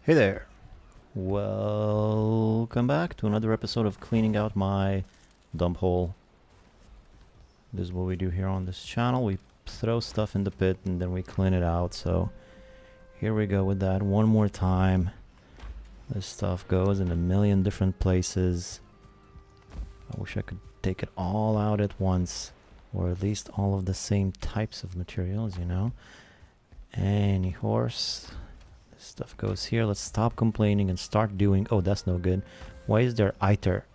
Hey there! Welcome back to another episode of cleaning out my dump hole. This is what we do here on this channel. We throw stuff in the pit and then we clean it out. So here we go with that one more time. This stuff goes in a million different places. I wish I could take it all out at once, or at least all of the same types of materials, you know. Any horse. Stuff goes here. Let's stop complaining and start doing. Oh, that's no good. Why is there ITER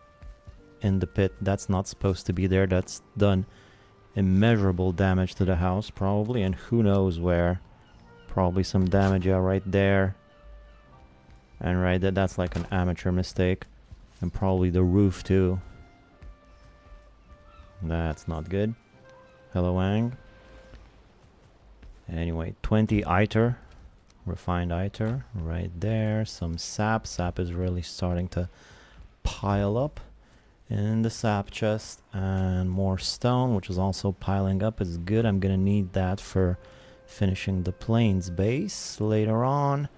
in the pit? That's not supposed to be there. That's done immeasurable damage to the house probably, and who knows where. Probably some damage, yeah, right there and right there. That's like an amateur mistake. And probably the roof too. That's not good. Hello, Ang. Anyway, 20 ITER. Refined ITER right there. Some sap. Sap is really starting to pile up in the sap chest. And more stone, which is also piling up, is good. I'm gonna need that for finishing the plains base later on.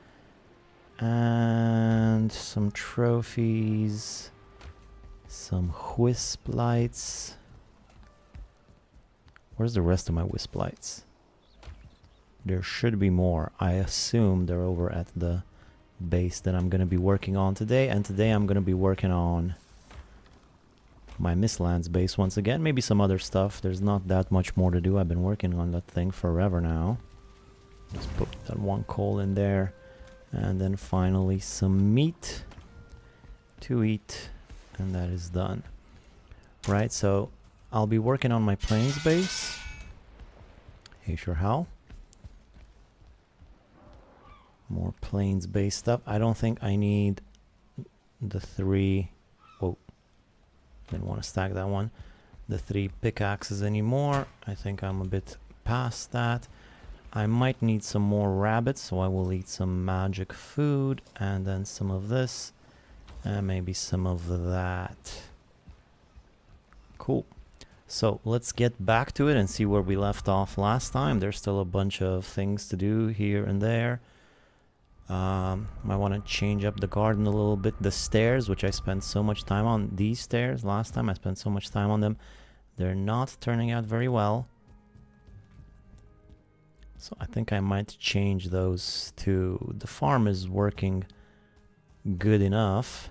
And some trophies. Some wisp lights. Where's the rest of my wisp lights? There should be more. I assume they're over at the base that I'm going to be working on today. And today I'm going to be working on my Mistlands base once again. Maybe some other stuff. There's not that much more to do. I've been working on that thing forever now. Just put that one coal in there. And then finally some meat to eat. And that is done. Right, so I'll be working on my plains base. Hey, sure how. More plains-based stuff. I don't think I need the three... Whoa. Didn't want to stack that one. The 3 pickaxes anymore. I think I'm a bit past that. I might need some more rabbits, so I will eat some magic food. And then some of this. And maybe some of that. Cool. So let's get back to it and see where we left off last time. There's still a bunch of things to do here and there. I want to change up the garden a little bit. The stairs, which I spent so much time on, these stairs last time I spent so much time on them, they're not turning out very well. So I think I might change those too. The farm is working good enough,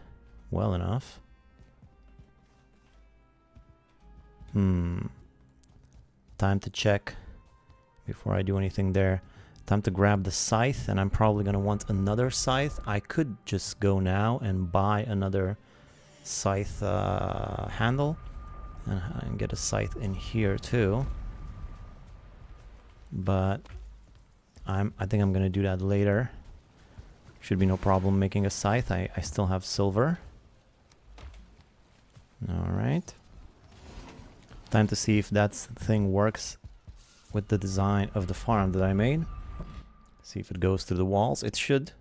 well enough. Time to check before I do anything there. Time to grab the scythe, and I'm probably going to want another scythe. I could just go now and buy another scythe handle and get a scythe in here too. But I think I'm going to do that later. Should be no problem making a scythe. I still have silver. Alright. Time to see if that thing works with the design of the farm that I made. See if it goes to the walls. It should.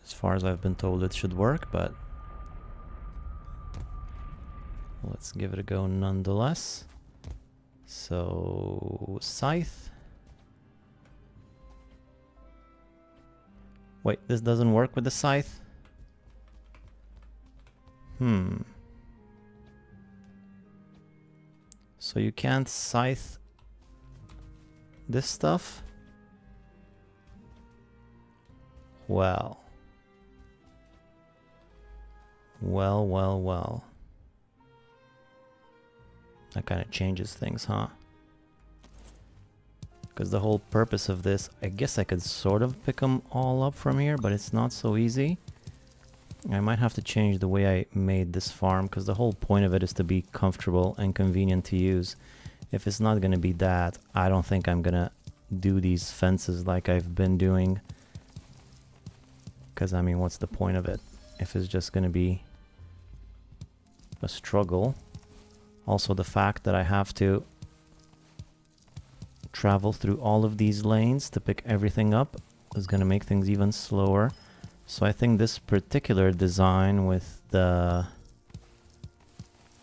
As far as I've been told, it should work, but let's give it a go nonetheless. So, scythe. Wait, this doesn't work with the scythe? So you can't scythe this stuff? Well. That kind of changes things, huh? Because the whole purpose of this, I guess I could sort of pick them all up from here, but it's not so easy. I might have to change the way I made this farm, because the whole point of it is to be comfortable and convenient to use. If it's not going to be that, I don't think I'm going to do these fences like I've been doing. Because, I mean, what's the point of it if it's just going to be a struggle? Also, the fact that I have to travel through all of these lanes to pick everything up is going to make things even slower. So I think this particular design with the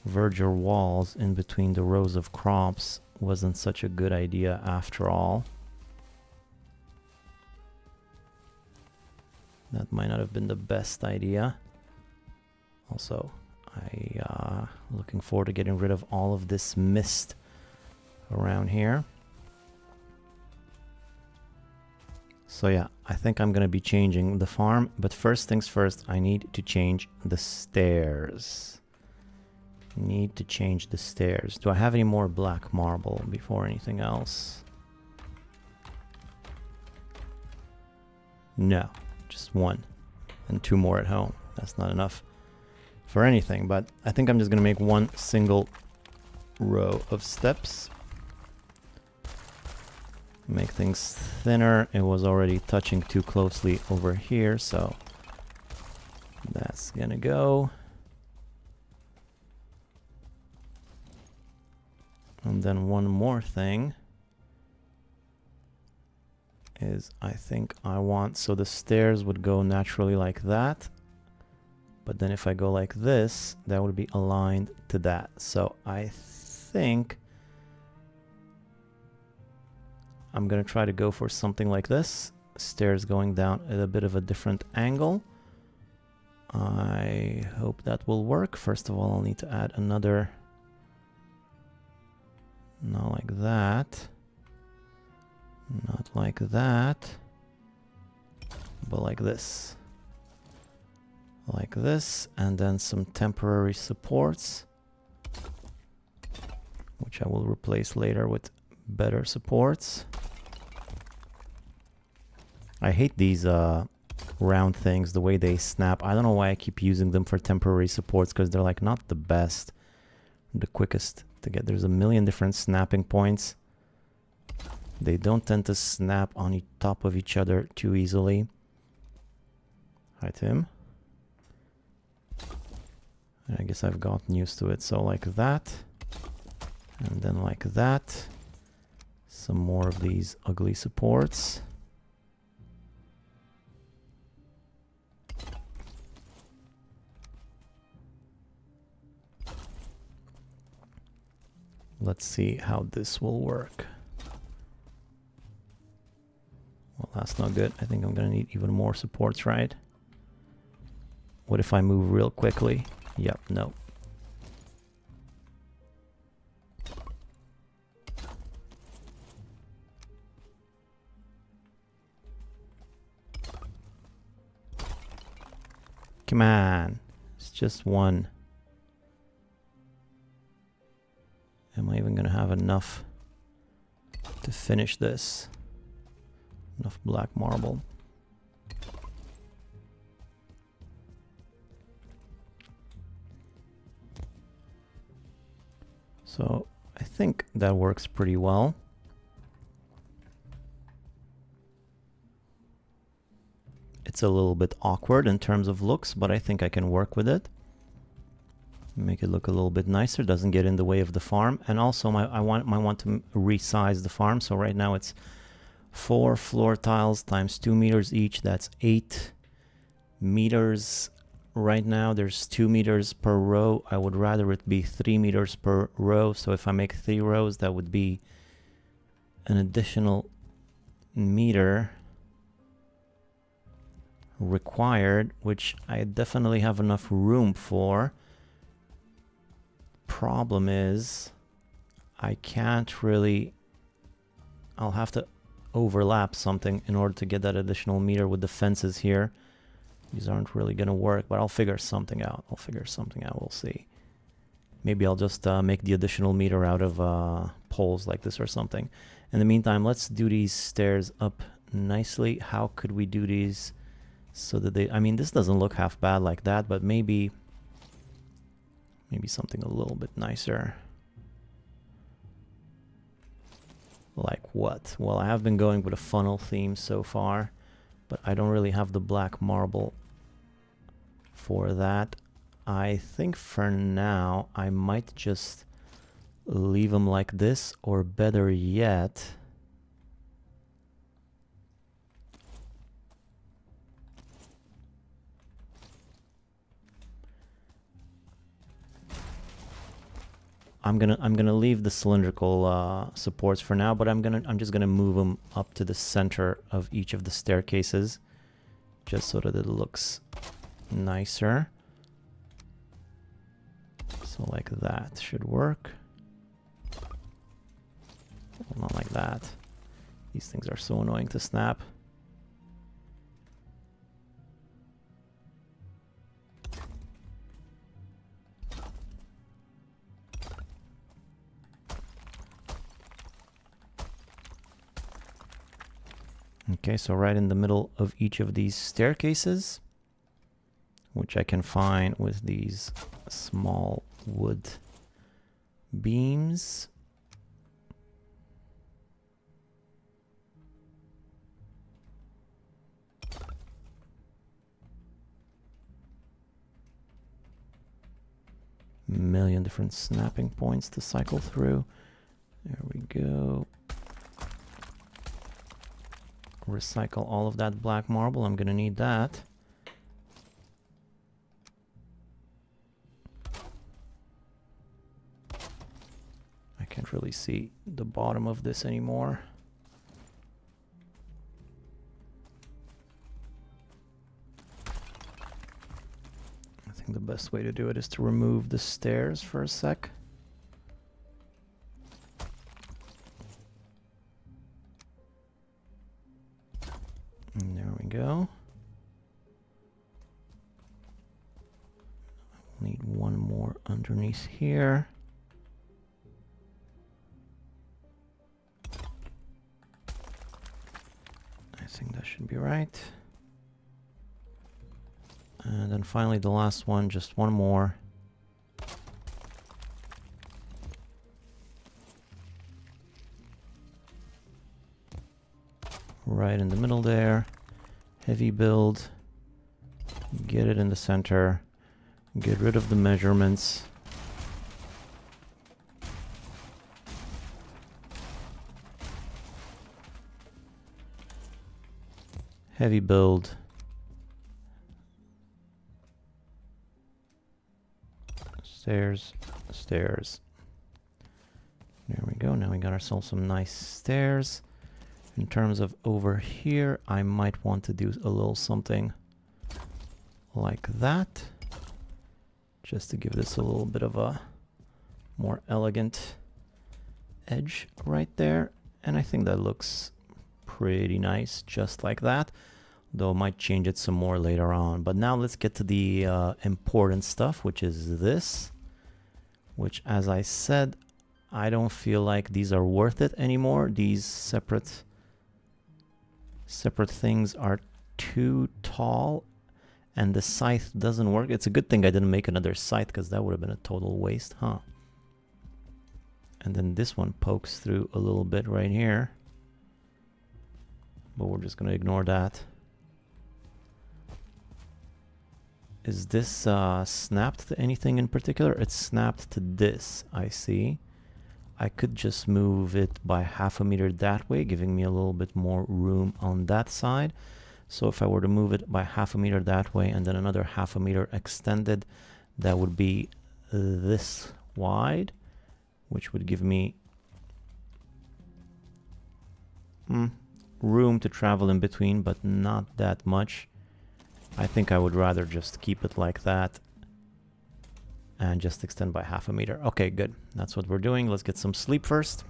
verger walls in between the rows of crops wasn't such a good idea after all. That might not have been the best idea. Also, looking forward to getting rid of all of this mist around here. So yeah, I think I'm gonna be changing the farm, but first things first, I need to change the stairs. Need to change the stairs. Do I have any more black marble before anything else? No, just one and 2 more at home. That's not enough for anything, but I think I'm just gonna make one single row of steps. Make things thinner. It was already touching too closely over here, so that's gonna go. And then one more thing is I think I want, so the stairs would go naturally like that, but then if I go like this, that would be aligned to that. So I think I'm gonna try to go for something like this. Stairs going down at a bit of a different angle. I hope that will work. First of all, I'll need to add another, not like that, not like that, but like this. Like this, and then some temporary supports, which I will replace later with better supports. I hate these round things, the way they snap. I don't know why I keep using them for temporary supports, because they're like not the best, the quickest to get. There's a million different snapping points. They don't tend to snap on top of each other too easily. Hi, Tim. I guess I've gotten used to it. So like that, and then like that. Some more of these ugly supports. Let's see how this will work. Well, that's not good. I think I'm gonna need even more supports, right? What if I move real quickly? Yep, no. Come on. It's just one. Am I even gonna have enough to finish this? Enough black marble. So I think that works pretty well. It's a little bit awkward in terms of looks, but I think I can work with it. Make it look a little bit nicer, doesn't get in the way of the farm. And also I want to resize the farm. So right now it's 4 floor tiles times 2 meters each. That's 8 meters. Right now there's 2 meters per row. I would rather it be 3 meters per row. So if I make 3 rows, that would be an additional meter required, which I definitely have enough room for. Problem is I can't really, I'll have to overlap something in order to get that additional meter with the fences here. These aren't really gonna work, but I'll figure something out. We'll see. Maybe I'll just make the additional meter out of poles like this or something. In the meantime, let's do these stairs up nicely. How could we do these so that they, I mean, this doesn't look half bad like that, but maybe something a little bit nicer. Like what? Well, I have been going with a funnel theme so far, but I don't really have the black marble for that. I think for now I might just leave them like this, or better yet, I'm gonna leave the cylindrical supports for now, but I'm just gonna move them up to the center of each of the staircases, just so that it looks nicer. So like that should work. Well, not like that. These things are so annoying to snap. Okay, so right in the middle of each of these staircases, which I can find with these small wood beams. Million different snapping points to cycle through. There we go. Recycle all of that black marble. I'm gonna need that. I can't really see the bottom of this anymore. I think the best way to do it is to remove the stairs for a sec. And there we go. I'll need one more underneath here. I think that should be right. And then finally the last one, just one more. Right in the middle there. Heavy build. Get it in the center. Get rid of the measurements. Heavy build. Stairs, stairs. There we go. Now we got ourselves some nice stairs. In terms of over here, I might want to do a little something like that, just to give this a little bit of a more elegant edge right there. And I think that looks pretty nice, just like that. Though I might change it some more later on. But now let's get to the important stuff, which is this. Which, as I said, I don't feel like these are worth it anymore. These separate things are too tall, and the scythe doesn't work. It's a good thing I didn't make another scythe, because that would have been a total waste, huh? And then this one pokes through a little bit right here, but we're just going to ignore that. Is this snapped to anything in particular? It's snapped to this, I see. I could just move it by half a meter that way, giving me a little bit more room on that side. So if I were to move it by half a meter that way and then another half a meter extended, that would be this wide, which would give me room to travel in between, but not that much. I think I would rather just keep it like that and just extend by half a meter. Okay, good. That's what we're doing. Let's get some sleep first.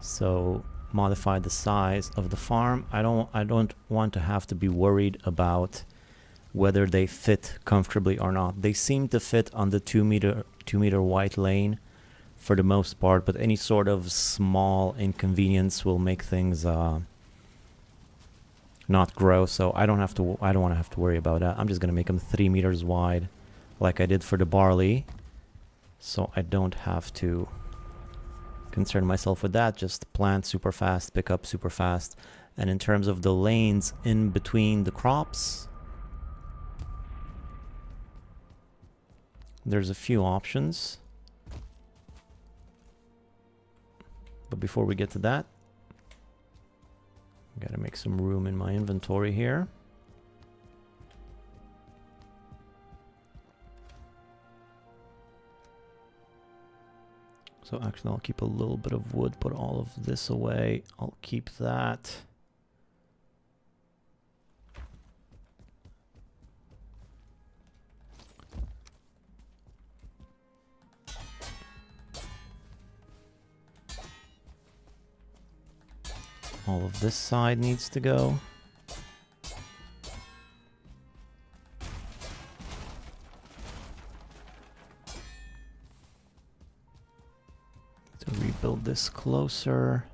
So modify the size of the farm. I don't want to have to be worried about whether they fit comfortably or not. They seem to fit on the 2 meter wide lane for the most part, but any sort of small inconvenience will make things not grow. So I don't want to have to worry about that. I'm just gonna make them 3 meters wide, like I did for the barley, so I don't have to concern myself with that. Just plant super fast, pick up super fast. And in terms of the lanes in between the crops, there's a few options. But before we get to that, I gotta make some room in my inventory here. So actually I'll keep a little bit of wood, put all of this away. I'll keep that. All of this side needs to go. To rebuild this closer.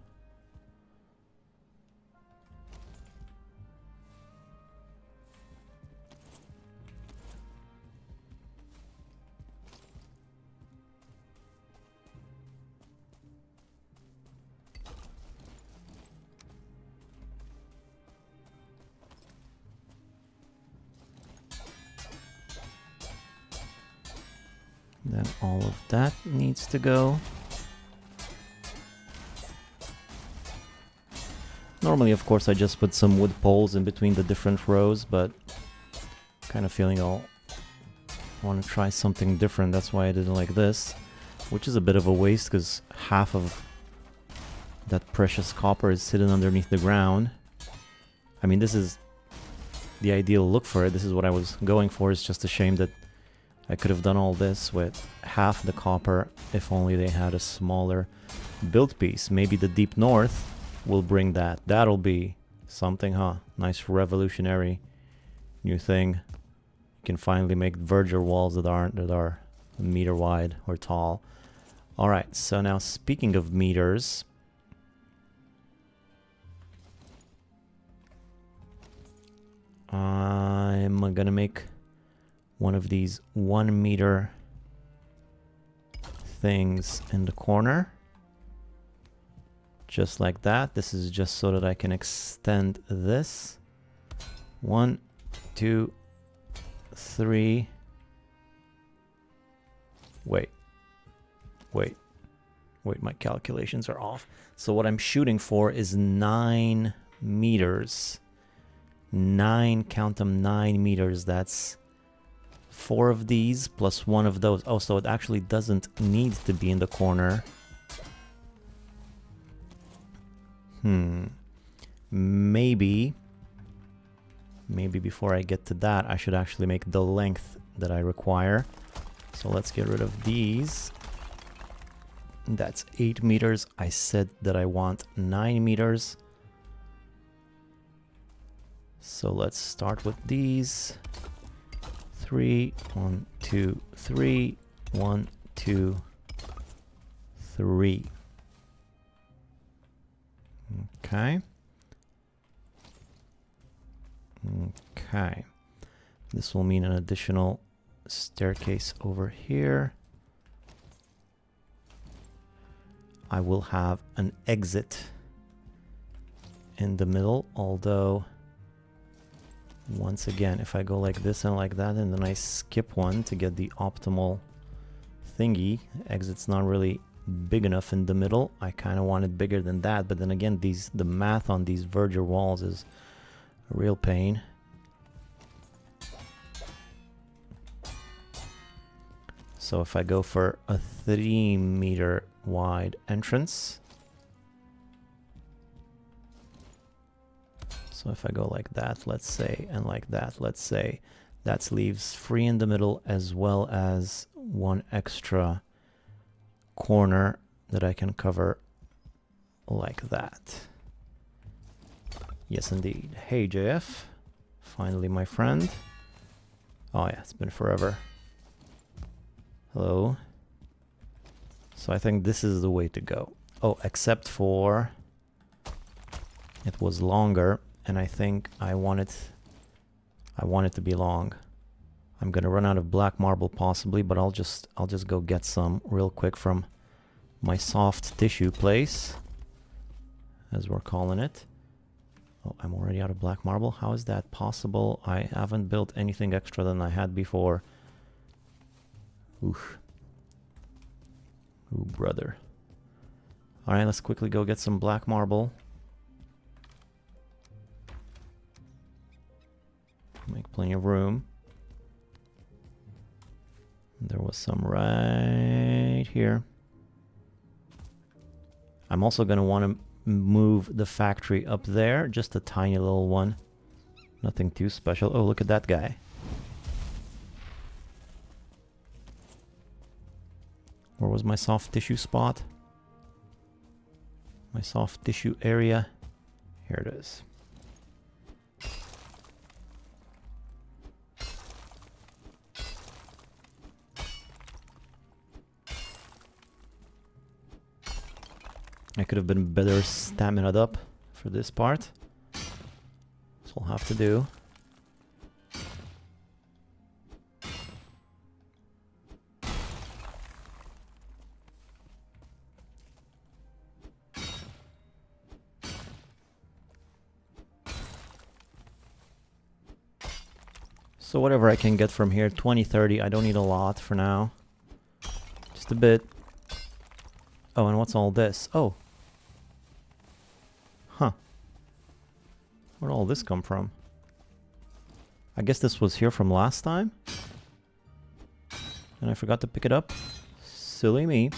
Then all of that needs to go. Normally, of course, I just put some wood poles in between the different rows, but kind of feeling I'll want to try something different. That's why I did it like this, which is a bit of a waste because half of that precious copper is sitting underneath the ground. I mean, this is the ideal look for it. This is what I was going for. It's just a shame that I could have done all this with half the copper if only they had a smaller build piece. Maybe the deep north will bring that. That'll be something, huh? Nice revolutionary new thing. You can finally make verger walls that are a meter wide or tall. All right, so now speaking of meters, I'm gonna make one of these 1 meter things in the corner. Just like that. This is just so that I can extend this. 1, 2, 3. Wait, my calculations are off. So what I'm shooting for is 9 meters. 9, count them, 9 meters. That's 4 of these plus 1 of those. Oh, so it actually doesn't need to be in the corner. Maybe before I get to that, I should actually make the length that I require. So let's get rid of these. That's 8 meters. I said that I want 9 meters. So let's start with these. 3, 1, 2, 3, 1, 2, 3. Okay. Okay. This will mean an additional staircase over here. I will have an exit in the middle, although once again, if I go like this and like that, and then I skip one to get the optimal thingy, exit's not really big enough in the middle. I kind of want it bigger than that, but then again, the math on these verger walls is a real pain. So if I go for a 3 meter wide entrance, so if I go like that, let's say, and like that, let's say, that leaves free in the middle as well as 1 extra corner that I can cover like that. Yes, indeed. Hey, JF. Finally, my friend. Oh yeah, it's been forever. Hello. So I think this is the way to go. Oh, except for it was longer, and I think I want it to be long. I'm gonna run out of black marble possibly, but I'll just go get some real quick from my soft tissue place, as we're calling it. Oh, I'm already out of black marble. How is that possible? I haven't built anything extra than I had before. Oof. Ooh, brother. Alright, let's quickly go get some black marble. Make plenty of room. There was some right here. I'm also going to want to move the factory up there, just a tiny little one. Nothing too special. Oh, look at that guy. Where was my soft tissue spot? My soft tissue area. Here it is. I could have been better stamina'd up for this part. This will have to do. So whatever I can get from here, 20, 30, I don't need a lot for now. Just a bit. Oh, and what's all this? Oh. Huh. Where'd all this come from? I guess this was here from last time? And I forgot to pick it up? Silly me.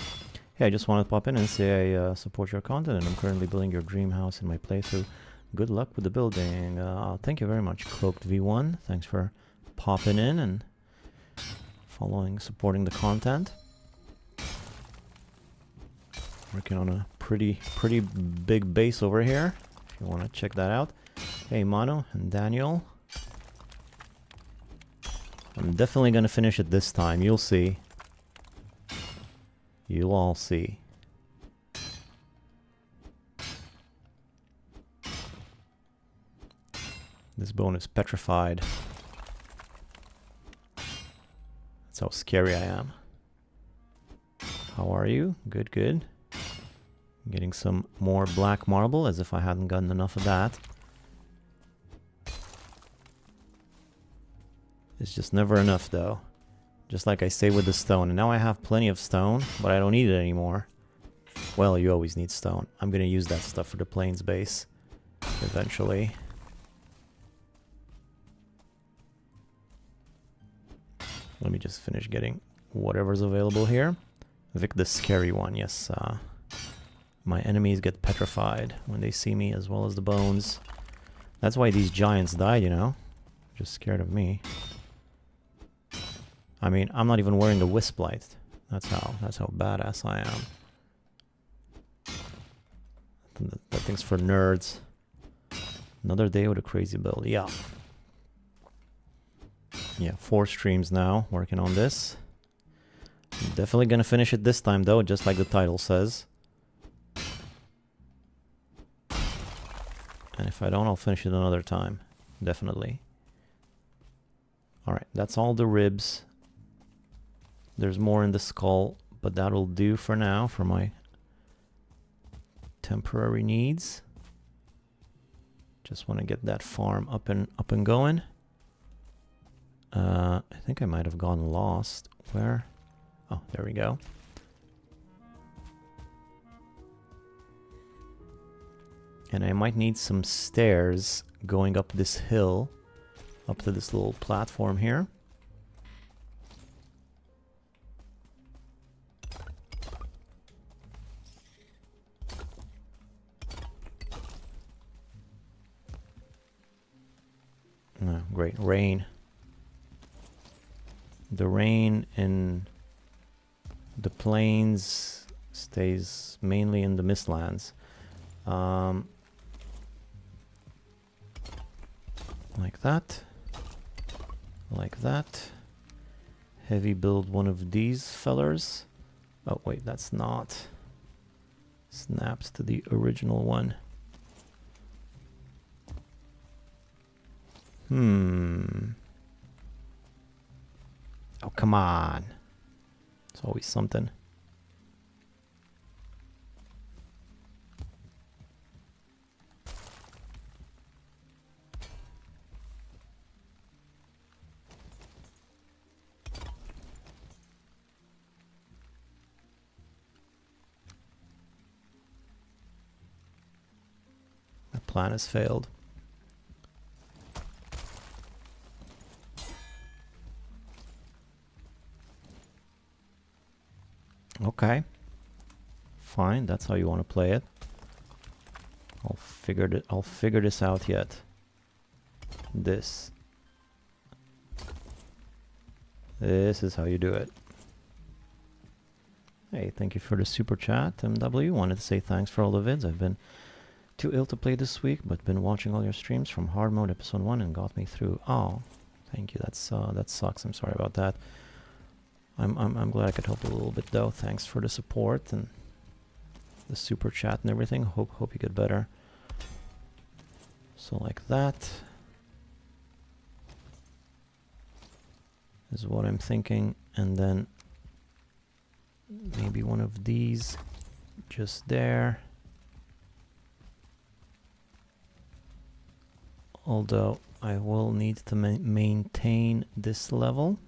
Hey, I just wanted to pop in and say I support your content and I'm currently building your dream house in my playthrough. Good luck with the building. Thank you very much, Cloaked V1. Thanks for popping in and supporting the content. Working on a pretty big base over here, if you want to check that out. Hey, Manu and Daniel. I'm definitely going to finish it this time. You'll see. You'll all see. This bone is petrified. That's how scary I am. How are you? Good, good. Getting some more black marble, as if I hadn't gotten enough of that. It's just never enough, though. Just like I say with the stone. And now I have plenty of stone, but I don't need it anymore. Well, you always need stone. I'm gonna use that stuff for the plains base eventually. Let me just finish getting whatever's available here. Vic the scary one, yes. My enemies get petrified when they see me, as well as the bones. That's why these giants died, you know? Just scared of me. I mean, I'm not even wearing the wisp light. That's how badass I am. That thing's for nerds. Another day with a crazy build. Yeah. Yeah, 4 streams now, working on this. I'm definitely gonna finish it this time, though, just like the title says. And if I don't, I'll finish it another time. Definitely. Alright, that's all the ribs. There's more in the skull, but that'll do for now for my temporary needs. Just want to get that farm up and going. I think I might have gone lost. Where? Oh, there we go. And I might need some stairs going up this hill, up to this little platform here. Oh, great, rain. The rain in the plains stays mainly in the mistlands. Like that. Like that. Heavy build one of these fellers. Oh wait, that's not. Snaps to the original one. Oh, come on. It's always something. My plan has failed. Okay. fine. That's how you want to play it. I'll figure this out yet. This is how you do it. Hey, thank you for the super chat. MW wanted to say thanks for all the vids. I've been too ill to play this week, but been watching all your streams from hard mode episode 1 and got me through. Oh, thank you. That's that sucks. I'm sorry about that. I'm glad I could help a little bit though. Thanks for the support and the super chat and everything. Hope you get better. So like that is what I'm thinking, and then maybe one of these just there. Although I will need to maintain this level.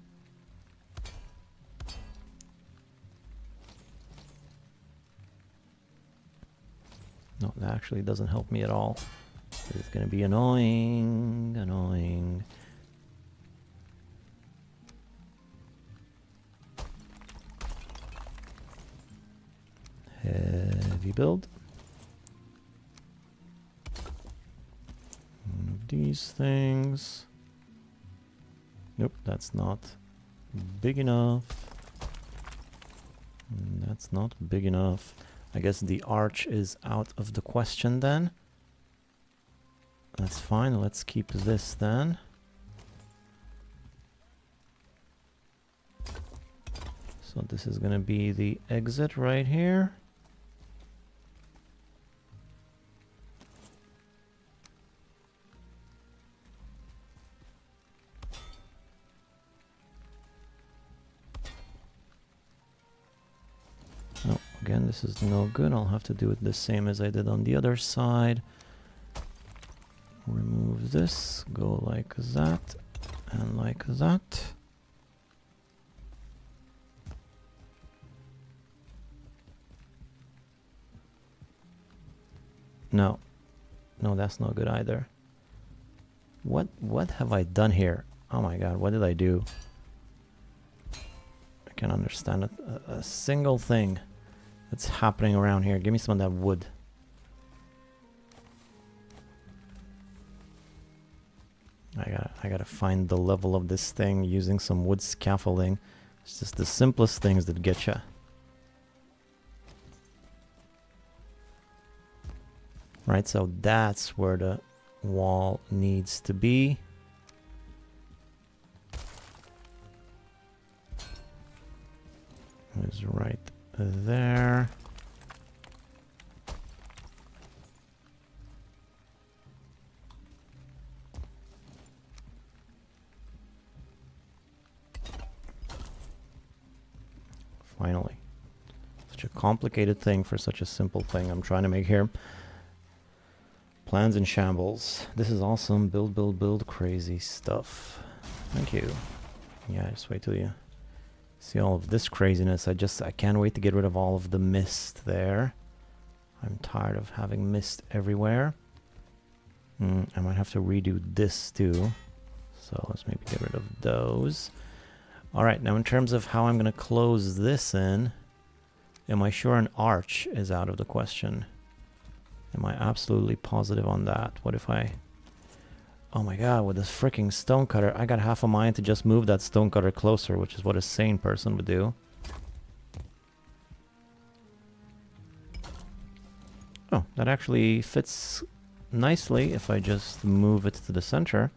No, that actually doesn't help me at all. It's gonna be annoying. Heavy build. One of these things. Nope, that's not big enough. That's not big enough. I guess the arch is out of the question then. That's fine. Let's keep this then. So this is going to be the exit right here. No, again, this is no good. I'll have to do it the same as I did on the other side. Remove this, go like that, and like that. No, that's not good either. What have I done here? Oh my god, what did I do? I can't understand a single thing that's happening around here. Give me some of that wood. I gotta find the level of this thing using some wood scaffolding. It's just the simplest things that get ya. Right, so that's where the wall needs to be. It's right there. Finally. Such a complicated thing for such a simple thing I'm trying to make here. Plans in shambles. This is awesome. Build. Crazy stuff. Thank you. Yeah, just wait till you see all of this craziness. I can't wait to get rid of all of the mist there. I'm tired of having mist everywhere. I might have to redo this too. So let's maybe get rid of those. Alright, now in terms of how I'm going to close this in, am I sure an arch is out of the question? Am I absolutely positive on that? What if I... Oh my god, with this freaking stonecutter, I got half a mind to just move that stonecutter closer, which is what a sane person would do. Oh, that actually fits nicely if I just move it to the center.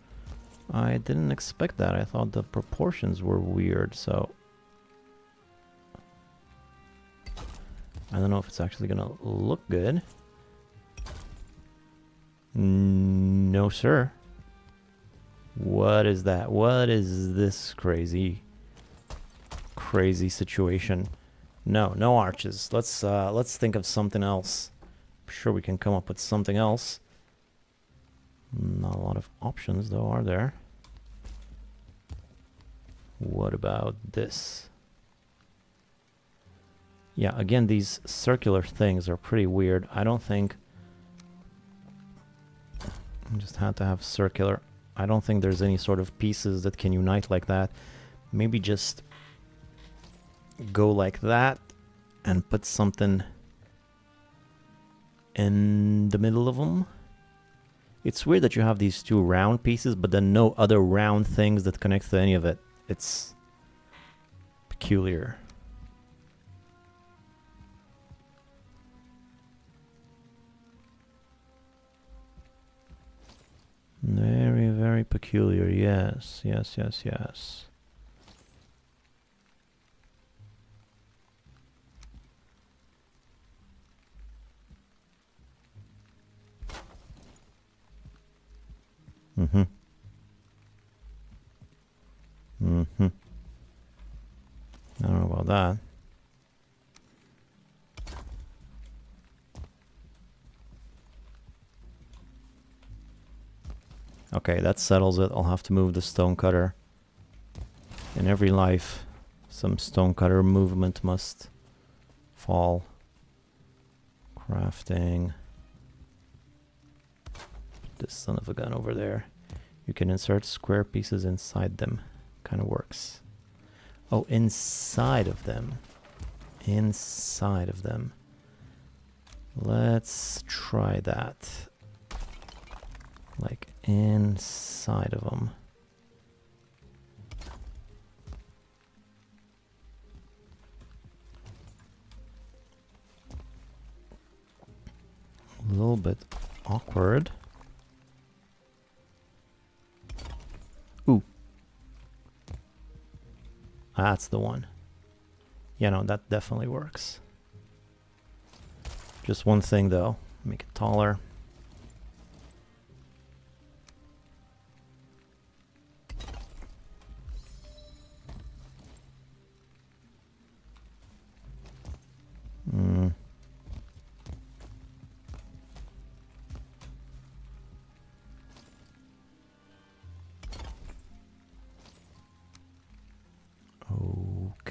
I didn't expect that. I thought the proportions were weird, so... I don't know if it's actually gonna look good. No, sir. What is that? What is this crazy situation? No arches. Let's think of something else. I'm sure we can come up with something else. Not a lot of options though, are there? What about this? Yeah, again, these circular things are pretty weird. I don't think... I just had to have circular. I don't think there's any sort of pieces that can unite like that. Maybe just go like that and put something in the middle of them. It's weird that you have these two round pieces, but then no other round things that connect to any of it. It's peculiar. Very, very peculiar. Yes, yes, yes, yes. Mm-hmm. Mm-hmm. I don't know about that. Okay, that settles it. I'll have to move the stone cutter. In every life, some stone cutter movement must fall. Crafting. Put this son of a gun over there. You can insert square pieces inside them. Kind of works. Oh, inside of them. Inside of them. Let's try that. Like inside of them. A little bit awkward. Ooh. That's the one. Yeah, no, that definitely works. Just one thing though. Make it taller.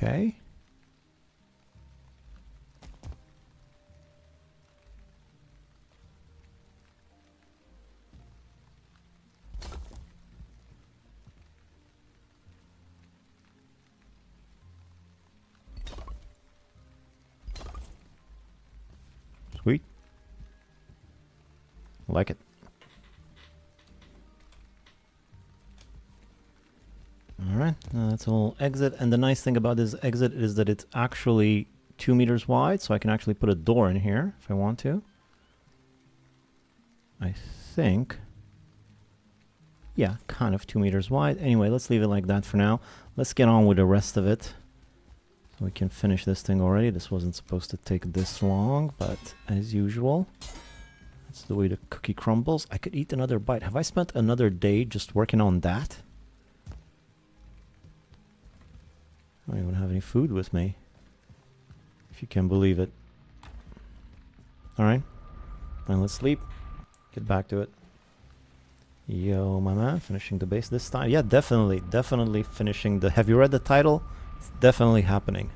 Okay. Sweet. Like it. Alright, that's a little exit. And the nice thing about this exit is that it's actually 2 meters wide, so I can actually put a door in here if I want to. I think. Yeah, kind of 2 meters wide. Anyway, let's leave it like that for now. Let's get on with the rest of it. So we can finish this thing already. This wasn't supposed to take this long, but as usual, that's the way the cookie crumbles. I could eat another bite. Have I spent another day just working on that? I don't even have any food with me, if you can believe it. Alright, then let's sleep. Get back to it. Yo, my man, finishing the base this time. Yeah, definitely finishing the... Have you read the title? It's definitely happening.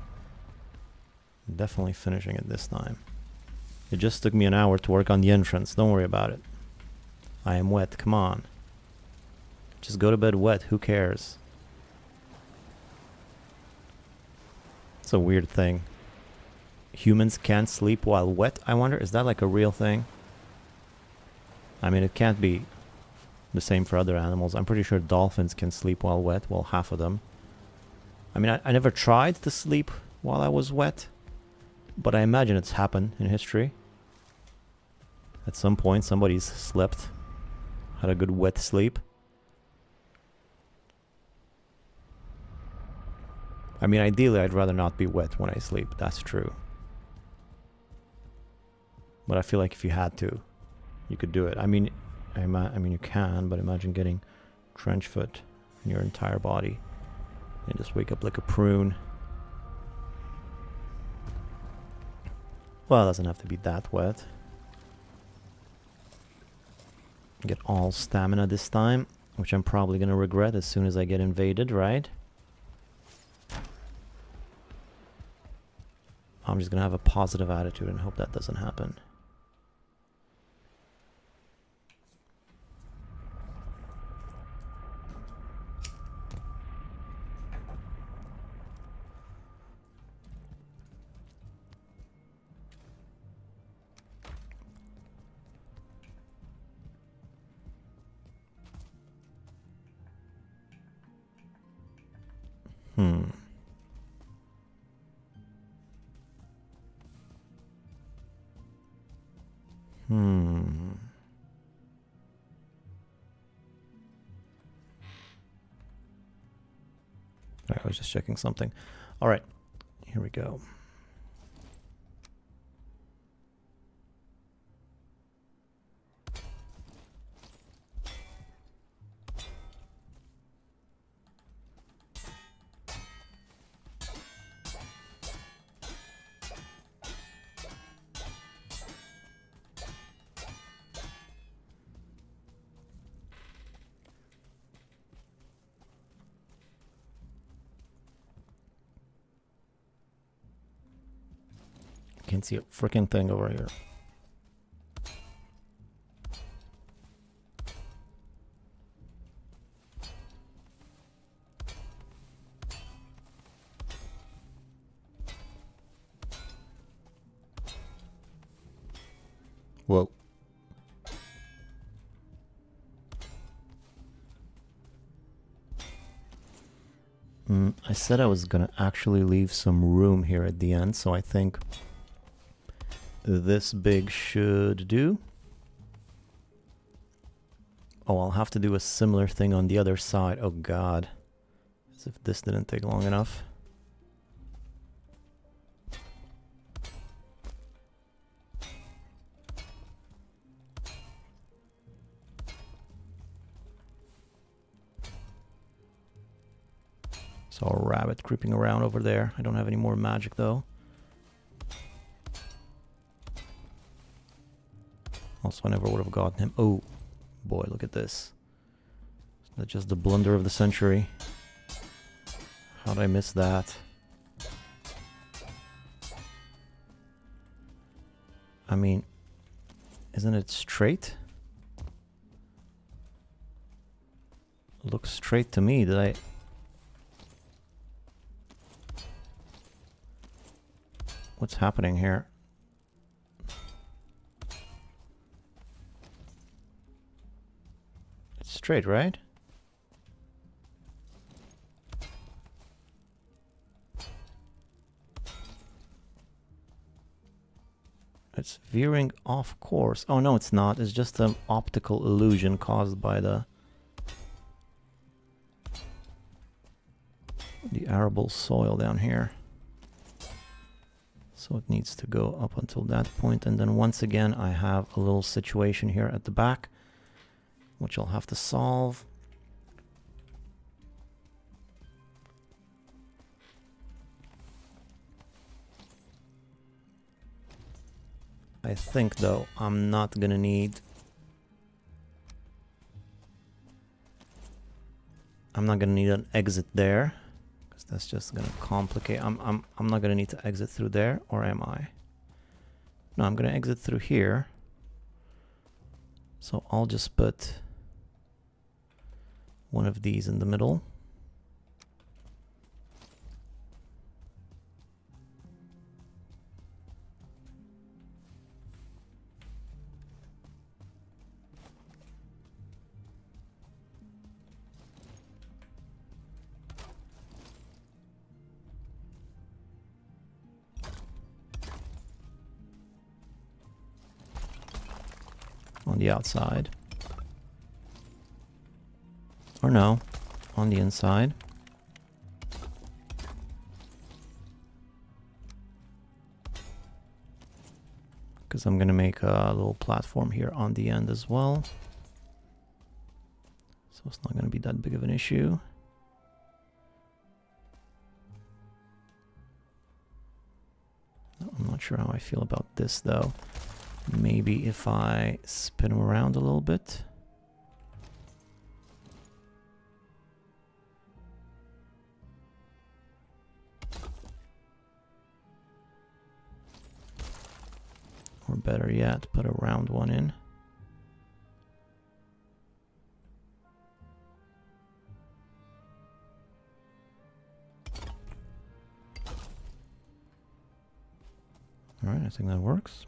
Definitely finishing it this time. It just took me an hour to work on the entrance. Don't worry about it. I am wet, come on. Just go to bed wet, who cares? It's a weird thing. Humans can't sleep while wet, I wonder? Is that like a real thing? I mean, it can't be the same for other animals. I'm pretty sure dolphins can sleep while wet. Well, half of them. I mean, I never tried to sleep while I was wet, but I imagine it's happened in history. At some point, somebody's slept, had a good wet sleep. I mean, ideally, I'd rather not be wet when I sleep. That's true. But I feel like if you had to, you could do it. I mean, you can, but imagine getting trench foot in your entire body and just wake up like a prune. Well, it doesn't have to be that wet. Get all stamina this time, which I'm probably gonna regret as soon as I get invaded, right? I'm just gonna have a positive attitude and hope that doesn't happen. Hmm. Hmm. Sorry, I was just checking something. All right, here we go. Can't see a freaking thing over here. Whoa. I said I was gonna actually leave some room here at the end, so I think this big should do. Oh, I'll have to do a similar thing on the other side. Oh god. As if this didn't take long enough. Saw a rabbit creeping around over there. I don't have any more magic though. Also, I never would have gotten him. Oh, boy, look at this. That's just the blunder of the century. How did I miss that? I mean, isn't it straight? Looks straight to me. Did I... What's happening here? It's straight, right? It's veering off course. Oh no, it's not. It's just an optical illusion caused by the arable soil down here. So it needs to go up until that point, and then once again I have a little situation here at the back which I'll have to solve. I think though I'm not gonna need an exit there, because that's just gonna complicate. I'm not gonna need to exit through there, or am I? No, I'm gonna exit through here. So I'll just put one of these in the middle. On the outside. Or no, on the inside. Because I'm going to make a little platform here on the end as well. So it's not going to be that big of an issue. I'm not sure how I feel about this though. Maybe if I spin them around a little bit. Or better yet, put a round one in. All right, I think that works.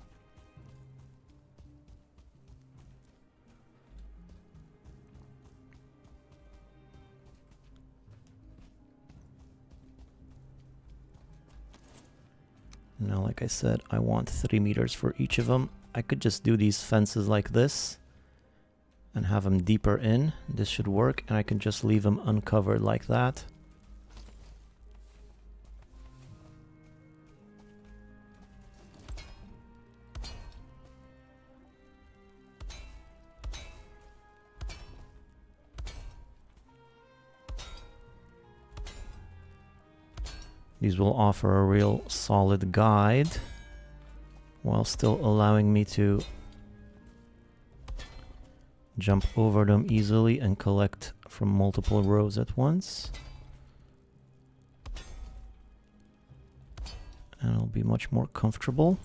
Now, like I said, I want 3 meters for each of them. I could just do these fences like this and have them deeper in. This should work, and I can just leave them uncovered like that. These will offer a real solid guide while still allowing me to jump over them easily and collect from multiple rows at once. And it'll be much more comfortable.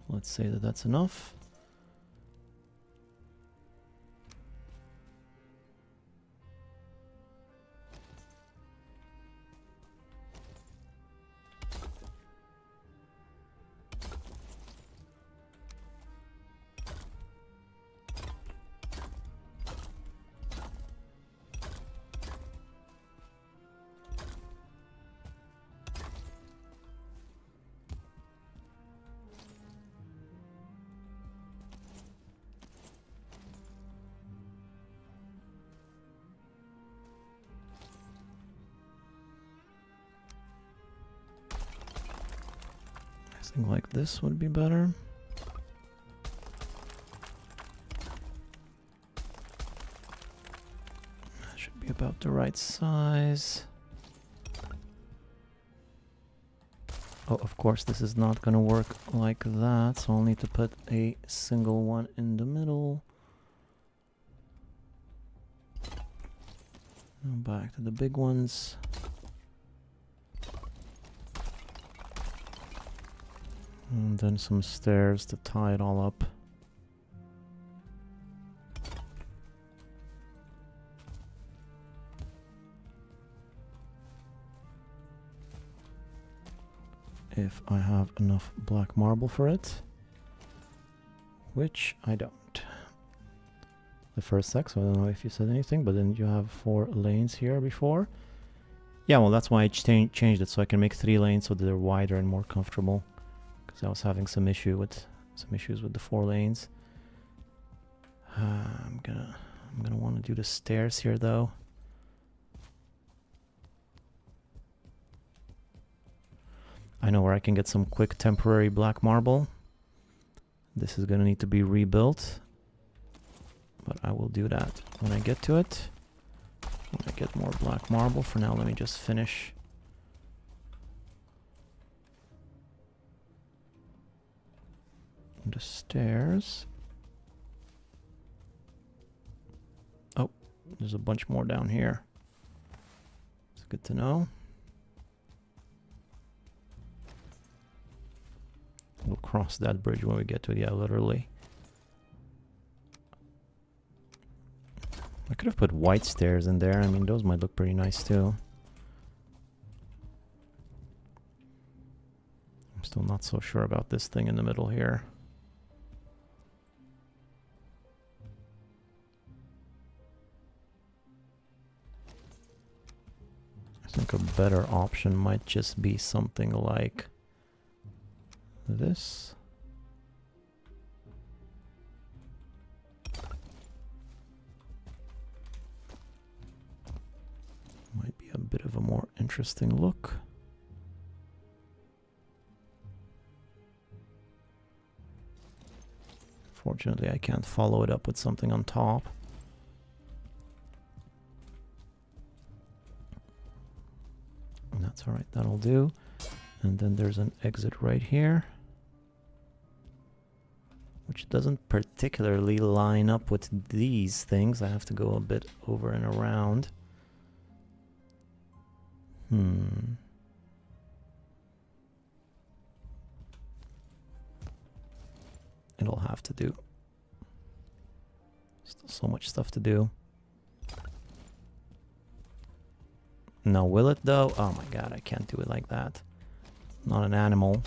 Let's say that that's enough. Something like this would be better. That should be about the right size. Oh, of course, this is not going to work like that, so I'll need to put a single one in the middle. Now back to the big ones. And then some stairs to tie it all up. If I have enough black marble for it, which I don't. The first sec, so I don't know if you said anything, but then you have 4 lanes here before. Yeah, well, that's why I changed it, so I can make 3 lanes so that they're wider and more comfortable. Because I was having some issues with the 4 lanes. I'm gonna want to do the stairs here though. I know where I can get some quick temporary black marble. This is gonna need to be rebuilt, but I will do that when I get to it. When I get more black marble. For now, let me just finish the stairs. Oh, there's a bunch more down here. It's good to know. We'll cross that bridge when we get to it. Yeah, literally. I could have put white stairs in there. I mean, those might look pretty nice too. I'm still not so sure about this thing in the middle here. I think a better option might just be something like this. Might be a bit of a more interesting look. Fortunately, I can't follow it up with something on top. And that's alright, that'll do. And then there's an exit right here, which doesn't particularly line up with these things. I have to go a bit over and around. It'll have to do. Still so much stuff to do. No, will it though? Oh my god, I can't do it like that. Not an animal.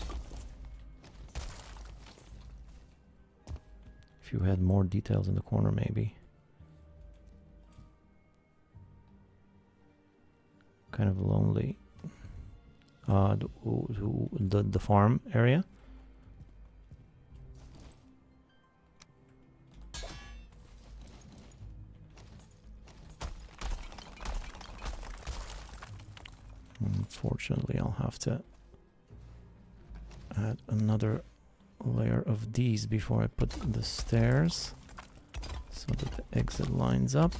If you had more details in the corner, maybe. Kind of lonely. The farm area. Unfortunately, I'll have to add another layer of these before I put the stairs so that the exit lines up.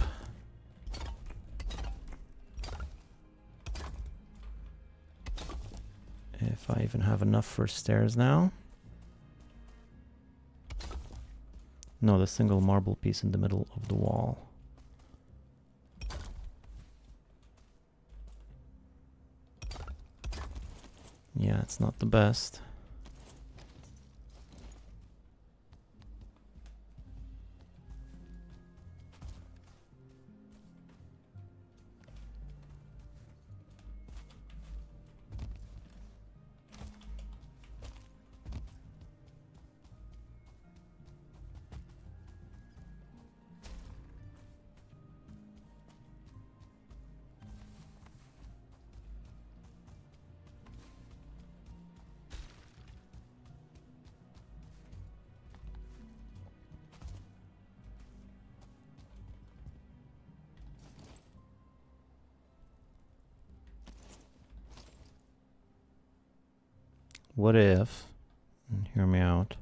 If I even have enough for stairs now. No, the single marble piece in the middle of the wall. Yeah, it's not the best. What if, and hear me out,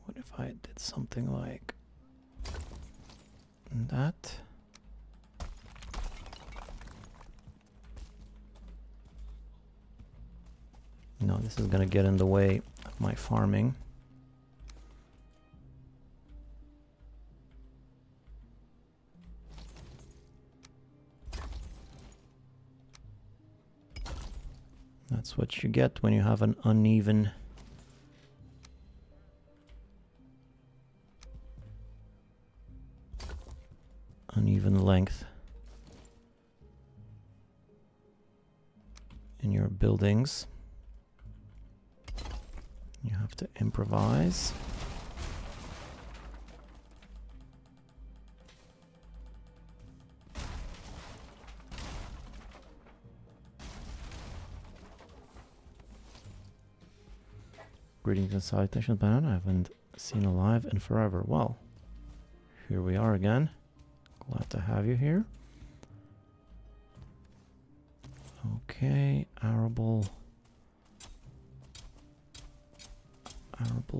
what if I did something like that? No, this is gonna get in the way of my farming. That's what you get when you have an uneven length in your buildings. You have to improvise. Greetings and salutations, Banana. I haven't seen you live in forever. Well, here we are again. Glad to have you here. Okay, arable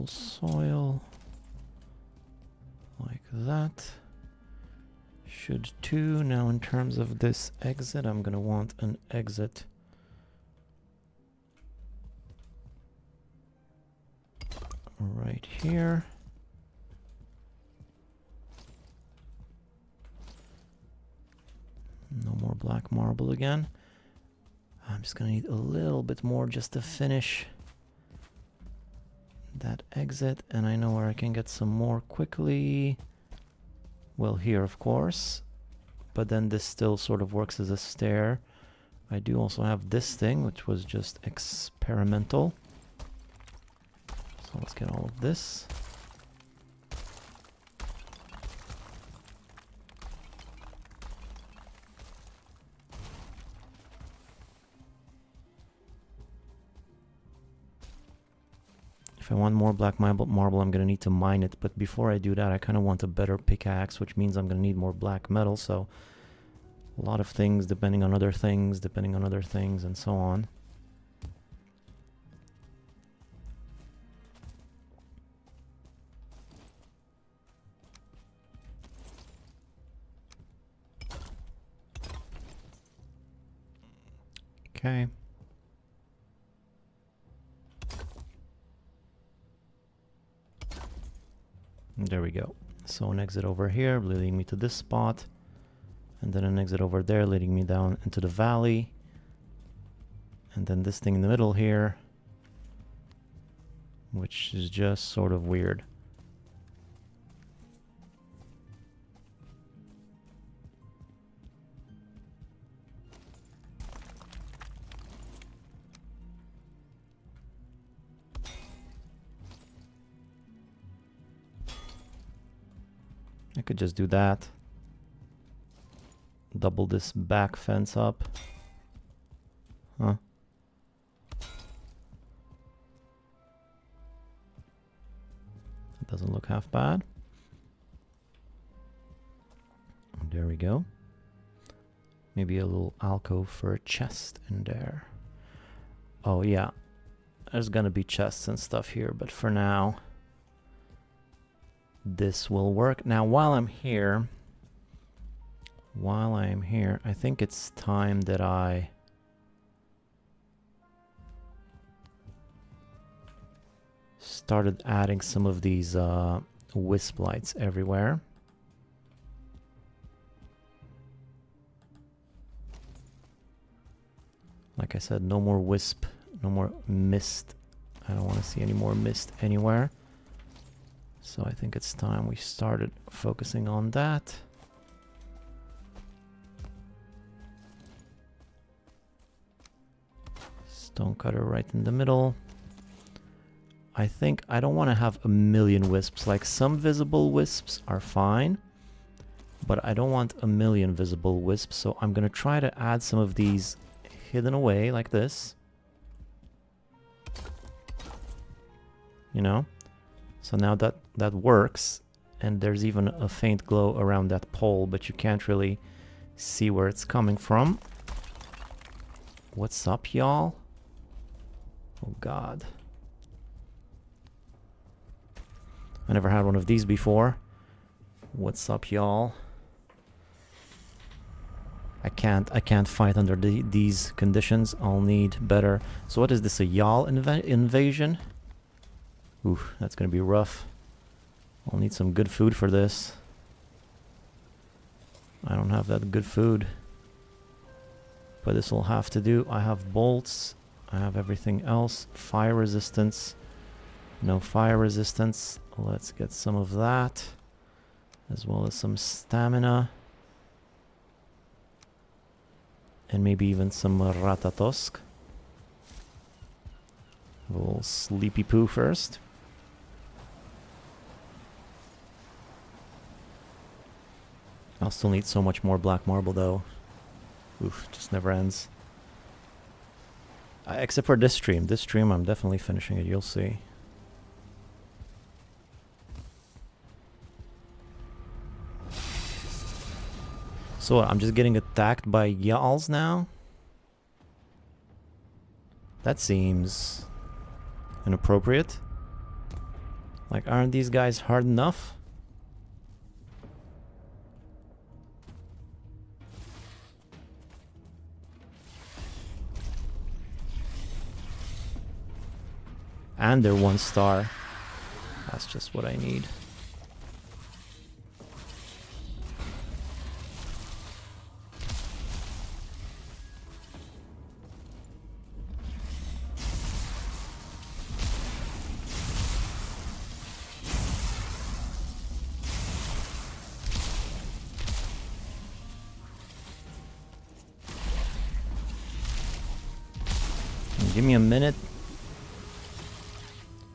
soil, like that. Should too. Now in terms of this exit, I'm gonna want an exit right here. No more black marble again. I'm just gonna need a little bit more just to finish that exit, and I know where I can get some more quickly. Well, here of course, but then this still sort of works as a stair. I do also have this thing, which was just experimental. So let's get all of this. If I want more black marble, I'm going to need to mine it. But before I do that, I kind of want a better pickaxe, which means I'm going to need more black metal. So a lot of things, depending on other things, and so on. Okay. There we go. So an exit over here leading me to this spot, and then an exit over there leading me down into the valley, and then this thing in the middle here, which is just sort of weird. I could just do that. Double this back fence up. Huh? It doesn't look half bad. There we go. Maybe a little alcove for a chest in there. Oh yeah, there's gonna be chests and stuff here, but for now, this will work. Now, while I'm here, I think it's time that I started adding some of these wisp lights everywhere. Like I said, no more wisp, no more mist. I don't want to see any more mist anywhere. So I think it's time we started focusing on that. Stonecutter right in the middle. I think I don't want to have a million wisps. Like, some visible wisps are fine, but I don't want a million visible wisps. So I'm going to try to add some of these hidden away like this. You know? So now that works, and there's even a faint glow around that pole, but you can't really see where it's coming from. What's up, y'all? Oh god. I never had one of these before. What's up, y'all? I can't fight under these conditions. I'll need better. So what is this, a y'all invasion? Ooh, that's gonna be rough. I'll need some good food for this. I don't have that good food, but this will have to do. I have bolts. I have everything else. Fire resistance. No fire resistance. Let's get some of that, as well as some stamina. And maybe even some ratatosk. A little sleepy poo first. I'll still need so much more black marble though. Oof, just never ends. Except for this stream. This stream I'm definitely finishing it, you'll see. So what, I'm just getting attacked by y'alls now? That seems inappropriate. Like, aren't these guys hard enough? And they're 1 star. That's just what I need. Give me a minute.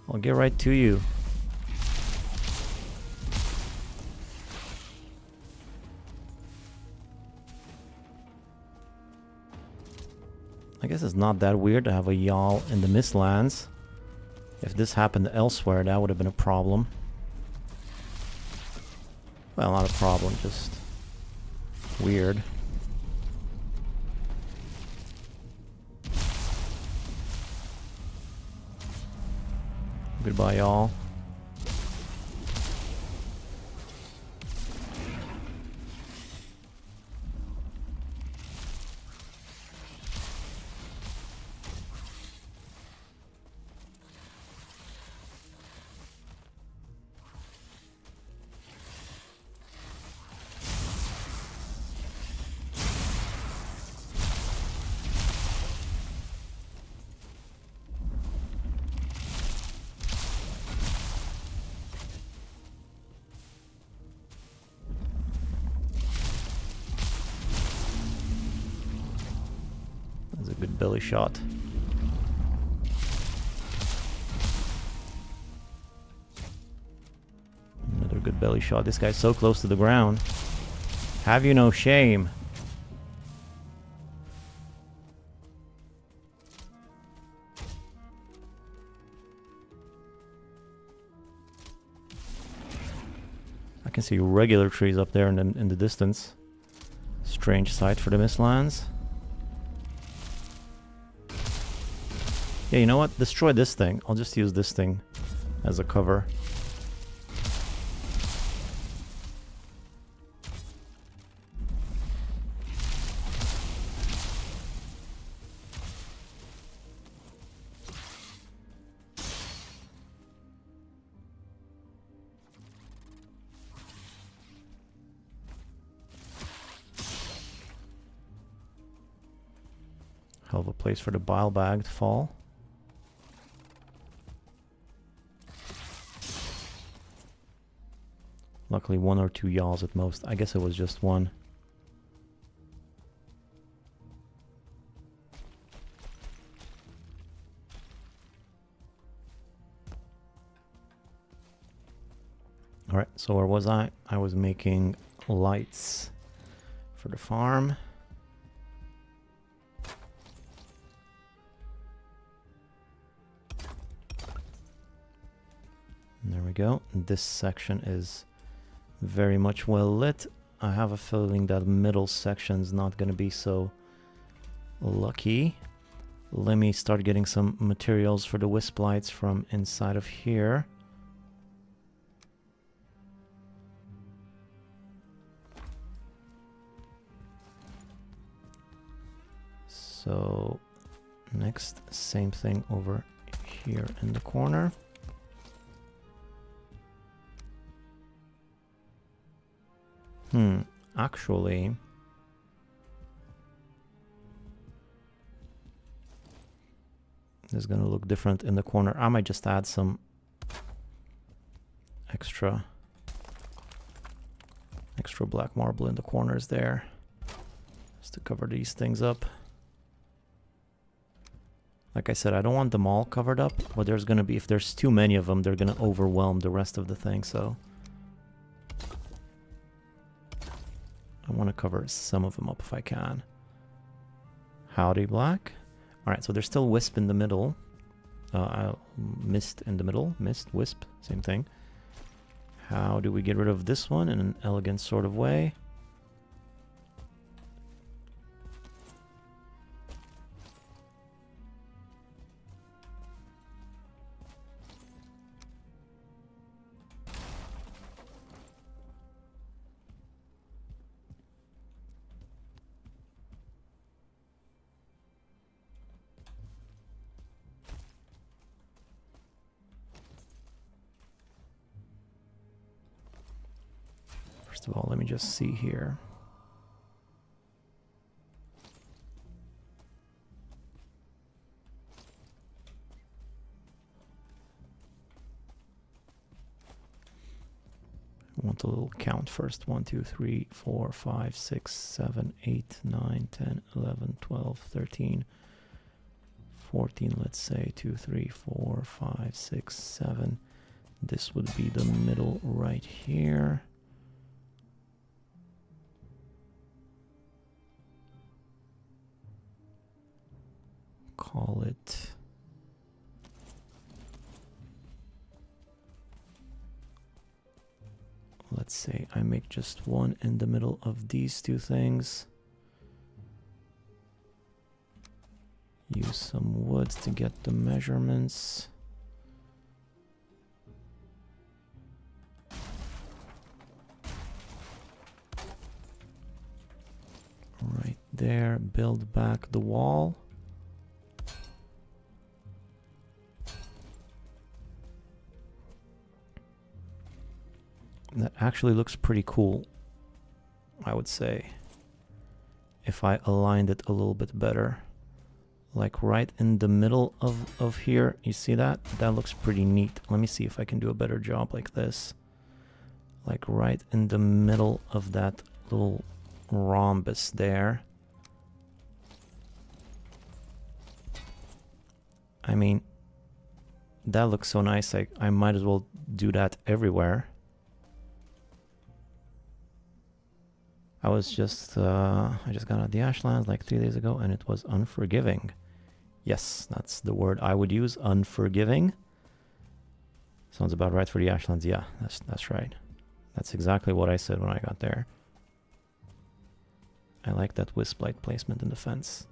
I'll get right to you. I guess it's not that weird to have a y'all in the Mistlands. If this happened elsewhere, that would have been a problem. Well, not a problem, just weird. Goodbye, y'all. Good belly shot. Another good belly shot. This guy's so close to the ground. Have you no shame? I can see regular trees up there in the distance. Strange sight for the Mistlands. Yeah, you know what? Destroy this thing. I'll just use this thing as a cover. Hell of a place for the bile bag to fall. Luckily 1 or 2 yaws at most. I guess it was just one. Alright, so where was I? I was making lights for the farm. There we go. This section is very much well lit. I have a feeling that middle section is not going to be so lucky. Let me start getting some materials for the wisp lights from inside of here. So next, same thing over here in the corner. Actually, this is gonna look different in the corner. I might just add some extra black marble in the corners there, just to cover these things up. Like I said, I don't want them all covered up, but there's gonna be, if there's too many of them, they're gonna overwhelm the rest of the thing, so I want to cover some of them up if I can. Howdy, black. Alright, so there's still wisp in the middle. Mist in the middle. Mist, wisp, same thing. How do we get rid of this one in an elegant sort of way? First of all, let me just see here. I want a little count first. 1, 2, 3, 4, 5, 6, 7, 8, 9, 10, 11, 12, 13, 14, let's say. 2, 3, 4, 5, 6, 7. This would be the middle right here. Call it let's say I make just one in the middle of these two things. Use some wood to get the measurements. Right there, build back the wall. That actually looks pretty cool, I would say, if I aligned it a little bit better. Like right in the middle of here, you see that? That looks pretty neat. Let me see if I can do a better job like this. Like right in the middle of that little rhombus there. I mean, that looks so nice. I might as well do that everywhere. I just got out the Ashlands like 3 days ago, and it was unforgiving. Yes, that's the word I would use, unforgiving. Sounds about right for the Ashlands. Yeah, that's right. That's exactly what I said when I got there. I like that wisp light placement in the fence.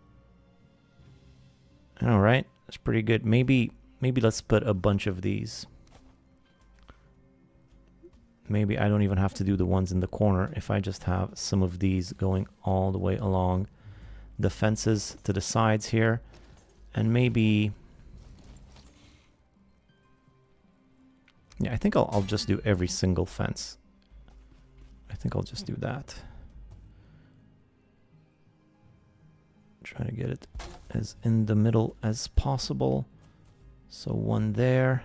All right, that's pretty good. Maybe let's put a bunch of these. Maybe I don't even have to do the ones in the corner if I just have some of these going all the way along the fences to the sides here. And maybe... yeah, I think I'll just do every single fence. I think I'll just do that. Try to get it as in the middle as possible. So one there.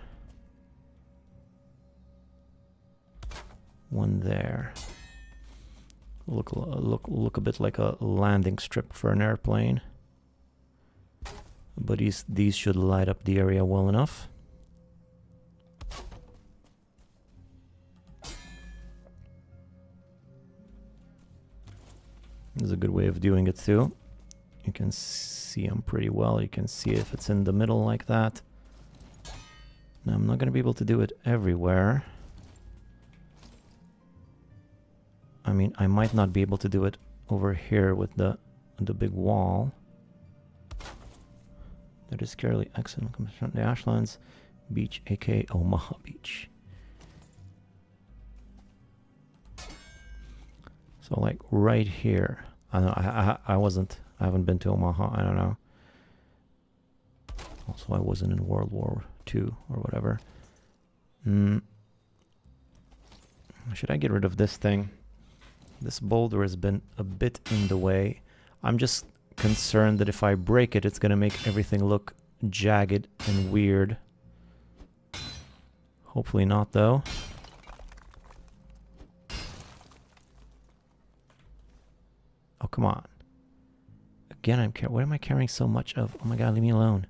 One there. Look a bit like a landing strip for an airplane. But these should light up the area well enough. This is a good way of doing it too. You can see them pretty well. You can see if it's in the middle like that. Now I'm not going to be able to do it everywhere. I mean, I might not be able to do it over here with the big wall. That is clearly excellent. Comes from the Ashlands Beach, aka Omaha Beach. So like right here. I don't know, I haven't been to Omaha, I don't know. Also, I wasn't in World War II or whatever. Should I get rid of this thing? This boulder has been a bit in the way. I'm just concerned that if I break it, it's going to make everything look jagged and weird. Hopefully not, though. Oh, come on. Again, what am I carrying so much of? Oh my god, leave me alone.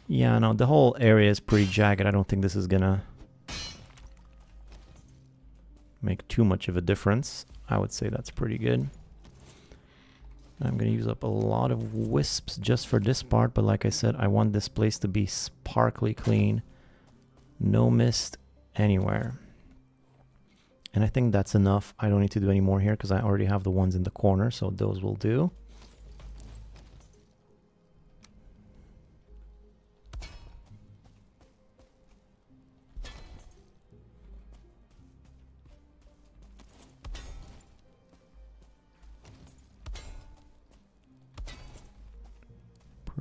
Yeah, no, the whole area is pretty jagged. I don't think this is gonna make too much of a difference. I would say that's pretty good. I'm gonna use up a lot of wisps just for this part, but like I said, I want this place to be sparkly clean. No mist anywhere. And I think that's enough. I don't need to do any more here because I already have the ones in the corner, so those will do.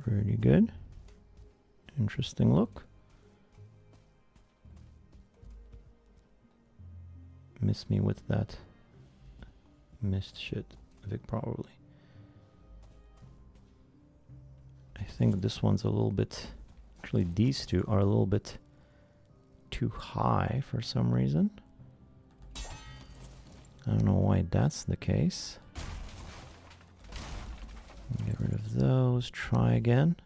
Pretty good. Interesting look. Miss me with that mist shit, Vic, probably. I think this one's a little bit... actually, these two are a little bit too high for some reason. I don't know why that's the case. Get rid of those, try again.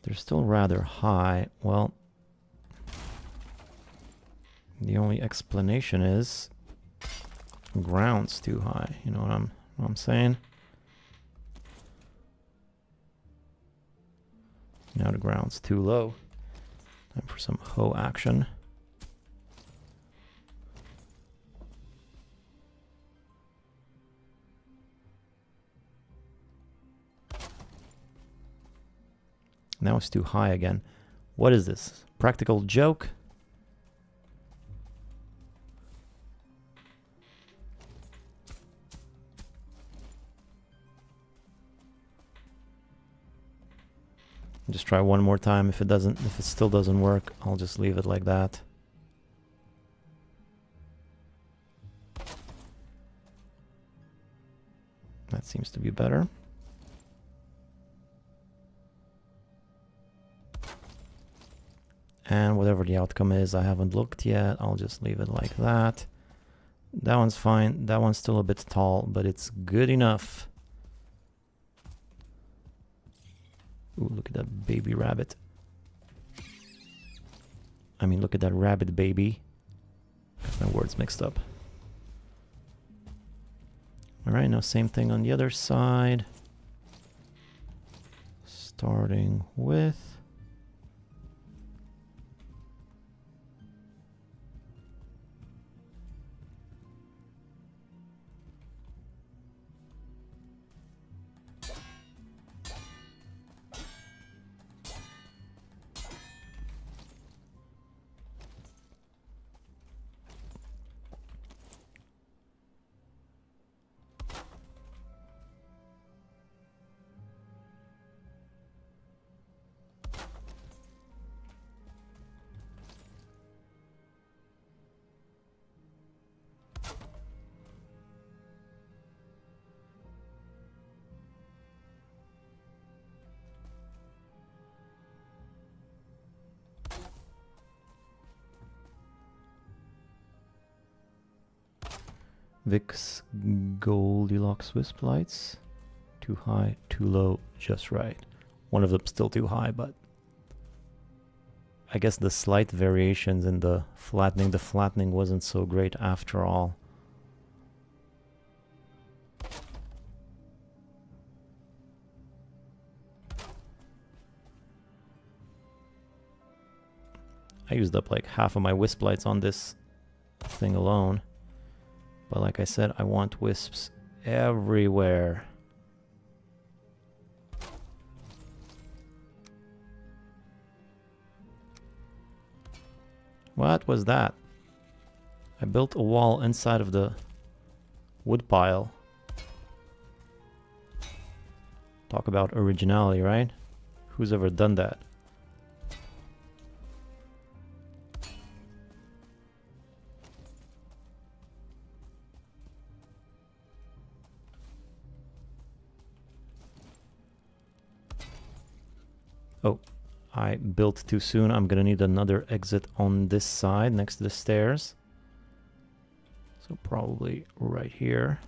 They're still rather high. Well, the only explanation is ground's too high. You know what I'm saying? Now the ground's too low. Time for some hoe action. Now it's too high again. What is this? Practical joke? Just try one more time. If it still doesn't work, I'll just leave it like that. That seems to be better. And whatever the outcome is, I haven't looked yet. I'll just leave it like that. That one's fine. That one's still a bit tall, but it's good enough. Ooh, look at that baby rabbit. I mean, look at that rabbit baby. Got my words mixed up. Alright, now same thing on the other side. Starting with... Vic's Goldilocks wisp lights. Too high, too low, just right. One of them's still too high, but I guess the slight variations in the flattening wasn't so great after all. I used up like half of my wisp lights on this thing alone. But like I said, I want wisps everywhere. What was that? I built a wall inside of the wood pile. Talk about originality, right? Who's ever done that? Oh, I built too soon. I'm gonna need another exit on this side next to the stairs. So probably right here.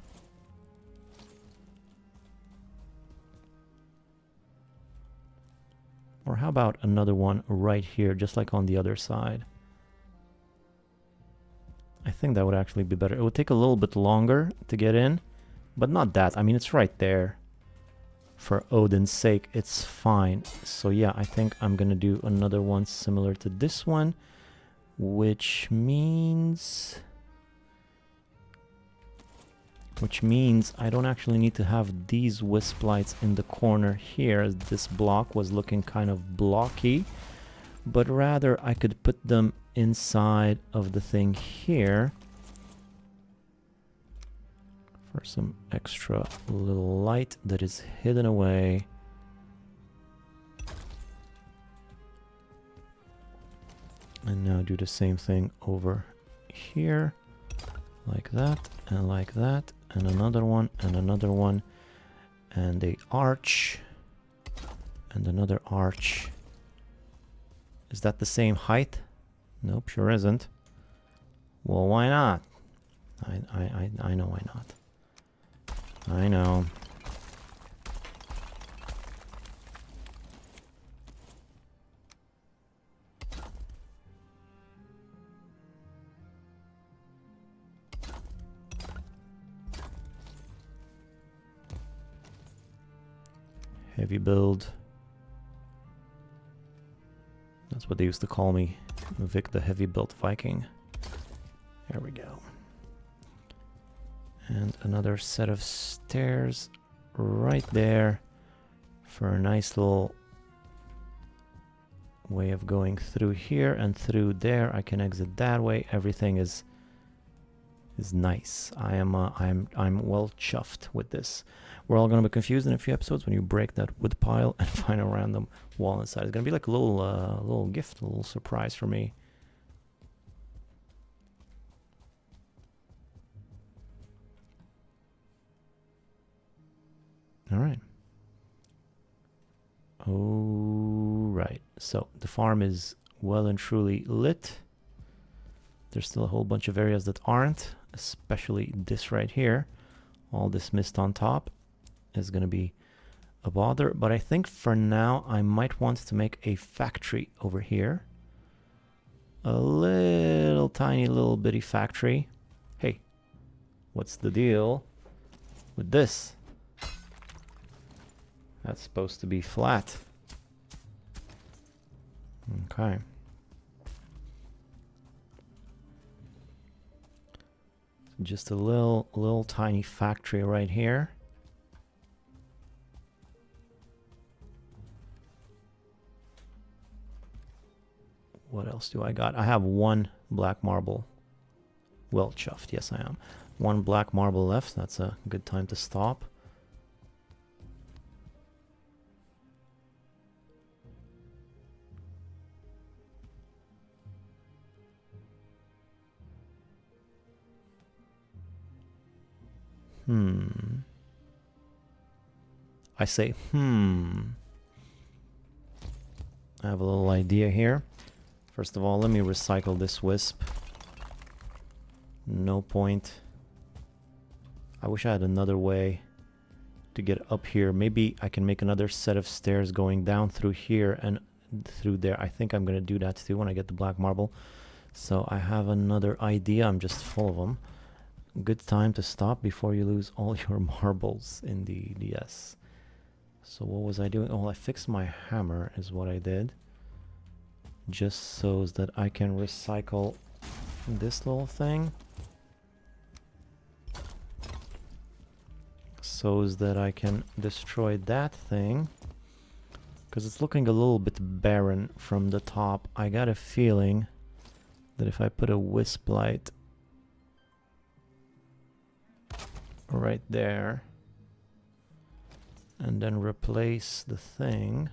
Or how about another one right here, just like on the other side? I think that would actually be better. It would take a little bit longer to get in, but not that. I mean, it's right there. For Odin's sake, it's fine. So yeah, I think I'm gonna do another one similar to this one, which means I don't actually need to have these wisp lights in the corner here, as this block was looking kind of blocky, but rather I could put them inside of the thing here for some extra little light that is hidden away. And now do the same thing over here, like that, and another one, and a arch, and another arch. Is that the same height? Nope, sure isn't. Well, why not? I know why not. I know. Heavy build. That's what they used to call me, Vic the Heavy Built Viking. There we go. And another set of stairs right there for a nice little way of going through here and through there. I can exit that way. Everything is nice. I'm well chuffed with this. We're all gonna be confused in a few episodes when you break that wood pile and find a random wall inside. It's gonna be like a little gift, a little surprise for me. All right. Oh, right. So the farm is well and truly lit. There's still a whole bunch of areas that aren't, especially this right here. All this mist on top is going to be a bother, but I think for now I might want to make a factory over here. A little tiny little bitty factory. Hey, what's the deal with this? That's supposed to be flat. Okay. Just a little tiny factory right here. What else do I got? I have one black marble. Well chuffed, yes I am. One black marble left. That's a good time to stop. I say, I have a little idea here. First of all, let me recycle this wisp. No point. I wish I had another way to get up here. Maybe I can make another set of stairs going down through here and through there. I think I'm going to do that too when I get the black marble. So I have another idea. I'm just full of them. Good time to stop before you lose all your marbles indeed, yes. So what was I doing? Oh, I fixed my hammer is what I did. Just so that I can recycle this little thing. So that I can destroy that thing. Because it's looking a little bit barren from the top. I got a feeling that if I put a wisp light right there and then replace the thing,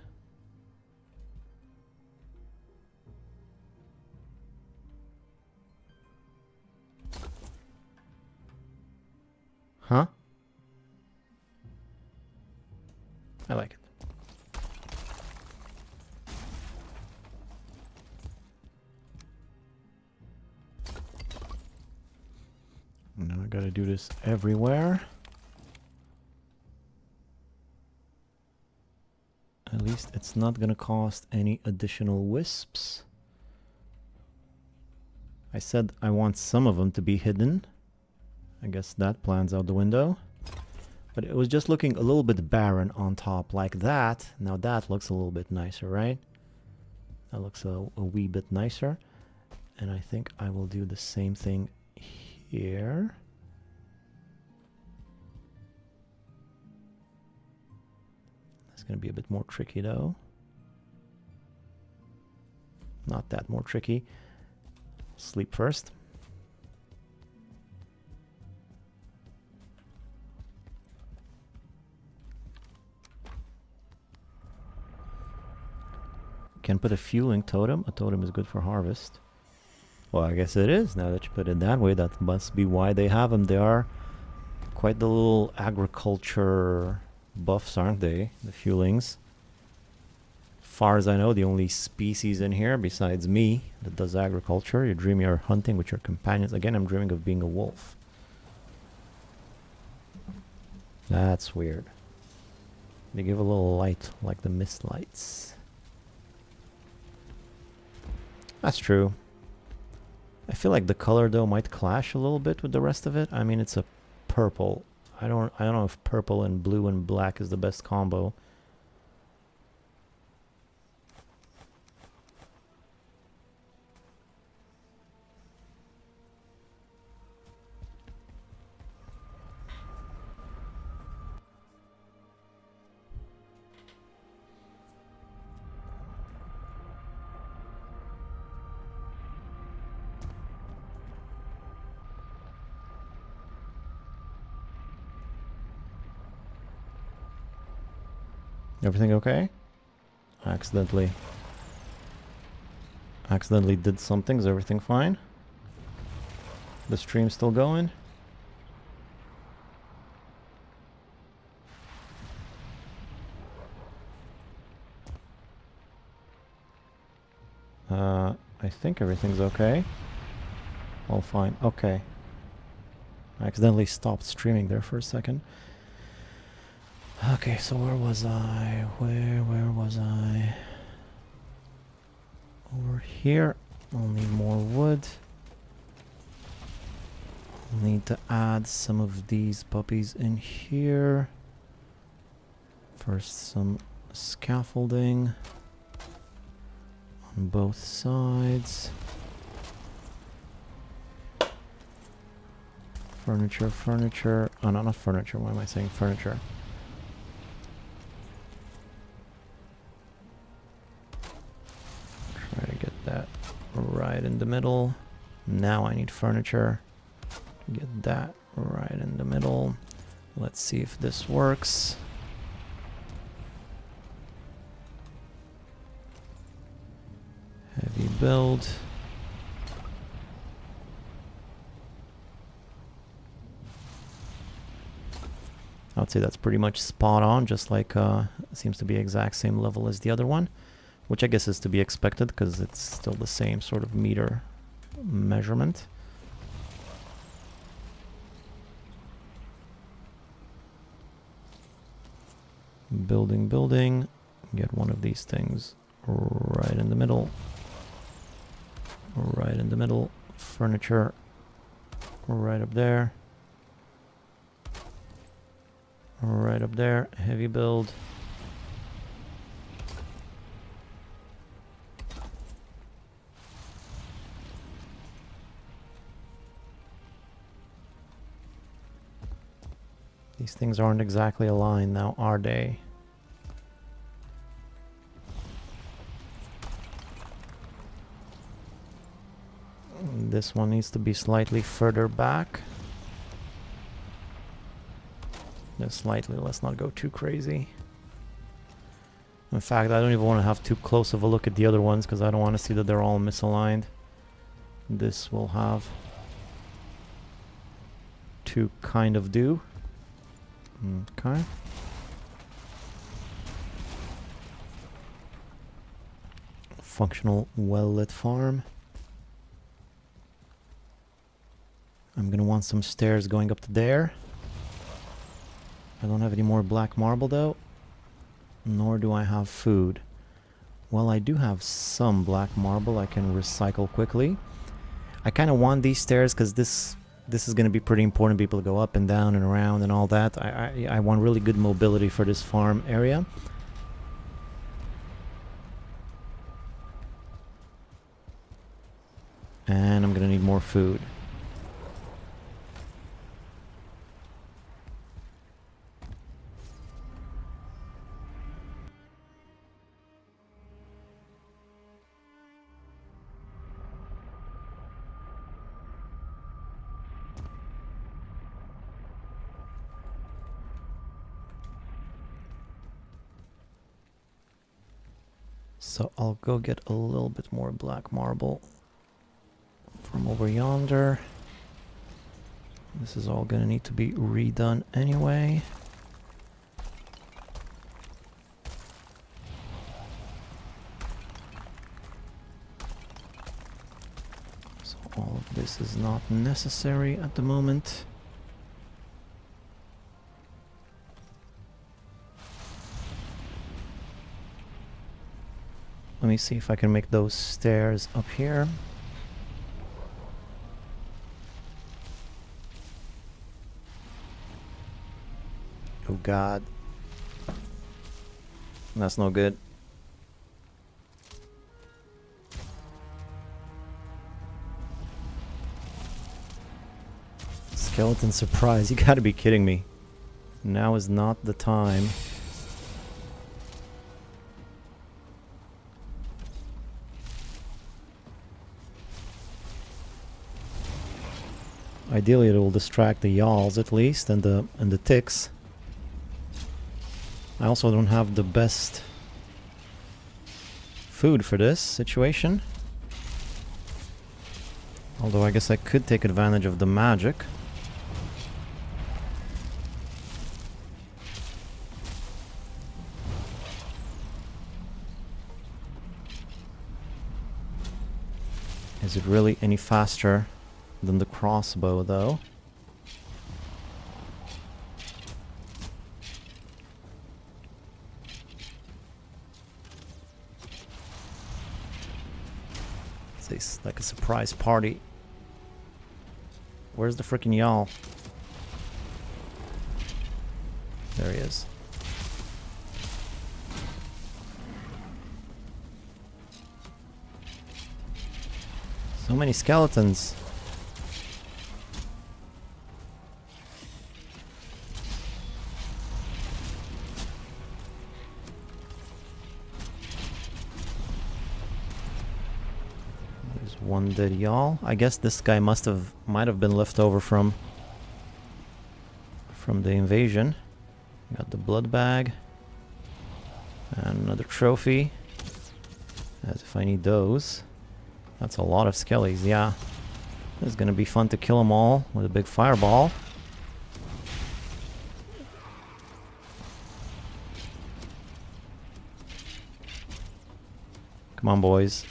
huh? I like it. Now I gotta do this everywhere. At least it's not gonna cost any additional wisps. I said I want some of them to be hidden. I guess that plan's out the window. But it was just looking a little bit barren on top like that. Now that looks a little bit nicer, right? That looks a wee bit nicer. And I think I will do the same thing here. It's going to be a bit more tricky though. Not that more tricky. Sleep first. Can put a fueling totem. A totem is good for harvest. Well, I guess it is. Now that you put it that way, that must be why they have them. They are quite the little agriculture buffs, aren't they? The fuelings. Far as I know, the only species in here besides me that does agriculture. You're dreaming of hunting with your companions. Again, I'm dreaming of being a wolf. That's weird. They give a little light like the mist lights. That's true. I feel like the color though might clash a little bit with the rest of it. I mean, it's a purple. I don't know if purple and blue and black is the best combo. Everything okay? Accidentally did something. Is everything fine? The stream's still going? I think everything's okay. All fine. Okay. I accidentally stopped streaming there for a second. Okay, so where was I? Where was I? Over here. I'll need more wood. I'll need to add some of these puppies in here. First, some scaffolding on both sides. Furniture. Oh, no, not furniture. Why am I saying furniture? Try to get that right in the middle. Now I need furniture. Get that right in the middle. Let's see if this works. Heavy build. I would say that's pretty much spot on, just like seems to be exact same level as the other one, which I guess is to be expected because it's still the same sort of meter measurement. Building. Get one of these things right in the middle. Right in the middle. Furniture right up there. Right up there. Heavy build. These things aren't exactly aligned now, are they? This one needs to be slightly further back. Just slightly, let's not go too crazy. In fact, I don't even want to have too close of a look at the other ones because I don't want to see that they're all misaligned. This will have to kind of do. Okay. Functional, well-lit farm. I'm gonna want some stairs going up to there. I don't have any more black marble though, nor do I have food. Well, I do have some black marble I can recycle quickly. I kind of want these stairs because this is going to be pretty important. People go up and down and around and all that. I want really good mobility for this farm area. And I'm going to need more food. So I'll go get a little bit more black marble from over yonder. This is all gonna need to be redone anyway. So all of this is not necessary at the moment. Let me see if I can make those stairs up here. Oh god. That's no good. Skeleton surprise, you gotta be kidding me. Now is not the time. Ideally it will distract the yawls at least and the ticks. I also don't have the best food for this situation. Although I guess I could take advantage of the magic. Is it really any faster than the crossbow, though? It's like a surprise party. Where's the freaking y'all? There he is. So many skeletons. There's one dead y'all. I guess this guy might have been left over from the invasion. Got the blood bag. And another trophy. As if I need those. That's a lot of skellies, yeah. It's gonna be fun to kill them all with a big fireball. Come on, boys.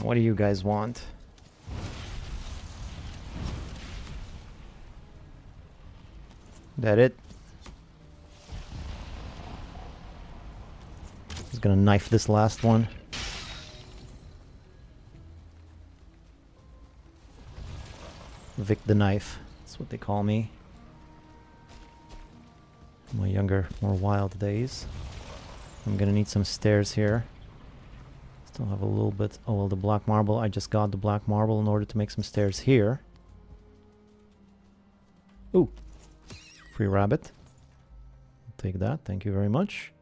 What do you guys want? That it? He's gonna knife this last one. Vic the Knife. That's what they call me. In my younger, more wild days. I'm gonna need some stairs here. Still have a little bit. Oh, well, the black marble. I just got the black marble in order to make some stairs here. Ooh. Free rabbit. I'll take that. Thank you very much.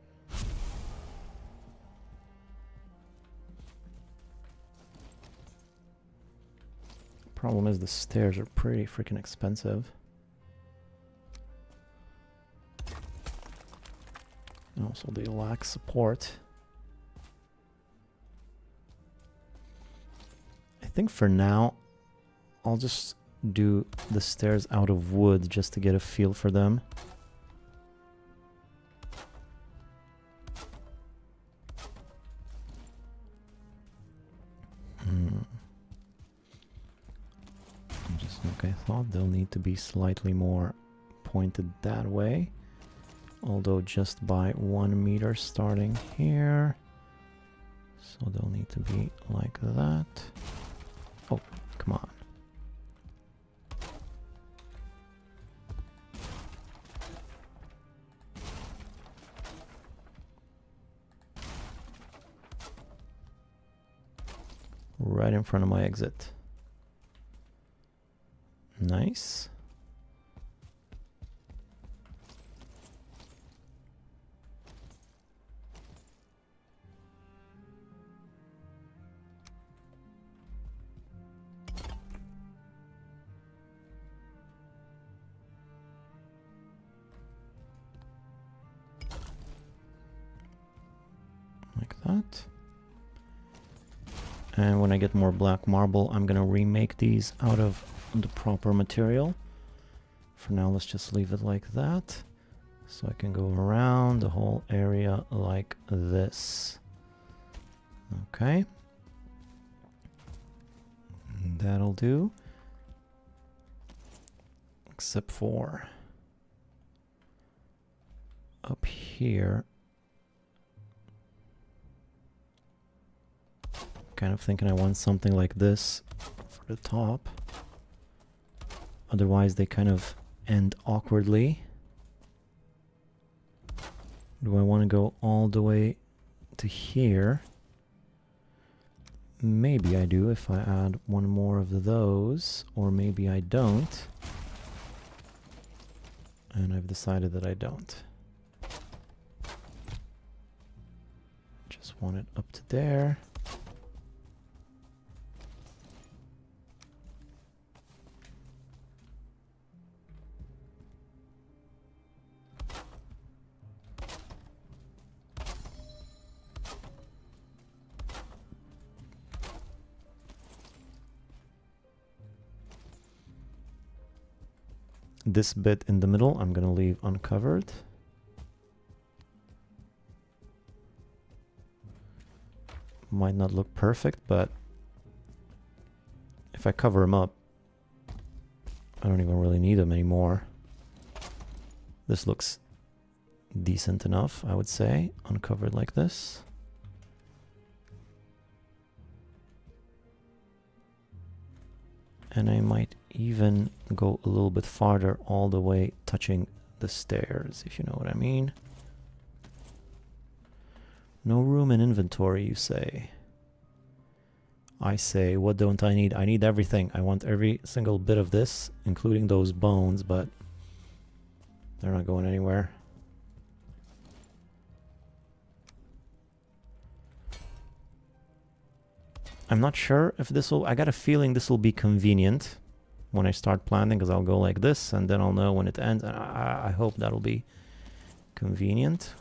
Problem is the stairs are pretty freaking expensive. And also they lack support. I think for now, I'll just do the stairs out of wood just to get a feel for them. Okay, I thought they'll need to be slightly more pointed that way. Although just by 1 meter starting here. So they'll need to be like that. Oh, come on. Right in front of my exit. Nice. Like that. And when I get more black marble, I'm gonna remake these out of the proper material. For now, let's just leave it like that. So I can go around the whole area like this. Okay. That'll do. Except for up here. Kind of thinking I want something like this for the top. Otherwise they kind of end awkwardly. Do I want to go all the way to here? Maybe I do if I add one more of those, or maybe I don't. And I've decided that I don't. Just want it up to there. this bit in the middle I'm gonna leave uncovered. Might not look perfect, but if I cover them up, I don't even really need them anymore. This looks decent enough, I would say, uncovered like this. And I might even go a little bit farther, all the way touching the stairs, if you know what I mean. No room in inventory, you say. I say, what don't I need? I need everything. I want every single bit of this, including those bones, but they're not going anywhere. I'm not sure if this will... I got a feeling this will be convenient when I start planting, because I'll go like this, and then I'll know when it ends. And I hope that'll be convenient.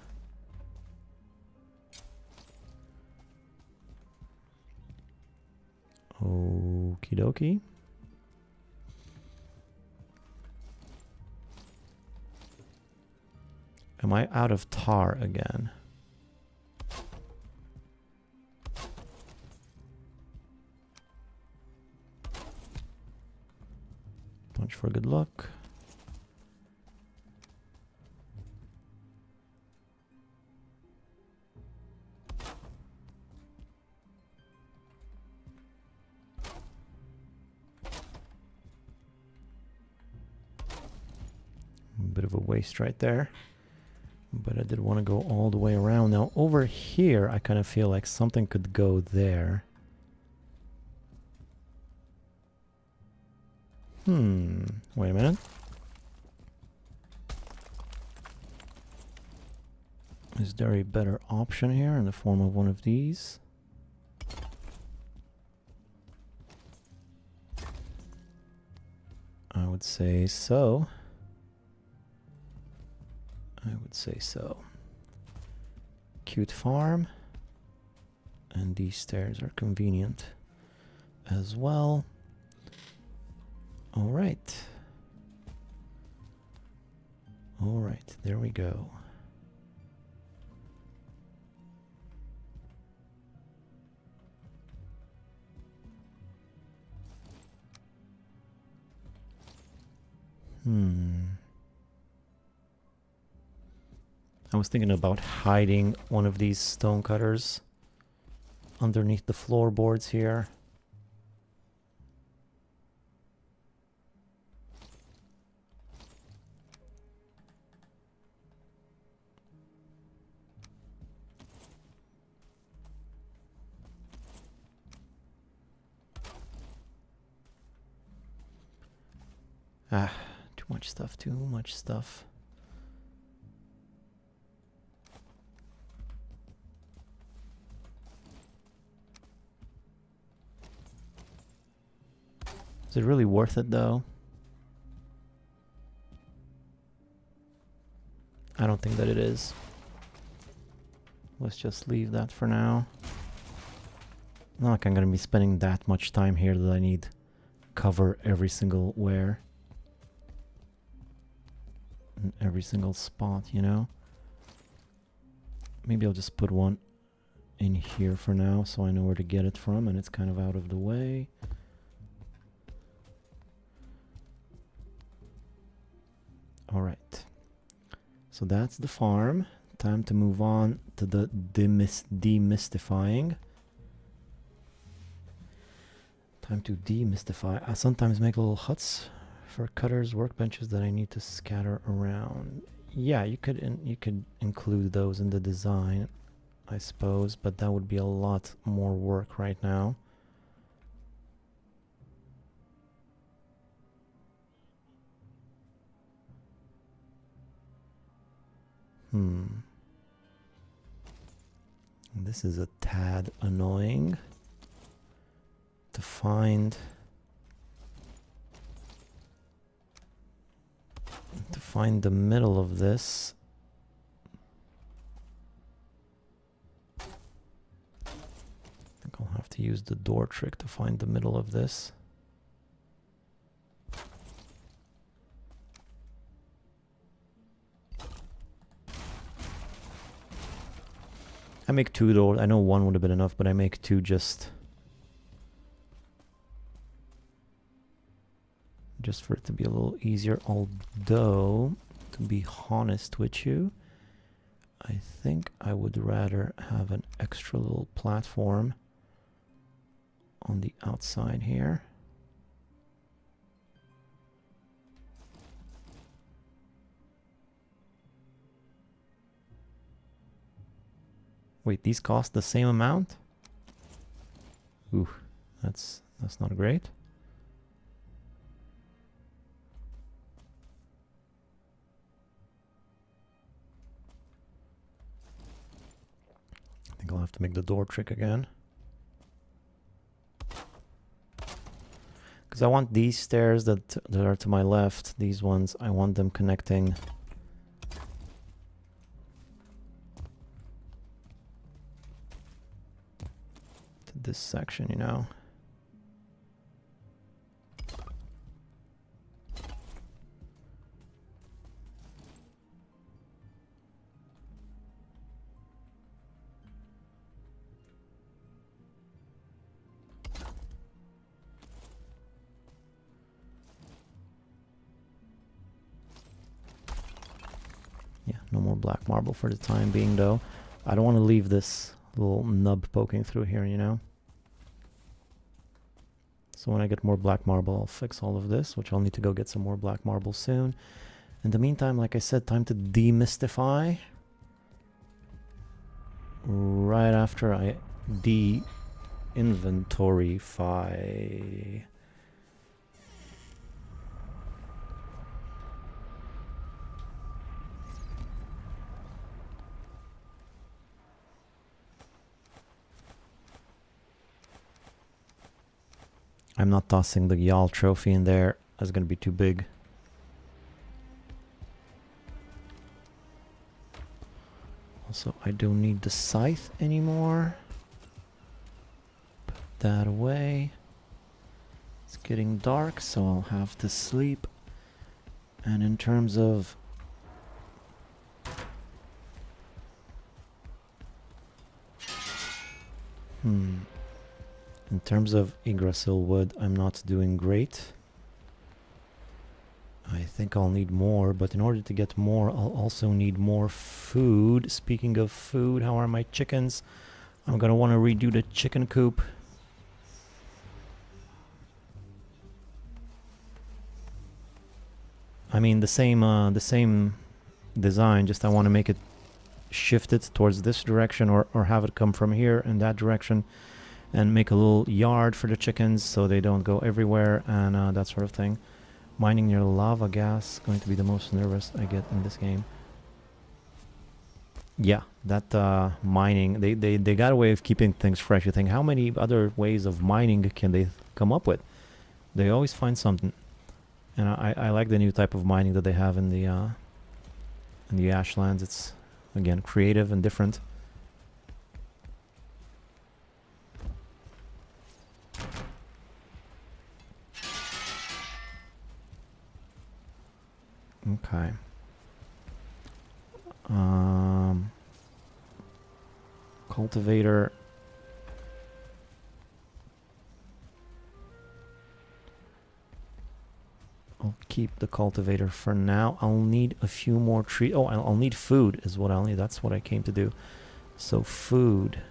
Okie dokie. Am I out of tar again? Punch for good luck. A bit of a waste right there. But I did want to go all the way around. Now over here, I kind of feel like something could go there. Wait a minute. Is there a better option here in the form of one of these? I would say so. I would say so. Cute farm. And these stairs are convenient as well. All right. All right, there we go. I was thinking about hiding one of these stone cutters underneath the floorboards here. Too much stuff, too much stuff. Is it really worth it though? I don't think that it is. Let's just leave that for now. Not like I'm gonna be spending that much time here that I need cover every single wear. In every single spot, you know? Maybe I'll just put one in here for now so I know where to get it from and it's kind of out of the way. Alright, so that's the farm. Time to move on to the demystifying. Time to demystify. I sometimes make little huts for cutters, workbenches that I need to scatter around. Yeah, you could include those in the design, I suppose, but that would be a lot more work right now. This is a tad annoying to find the middle of this. I think I'll have to use the door trick to find the middle of this. I make 2 though. I know 1 would have been enough, but I make 2 just for it to be a little easier. Although, to be honest with you, I think I would rather have an extra little platform on the outside here. Wait, these cost the same amount? Ooh, that's not great. I think I'll have to make the door trick again. Because I want these stairs that are to my left, these ones, I want them connecting to this section, you know. Yeah, no more black marble for the time being, though. I don't want to leave this little nub poking through here, you know? So when I get more black marble, I'll fix all of this, which I'll need to go get some more black marble soon. In the meantime, like I said, time to demystify. Right after I de-inventoryfy. I'm not tossing the Yal trophy in there. That's going to be too big. Also, I don't need the scythe anymore. Put that away. It's getting dark, so I'll have to sleep. And in terms of... In terms of Yggdrasil wood, I'm not doing great. I think I'll need more, but in order to get more, I'll also need more food. Speaking of food, how are my chickens? I'm gonna want to redo the chicken coop. I mean the same design, just I want to make it shift it towards this direction, or have it come from here in that direction, and make a little yard for the chickens so they don't go everywhere, and that sort of thing. Mining near lava gas, going to be the most nervous I get in this game. Yeah, that mining, they got a way of keeping things fresh. You think, how many other ways of mining can they come up with? They always find something. And I like the new type of mining that they have in the Ashlands. It's, again, creative and different. Okay. Cultivator. I'll keep the cultivator for now. I'll need a few more trees. Oh, I'll need food is what I'll need. That's what I came to do. So food.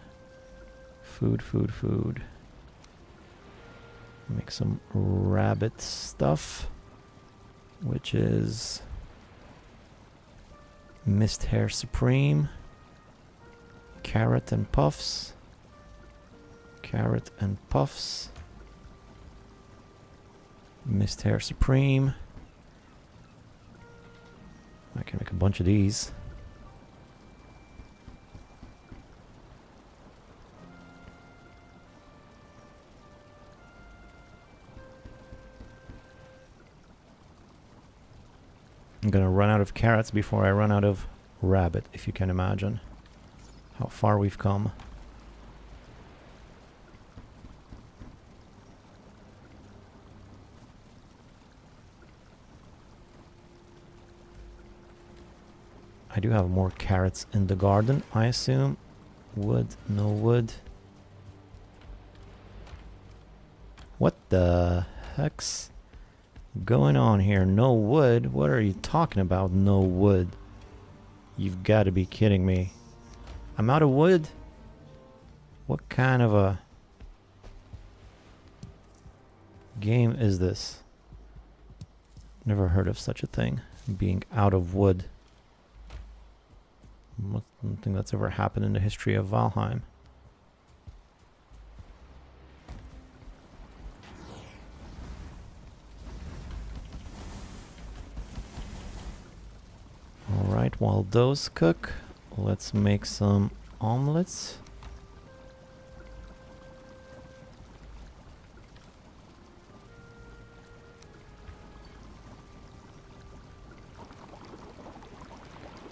Food. Make some rabbit stuff, which is Mist Hair Supreme, carrot and puffs, Mist Hair Supreme. I can make a bunch of these. I'm gonna run out of carrots before I run out of rabbit, if you can imagine how far we've come. I do have more carrots in the garden, I assume. Wood, no wood. What the heck's going on here? No wood? What are you talking about? No wood. You've got to be kidding me. I'm out of wood? What kind of a game is this? Never heard of such a thing. Being out of wood. I don't think that's ever happened in the history of Valheim. Alright, while those cook, let's make some omelets.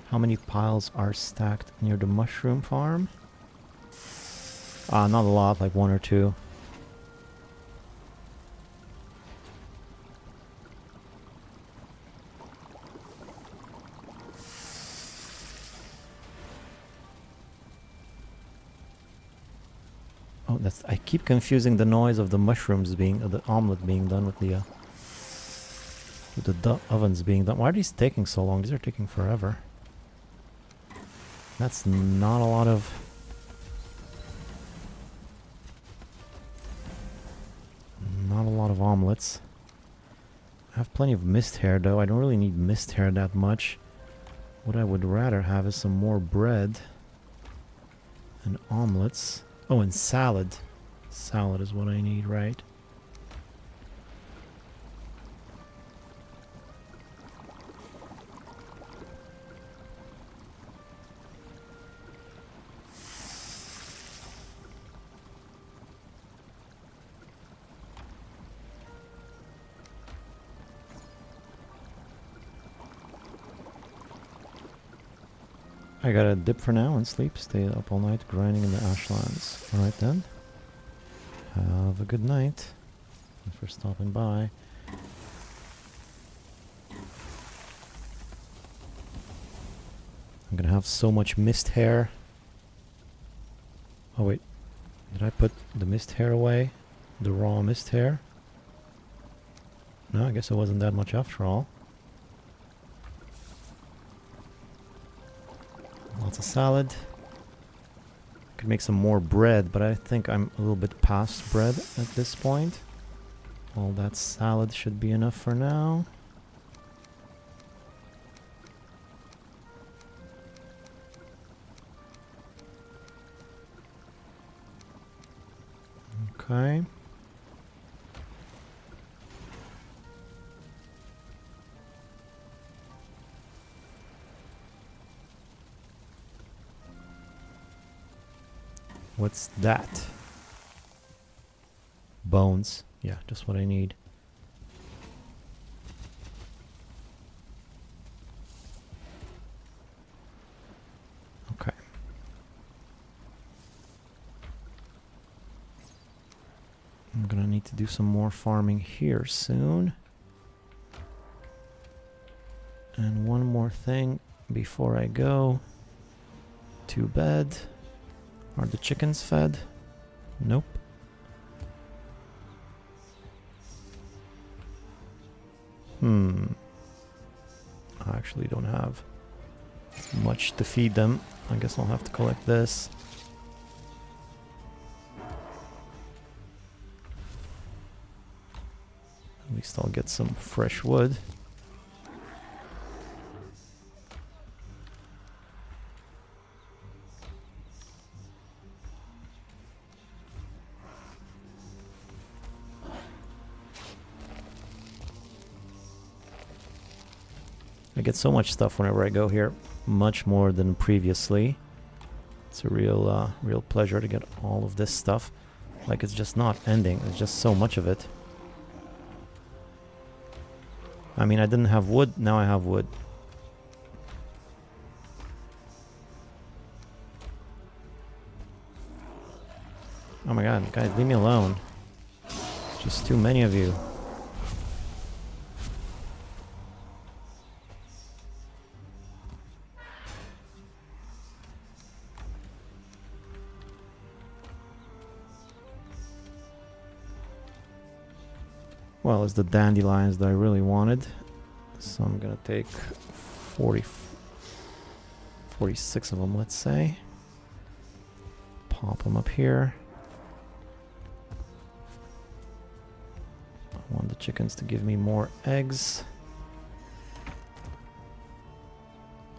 How many piles are stacked near the mushroom farm? Not a lot, like 1 or 2. Oh, I keep confusing the noise of the mushrooms being, the omelet being done with the ovens being done. Why are these taking so long? These are taking forever. That's not a lot of... Not a lot of omelets. I have plenty of mist hair though. I don't really need mist hair that much. What I would rather have is some more bread. And omelets. Oh, and salad. Salad is what I need, right? I gotta dip for now and sleep. Stay up all night grinding in the ashlands. Alright then. Have a good night. Thanks for stopping by. I'm gonna have so much mist hair. Oh wait. Did I put the mist hair away? The raw mist hair? No, I guess it wasn't that much after all. Lots of salad. Could make some more bread, but I think I'm a little bit past bread at this point. All that salad should be enough for now. Okay. What's that? Bones. Yeah, just what I need. Okay. I'm gonna need to do some more farming here soon. And one more thing before I go to bed. Are the chickens fed? Nope. I actually don't have much to feed them. I guess I'll have to collect this. At least I'll get some fresh wood. I get so much stuff whenever I go here, much more than previously. It's a real pleasure to get all of this stuff. Like, it's just not ending. There's just so much of it. I mean, I didn't have wood, now I have wood. Oh my god, guys, leave me alone. Just too many of you. well as the dandelions that I really wanted. So I'm gonna take 46 of them, let's say. Pop them up here. I want the chickens to give me more eggs.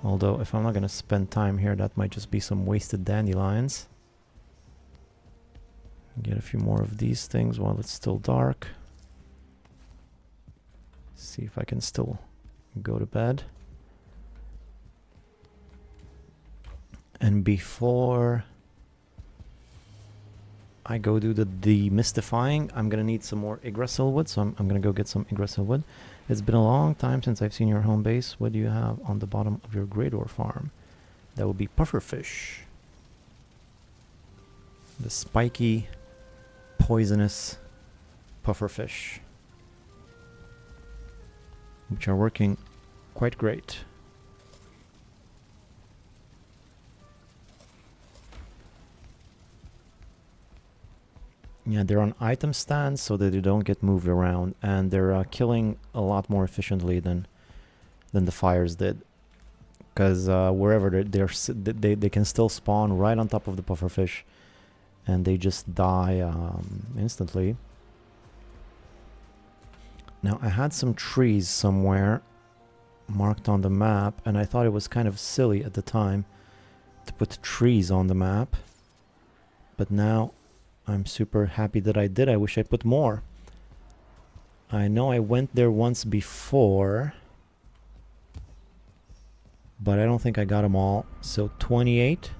Although, if I'm not gonna spend time here, that might just be some wasted dandelions. Get a few more of these things while it's still dark. See if I can still go to bed. And before I go do the demystifying, I'm gonna need some more Yggdrasil wood, so I'm gonna go get some Yggdrasil wood. It's been a long time since I've seen your home base. What do you have on the bottom of your Greydor farm? That would be pufferfish. The spiky, poisonous pufferfish, which are working quite great. Yeah, they're on item stands so that they don't get moved around, and they're killing a lot more efficiently than the fires did. Because wherever they can still spawn right on top of the pufferfish, and they just die instantly. Now I had some trees somewhere marked on the map, and I thought it was kind of silly at the time to put trees on the map, but now I'm super happy that I did. I wish I put more. I know I went there once before, but I don't think I got them all. So 28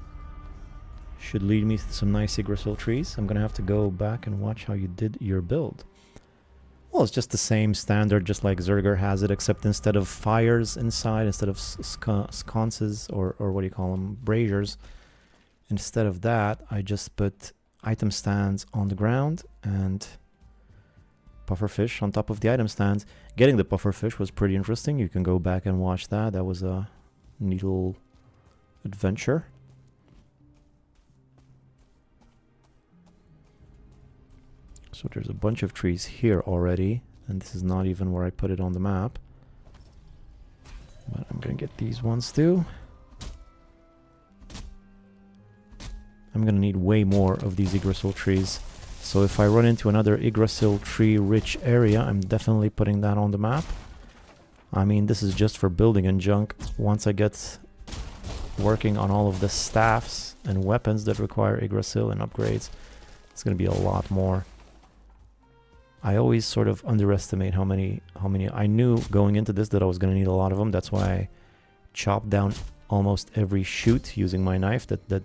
should lead me to some nice Yggdrasil trees. I'm gonna have to go back and watch how you did your build. Well, it's just the same standard, just like Zerger has it, except instead of fires inside, instead of sconces, or what do you call them, braziers, instead of that, I just put item stands on the ground and pufferfish on top of the item stands. Getting the pufferfish was pretty interesting. You can go back and watch that. That was a neat little adventure. So there's a bunch of trees here already, and this is not even where I put it on the map. But I'm gonna get these ones too. I'm gonna need way more of these Yggdrasil trees. So if I run into another Yggdrasil tree rich area, I'm definitely putting that on the map. I mean, this is just for building and junk. Once I get working on all of the staffs and weapons that require Yggdrasil and upgrades, it's gonna be a lot more. I always sort of underestimate how many I knew going into this that I was gonna need a lot of them. That's why I chopped down almost every shoot using my knife that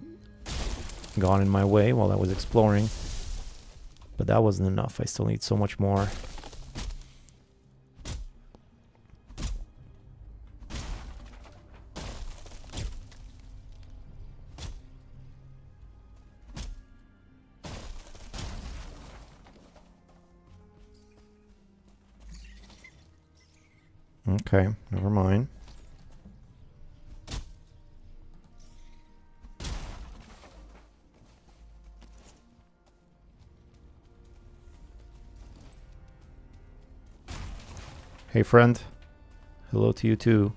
got in my way while I was exploring. But that wasn't enough. I still need so much more. Okay, never mind. Hey friend, hello to you too.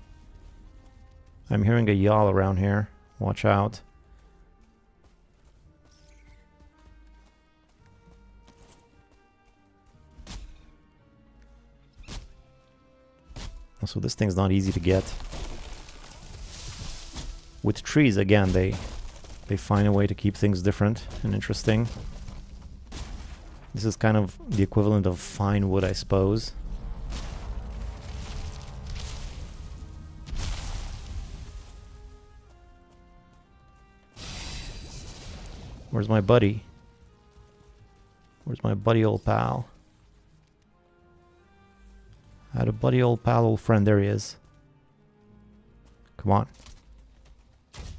I'm hearing a yawl around here. Watch out. So this thing's not easy to get. With trees, again, they find a way to keep things different and interesting. This is kind of the equivalent of fine wood, I suppose. Where's my buddy? Where's my buddy old pal? I had a buddy old pal, old friend. There he is. Come on.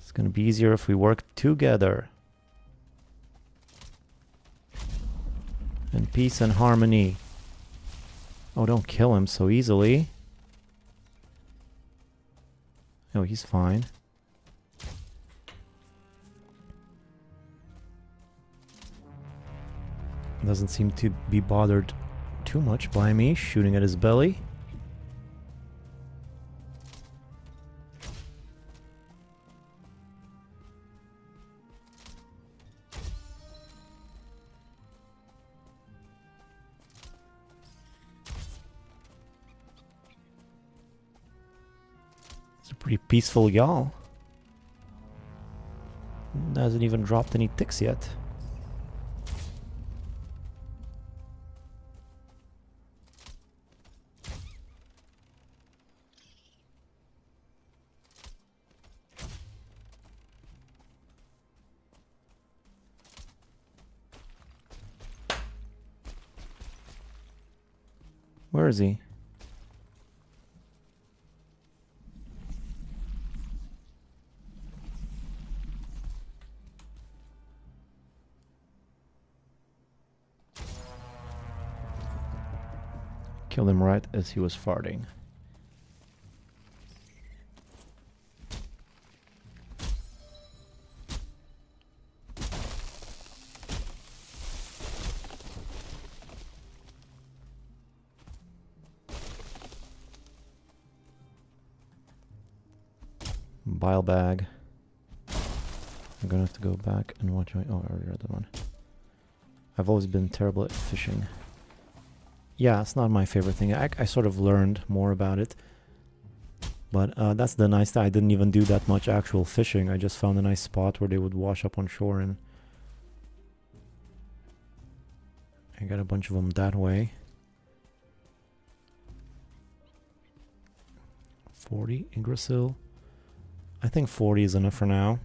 It's gonna be easier if we work together. In peace and harmony. Oh, don't kill him so easily. Oh, he's fine. Doesn't seem to be bothered too much by me, shooting at his belly. It's a pretty peaceful yawl. Hasn't even dropped any ticks yet. Where is he? Killed him right as he was farting. Bile bag. I'm gonna have to go back and watch my... Oh, I already read that one. I've always been terrible at fishing. Yeah, it's not my favorite thing. I sort of learned more about it. But that's the nice thing. I didn't even do that much actual fishing. I just found a nice spot where they would wash up on shore, and I got a bunch of them that way. 40 Yggdrasil. I think 40 is enough for now.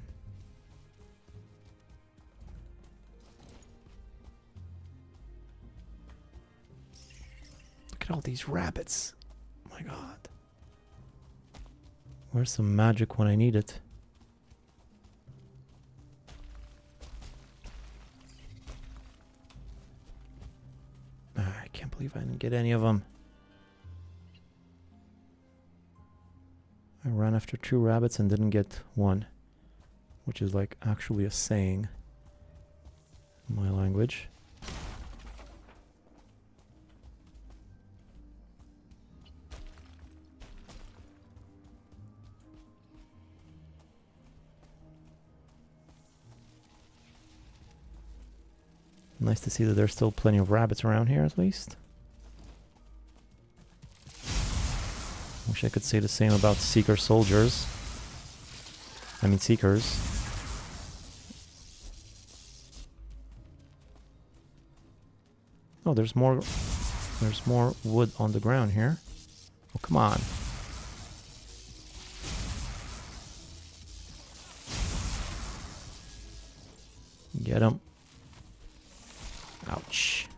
Look at all these rabbits. Oh my god. Where's some magic when I need it? I can't believe I didn't get any of them. I ran after 2 rabbits and didn't get one, which is like actually a saying in my language. Nice to see that there's still plenty of rabbits around here at least. Wish I could say the same about Seeker soldiers. I mean Seekers. Oh, there's more wood on the ground here. Oh, come on. Get him. Ouch.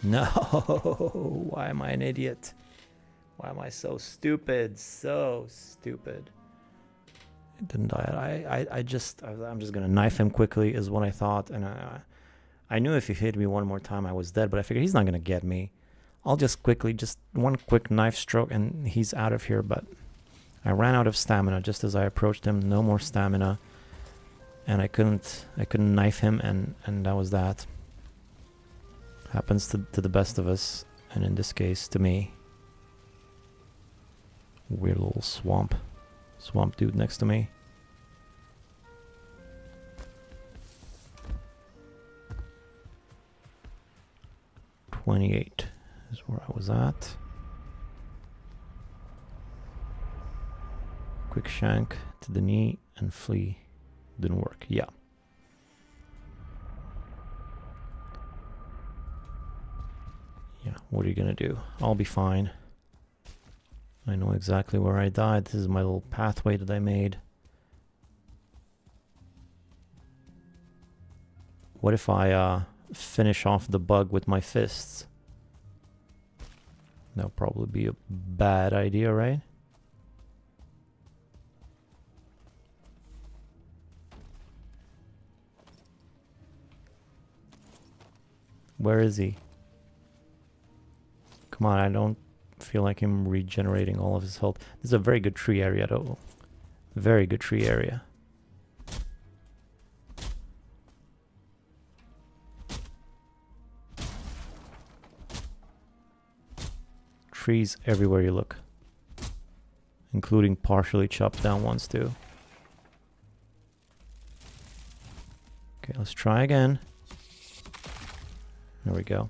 No, why am I an idiot? Why am I so stupid? So stupid. It didn't die. I'm just gonna knife him quickly is what I thought, and I knew if he hit me one more time I was dead, but I figured he's not gonna get me. I'll just quickly, just one quick knife stroke and he's out of here, but I ran out of stamina just as I approached him. No more stamina. And I couldn't knife him, and that was that. Happens to the best of us, and in this case to me. Weird little swamp dude next to me. .28 is where I was at. Quick shank to the knee and flee. Didn't work. Yeah. Yeah, what are you gonna do? I'll be fine. I know exactly where I died. This is my little pathway that I made. What if I finish off the bug with my fists? That'll probably be a bad idea, right? Where is he? Come on, I don't feel like him regenerating all of his health. This is a very good tree area though. Very good tree area. trees everywhere you look, including partially chopped down ones too. Okay, let's try again. There we go.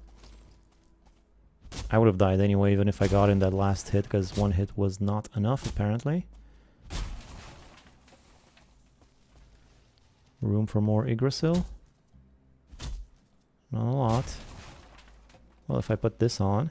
I would have died anyway, even if I got in that last hit, because one hit was not enough, apparently. Room for more Yggdrasil? Not a lot. Well, if I put this on...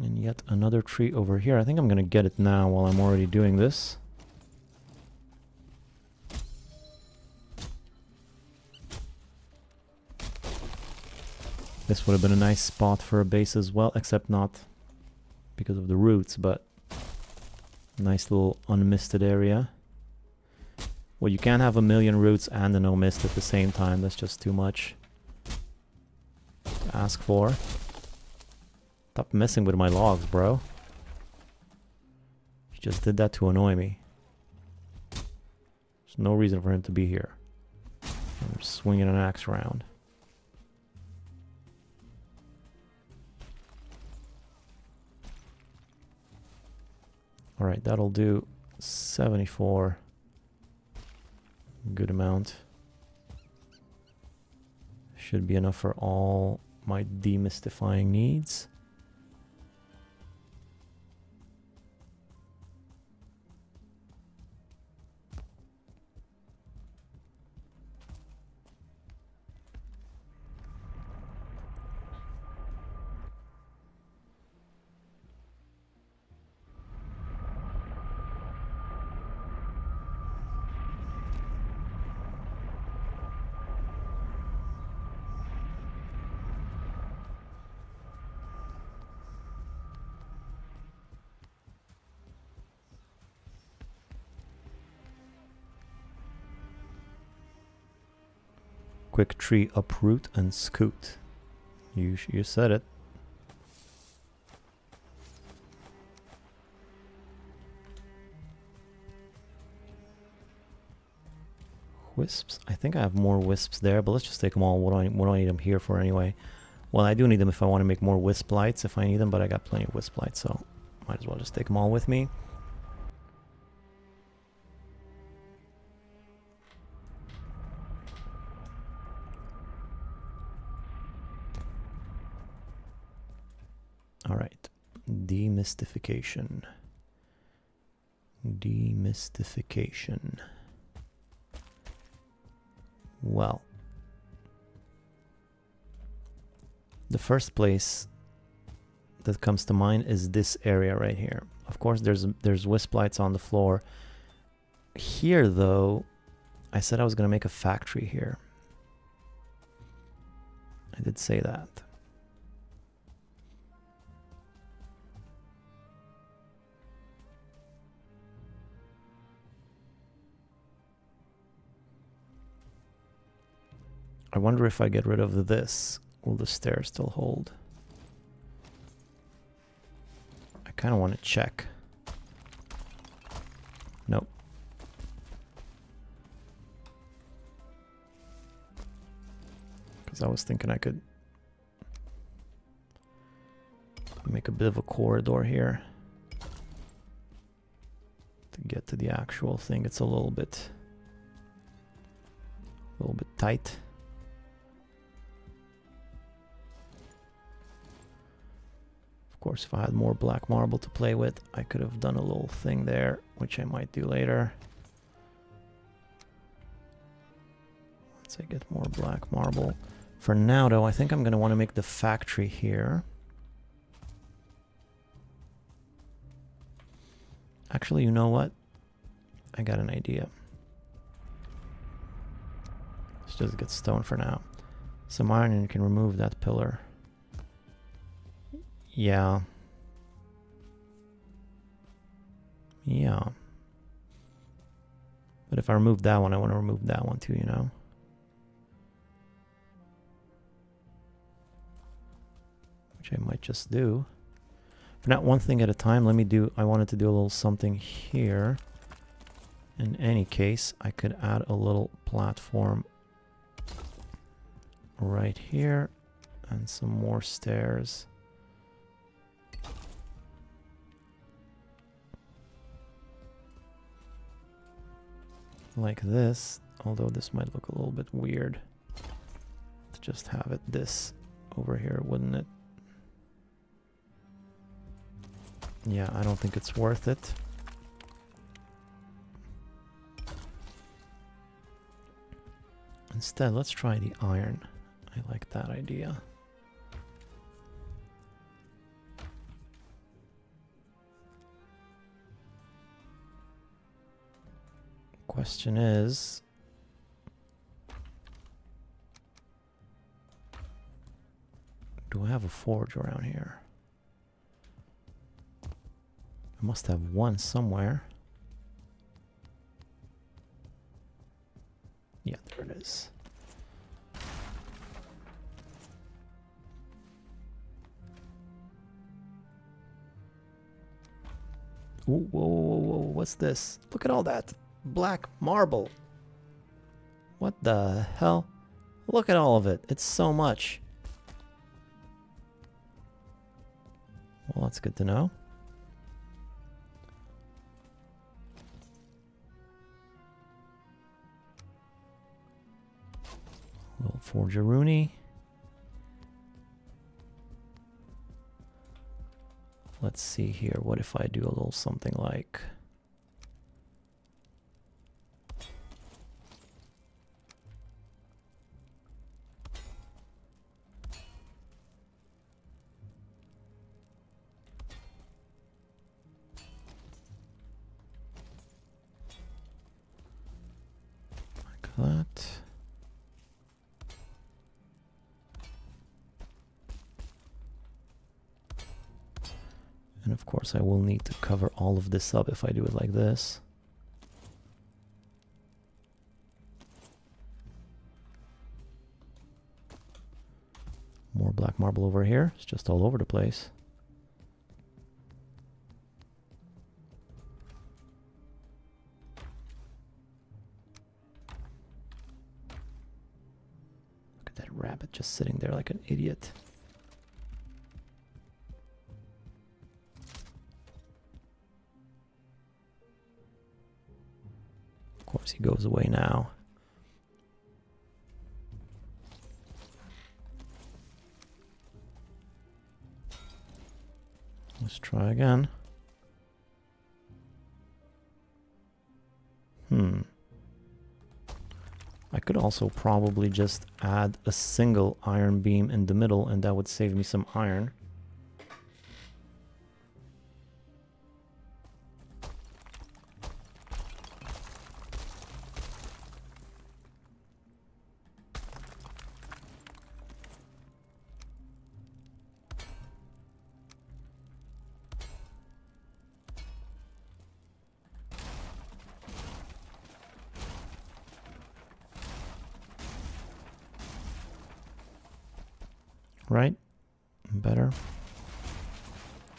And yet another tree over here. I think I'm gonna get it now while I'm already doing this. This would have been a nice spot for a base as well, except not because of the roots, but nice little unmisted area. Well, you can't have a million roots and a no mist at the same time. That's just too much to ask for. Stop messing with my logs, bro. You just did that to annoy me. There's no reason for him to be here. I'm swinging an axe around. Alright, that'll do 74. Good amount. Should be enough for all my demystifying needs. Quick tree uproot and scoot. You said it. Wisps. I think I have more wisps there, but let's just take them all. What do I need them here for anyway? Well, I do need them if I want to make more wisp lights if I need them, but I got plenty of wisp lights, so might as well just take them all with me. Alright, demystification. Demystification. Well, the first place that comes to mind is this area right here. Of course, there's wisp lights on the floor. Here, though, I said I was going to make a factory here. I did say that. I wonder if I get rid of this, will the stairs still hold? I kind of want to check. Nope. Because I was thinking I could make a bit of a corridor here to get to the actual thing. It's a little bit tight. Of course, if I had more black marble to play with, I could have done a little thing there, which I might do later. Once I get more black marble. For now, though, I think I'm going to want to make the factory here. Actually, you know what? I got an idea. Let's just get stone for now. Some iron and you can remove that pillar. Yeah. Yeah. But if I remove that one, I want to remove that one too, you know? Which I might just do. For now, one thing at a time. I wanted to do a little something here. In any case, I could add a little platform right here and some more stairs. Like this, although this might look a little bit weird to just have it this over here, wouldn't it? Yeah, I don't think it's worth it. Instead, let's try the iron. I like that idea. Question is, do I have a forge around here? I must have one somewhere. Yeah, there it is. Ooh, whoa, whoa, whoa, what's this? Look at all that black marble. What the hell? Look at all of it. It's so much. Well, that's good to know. Little forgeroony. Let's see here. What if I do a little something like... that. And of course I will need to cover all of this up if I do it like this. More black marble over here. It's just all over the place. Rabbit just sitting there like an idiot. Of course, he goes away now. Let's try again. I could also probably just add a single iron beam in the middle, and that would save me some iron. Right? Better?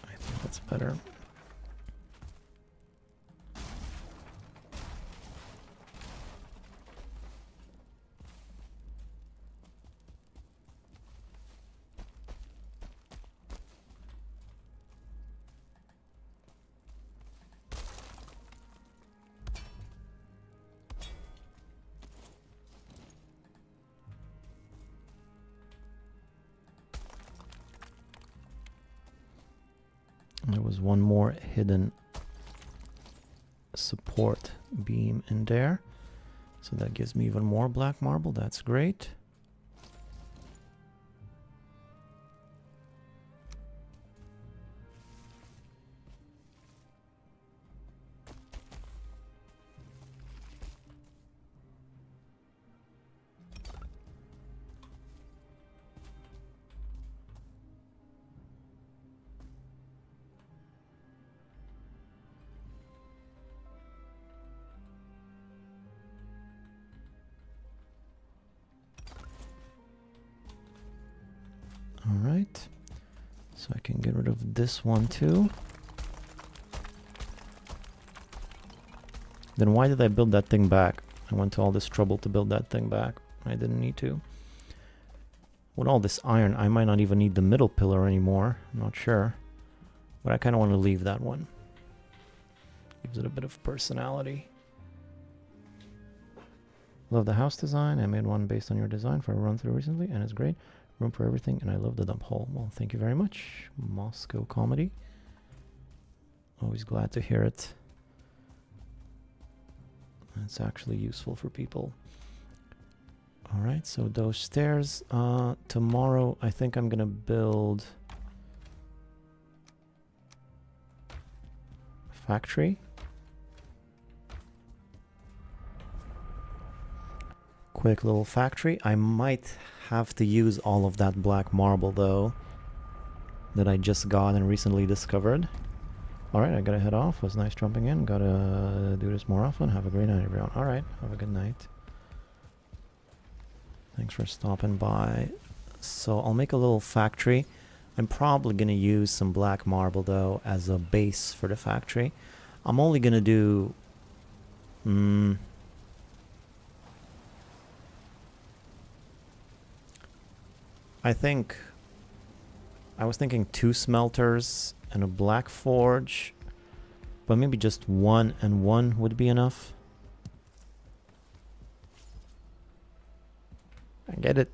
I think that's better. There was one more hidden support beam in there. So that gives me even more black marble. That's great. Get rid of this one too. Then why did I build that thing back? I went to all this trouble to build that thing back. I didn't need to. With all this iron, I might not even need the middle pillar anymore. I'm not sure. But I kind of want to leave that one. Gives it a bit of personality. Love the house design. I made one based on your design for a run-through recently, and it's great. Room for everything, and I love the dump hole. Well, thank you very much. Moscow Comedy. Always glad to hear it. It's actually useful for people. Alright, so those stairs. Tomorrow, I think I'm gonna build factory. Quick little factory. I might have to use all of that black marble though that I just got and recently discovered. Alright, I gotta head off. It was nice jumping in. Gotta do this more often. Have a great night, everyone. Alright, have a good night. Thanks for stopping by. So I'll make a little factory. I'm probably gonna use some black marble though as a base for the factory. I'm only gonna do I think I was thinking 2 smelters and a black forge, but maybe just 1 and 1 would be enough. I get it.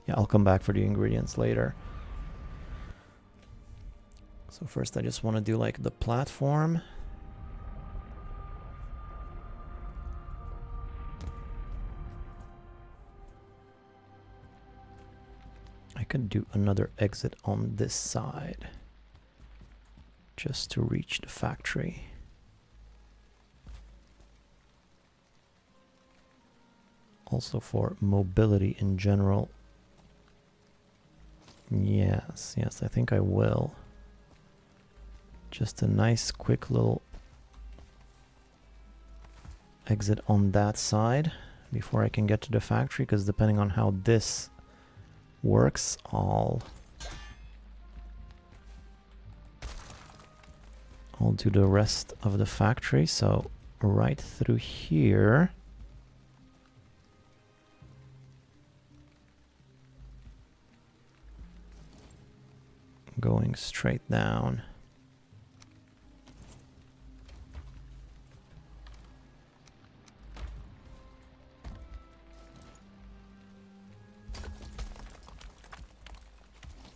Yeah, I'll come back for the ingredients later. So first I just want to do like the platform. I could do another exit on this side just to reach the factory. Also for mobility in general. Yes, I think I will. Just a nice quick little exit on that side before I can get to the factory, because depending on how this works, I'll do the rest of the factory. So right through here. Going straight down.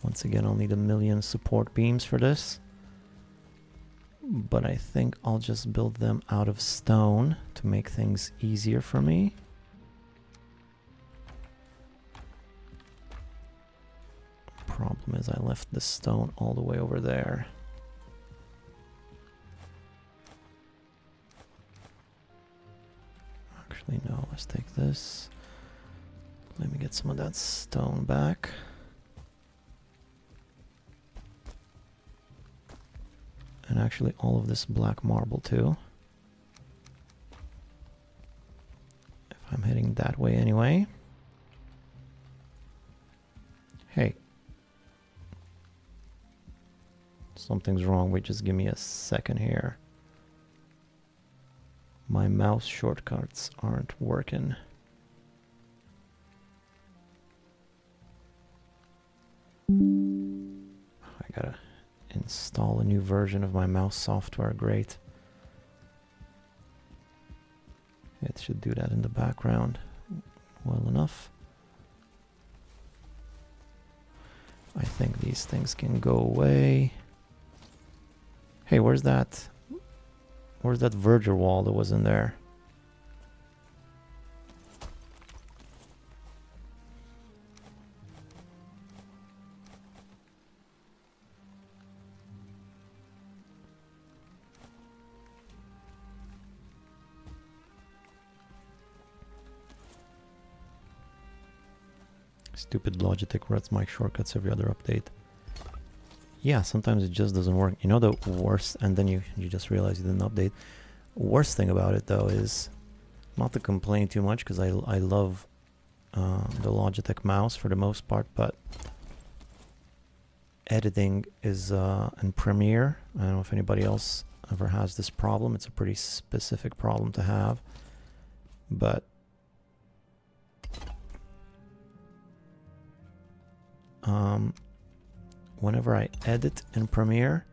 Once again, I'll need 1,000,000 support beams for this. But I think I'll just build them out of stone to make things easier for me. Problem is I left the stone all the way over there. Actually, no, let's take this. Let me get some of that stone back. And actually all of this black marble too. If I'm heading that way anyway. Hey. Something's wrong. Wait, just give me a second here. My mouse shortcuts aren't working. I gotta install a new version of my mouse software. Great. It should do that in the background well enough. I think these things can go away. Hey, where's that verger wall that was in there? Stupid Logitech runs my shortcuts every other update. Yeah, sometimes it just doesn't work. You know the worst, and then you just realize you didn't update. Worst thing about it though is, not to complain too much because I love the Logitech mouse for the most part, but editing is in Premiere. I don't know if anybody else ever has this problem. It's a pretty specific problem to have, but whenever I edit in Premiere,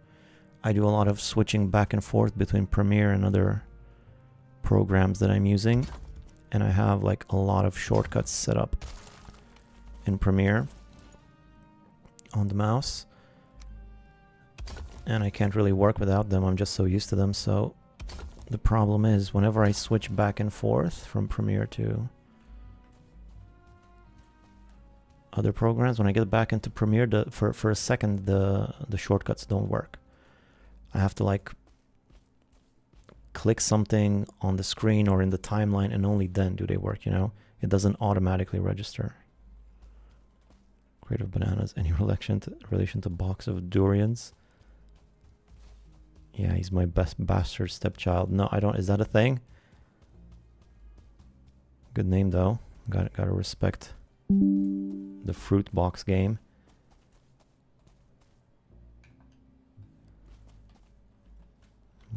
I do a lot of switching back and forth between Premiere and other programs that I'm using, and I have like a lot of shortcuts set up in Premiere on the mouse, and I can't really work without them. I'm just so used to them. So the problem is, whenever I switch back and forth from Premiere to other programs, when I get back into Premiere, for a second the shortcuts don't work. I have to like click something on the screen or in the timeline, and only then do they work, you know? It doesn't automatically register. Creative Bananas, any relation to box of durians? Yeah, he's my best bastard stepchild. No, I don't. Is that a thing? Good name though. Gotta respect the fruit box game.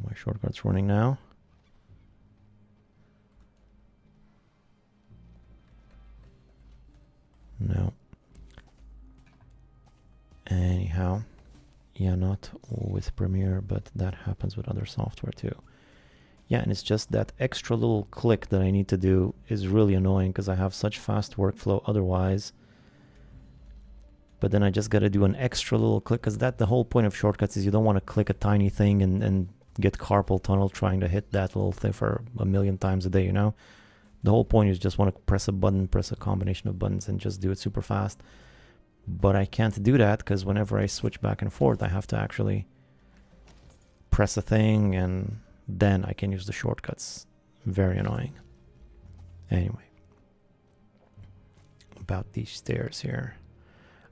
My shortcut's running now. No. Anyhow, yeah, not with Premiere, but that happens with other software too. Yeah, and it's just that extra little click that I need to do is really annoying because I have such fast workflow otherwise. But then I just got to do an extra little click, because the whole point of shortcuts is you don't want to click a tiny thing and get carpal tunnel trying to hit that little thing for a million times a day, you know? The whole point is just want to press a button, press a combination of buttons, and just do it super fast. But I can't do that because whenever I switch back and forth, I have to actually press a thing and then I can use the shortcuts. Very annoying. Anyway, about these stairs here.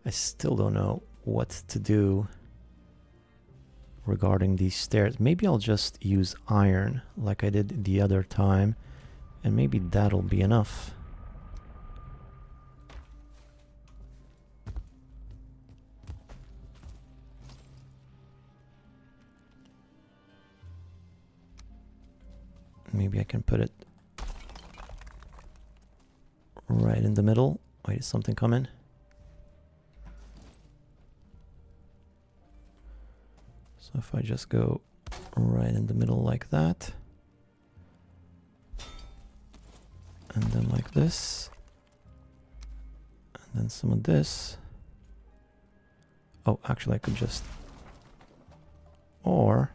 I still don't know what to do regarding these stairs. Maybe I'll just use iron like I did the other time, and maybe that'll be enough. Maybe I can put it right in the middle. Wait, is something coming? So if I just go right in the middle like that, and then like this, and then some of this. Oh, actually I could just, or,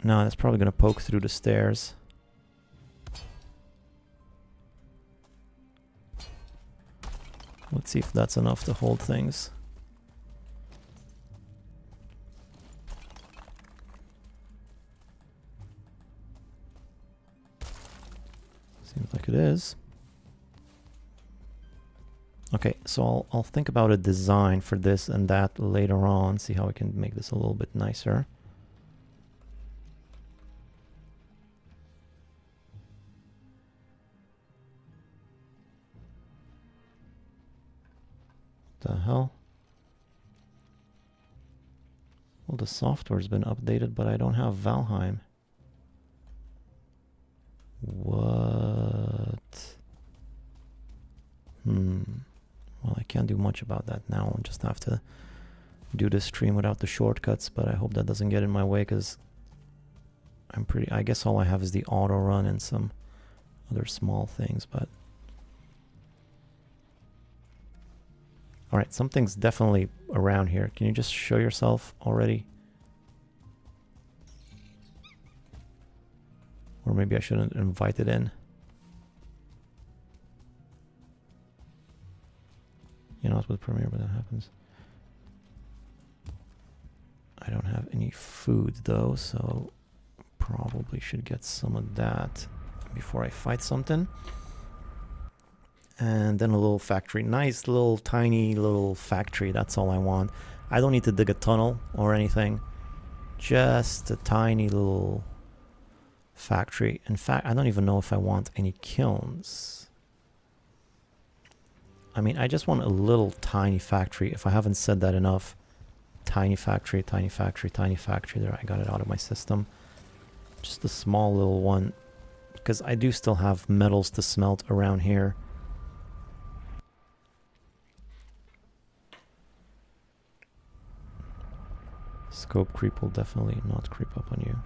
no, that's probably gonna poke through the stairs. Let's see if that's enough to hold things. Seems like it is. Okay, so I'll think about a design for this and that later on, see how I can make this a little bit nicer. What the hell? Well, the software's been updated, but I don't have Valheim. What? Well, I can't do much about that now. I'll just have to do this stream without the shortcuts, but I hope that doesn't get in my way, because I guess all I have is the auto run and some other small things, but all right, something's definitely around here. Can you just show yourself already? Or maybe I shouldn't invite it in. You know, it's with Premiere, but that happens. I don't have any food though, so probably should get some of that before I fight something. And then a little factory. Nice little tiny little factory. That's all I want. I don't need to dig a tunnel or anything. just a tiny little factory. In fact, I don't even know if I want any kilns. I mean, I just want a little tiny factory. If I haven't said that enough, tiny factory, tiny factory, tiny factory. There, I got it out of my system. Just a small little one, because I do still have metals to smelt around here. Scope creep will definitely not creep up on you.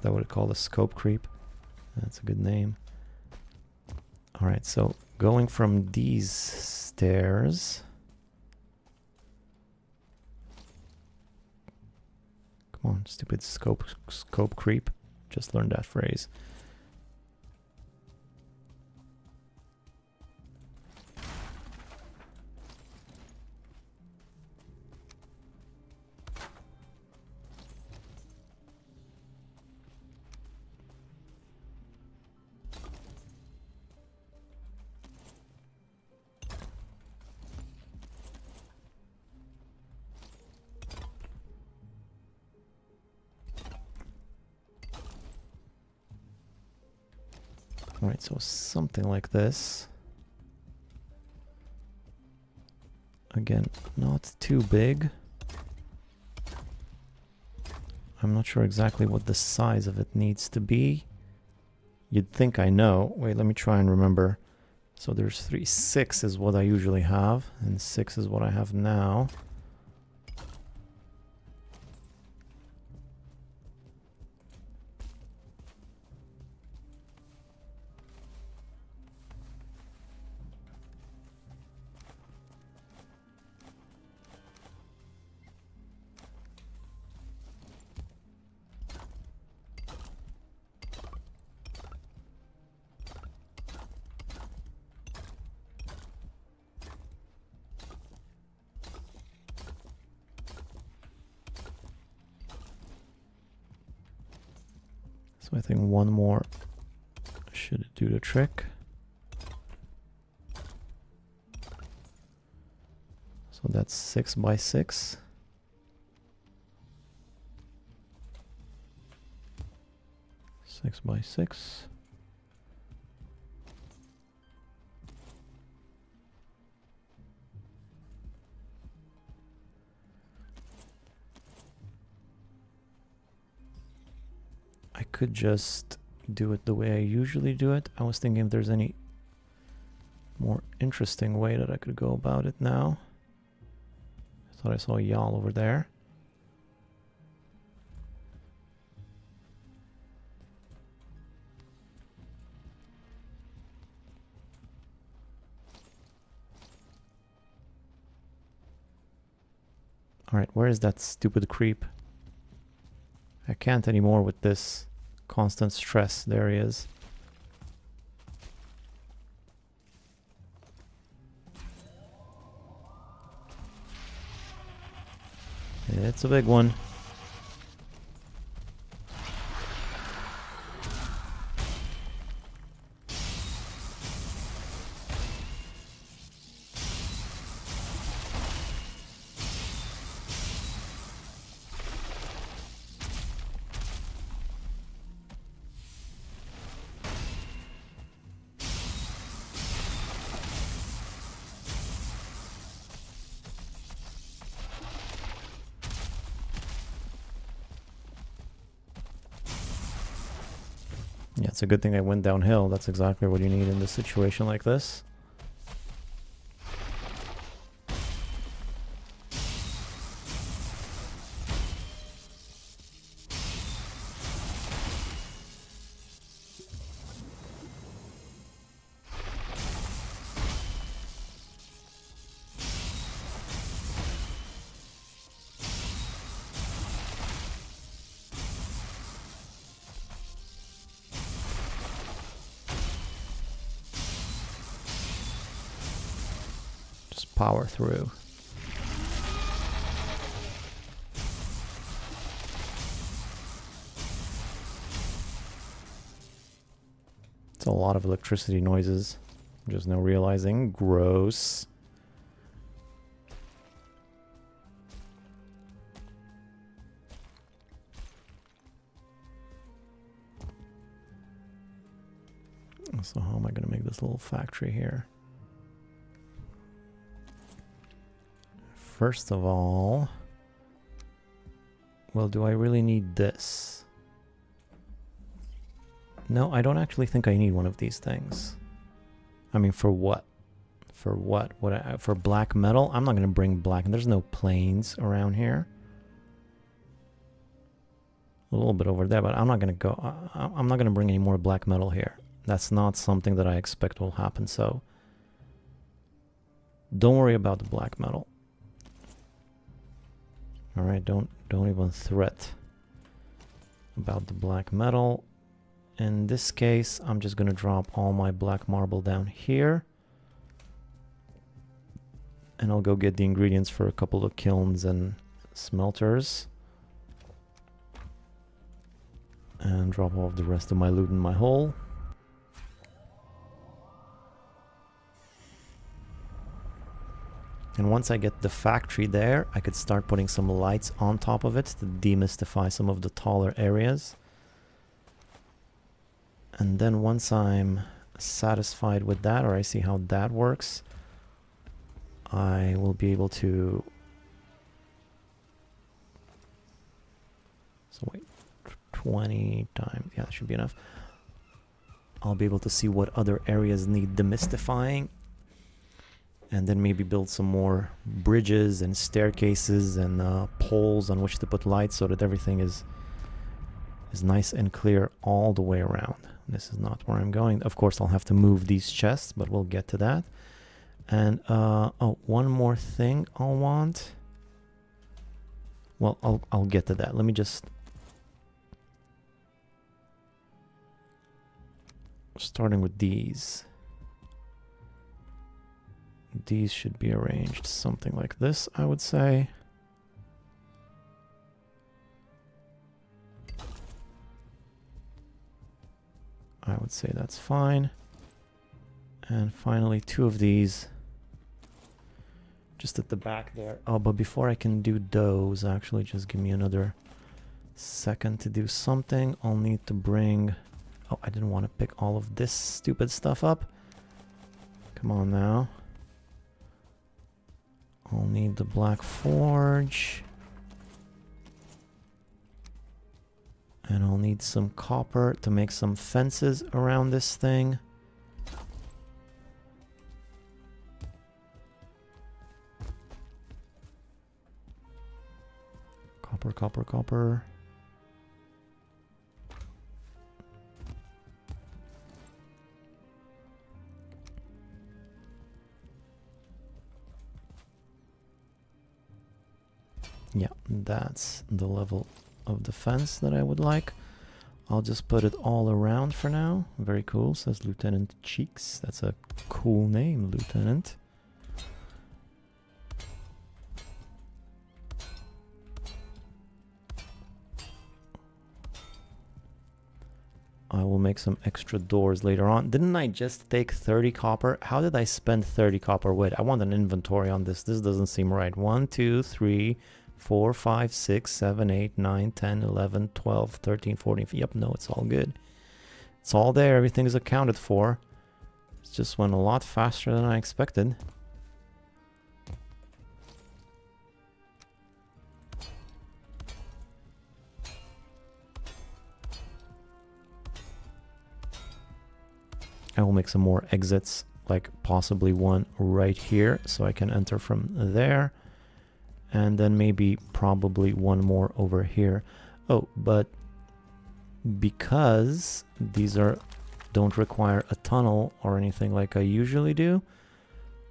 That would call a scope creep. That's a good name. Alright, so going from these stairs. Come on, stupid scope creep. Just learned that phrase. Alright, so something like this. Again, not too big. I'm not sure exactly what the size of it needs to be. You'd think I know. Wait, let me try and remember. So there's 3. 6 is what I usually have, and 6 is what I have now. So I think one more should do the trick. So that's 6 by 6. Six by 6. I could just do it the way I usually do it. I was thinking if there's any more interesting way that I could go about it now. I thought I saw y'all over there. Alright, where is that stupid creep? I can't anymore with this constant stress. There he is. It's a big one. Yeah, it's a good thing I went downhill. That's exactly what you need in this situation like this. Power through. It's a lot of electricity noises. Just now realizing. Gross. So how am I going to make this little factory here? First of all, well, do I really need this? No, I don't actually think I need one of these things. I mean, for what? For what? For black metal? I'm not going to bring black. There's no plains around here. A little bit over there, but I'm not going to go. I'm not going to bring any more black metal here. That's not something that I expect will happen. So don't worry about the black metal. All right, don't even threat about the black metal. In this case, I'm just going to drop all my black marble down here. And I'll go get the ingredients for a couple of kilns and smelters. And drop off the rest of my loot in my hole. And once I get the factory there, I could start putting some lights on top of it to demystify some of the taller areas. And then once I'm satisfied with that, or I see how that works, I will be able to... So wait, 20 times, yeah, that should be enough. I'll be able to see what other areas need demystifying. And then maybe build some more bridges and staircases and poles on which to put lights so that everything is nice and clear all the way around. This is not where I'm going. Of course, I'll have to move these chests, but we'll get to that. And, oh, one more thing I'll want. Well, I'll get to that. Let me just... Starting with these. These should be arranged something like this, I would say. I would say that's fine. And finally, 2 of these just at the back there. Oh, but before I can do those, actually, just give me another second to do something. I'll need to bring... Oh, I didn't want to pick all of this stupid stuff up. Come on now. I'll need the black forge. And I'll need some copper to make some fences around this thing. Copper, copper, copper. Yeah, that's the level of the fence that I would like. I'll just put it all around for now. Very cool, says Lieutenant Cheeks. That's a cool name, Lieutenant. I will make some extra doors later on. Didn't I just take 30 copper? How did I spend 30 copper? Wait, I want an inventory on this. This doesn't seem right. 1, 2, 3, 4, 5, 6, 7, 8, 9, 10, 11, 12, 13, 14. Yep, no, it's all good. It's all there. Everything is accounted for. It just went a lot faster than I expected. I will make some more exits, like possibly one right here, so I can enter from there. And then maybe probably one more over here. Oh, but because these don't require a tunnel or anything like I usually do,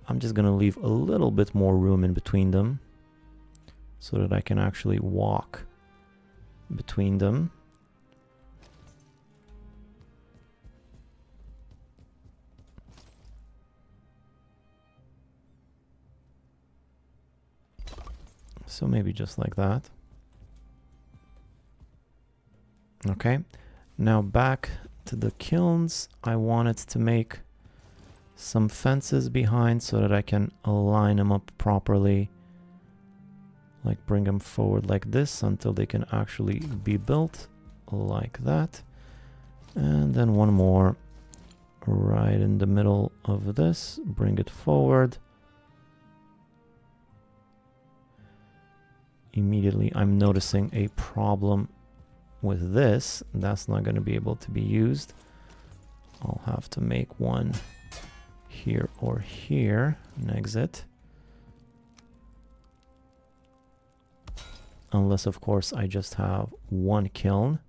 I'm just gonna leave a little bit more room in between them so that I can actually walk between them. So maybe just like that. Okay, now back to the kilns. I wanted to make some fences behind so that I can align them up properly. Like bring them forward like this until they can actually be built like that. And then one more right in the middle of this, bring it forward. Immediately I'm noticing a problem with this. That's not going to be able to be used. I'll have to make one here or here, an exit. Unless, of course, I just have one kiln.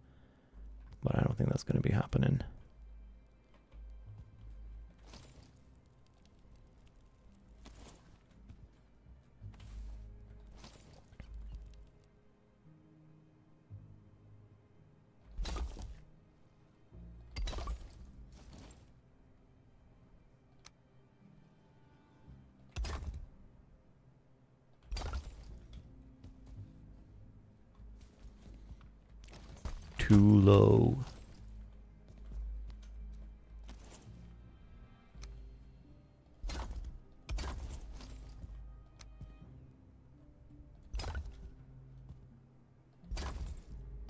But I don't think that's going to be happening. Too low.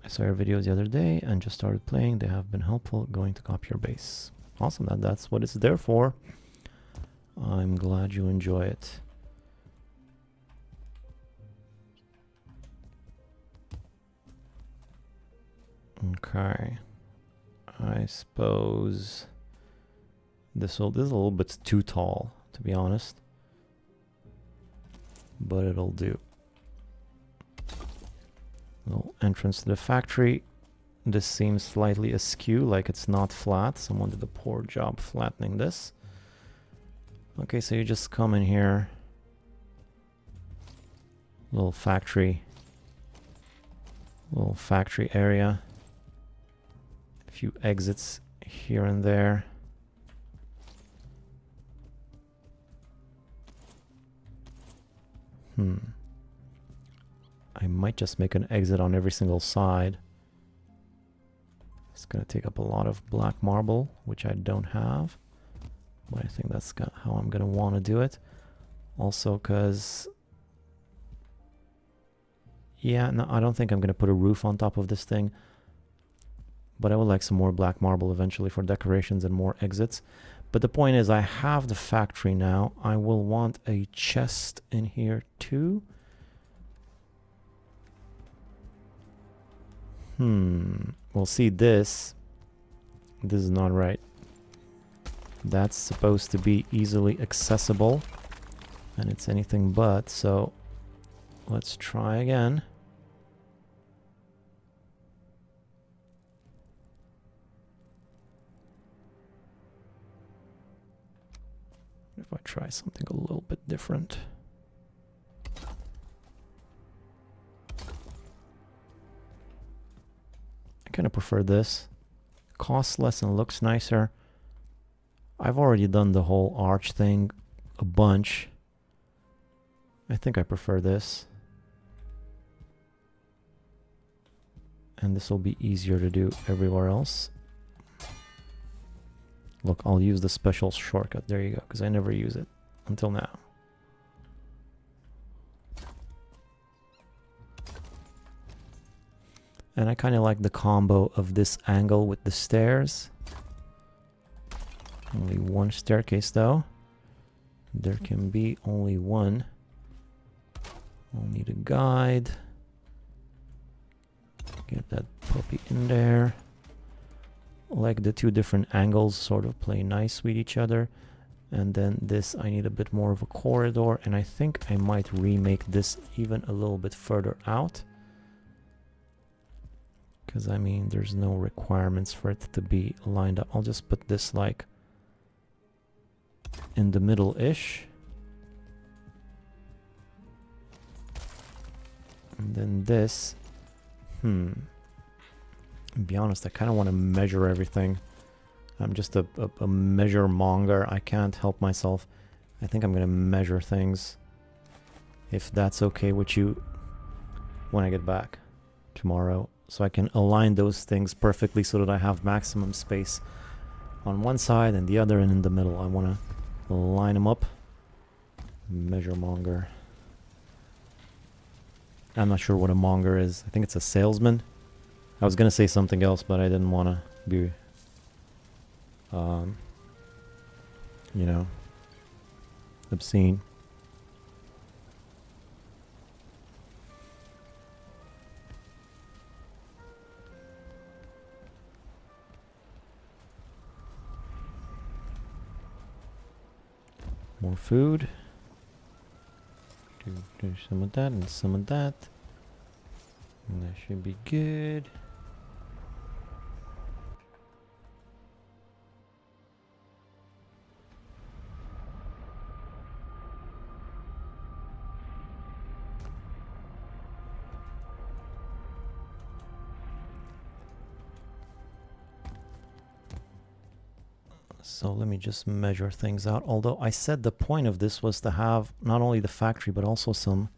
I saw your videos the other day and just started playing. They have been helpful going to copy your base. Awesome, that's what it's there for. I'm glad you enjoy it. Okay. I suppose this is a little bit too tall, to be honest. But it'll do. Little entrance to the factory. This seems slightly askew, like it's not flat. Someone did a poor job flattening this. Okay, so you just come in here. Little factory area. A few exits here and there. I might just make an exit on every single side. It's gonna take up a lot of black marble, which I don't have. But I think that's how I'm gonna want to do it. Also, because... yeah, no, I don't think I'm gonna put a roof on top of this thing. But I would like some more black marble eventually for decorations and more exits. But the point is, I have the factory now. I will want a chest in here too. We'll see this. This is not right. That's supposed to be easily accessible. And it's anything but, so let's try again. If I try something a little bit different. I kind of prefer this. Costs less and looks nicer. I've already done the whole arch thing a bunch. I think I prefer this. And this will be easier to do everywhere else. Look, I'll use the special shortcut. There you go, because I never use it until now. And I kind of like the combo of this angle with the stairs. Only one staircase though. There can be only one. I'll need a guide. Get that puppy in there. Like the two different angles sort of play nice with each other. And then this, I need a bit more of a corridor. And I think I might remake this even a little bit further out. Because, I mean, there's no requirements for it to be lined up. I'll just put this, like, in the middle-ish. And then this. To be honest, I kind of want to measure everything. I'm just a measure monger. I can't help myself. I think I'm going to measure things. If that's okay with you when I get back tomorrow. So I can align those things perfectly so that I have maximum space on one side and the other and in the middle. I want to line them up. Measure monger. I'm not sure what a monger is. I think it's a salesman. I was going to say something else, but I didn't want to be you know, obscene. More food. Do some of that and some of that. And that should be good. So let me just measure things out. Although I said the point of this was to have not only the factory, but also some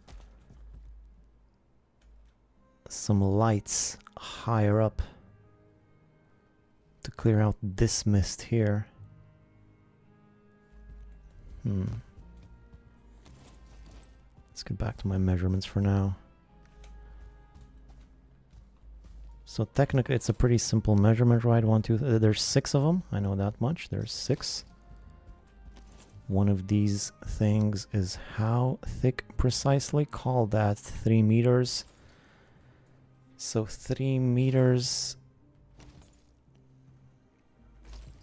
lights higher up to clear out this mist here. Let's get back to my measurements for now. So technically it's a pretty simple measurement, right? There's 6 of them. I know that much. There's 6. One of these things is how thick precisely? Call that 3 meters. So 3 meters,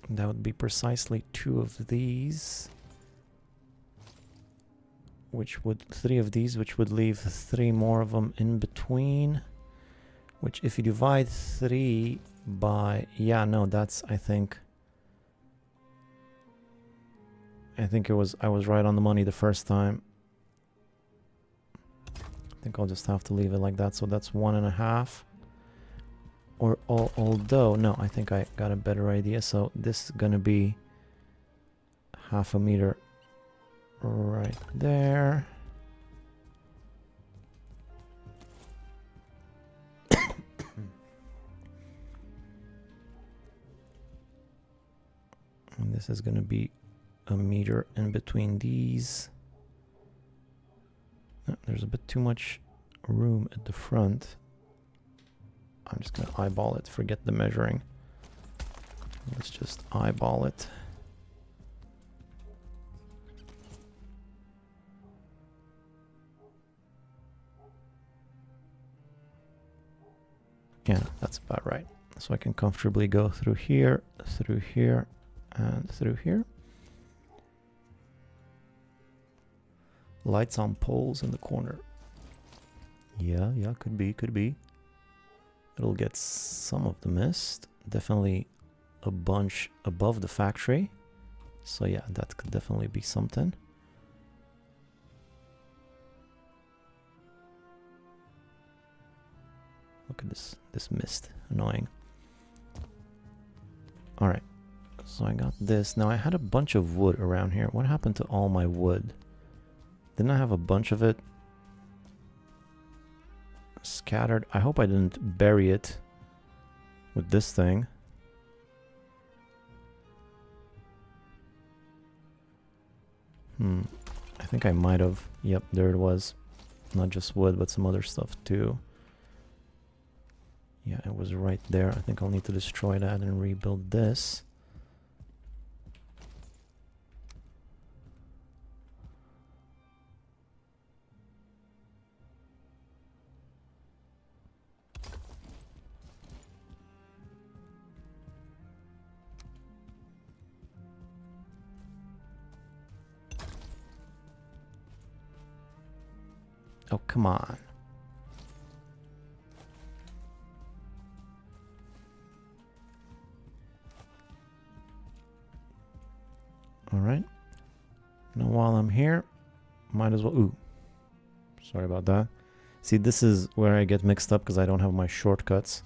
that would be precisely 2 of these. 3 of these, which would leave 3 more of them in between. Which if you divide 3 by, yeah, no, that's, I think I was right on the money the first time. I think I'll just have to leave it like that. So that's 1.5. Or although, no, I think I got a better idea. So this is gonna be 0.5 meter right there. And this is going to be 1 meter in between these. There's a bit too much room at the front. I'm just going to eyeball it. Forget the measuring. Let's just eyeball it. Yeah, that's about right. So I can comfortably go through here, and through here. Lights on poles in the corner. Yeah, could be. It'll get some of the mist. Definitely a bunch above the factory. So yeah, that could definitely be something. Look at this mist. Annoying. Alright. So I got this. Now I had a bunch of wood around here. What happened to all my wood? Didn't I have a bunch of it scattered? I hope I didn't bury it with this thing. I think I might have. Yep, there it was. Not just wood, but some other stuff too. Yeah, it was right there. I think I'll need to destroy that and rebuild this. Oh, come on. Alright. Now while I'm here, might as well... Ooh. Sorry about that. See, this is where I get mixed up because I don't have my shortcuts.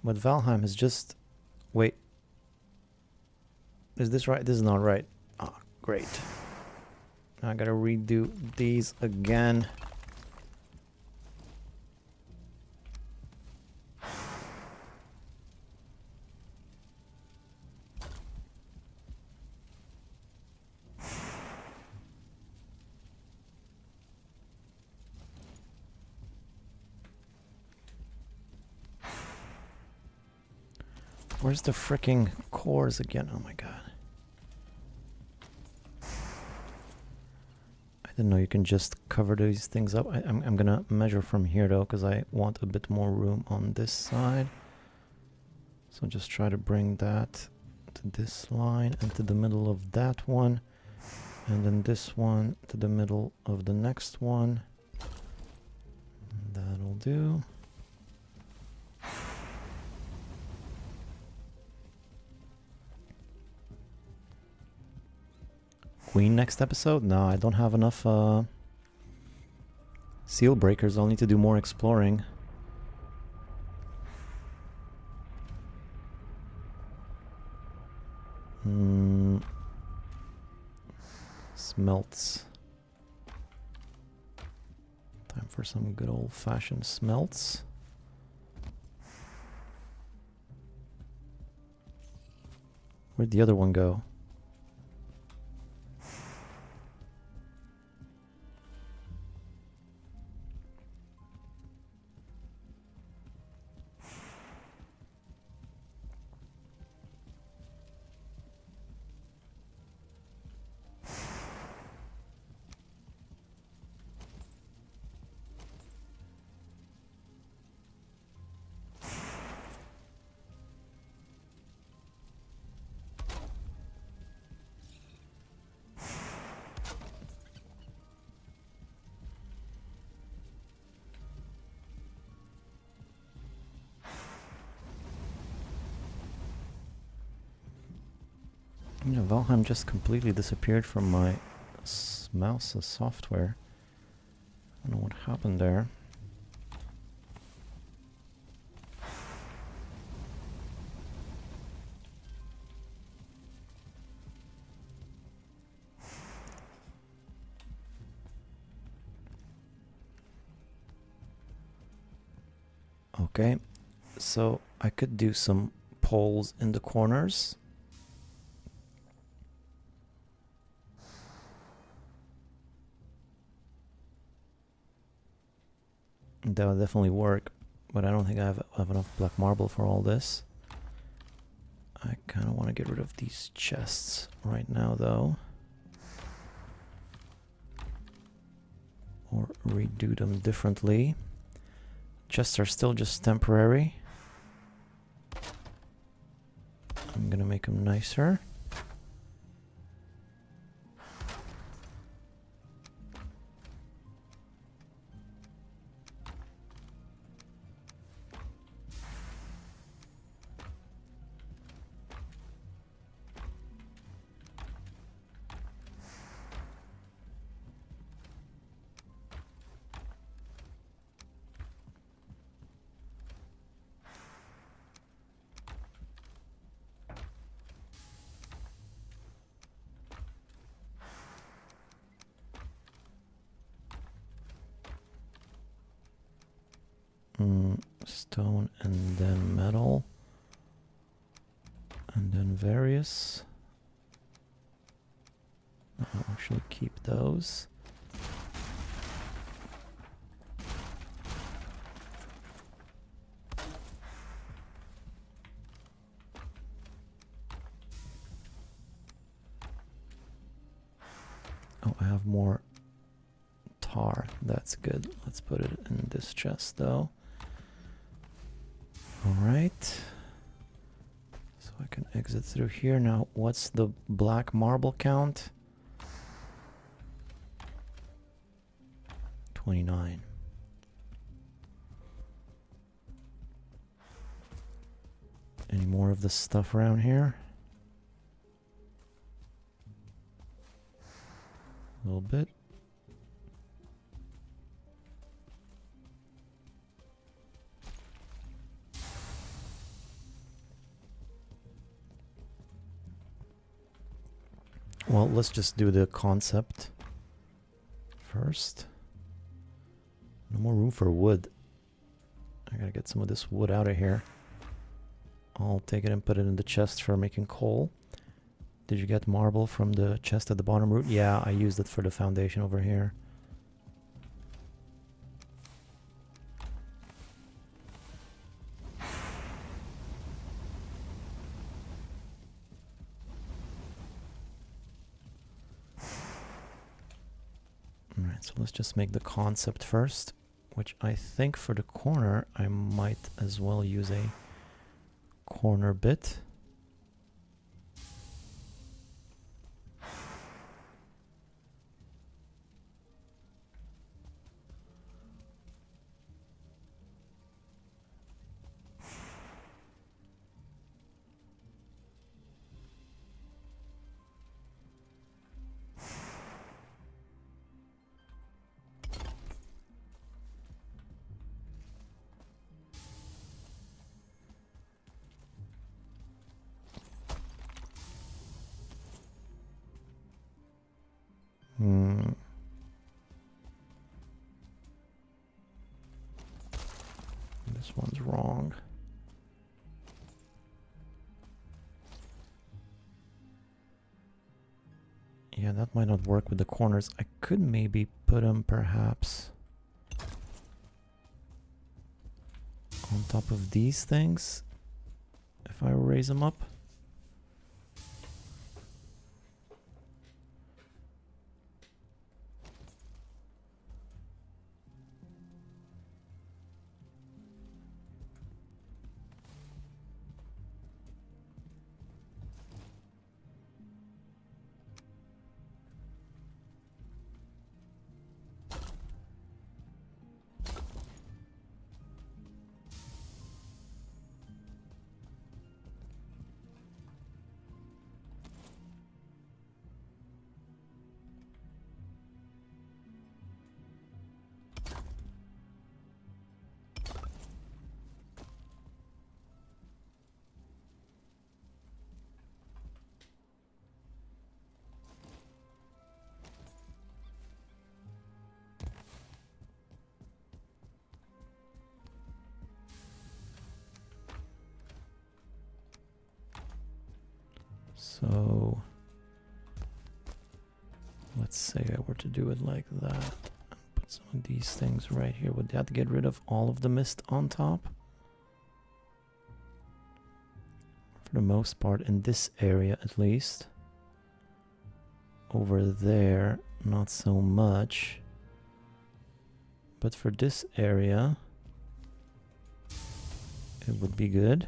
But Valheim is just... Wait. Is this right? This is not right. Ah, great. Now I gotta redo these again. Where's the freaking cores again? Oh my god. I didn't know you can just cover these things up. I'm gonna measure from here though, because I want a bit more room on this side. So just try to bring that to this line and to the middle of that one. And then this one to the middle of the next one. That'll do. Queen next episode? No, I don't have enough seal breakers. I'll need to do more exploring. Smelts. Time for some good old-fashioned smelts. Where'd the other one go? You know, Valheim just completely disappeared from my mouse software. I don't know what happened there. Okay, so I could do some poles in the corners. That would definitely work, but I don't think I have enough black marble for all this. I kind of want to get rid of these chests right now, though. Or redo them differently. Chests are still just temporary. I'm gonna make them nicer. Stone and then metal and then various. I'll actually keep those. Oh, I have more tar. That's good. Let's put it in this chest though. Alright, so I can exit through here. Now, what's the black marble count? 29. Any more of this stuff around here? A little bit. Well, let's just do the concept first. No more room for wood. I gotta get some of this wood out of here. I'll take it and put it in the chest for making coal. Did you get marble from the chest at the bottom root? Yeah, I used it for the foundation over here. So let's just make the concept first, which I think for the corner I might as well use a corner bit. This one's wrong. Yeah, that might not work with the corners. I could maybe put them perhaps on top of these things if I raise them up. So let's say I were to do it like that and put some of these things right here. Would that get rid of all of the mist on top? For the most part, in this area at least. Over there, not so much. But for this area, it would be good.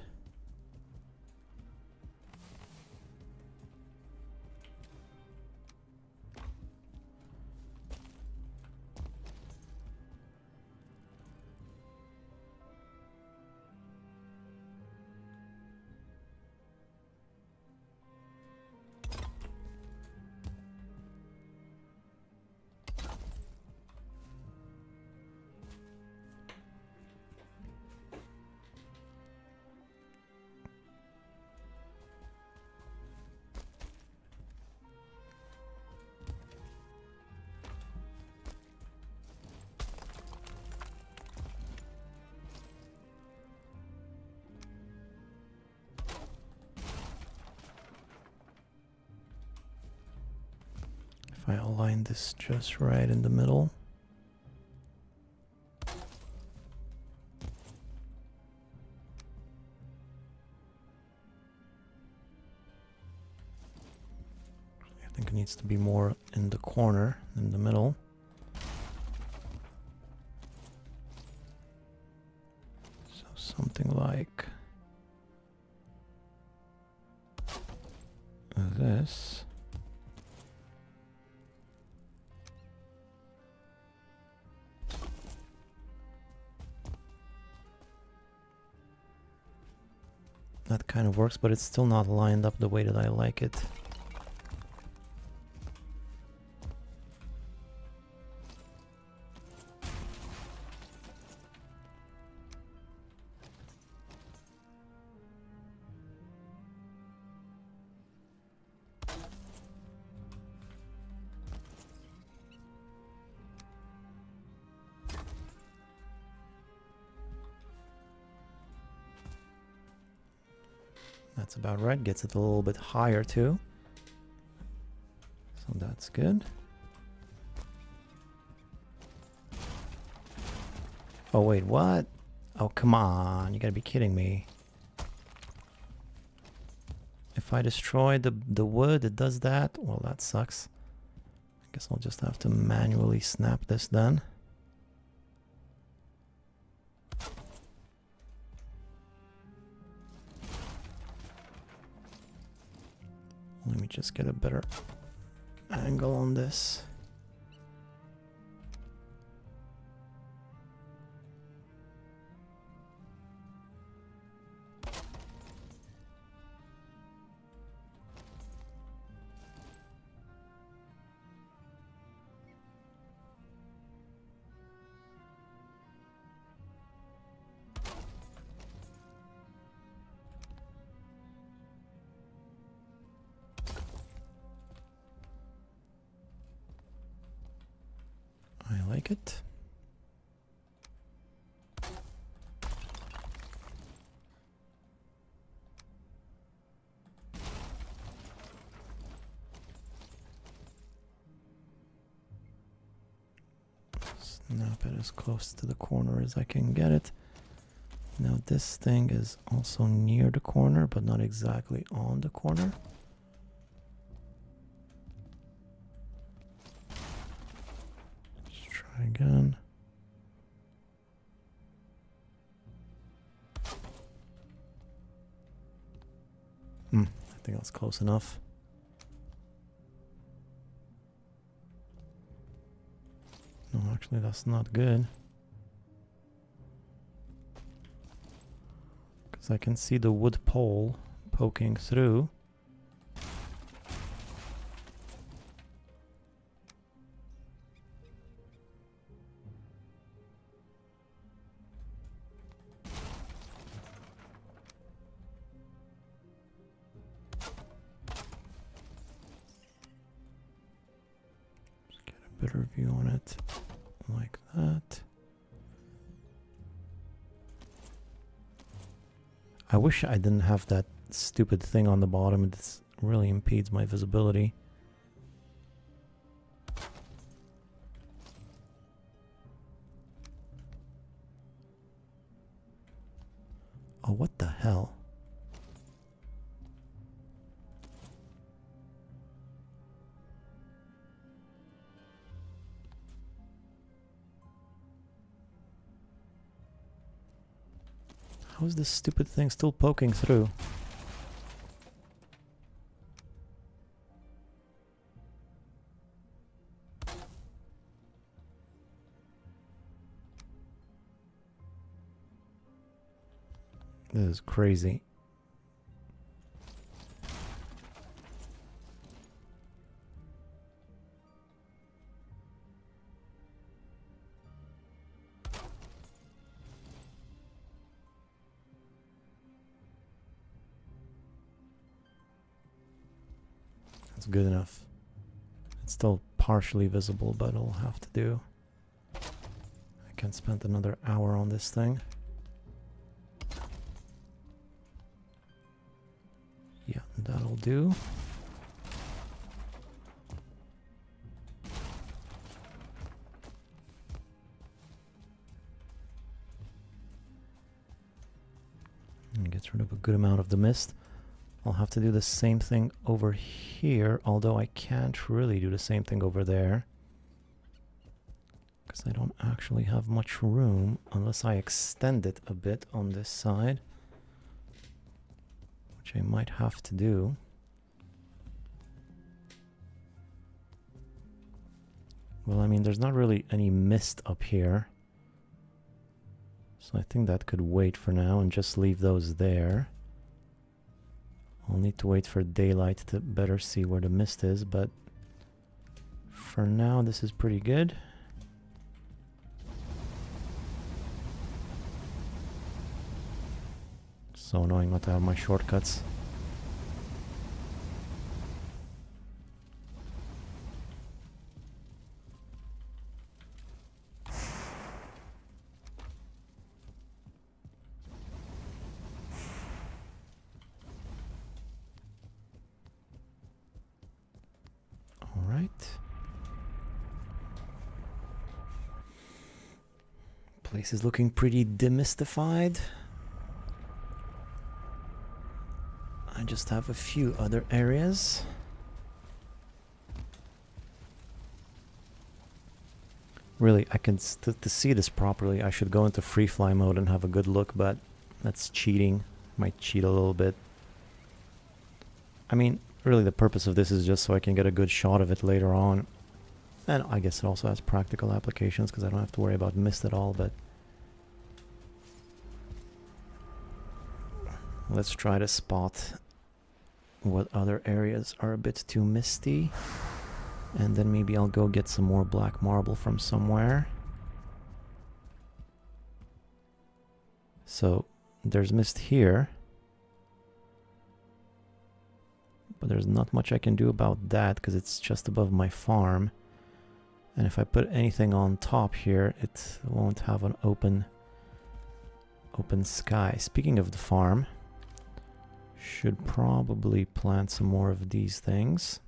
If I align this just right in the middle. I think it needs to be more in the corner than the middle. So something like this. That kind of works, but it's still not lined up the way that I like it. That's about right. Gets it a little bit higher too. So that's good. Oh wait, what? Oh come on, you gotta be kidding me. If I destroy the wood, it does that? Well, that sucks. Guess I'll just have to manually snap this then. Let me just get a better angle on this. I like it. Snap it as close to the corner as I can get it. Now this thing is also near the corner, but not exactly on the corner. Again. I think that's close enough. No, actually that's not good. Because I can see the wood pole poking through. Better view on it like that. I wish I didn't have that stupid thing on the bottom. It really impedes my visibility. Oh, what the hell? How is this stupid thing still poking through? This is crazy. That's good enough. It's still partially visible, but it'll have to do. I can spend another hour on this thing. Yeah, that'll do. And gets rid of a good amount of the mist. I'll have to do the same thing over here, although I can't really do the same thing over there. Because I don't actually have much room unless I extend it a bit on this side. Which I might have to do. Well, I mean, there's not really any mist up here. So I think that could wait for now and just leave those there. I'll need to wait for daylight to better see where the mist is, but for now this is pretty good. So annoying not to have my shortcuts. Place is looking pretty demystified. I just have a few other areas. Really, I can to see this properly, I should go into free fly mode and have a good look, but that's cheating. Might cheat a little bit. I mean, really the purpose of this is just so I can get a good shot of it later on. And I guess it also has practical applications because I don't have to worry about mist at all, but let's try to spot what other areas are a bit too misty. And then maybe I'll go get some more black marble from somewhere. So there's mist here. But there's not much I can do about that because it's just above my farm. And if I put anything on top here, it won't have an open sky. Speaking of the farm, should probably plant some more of these things.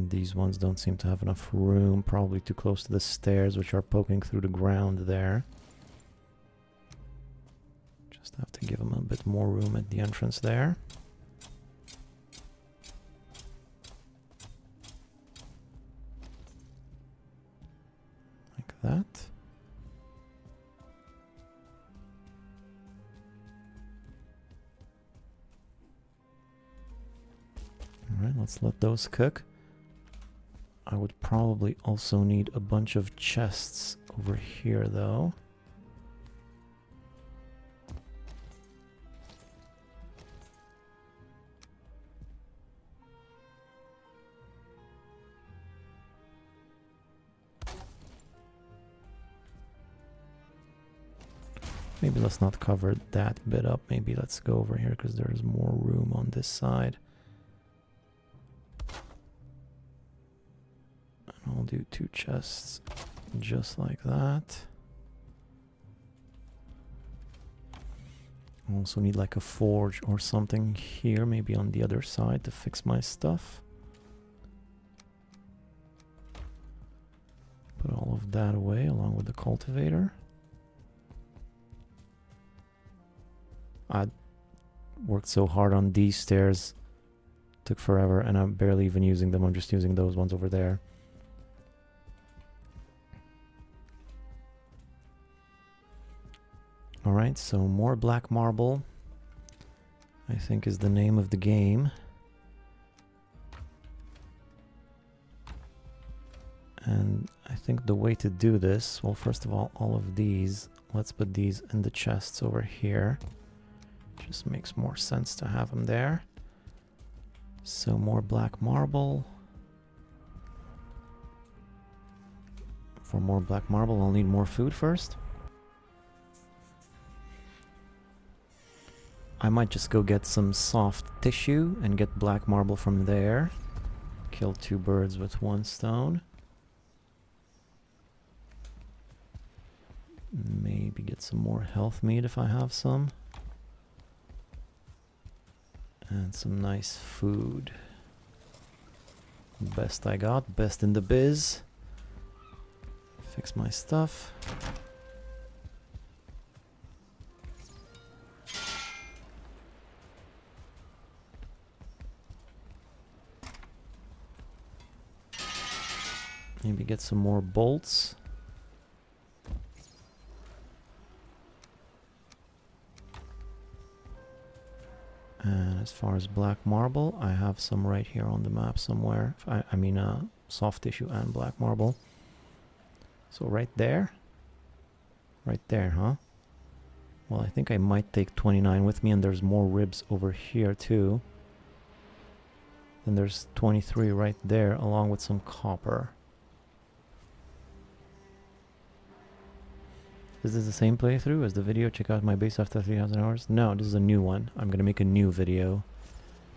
These ones don't seem to have enough room, probably too close to the stairs, which are poking through the ground there. Just have to give them a bit more room at the entrance there. Like that. Alright, let's let those cook. I would probably also need a bunch of chests over here, though. Maybe let's not cover that bit up. Maybe let's go over here because there's more room on this side. I'll do 2 chests just like that. I also need like a forge or something here, maybe on the other side to fix my stuff. Put all of that away along with the cultivator. I worked so hard on these stairs. Took forever and I'm barely even using them. I'm just using those ones over there. Alright, so more black marble, I think, is the name of the game. And I think the way to do this, well, first of all of these, let's put these in the chests over here. Just makes more sense to have them there. So more black marble. For more black marble, I'll need more food first. I might just go get some soft tissue and get black marble from there. Kill 2 birds with 1 stone. Maybe get some more health meat if I have some. And some nice food. Best I got, best in the biz. Fix my stuff. Maybe get some more bolts. And as far as black marble, I have some right here on the map somewhere. I mean soft tissue and black marble. So right there. Right there, huh? Well, I think I might take 29 with me, and there's more ribs over here too. Then there's 23 right there, along with some copper. Is this the same playthrough as the video? Check out my base after 3,000 hours? No, this is a new one. I'm gonna make a new video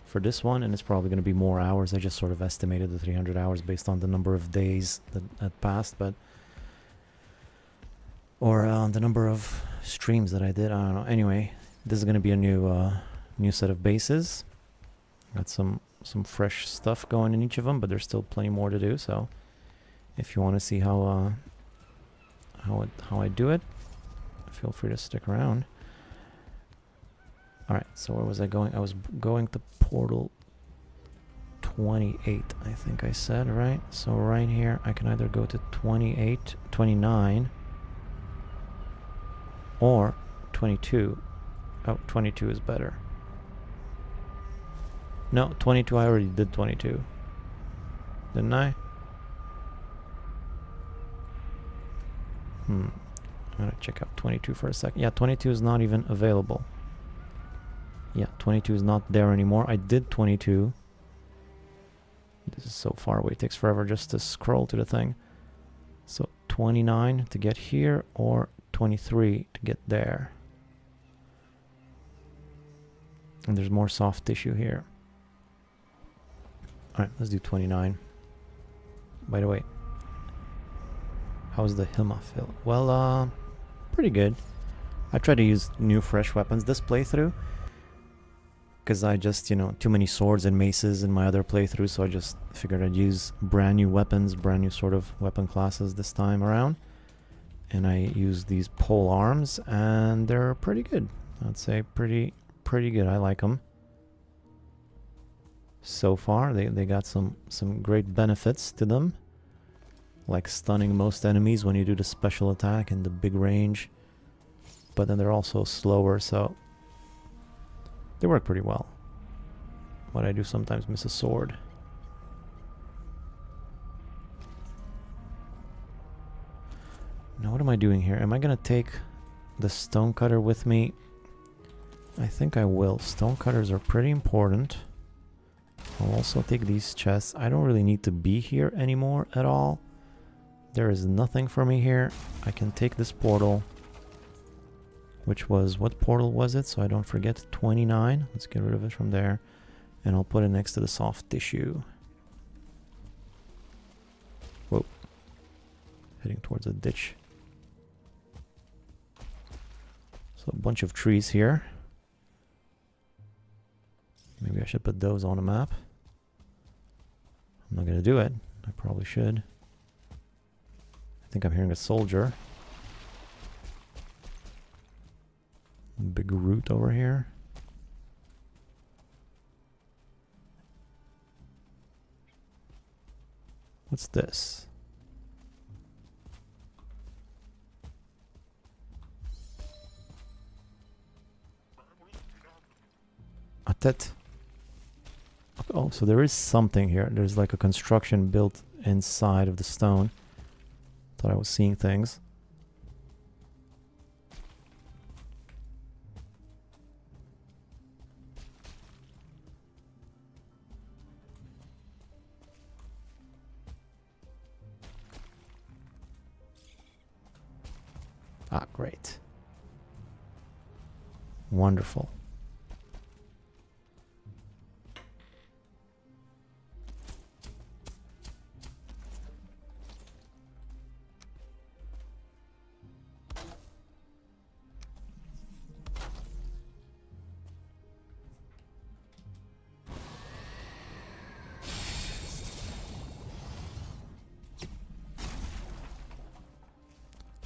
for this one, and it's probably going to be more hours. I just sort of estimated the 300 hours based on the number of days that had passed, but or the number of streams that I did. I don't know. Anyway, this is going to be a new set of bases. Got some fresh stuff going in each of them, but there's still plenty more to do. So if you want to see how I do it, feel free to stick around. All right, so where was I going? I was going to portal 28, I think I said, right? So right here, I can either go to 28, 29, or 22. Oh, 22 is better. No, 22, I already did 22. Didn't I? I'm gonna check out 22 for a second. Yeah, 22 is not even available. Yeah, 22 is not there anymore. I did 22. This is so far away. It takes forever just to scroll to the thing. So 29 to get here, or 23 to get there. And there's more soft tissue here. Alright, let's do 29. By the way, how's the Hima feel? Well, pretty good. I try to use new fresh weapons this playthrough, because I just, too many swords and maces in my other playthrough, so I just figured I'd use brand new weapons, brand new sort of weapon classes this time around. And I use these pole arms, and they're pretty good. I'd say pretty good. I like them. So far, they got some great benefits to them, like stunning most enemies when you do the special attack in the big range. But then they're also slower, so they work pretty well. But I do sometimes miss a sword. Now what am I doing here? Am I gonna take the stonecutter with me? I think I will. Stonecutters are pretty important. I'll also take these chests. I don't really need to be here anymore at all. There is nothing for me here. I can take this portal, which was, what portal was it? So I don't forget, 29. Let's get rid of it from there. And I'll put it next to the soft tissue. Whoa. Heading towards a ditch. So a bunch of trees here. Maybe I should put those on a map. I'm not gonna do it. I probably should. I think I'm hearing a soldier. Big root over here. What's this? A tet. Oh, so there is something here. There's like a construction built inside of the stone. Thought I was seeing things. Ah, great. Wonderful.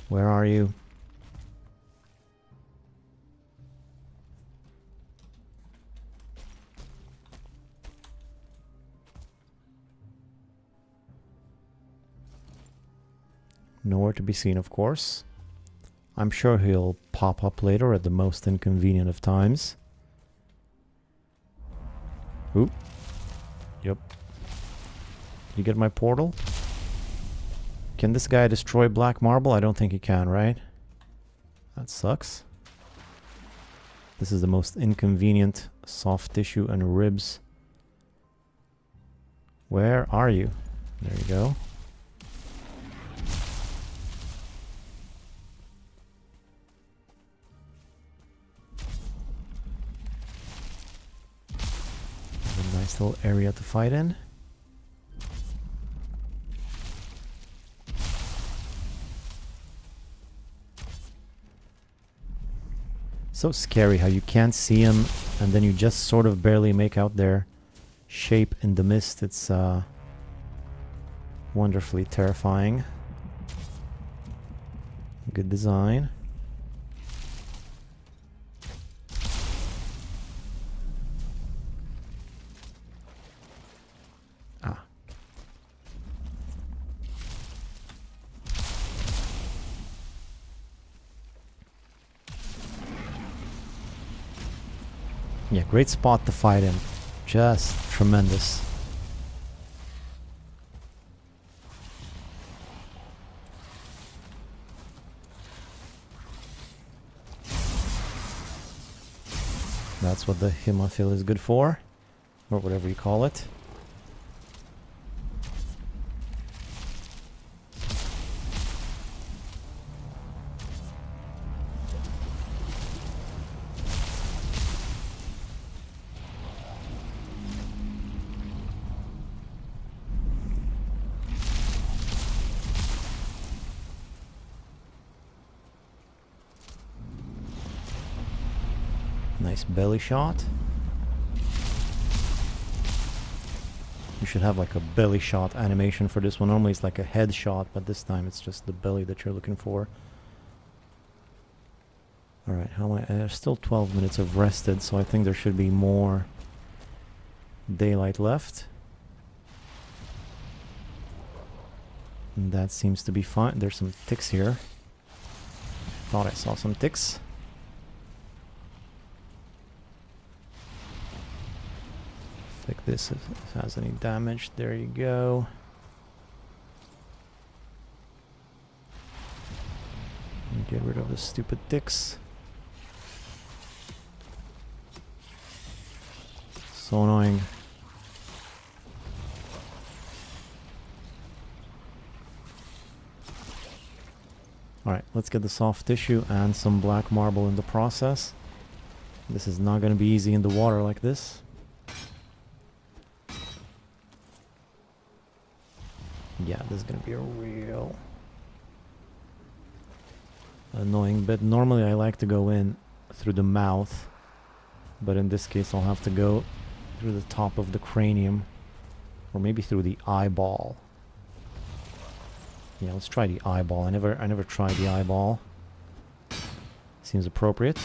Where are you? Nowhere to be seen, of course. I'm sure he'll pop up later at the most inconvenient of times. Oop. Yep. You get my portal? Can this guy destroy black marble? I don't think he can, right? That sucks. This is the most inconvenient soft tissue and ribs. Where are you? There you go. still area to fight in. So scary how you can't see them and then you just sort of barely make out their shape in the mist. It's wonderfully terrifying. Good design. Ah. Yeah, great spot to fight in. Just tremendous. That's what the hemophil is good for, or whatever you call it. Nice belly shot. You should have like a belly shot animation for this one. Normally it's like a head shot, but this time it's just the belly that you're looking for. Alright, how am I? Still 12 minutes of rested, so I think there should be more daylight left. And that seems to be fine. There's some ticks here. Thought I saw some ticks. Like this, if it has any damage. There you go. And get rid of the stupid ticks. So annoying. Alright, let's get the soft tissue and some black marble in the process. This is not going to be easy in the water like this. Yeah, this is gonna be a real annoying bit. Normally I like to go in through the mouth, but in this case I'll have to go through the top of the cranium, or maybe through the eyeball. Yeah, let's try the eyeball. I never tried the eyeball. Seems appropriate.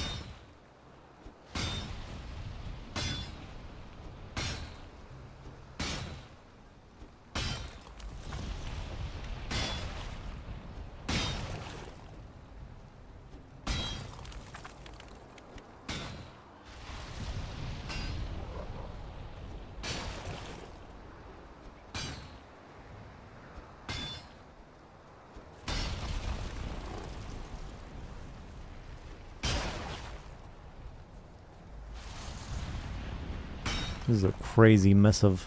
This is a crazy mess of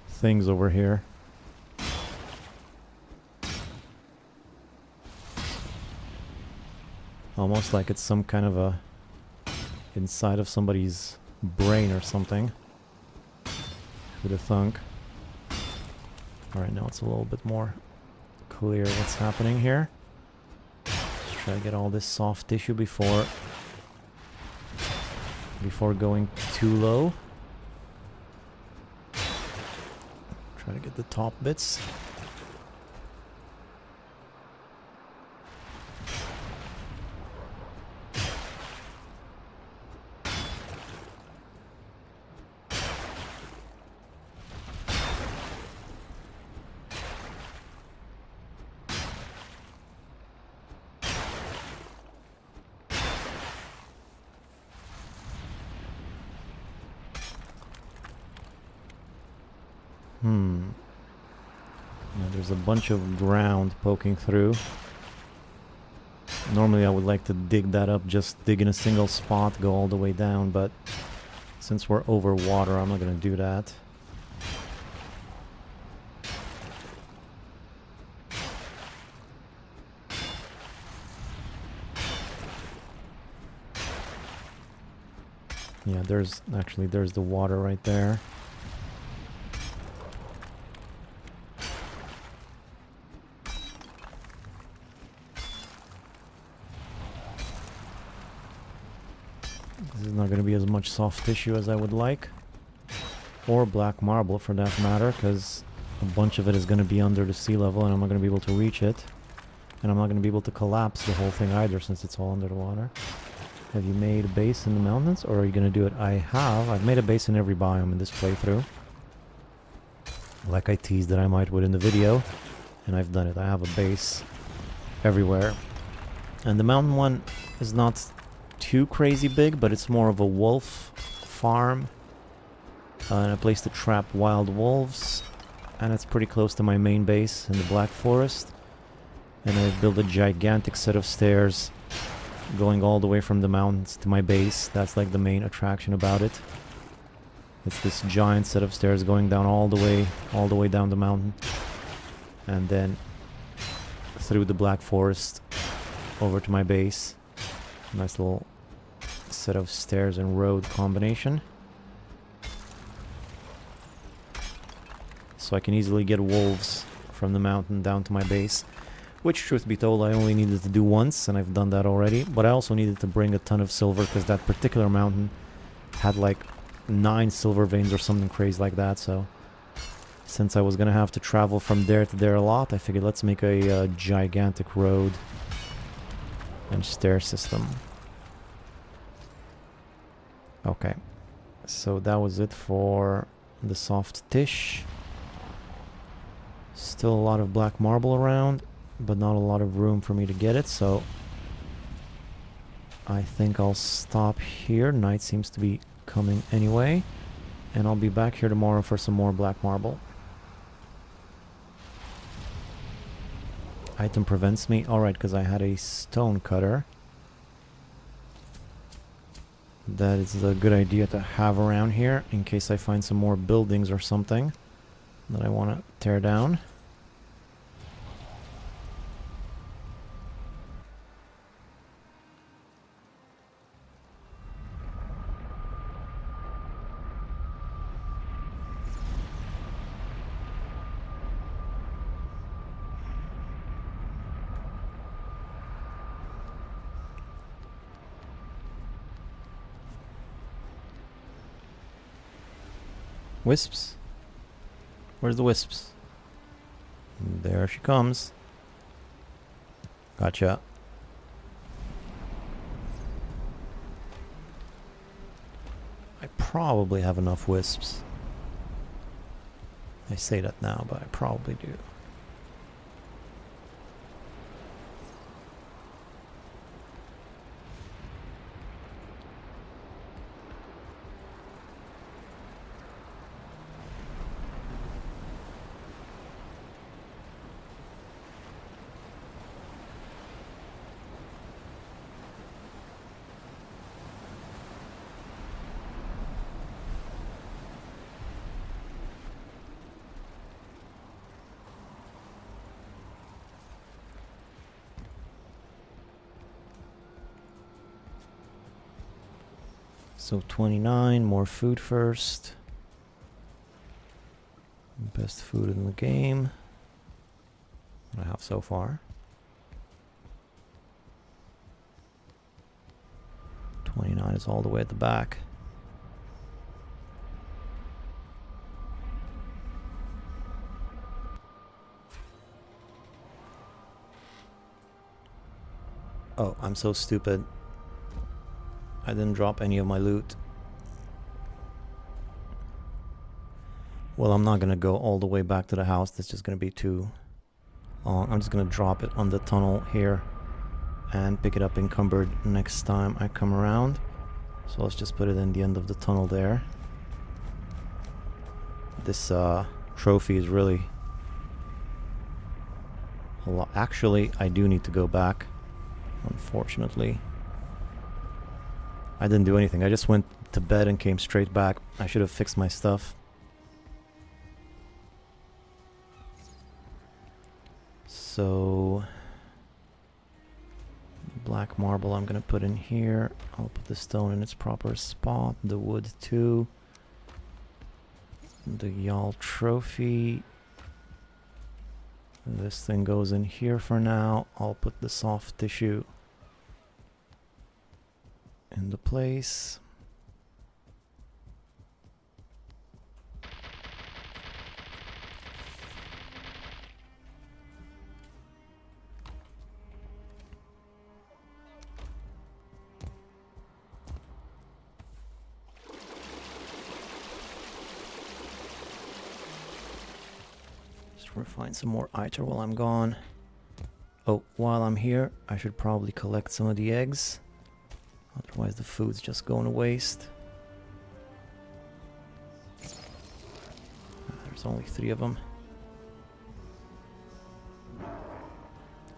things over here. Almost like it's some kind of a inside of somebody's brain or something. Who'd have thunk? Alright, now it's a little bit more clear what's happening here. Let's try to get all this soft tissue before going too low. Try to get the top bits. Now there's a bunch of ground poking through. Normally I would like to dig that up, just dig in a single spot, go all the way down, but since we're over water, I'm not going to do that. Yeah, there's the water right there. This is not going to be as much soft tissue as I would like. Or black marble for that matter, because a bunch of it is going to be under the sea level and I'm not going to be able to reach it. And I'm not going to be able to collapse the whole thing either since it's all under the water. Have you made a base in the mountains or are you going to do it? I have. I've made a base in every biome in this playthrough. Like I teased that I might would in the video. And I've done it. I have a base everywhere. And the mountain one is not too crazy big, but it's more of a wolf farm. And a place to trap wild wolves. And it's pretty close to my main base in the Black Forest. And I've built a gigantic set of stairs going all the way from the mountains to my base. That's like the main attraction about it. It's this giant set of stairs going down all the way down the mountain. And then through the Black Forest over to my base. Nice little set of stairs and road combination. So I can easily get wolves from the mountain down to my base. Which, truth be told, I only needed to do once, and I've done that already. But I also needed to bring a ton of silver, because that particular mountain had like 9 silver veins or something crazy like that. So, since I was going to have to travel from there to there a lot, I figured let's make a gigantic road and stair system. Okay, so that was it for the soft tish. Still a lot of black marble around, but not a lot of room for me to get it, so I think I'll stop here. Night seems to be coming anyway, and I'll be back here tomorrow for some more black marble. Item prevents me. Alright, because I had a stone cutter. That is a good idea to have around here in case I find some more buildings or something that I want to tear down. Wisps? Where's the wisps? There she comes. Gotcha. I probably have enough wisps. I say that now, but I probably do. So 29, more food first. Best food in the game. What I have so far. 29 is all the way at the back. Oh, I'm so stupid. I didn't drop any of my loot. Well, I'm not gonna go all the way back to the house. That's just gonna be too long. I'm just gonna drop it on the tunnel here and pick it up encumbered next time I come around. So let's just put it in the end of the tunnel there. This trophy is really a lot. Actually, I do need to go back, unfortunately. I didn't do anything. I just went to bed and came straight back. I should have fixed my stuff. So, black marble I'm gonna put in here. I'll put the stone in its proper spot. The wood too. The Y'all trophy. This thing goes in here for now. I'll put the soft tissue into place. Refine some more iter while I'm gone. Oh, while I'm here, I should probably collect some of the eggs. Otherwise the food's just going to waste. There's only 3 of them.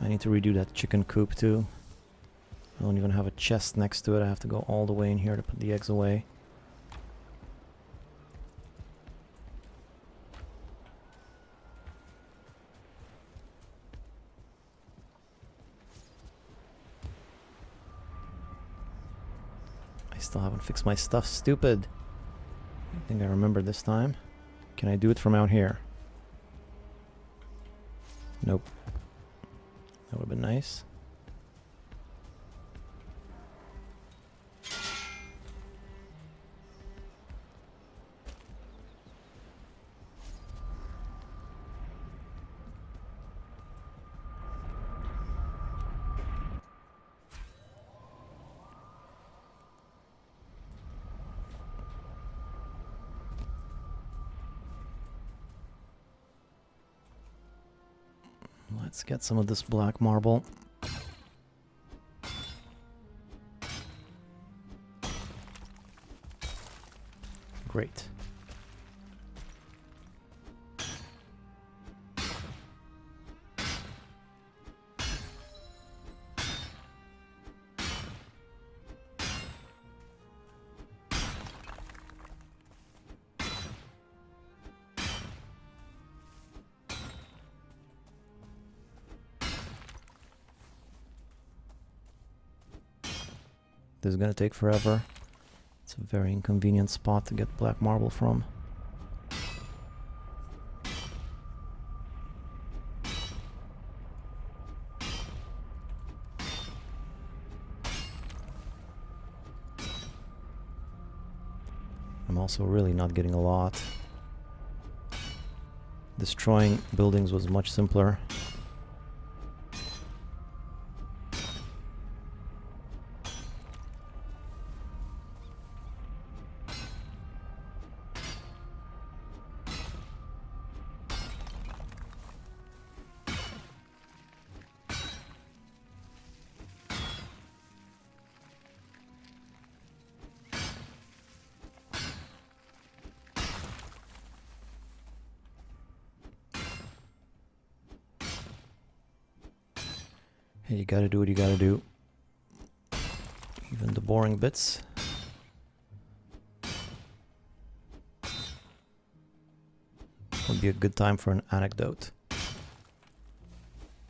I need to redo that chicken coop too. I don't even have a chest next to it. I have to go all the way in here to put the eggs away. I still haven't fixed my stuff. Stupid. I think I remember this time. Can I do it from out here? Nope. That would have been nice. Let's get some of this black marble. Great. This is gonna take forever. It's a very inconvenient spot to get black marble from. I'm also really not getting a lot. Destroying buildings was much simpler. Hey, you gotta do what you gotta do. Even the boring bits. Would be a good time for an anecdote.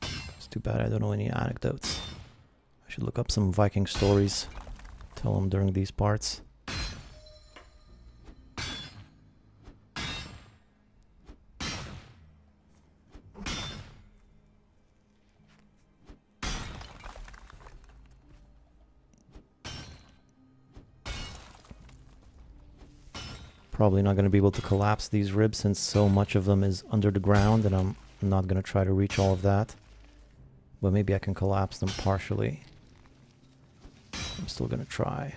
It's too bad I don't know any anecdotes. I should look up some Viking stories. Tell them during these parts. Probably not going to be able to collapse these ribs since so much of them is under the ground, and I'm not going to try to reach all of that. But maybe I can collapse them partially. I'm still going to try.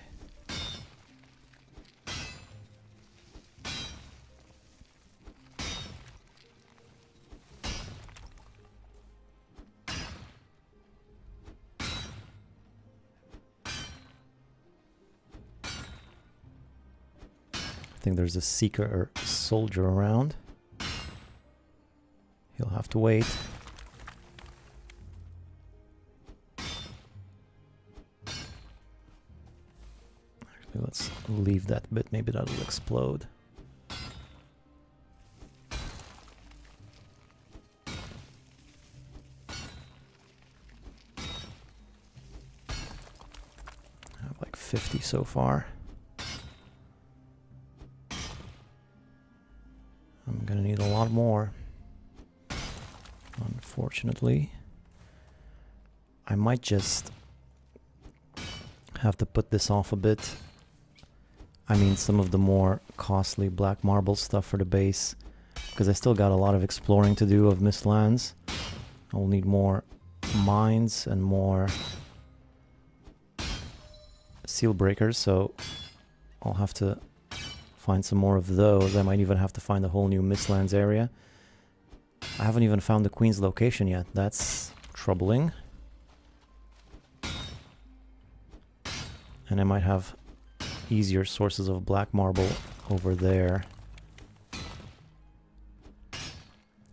I think there's a seeker or soldier around. He'll have to wait. Actually, let's leave that bit. Maybe that'll explode. I have like 50 so far. I'm gonna need a lot more. Unfortunately, I might just Have to put this off a bit. I mean, some of the more costly black marble stuff for the base, because I still got a lot of exploring to do of Mistlands. I'll need more mines and more seal breakers, so I'll have to find some more of those. I might even have to find a whole new Mistlands area. I haven't even found the Queen's location yet. That's troubling. And I might have easier sources of black marble over there.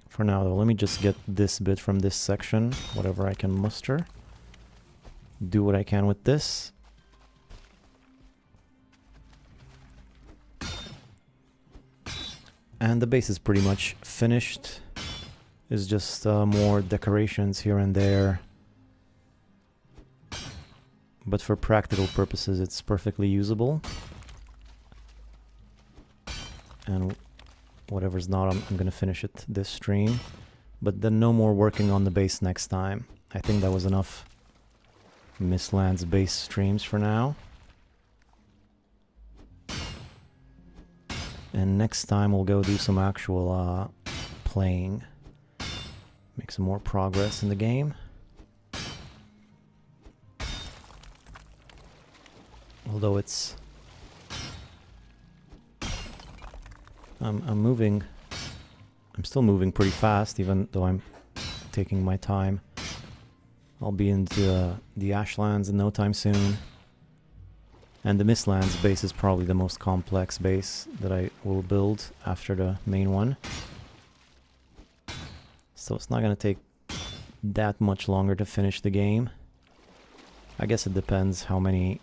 For now though, let me just get this bit from this section, whatever I can muster. Do what I can with this. And the base is pretty much finished. It's just more decorations here and there. But for practical purposes, it's perfectly usable. And whatever's not, I'm gonna finish it this stream. But then no more working on the base next time. I think that was enough Mistlands base streams for now. And next time we'll go do some actual playing. Make some more progress in the game. Although it's... I'm moving... I'm still moving pretty fast, even though I'm taking my time. I'll be into the Ashlands in no time soon. And the Mistlands base is probably the most complex base that I will build after the main one. So it's not going to take that much longer to finish the game. I guess it depends how many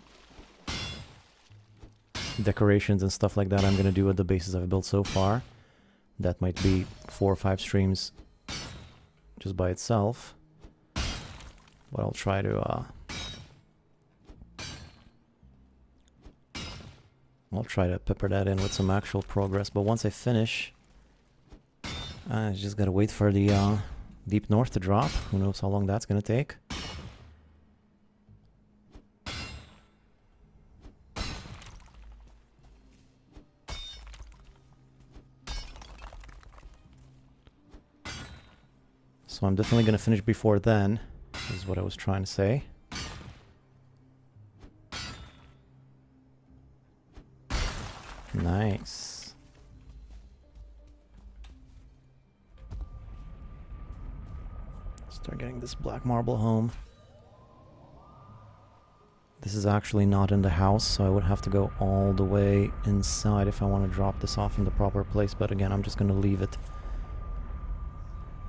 decorations and stuff like that I'm going to do at the bases I've built so far. That might be 4 or 5 streams just by itself. But I'll try to... I'll try to pepper that in with some actual progress. But once I finish... I just gotta wait for the Deep North to drop. Who knows how long that's gonna take. So I'm definitely gonna finish before then, is what I was trying to say. Nice. Start getting this black marble home. This is actually not in the house, so I would have to go all the way inside if I want to drop this off in the proper place. But again, I'm just going to leave it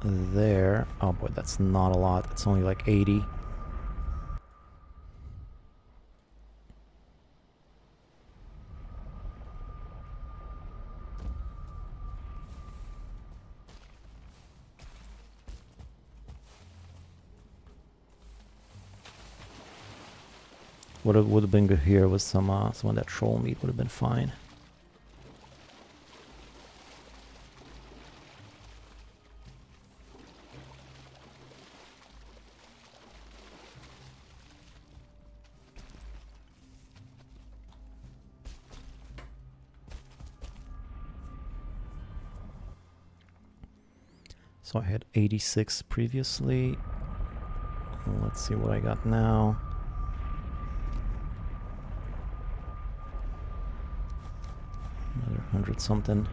there. Oh boy, that's not a lot. It's only like 80. What would have been good here was some of that troll meat would have been fine. So I had 86 previously. Let's see what I got now. Another 100 something.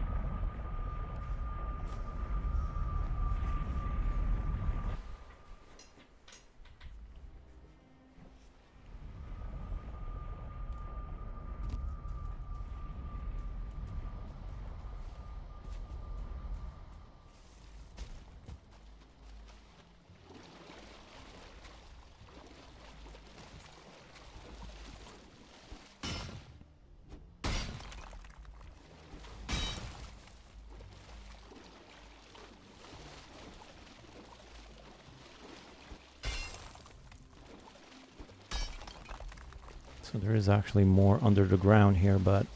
So there is actually more under the ground here, but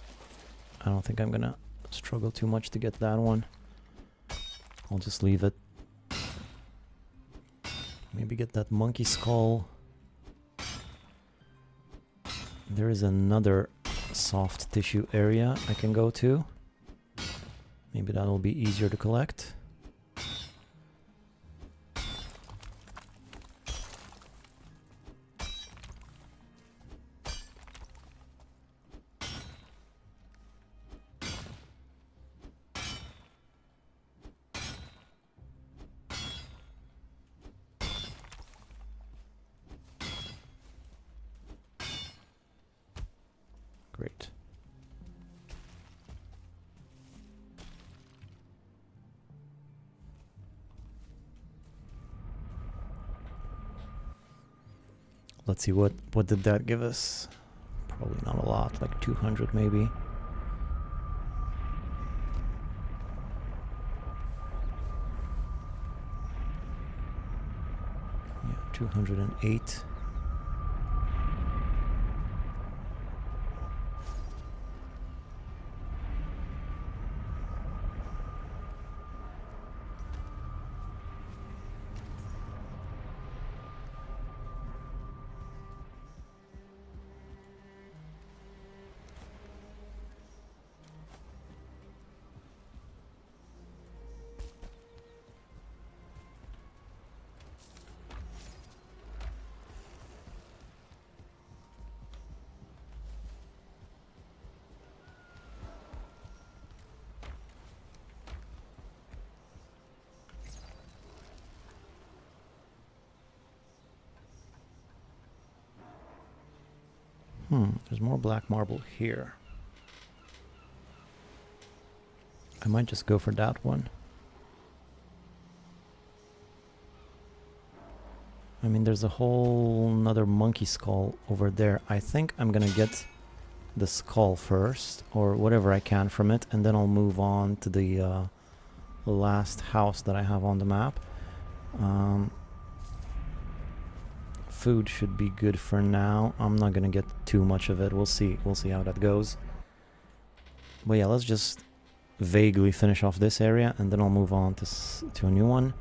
I don't think I'm gonna struggle too much to get that one. I'll just leave it. Maybe get that monkey skull. There is another soft tissue area I can go to. Maybe that'll be easier to collect. Great. Let's see, what did that give us? Probably not a lot, like 200 maybe. Yeah, 208. There's more black marble here. I might just go for that one. I mean, there's a whole nother monkey skull over there. I think I'm gonna get the skull first, or whatever I can from it, and then I'll move on to the last house that I have on the map. Food should be good for now. I'm not gonna get too much of it. We'll see how that goes. But yeah, let's just vaguely finish off this area, and then I'll move on to a new one.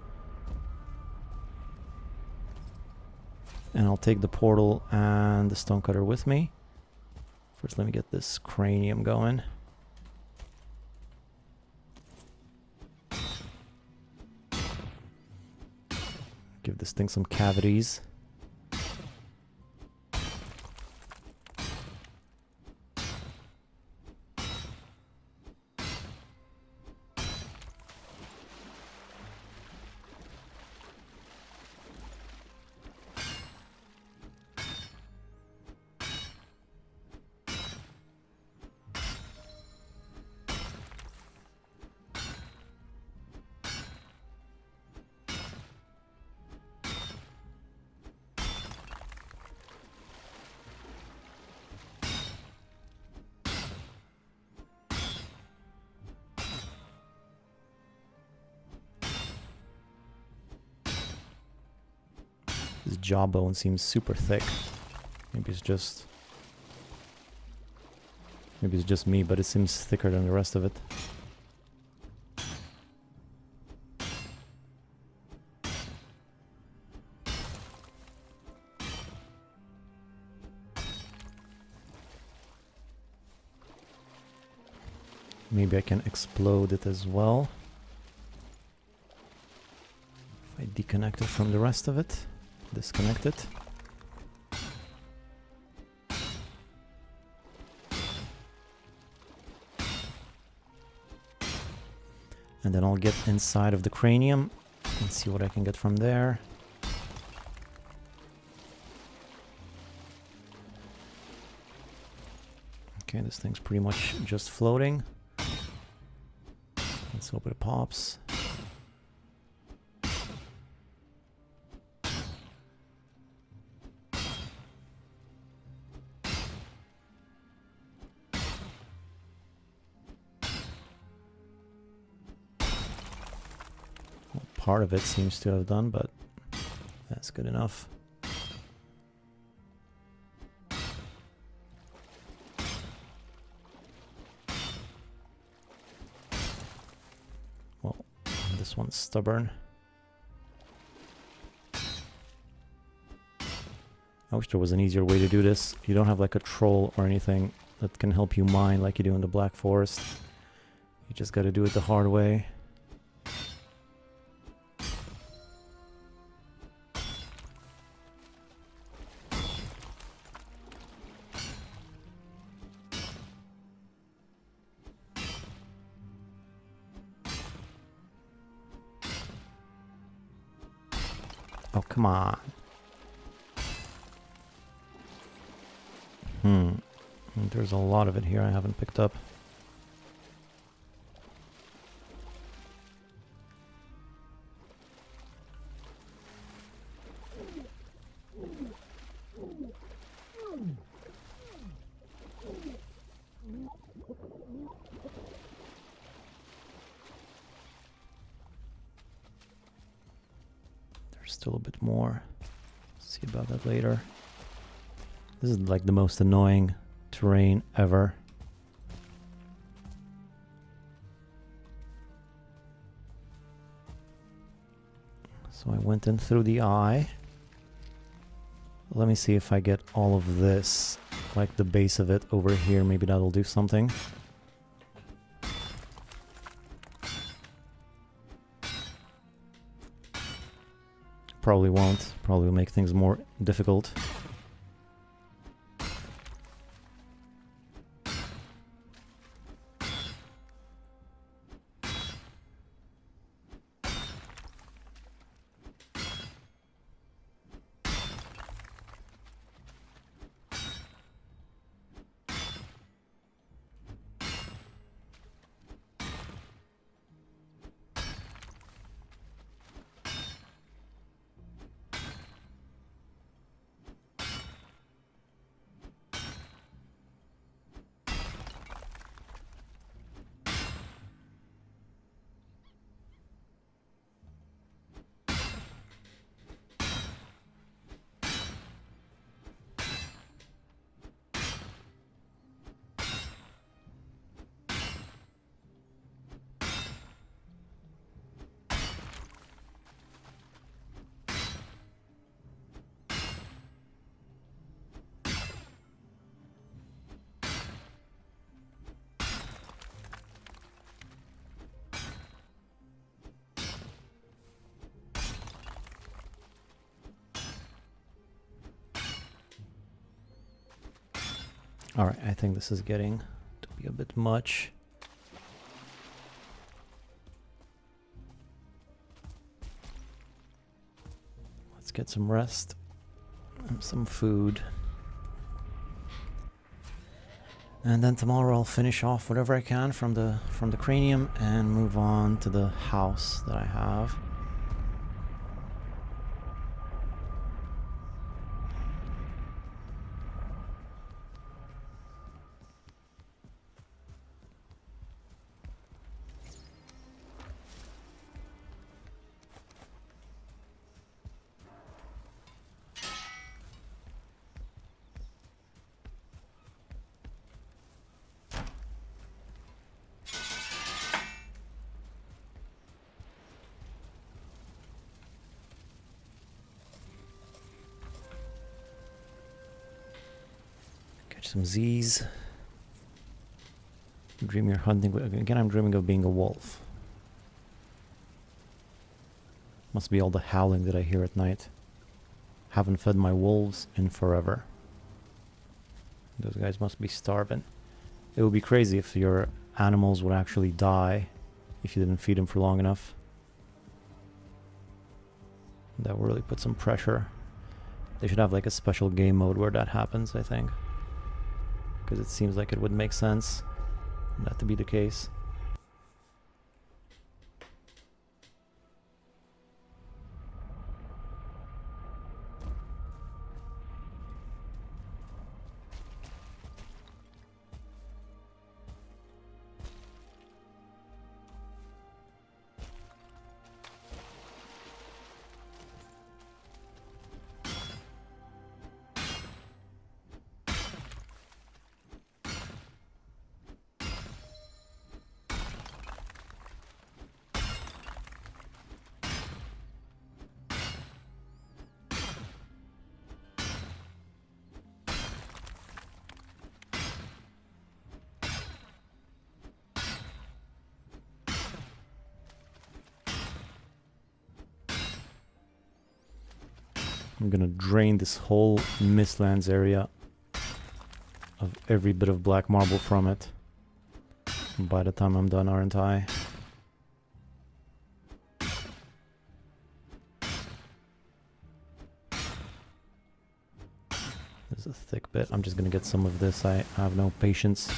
And I'll take the portal and the stonecutter with me. First, let me get this cranium going. Give this thing some cavities. This jawbone seems super thick. Maybe it's just me, but it seems thicker than the rest of it. Maybe I can explode it as well. If I disconnect it from the rest of it. Disconnect it. And then I'll get inside of the cranium and see what I can get from there. Okay, this thing's pretty much just floating. Let's hope it pops. Part of it seems to have done, but that's good enough. Well, this one's stubborn. I wish there was an easier way to do this. You don't have like a troll or anything that can help you mine like you do in the Black Forest. You just gotta do it the hard way. Oh, come on. There's a lot of it here I haven't picked up. There's still a bit more. See about that later. This is like the most annoying terrain ever. So I went in through the eye. Let me see if I get all of this, like the base of it over here. Maybe that'll do something. Probably won't. Probably will make things more difficult. Alright, I think this is getting to be a bit much. Let's get some rest and some food. And then tomorrow I'll finish off whatever I can from the cranium and move on to the house that I have. Some Z's. Dream you're hunting. Again, I'm dreaming of being a wolf. Must be all the howling that I hear at night. Haven't fed my wolves in forever. Those guys must be starving. It would be crazy if your animals would actually die if you didn't feed them for long enough. That would really put some pressure. They should have like a special game mode where that happens, I think. Because it seems like it would make sense for that to be the case. I'm gonna drain this whole Mistlands area of every bit of black marble from it by the time I'm done, aren't I? There's a thick bit. I'm just gonna get some of this. I have no patience.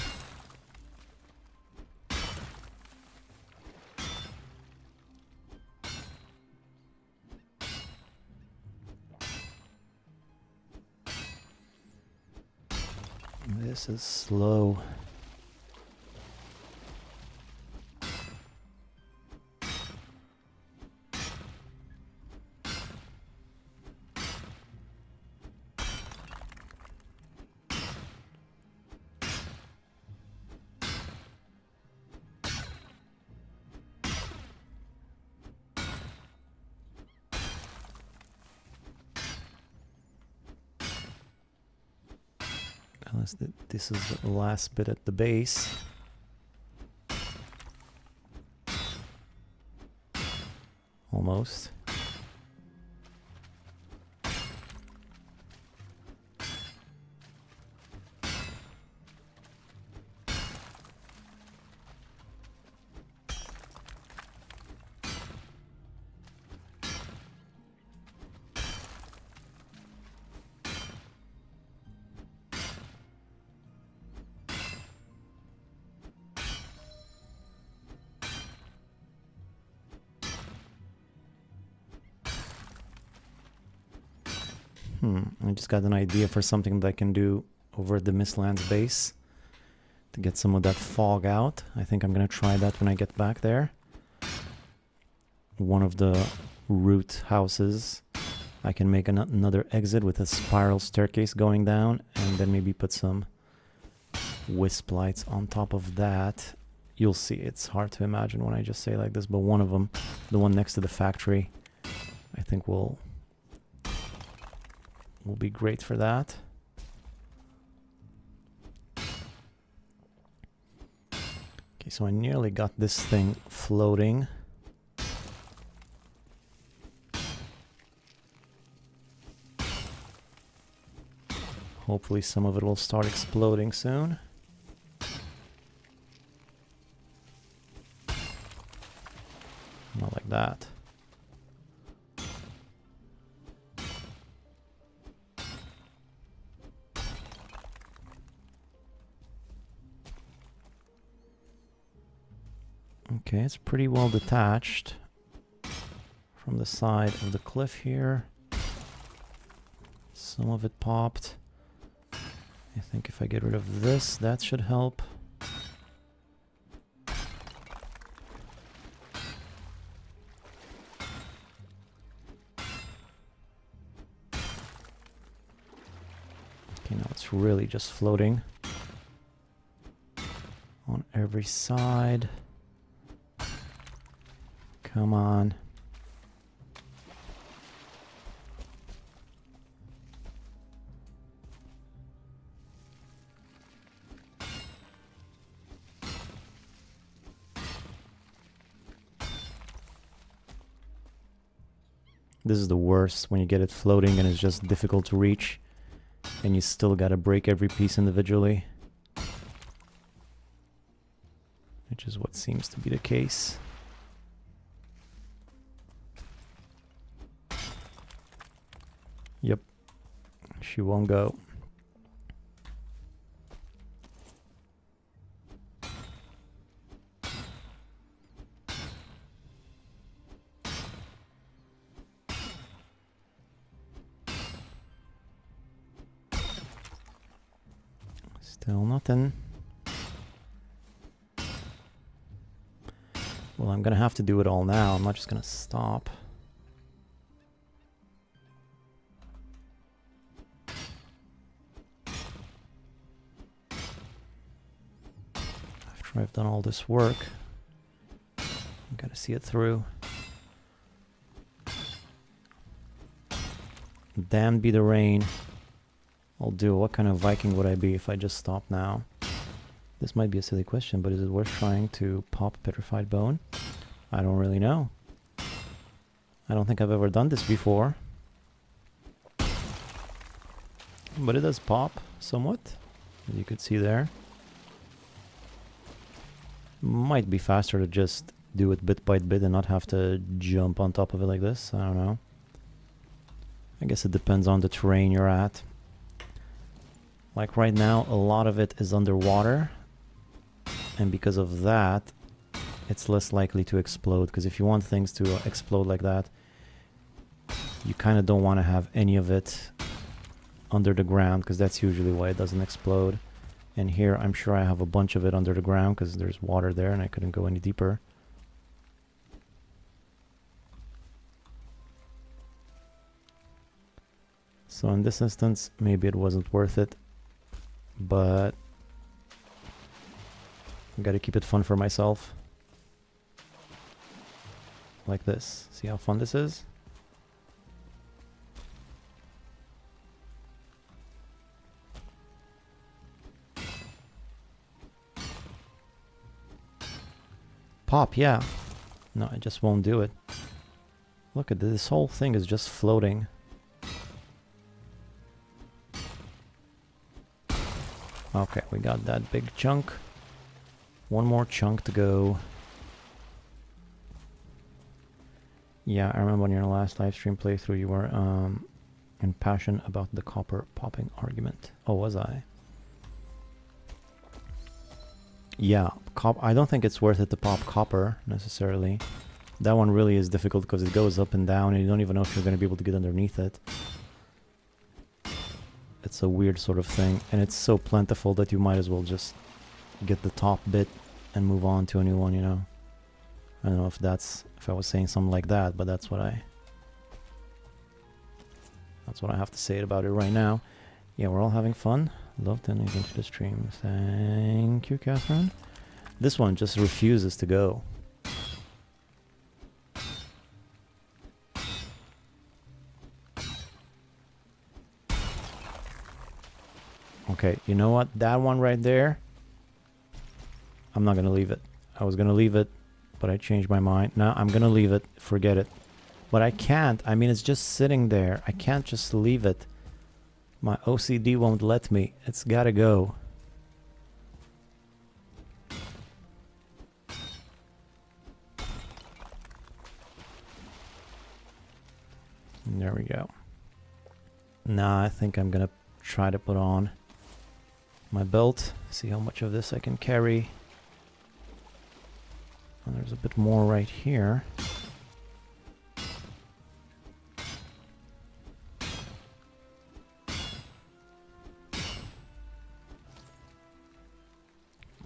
This is slow. Unless this is the last bit at the base. Almost. I just got an idea for something that I can do over at the Mistlands base to get some of that fog out. I think I'm gonna try that when I get back there. One of the root houses, I can make another exit with a spiral staircase going down, and then maybe put some wisp lights on top of that. You'll see, it's hard to imagine when I just say like this, but one of them, the one next to the factory, I think will be great for that. Okay, so I nearly got this thing floating. Hopefully some of it will start exploding soon. Not like that. Okay, it's pretty well detached from the side of the cliff here. Some of it popped. I think if I get rid of this, that should help. Okay, now it's really just floating on every side. Come on. This is the worst, when you get it floating and it's just difficult to reach and you still gotta break every piece individually, which is what seems to be the case. Yep, she won't go. Still nothing. Well, I'm gonna have to do it all now. I'm not just gonna stop. After I've done all this work, I've gotta see it through. Damned be the rain. I'll do. What kind of Viking would I be if I just stop now? This might be a silly question, but is it worth trying to pop petrified bone? I don't really know. I don't think I've ever done this before. But it does pop somewhat, as you could see there. Might be faster to just do it bit by bit and not have to jump on top of it like this. I don't know. I guess it depends on the terrain you're at. Like right now, a lot of it is underwater. And because of that, it's less likely to explode. Because if you want things to explode like that, you kind of don't want to have any of it under the ground, because that's usually why it doesn't explode. And here, I'm sure I have a bunch of it under the ground because there's water there and I couldn't go any deeper. So in this instance, maybe it wasn't worth it, but I gotta keep it fun for myself. Like this. See how fun this is? Pop, yeah. No, I just won't do it. Look at this whole thing is just floating. Okay, we got that big chunk. One more chunk to go. Yeah, I remember on your last live stream playthrough you were impassioned about the copper popping argument. Oh, was I? Yeah, I don't think it's worth it to pop copper, necessarily. That one really is difficult because it goes up and down and you don't even know if you're going to be able to get underneath it. It's a weird sort of thing, and it's so plentiful that you might as well just get the top bit and move on to a new one, you know? I don't know if I was saying something like that, but that's what I have to say about it right now. Yeah, we're all having fun. Love tuning into the stream. Thank you, Catherine. This one just refuses to go. Okay, you know what? That one right there, I'm not going to leave it. I was going to leave it, but I changed my mind. No, I'm going to leave it. Forget it. But I can't. I mean, it's just sitting there. I can't just leave it. My OCD won't let me. It's got to go. And there we go. Now I think I'm going to try to put on my belt. See how much of this I can carry. And there's a bit more right here.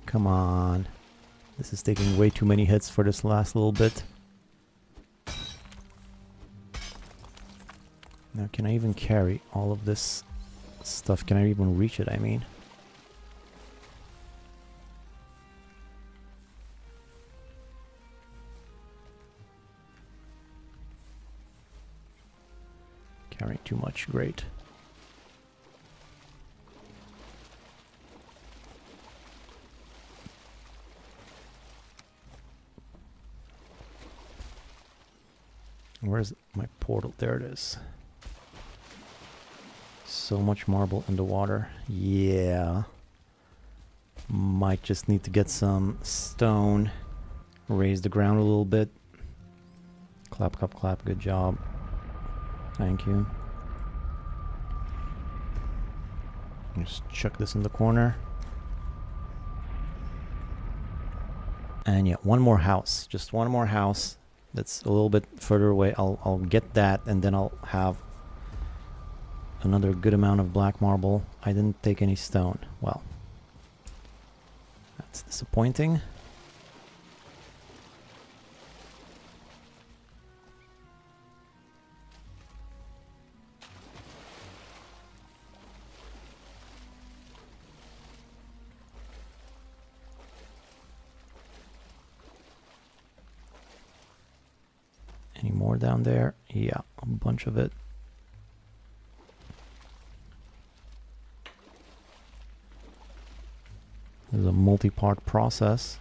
Come on. This is taking way too many hits for this last little bit. Now, can I even carry all of this stuff? Can I even reach it, I mean? Carrying too much, great. Where's my portal? There it is. So much marble in the water. Yeah. Might just need to get some stone. Raise the ground a little bit. Clap, clap, clap. Good job. Thank you. Just chuck this in the corner. And yeah, one more house. Just one more house. That's a little bit further away. I'll get that, and then I'll have another good amount of black marble. I didn't take any stone. Well, that's disappointing. Any more down there? Yeah, a bunch of it. There's a multi-part process.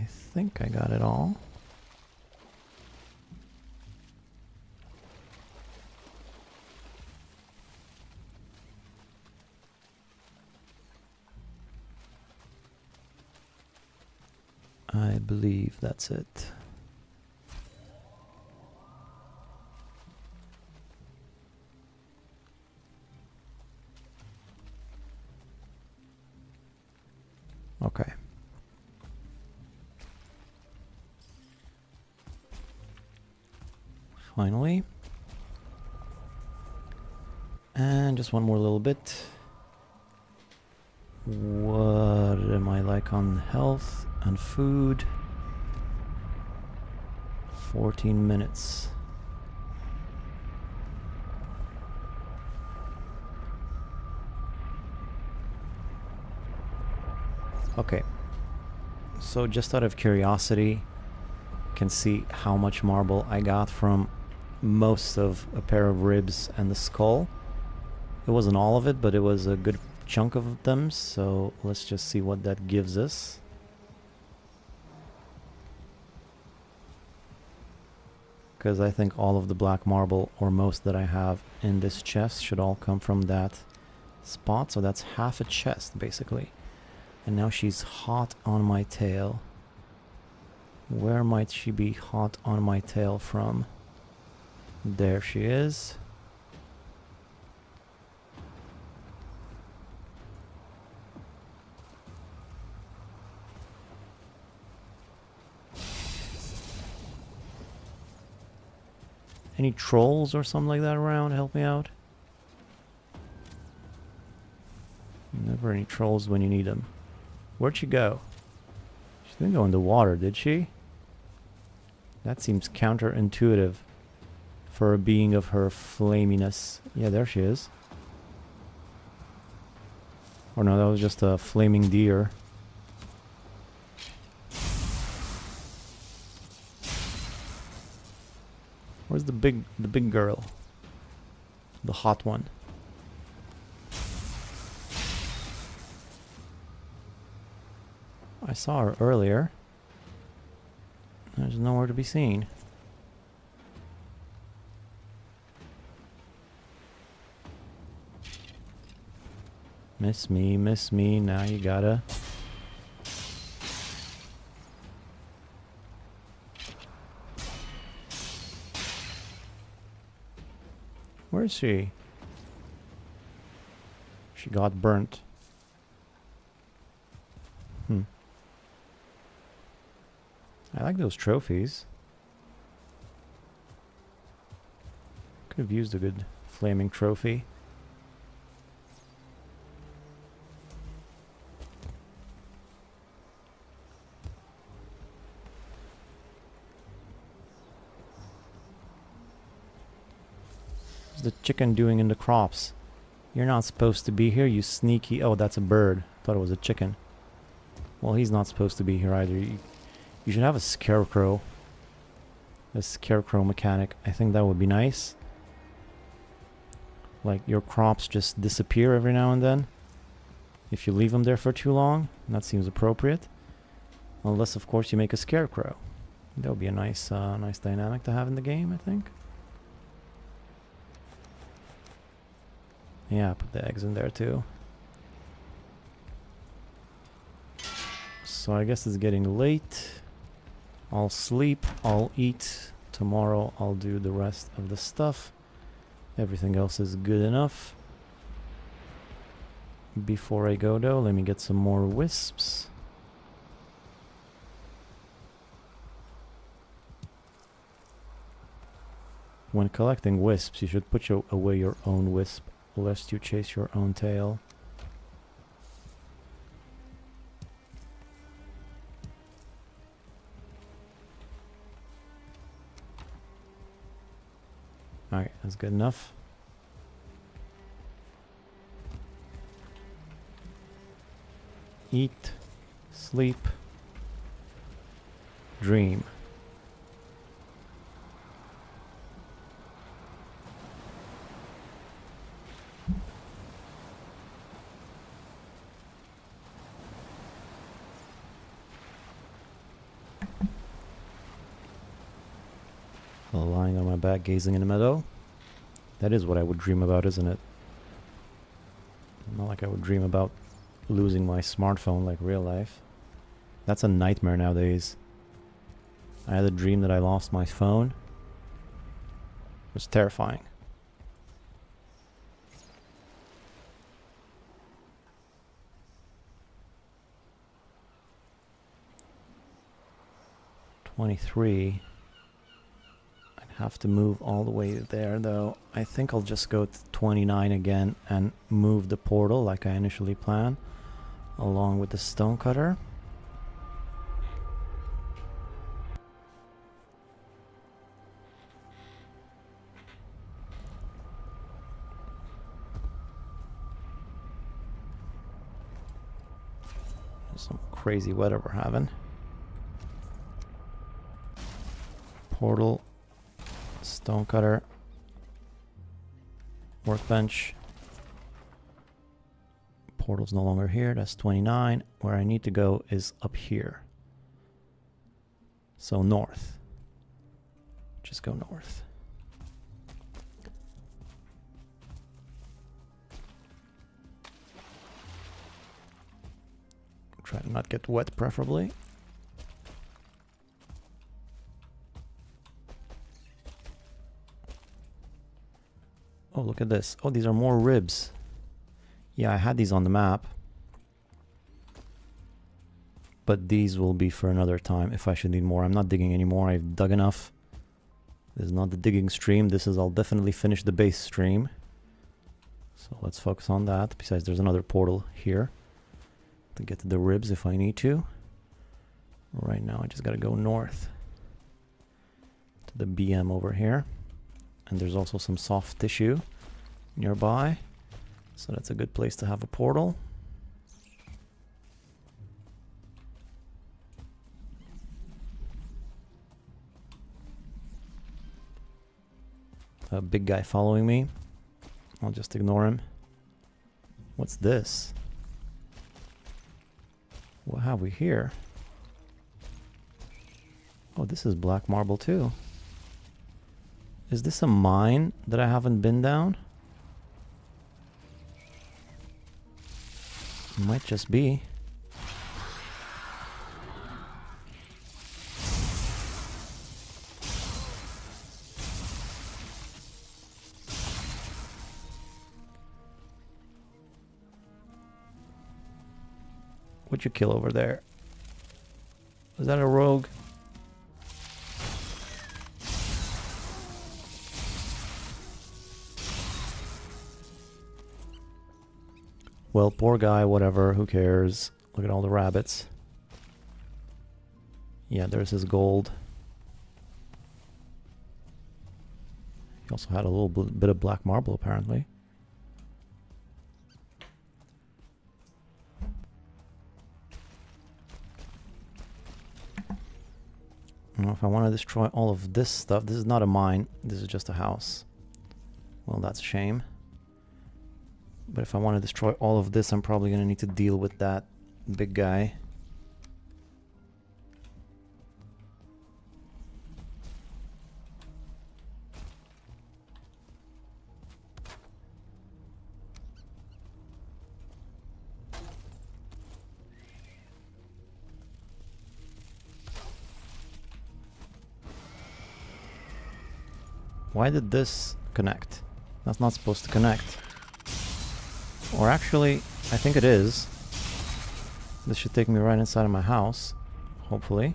think I got it all. I believe that's it. Okay. Finally. And just one more little bit. What am I like on health and food? 14 minutes. Okay. So just out of curiosity, can see how much marble I got from most of a pair of ribs and the skull. It wasn't all of it, but it was a good chunk of them, so let's just see what that gives us. Because I think all of the black marble, or most that I have in this chest, should all come from that spot, so that's half a chest basically. And now she's hot on my tail. Where might she be hot on my tail from? There she is. Any trolls or something like that around? Help me out. Never any trolls when you need them. Where'd she go? She didn't go in the water, did she? That seems counterintuitive for a being of her flaminess. Yeah, there she is. Or no, that was just a flaming deer. Where's the big girl? The hot one. I saw her earlier. There's nowhere to be seen. Miss me, now you gotta... Where is she? She got burnt. I like those trophies. Could have used a good flaming trophy. What's the chicken doing in the crops? You're not supposed to be here, you sneaky... Oh, that's a bird. Thought it was a chicken. Well, he's not supposed to be here either. You should have a scarecrow. A scarecrow mechanic. I think that would be nice. Like, your crops just disappear every now and then. If you leave them there for too long. That seems appropriate. Unless, of course, you make a scarecrow. That would be a nice, nice dynamic to have in the game, I think. Yeah, put the eggs in there too. So I guess it's getting late. I'll sleep, I'll eat. Tomorrow I'll do the rest of the stuff. Everything else is good enough. Before I go though, let me get some more wisps. When collecting wisps, you should put away your own wisp, lest you chase your own tail. Alright, that's good enough. Eat, sleep, dream. Lying on my back, gazing in the meadow. That is what I would dream about, isn't it? Not like I would dream about losing my smartphone like real life. That's a nightmare nowadays. I had a dream that I lost my phone. It was terrifying. $23. Have to move all the way there though. I think I'll just go to 29 again and move the portal like I initially planned, along with the stonecutter. Some crazy weather we're having. Portal, stonecutter, workbench. Portal's no longer here, that's 29. Where I need to go is up here. So north. Just go north. Try to not get wet, preferably. Oh, look at this. Oh, these are more ribs. Yeah, I had these on the map. But these will be for another time if I should need more. I'm not digging anymore. I've dug enough. This is not the digging stream. This is, I'll definitely finish the base stream. So let's focus on that. Besides, there's another portal here to get to the ribs if I need to. Right now, I just gotta go north to the BM over here. And there's also some soft tissue nearby. So that's a good place to have a portal. A big guy following me. I'll just ignore him. What's this? What have we here? Oh, this is black marble too. Is this a mine that I haven't been down? Might just be. What'd you kill over there? Was that a rogue? Well, poor guy, whatever, who cares? Look at all the rabbits. Yeah, there's his gold. He also had a little bit of black marble, apparently. Now, if I want to destroy all of this stuff, this is not a mine, this is just a house. Well, that's a shame. But if I want to destroy all of this, I'm probably going to need to deal with that big guy. Why did this connect? That's not supposed to connect. Or actually, I think it is. This should take me right inside of my house, hopefully.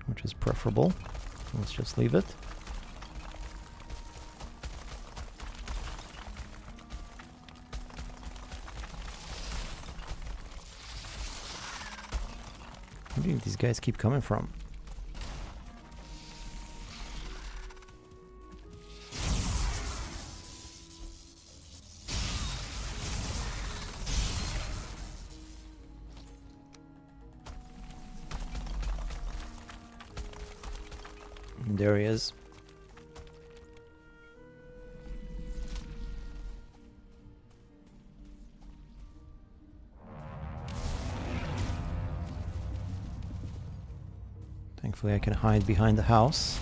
Which is preferable. Let's just leave it. Where do these guys keep coming from? There he is. Thankfully I can hide behind the house.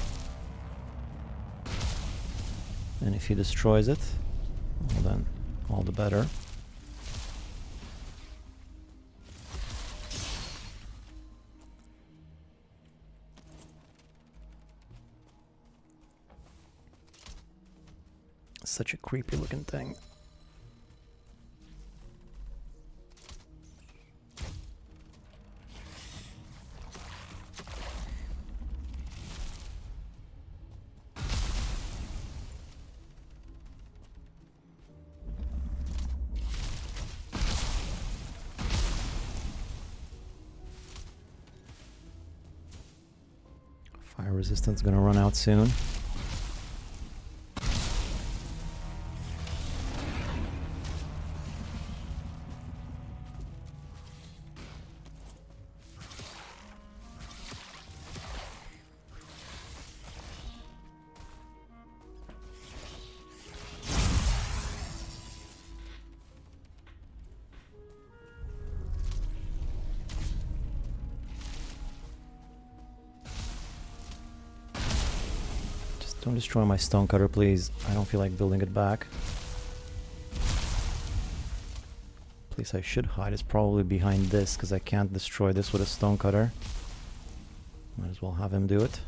And if he destroys it, well then, all the better. Such a creepy looking thing. Fire resistance gonna run out soon. Don't destroy my stonecutter, please. I don't feel like building it back. Place I should hide is probably behind this, because I can't destroy this with a stonecutter. Might as well have him do it.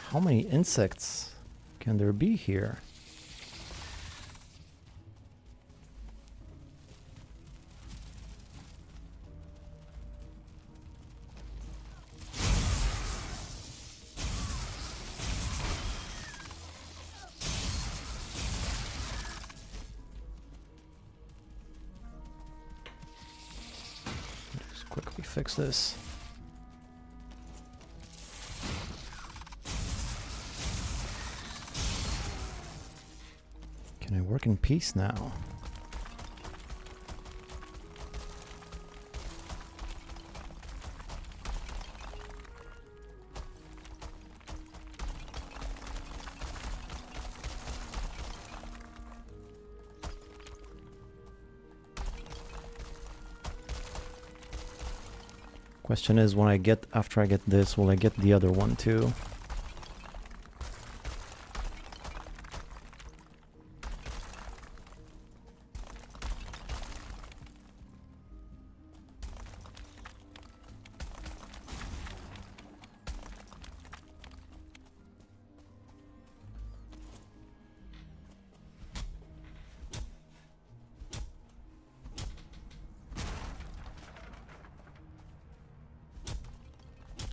How many insects can there be here? Just quickly fix this. Can I work in peace now? Question is, after I get this, will I get the other one too?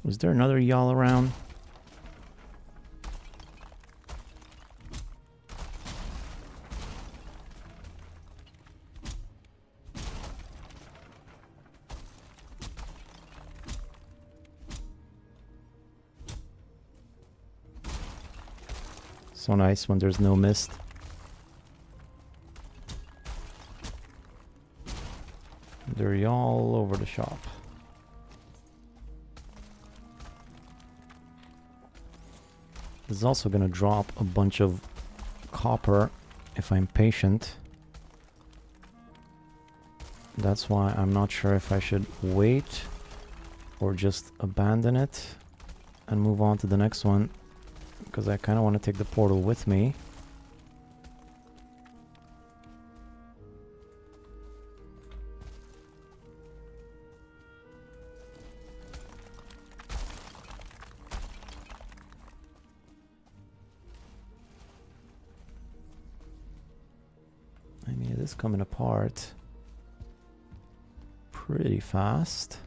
Was there another y'all around? So nice when there's no mist. They're y'all all over the shop. This is also gonna drop a bunch of copper if I'm patient. That's why I'm not sure if I should wait or just abandon it and move on to the next one, because I kind of want to take the portal with me. I mean, it is coming apart pretty fast.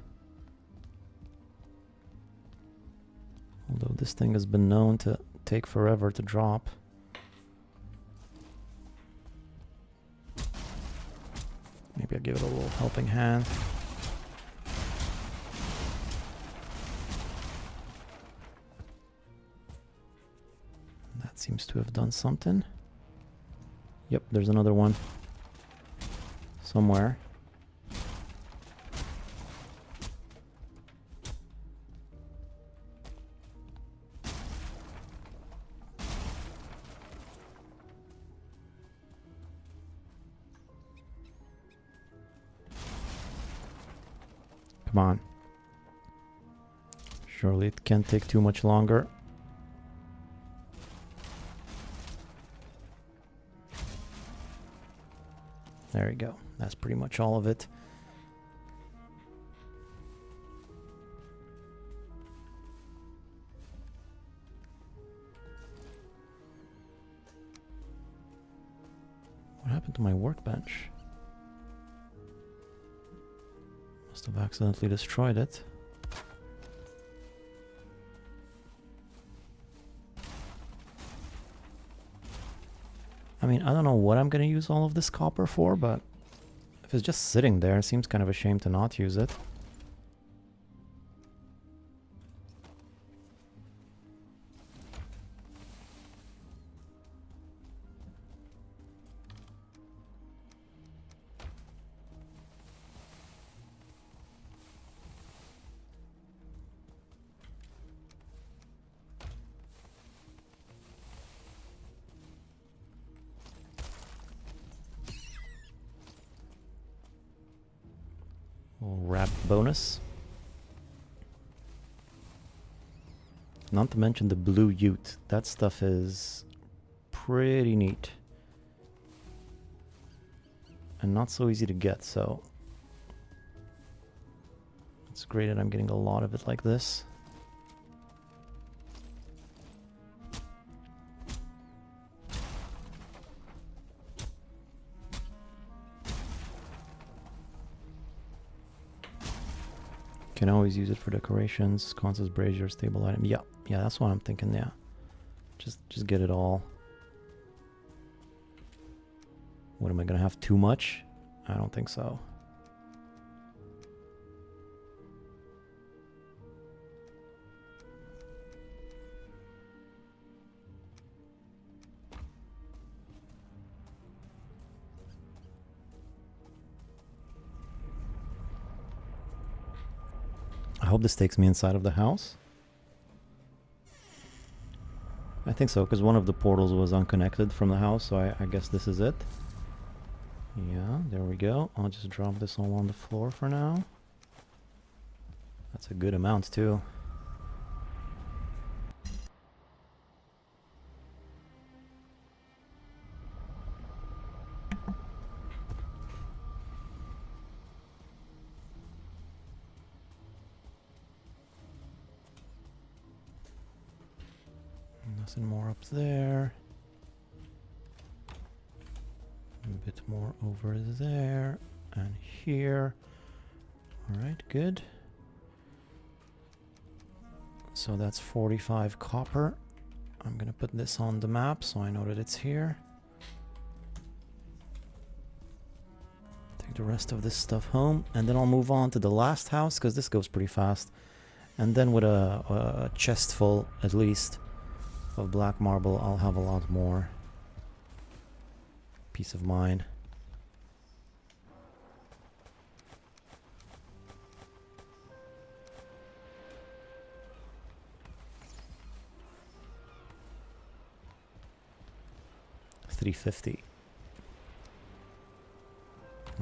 Although this thing has been known to take forever to drop. Maybe I'll give it a little helping hand. That seems to have done something. Yep, there's another one. Somewhere. Come on. Surely it can't take too much longer. There we go. That's pretty much all of it. What happened to my workbench? Must have accidentally destroyed it. I mean, I don't know what I'm gonna use all of this copper for, but if it's just sitting there, it seems kind of a shame to not use it. Wrap bonus. Not to mention the blue ute. That stuff is pretty neat. And not so easy to get, so it's great that I'm getting a lot of it like this. Can always use it for decorations, sconces, brazier, stable item. Yeah, that's what I'm thinking. Yeah, just get it all. What, am I gonna have too much? I don't think so. I hope this takes me inside of the house. I think so, because one of the portals was unconnected from the house, so I guess this is it. Yeah, there we go. I'll just drop this all on the floor for now. That's a good amount too. Nothing more up there. A bit more over there and here. Alright, good. So that's 45 copper. I'm gonna put this on the map so I know that it's here. Take the rest of this stuff home, and then I'll move on to the last house, because this goes pretty fast. And then with a chest full, at least, of black marble, I'll have a lot more peace of mind. $350.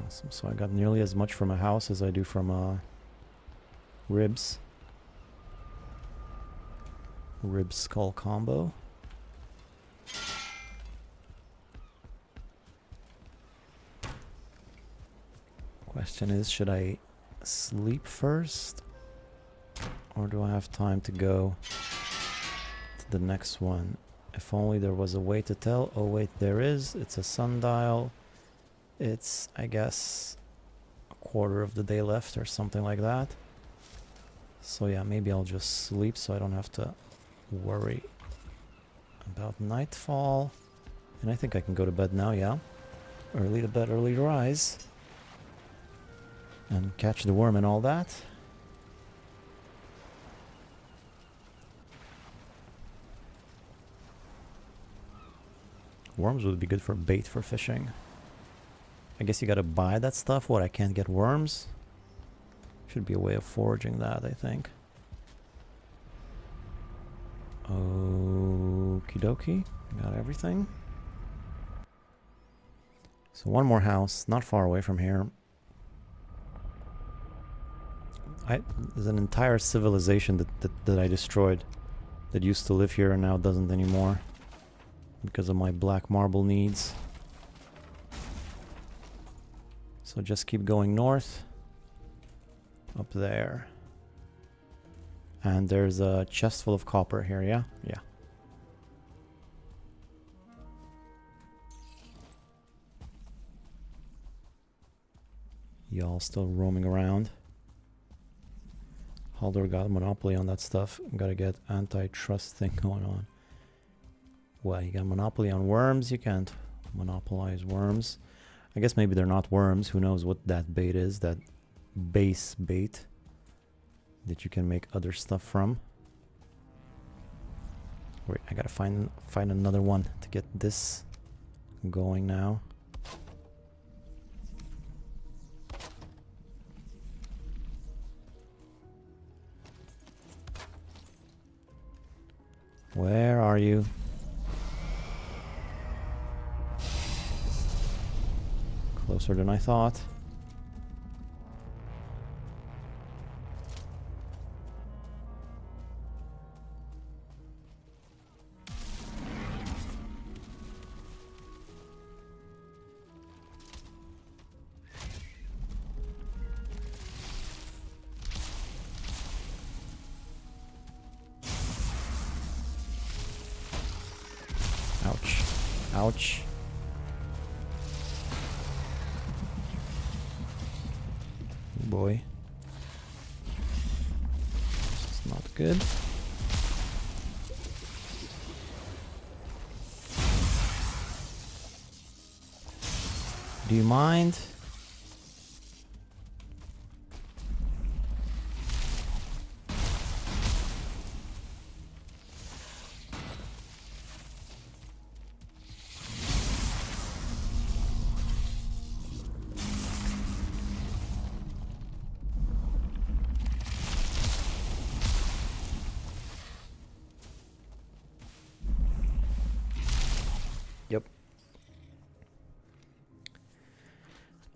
Awesome. So I got nearly as much from a house as I do from ribs. Rib skull combo. Question is, should I sleep first, or do I have time to go to the next one? If only there was a way to tell. Oh wait, there is. It's a sundial. It's, I guess, a quarter of the day left or something like that. So yeah, maybe I'll just sleep so I don't have to worry about nightfall. And I think I can go to bed now, yeah. Early to bed, early to rise. And catch the worm and all that. Worms would be good for bait for fishing. I guess you gotta buy that stuff. What, I can't get worms? Should be a way of foraging that, I think. Okie dokie. Got everything. So one more house, not far away from here. There's an entire civilization that I destroyed that used to live here and now doesn't anymore because of my black marble needs. So just keep going north. Up there. And there's a chest full of copper here, yeah? Yeah. Y'all still roaming around. Haldor got a monopoly on that stuff. Gotta get antitrust thing going on. Well, you got monopoly on worms. You can't monopolize worms. I guess maybe they're not worms. Who knows what that bait is? That base bait that you can make other stuff from. Wait, I gotta find another one to get this going now. Where are you? Closer than I thought. Ouch. Ouch. Boy. This is not good. Do you mind? Yep.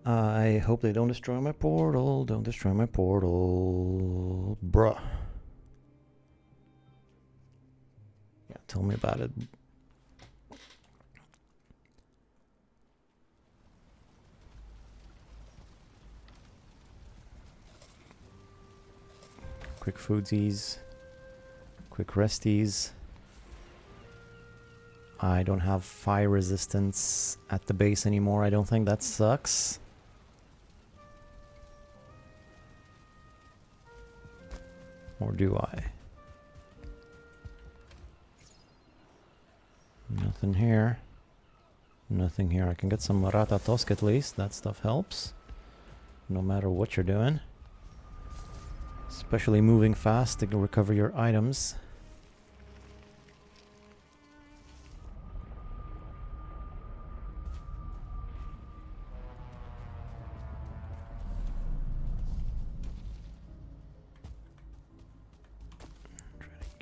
I hope they don't destroy my portal. Don't destroy my portal. Bruh. Yeah, tell me about it. Quick foodsies. Quick resties. I don't have fire resistance at the base anymore. I don't think that sucks. Or do I? Nothing here. Nothing here. I can get some Ratatosk at least. That stuff helps. No matter what you're doing. Especially moving fast to recover your items.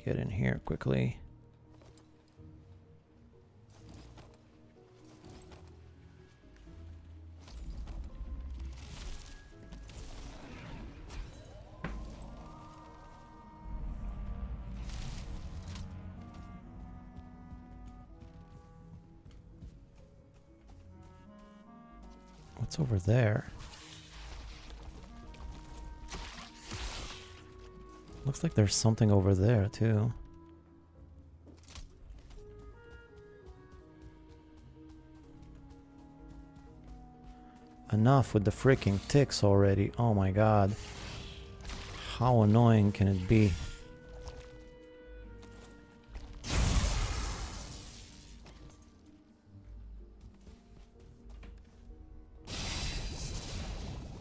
Get in here quickly. What's over there? Looks like there's something over there too. Enough with the freaking ticks already. Oh my god. How annoying can it be?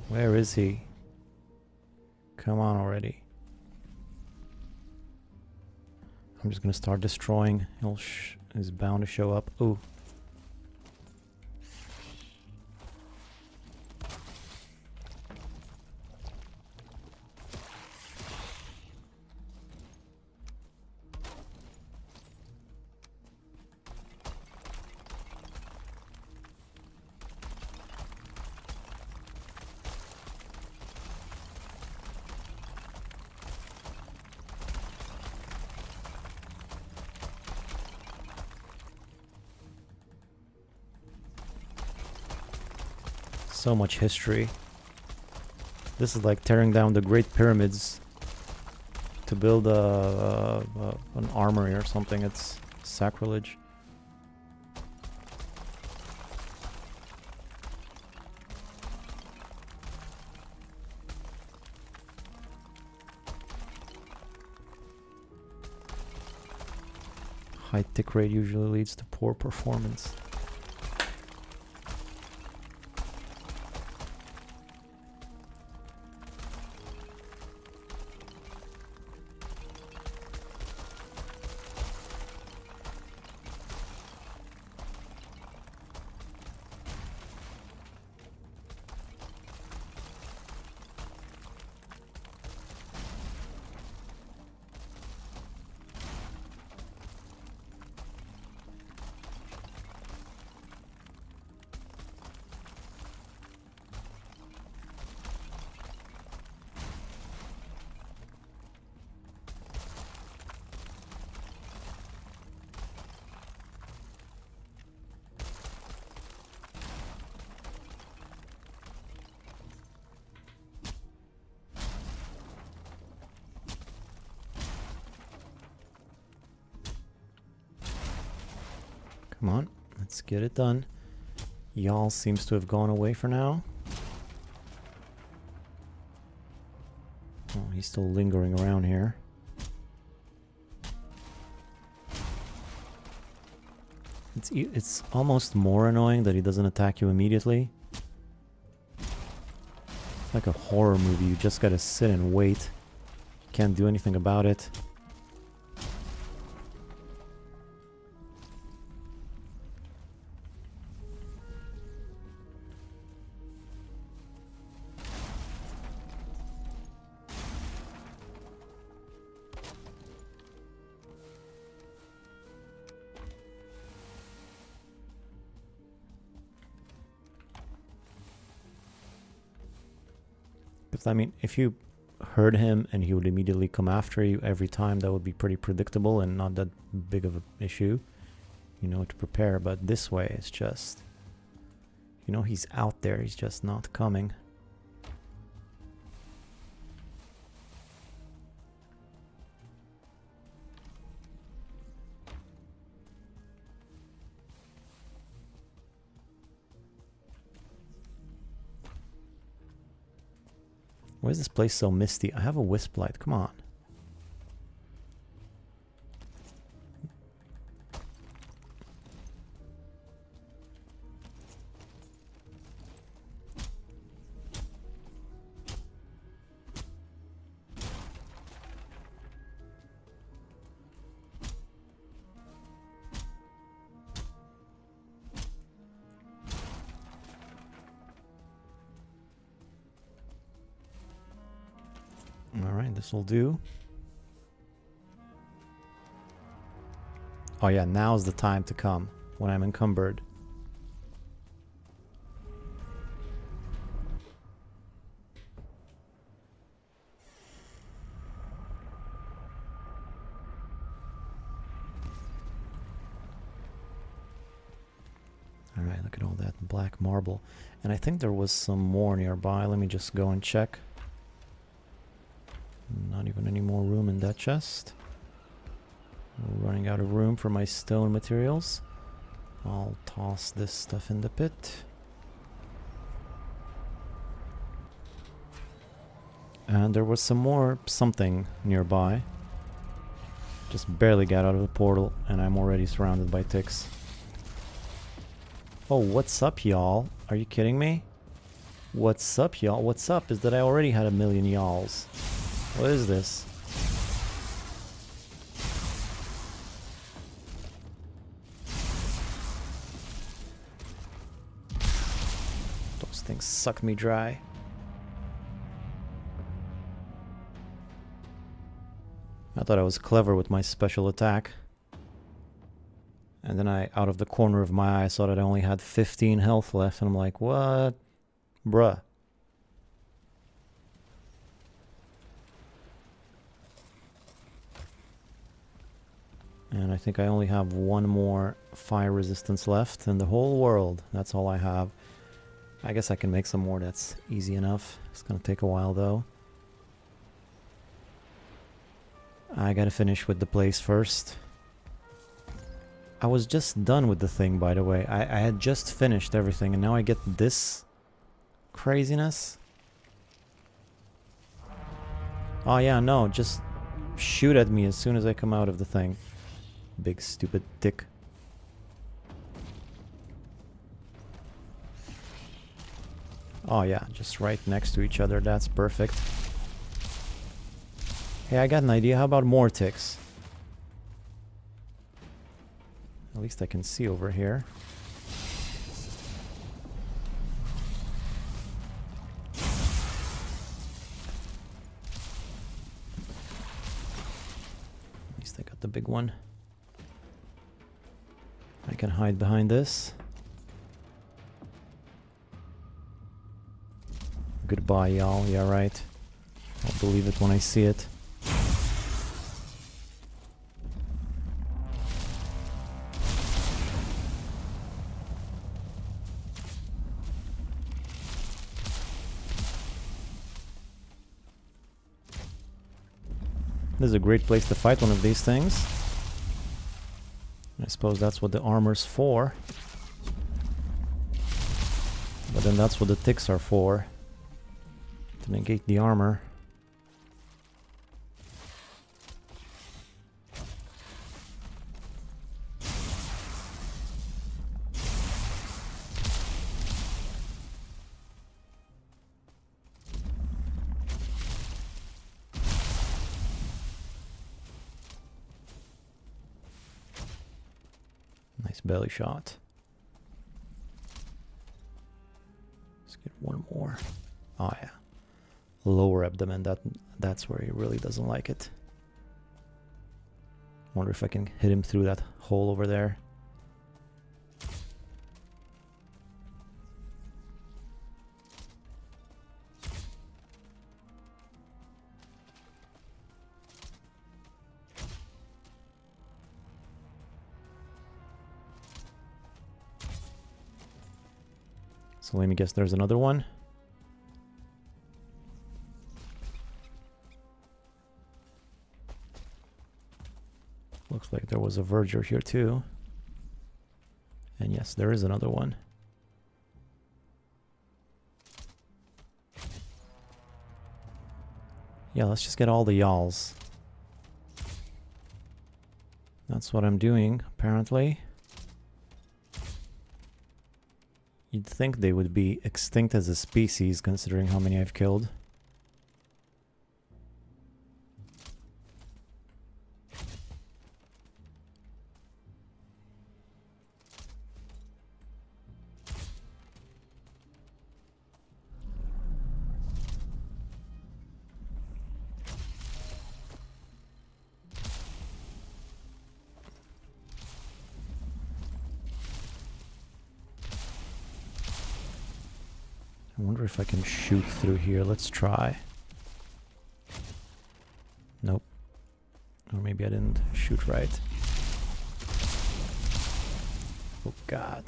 Where is he? Come on already. I'm just gonna start destroying. He's bound to show up. Ooh. So much history. This is like tearing down the Great Pyramids to build an armory or something. It's sacrilege. High tick rate usually leads to poor performance. Come on, let's get it done. Y'all seems to have gone away for now. Oh, he's still lingering around here. It's almost more annoying that he doesn't attack you immediately. It's like a horror movie, you just gotta sit and wait. Can't do anything about it. I mean, if you heard him and he would immediately come after you every time, that would be pretty predictable and not that big of an issue, you know, to prepare. But this way, it's just, you know, he's out there, he's just not coming. Why is this place so misty? I have a wisp light, come on. Alright, this will do. Oh yeah, now's the time to come, when I'm encumbered. Alright, look at all that black marble. And I think there was some more nearby. Let me just go and check. Not even any more room in that chest. We're running out of room for my stone materials. I'll toss this stuff in the pit. And there was some more something nearby. Just barely got out of the portal and I'm already surrounded by ticks. Oh, what's up, y'all? Are you kidding me? What's up, y'all? What's up is that I already had 1,000,000 y'alls. What is this? Those things suck me dry. I thought I was clever with my special attack. And then I, out of the corner of my eye, saw that I only had 15 health left. And I'm like, what? Bruh. And I think I only have one more fire resistance left in the whole world. That's all I have. I guess I can make some more, that's easy enough. It's gonna take a while though. I gotta finish with the place first. I was just done with the thing, by the way. I had just finished everything and now I get this craziness. Oh yeah, no, just shoot at me as soon as I come out of the thing. Big stupid dick. Oh yeah, just right next to each other, that's perfect. Hey, I got an idea, how about more ticks? At least I can see over here. At least I got the big one. I can hide behind this. Goodbye, y'all. Yeah, right. I'll believe it when I see it. This is a great place to fight one of these things. I suppose that's what the armor's for. But then that's what the ticks are for. To negate the armor. Nice belly shot. Let's get one more. Oh yeah. Lower abdomen, that's where he really doesn't like it. Wonder if I can hit him through that hole over there. So let me guess, there's another one. Looks like there was a verger here too. And yes, there is another one. Yeah, let's just get all the y'alls. That's what I'm doing, apparently. You'd think they would be extinct as a species, considering how many I've killed. I wonder if I can shoot through here. Let's try. Nope. Or maybe I didn't shoot right. Oh god.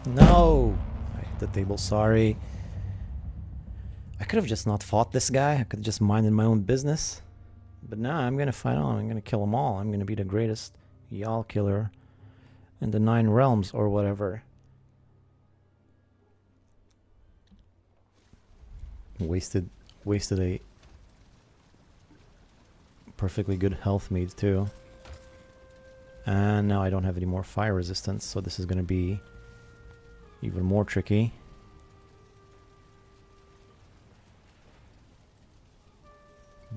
No! I hit the table, sorry. I could have just not fought this guy. I could have just minded my own business. But now I'm gonna fight on. I'm gonna kill them all. I'm gonna be the greatest y'all killer in the 9 realms or whatever. Wasted a perfectly good health mead too. And now I don't have any more fire resistance, so this is gonna be even more tricky.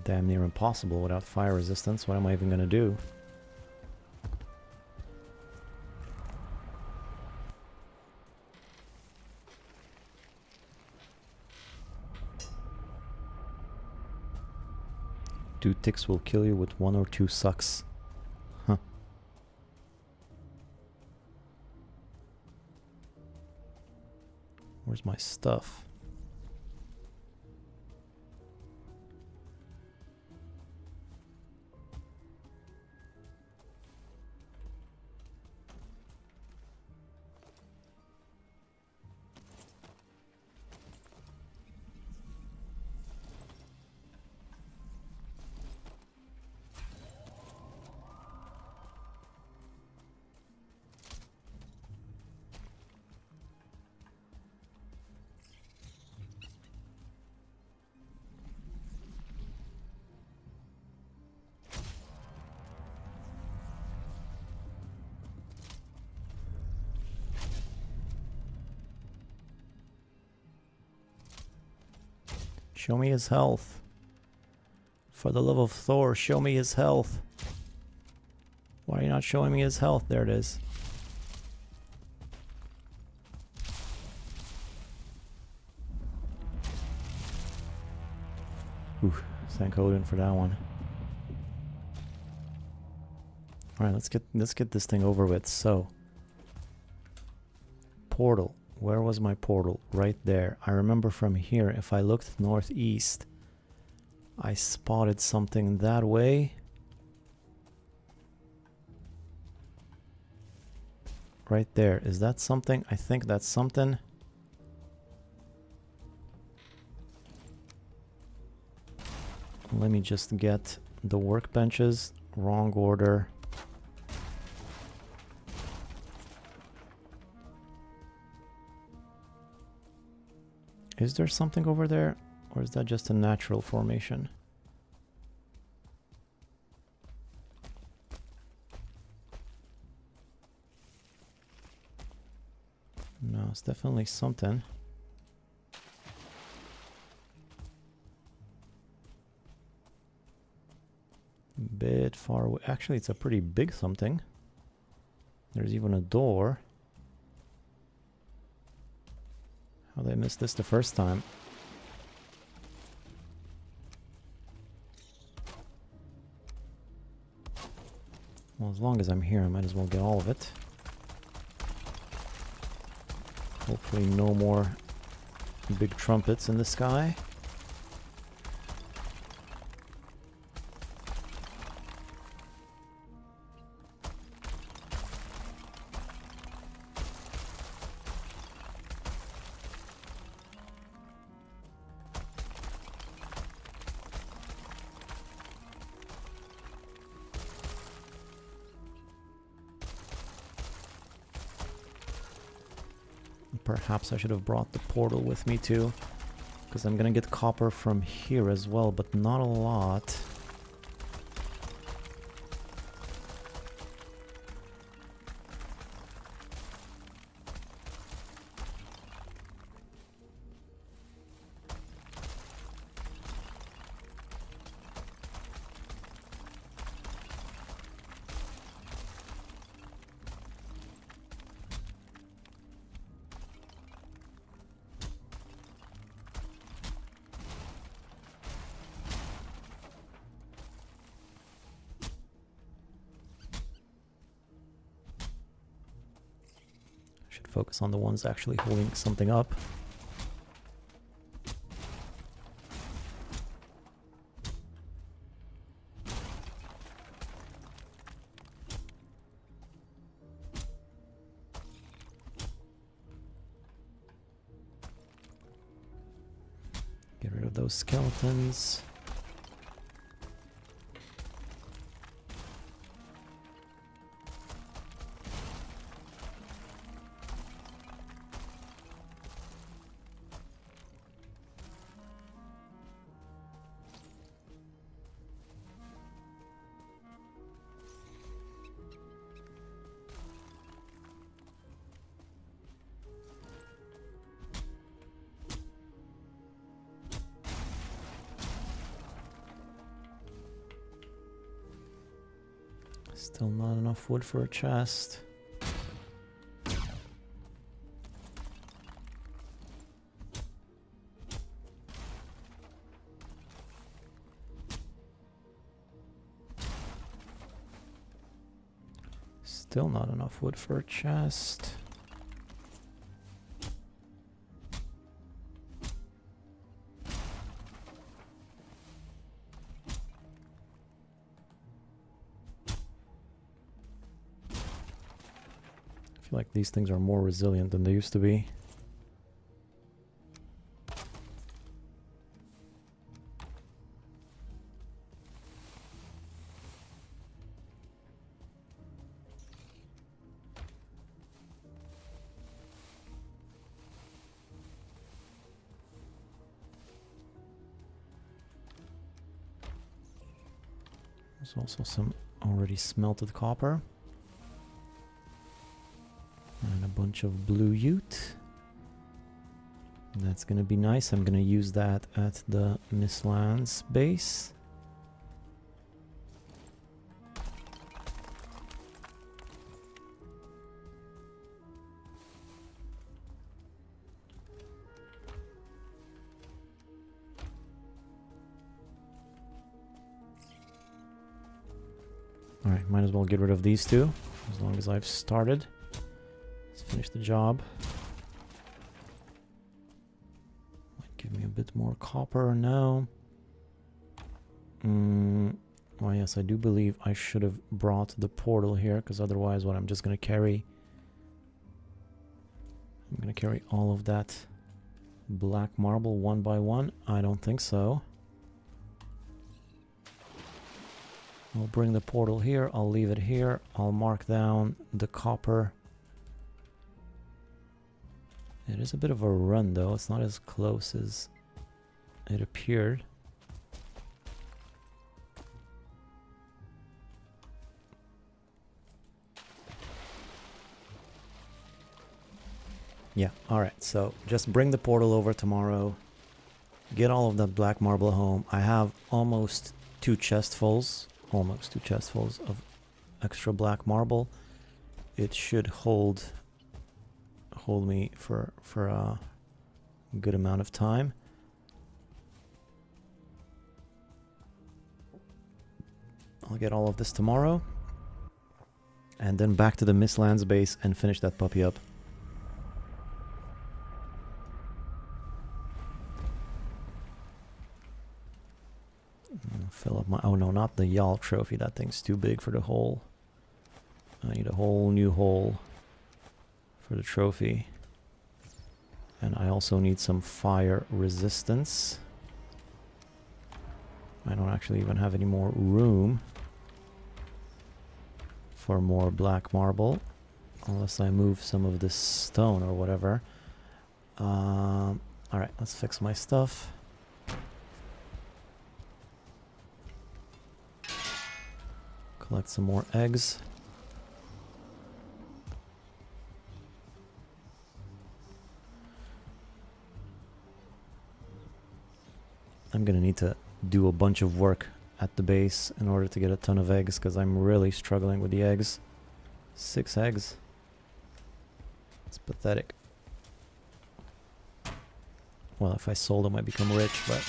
Damn near impossible without fire resistance. What am I even gonna do? Two ticks will kill you with 1 or 2 sucks. Where's my stuff? Show me his health. For the love of Thor, show me his health. Why are you not showing me his health? There it is. Ooh, thank Odin for that one. Alright, let's get this thing over with. So, portal. Where was my portal? Right there. I remember from here, if I looked northeast, I spotted something that way. Right there. Is that something? I think that's something. Let me just get the workbenches. Wrong order. Is there something over there? Or is that just a natural formation? No, it's definitely something. Bit far away. Actually, it's a pretty big something. There's even a door. How did I miss this the first time? Well, as long as I'm here, I might as well get all of it. Hopefully no more big trumpets in the sky. Perhaps I should have brought the portal with me too, because I'm gonna get copper from here as well, but not a lot. Focus on the ones actually holding something up. Get rid of those skeletons. Still not enough wood for a chest. Still not enough wood for a chest. feel like these things are more resilient than they used to be. There's also some already smelted copper. And a bunch of blue ute. That's gonna be nice. I'm gonna use that at the Mistlands base. Alright, might as well get rid of these two, as long as I've started. Let's finish the job. Might give me a bit more copper now. Well, yes, I do believe I should have brought the portal here, because otherwise what I'm just going to carry... I'm going to carry all of that black marble one by one. I don't think so. I'll bring the portal here, I'll leave it here, I'll mark down the copper. It is a bit of a run though, it's not as close as it appeared. Yeah, alright, so just bring the portal over tomorrow, get all of that black marble home. I have almost two chestfuls of extra black marble. It should hold me for a good amount of time. I'll get all of this tomorrow, and then back to the Mistlands base and finish that puppy up. Fill up my... oh no, not the Yal trophy. That thing's too big for the hole. I need a whole new hole for the trophy. And I also need some fire resistance. I don't actually even have any more room for more black marble, unless I move some of this stone or whatever. Alright, let's fix my stuff. Collect some more eggs. I'm gonna need to do a bunch of work at the base in order to get a ton of eggs, because I'm really struggling with the eggs. 6 eggs. It's pathetic. Well, if I sold them, I'd become rich, but...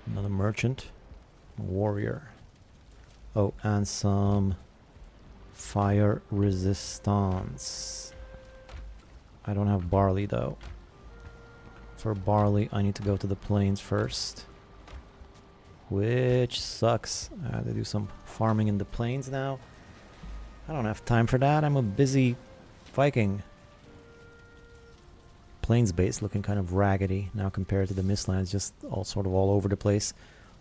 another merchant. Warrior. Oh, and some fire resistance. I don't have barley though. For barley I need to go to the plains first, which sucks. I have to do some farming in the plains now. I don't have time for that. I'm a busy Viking. Plains base looking kind of raggedy now compared to the Mistlands, just all over the place.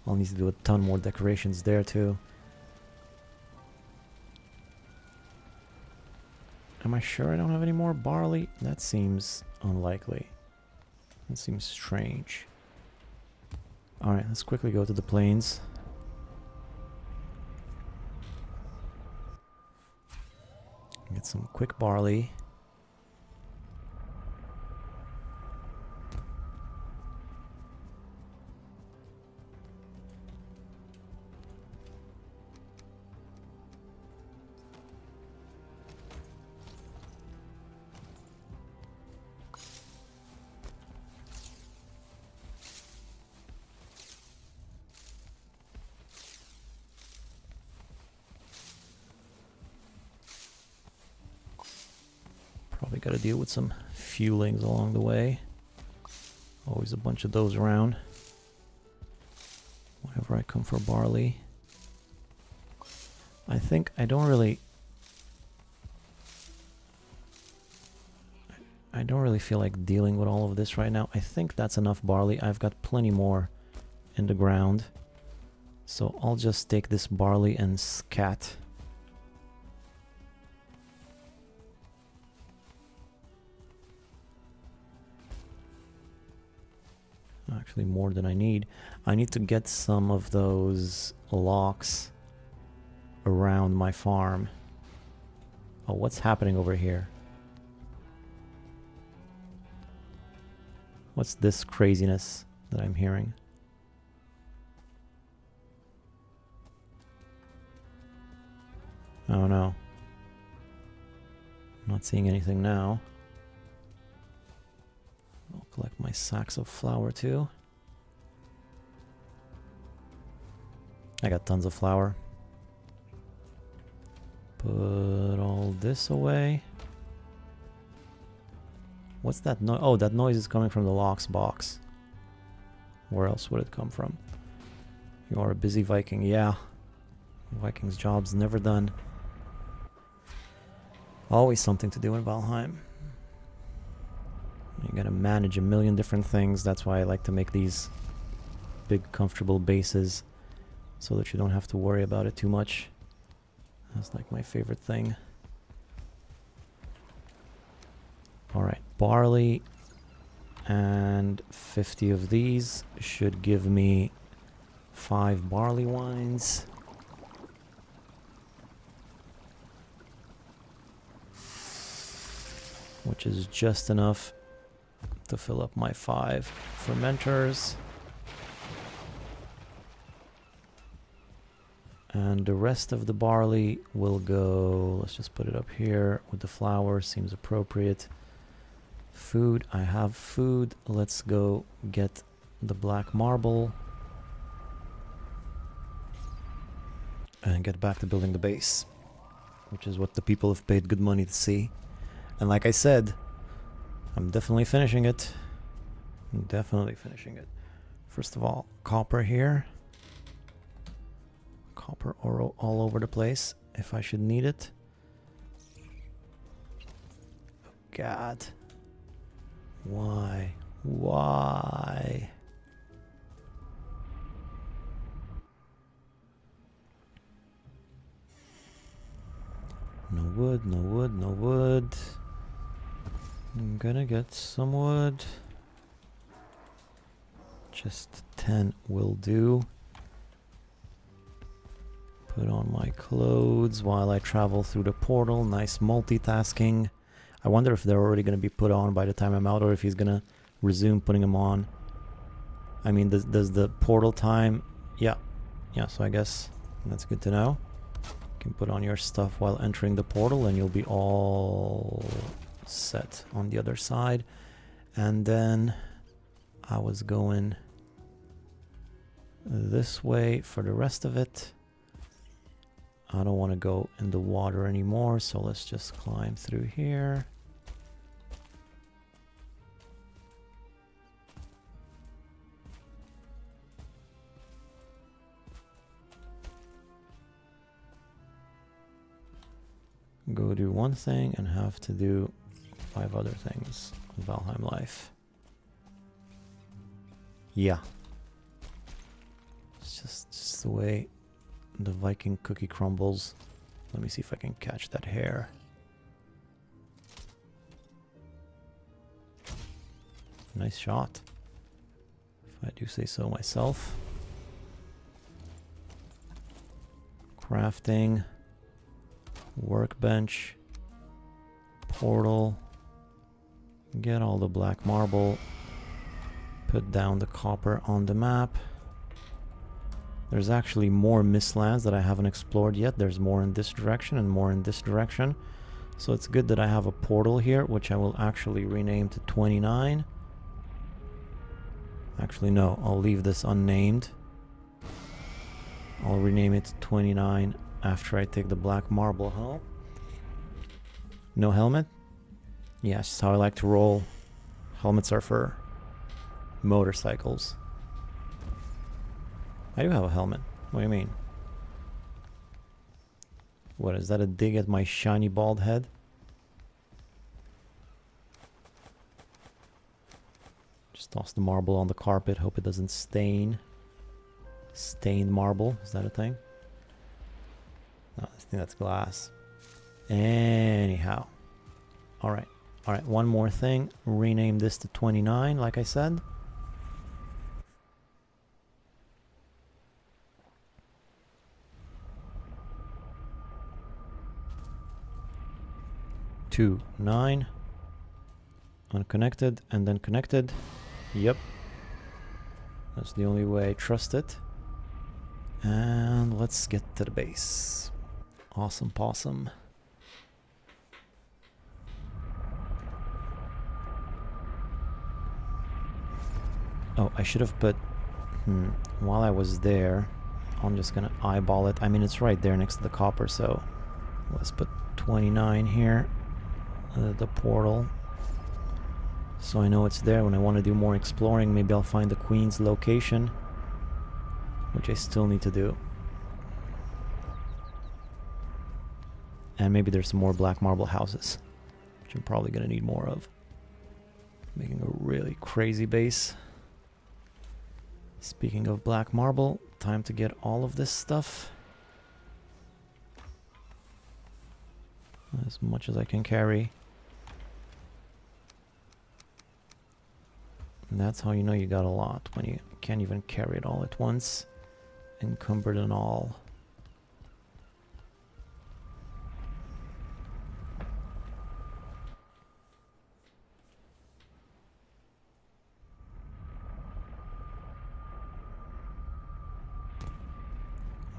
I'll need to do a ton more decorations there too. Am I sure I don't have any more barley? That seems unlikely. That seems strange. Alright, let's quickly go to the plains. Get some quick barley. Probably got to deal with some fuelings along the way. Always a bunch of those around whenever I come for barley. I think I don't really I don't really feel like dealing with all of this right now. I think that's enough barley. I've got plenty more in the ground. So I'll just take this barley and scat. Actually, more than I need. I need to get some of those locks around my farm. Oh, what's happening over here? What's this craziness that I'm hearing? Oh no. I'm not seeing anything now. I'll collect my sacks of flour too. I got tons of flour. Put all this away. What's that noise? Oh, that noise is coming from the locks box. Where else would it come from? You are a busy Viking. Yeah. Viking's job's never done. Always something to do in Valheim. You gotta manage a million different things. That's why I like to make these big, comfortable bases so that you don't have to worry about it too much. That's like my favorite thing. Alright, barley and 50 of these should give me 5 barley wines. Which is just enough to fill up my 5 fermenters. And the rest of the barley will go, let's just put it up here with the flour, seems appropriate. Food, I have food. Let's go get the black marble and get back to building the base, which is what the people have paid good money to see. And like I said, I'm definitely finishing it. I'm definitely finishing it. First of all, copper here. Copper ore all over the place if I should need it. Oh God. Why? Why? No wood, no wood, no wood. I'm gonna get some wood. Just 10 will do. Put on my clothes while I travel through the portal. Nice multitasking. I wonder if they're already going to be put on by the time I'm out, or if he's going to resume putting them on. I mean, does the portal time... Yeah, so I guess that's good to know. You can put on your stuff while entering the portal and you'll be all set on the other side. And then I was going this way for the rest of it. I don't want to go in the water anymore, so let's just climb through here. Go do one thing and have to do 5 other things in Valheim life. Yeah. It's just the way the Viking cookie crumbles. Let me see if I can catch that hair. Nice shot, if I do say so myself. Crafting. Workbench. Portal. Get all the black marble. Put down the copper on the map. There's actually more mistlands that I haven't explored yet. There's more in this direction and more in this direction. So it's good that I have a portal here, which I will actually rename to 29. Actually, no, I'll leave this unnamed. I'll rename it to 29 after I take the black marble home. No helmet? Yes, that's how I like to roll. Helmets are for motorcycles. I do have a helmet. What do you mean? What, is that a dig at my shiny bald head? Just toss the marble on the carpet. Hope it doesn't stain. Stained marble. Is that a thing? No, I think that's glass. Anyhow. Alright. Alright, one more thing. Rename this to 29, like I said. Two, 9. Unconnected and then connected. Yep. That's the only way I trust it. And let's get to the base. Awesome possum. Oh, I should have put... while I was there, I'm just gonna eyeball it. I mean, it's right there next to the copper, so... Let's put 29 here. The portal. So I know it's there. When I want to do more exploring, maybe I'll find the queen's location. Which I still need to do. And maybe there's some more black marble houses. Which I'm probably going to need more of. Making a really crazy base. Speaking of black marble, time to get all of this stuff. As much as I can carry. And that's how you know you got a lot, when you can't even carry it all at once. Encumbered and all.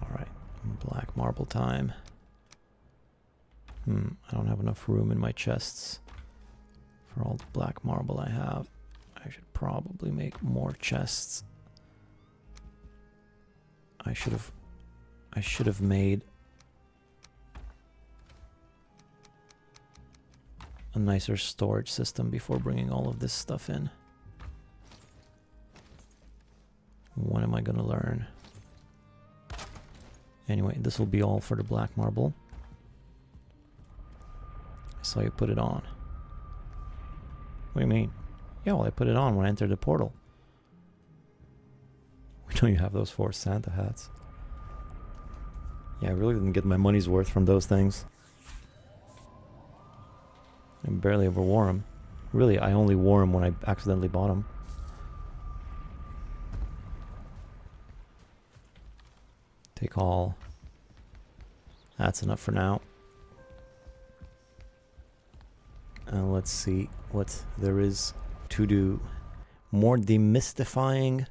Alright, black marble time. I don't have enough room in my chests for all the black marble I have. I should probably make more chests. I should have made a nicer storage system before bringing all of this stuff in. When am I gonna learn? Anyway, this will be all for the black marble. I saw you put it on. What do you mean? Yeah, well, I put it on when I entered the portal. We know you have those 4 Santa hats. Yeah, I really didn't get my money's worth from those things. I barely ever wore them. Really, I only wore them when I accidentally bought them. Take all. That's enough for now. And let's see what there is to do. More demystifying.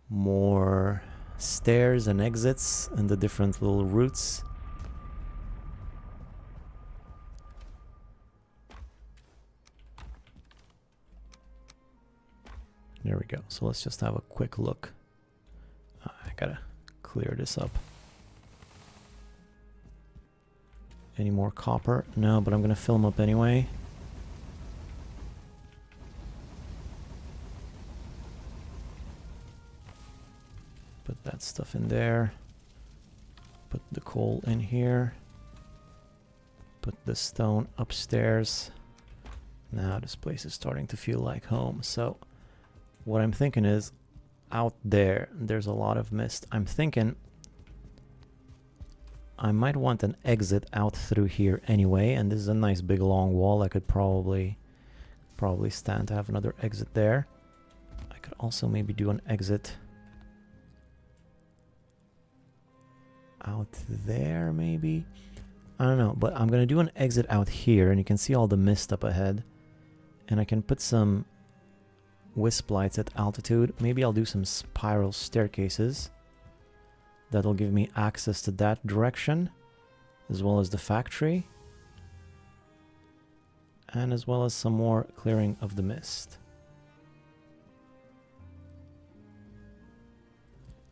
More stairs and exits and the different little routes. There we go. So let's just have a quick look. I gotta clear this up. Any more copper? No, but I'm gonna fill them up anyway. Put that stuff in there. Put the coal in here. Put the stone upstairs. Now this place is starting to feel like home. So what I'm thinking is, out there, there's a lot of mist. I'm thinking I might want an exit out through here anyway, and this is a nice big long wall. I could probably stand to have another exit there. I could also maybe do an exit out there, maybe. I don't know, but I'm gonna do an exit out here, and you can see all the mist up ahead. And I can put some wisp lights at altitude. Maybe I'll do some spiral staircases. That'll give me access to that direction, as well as the factory. And as well as some more clearing of the mist.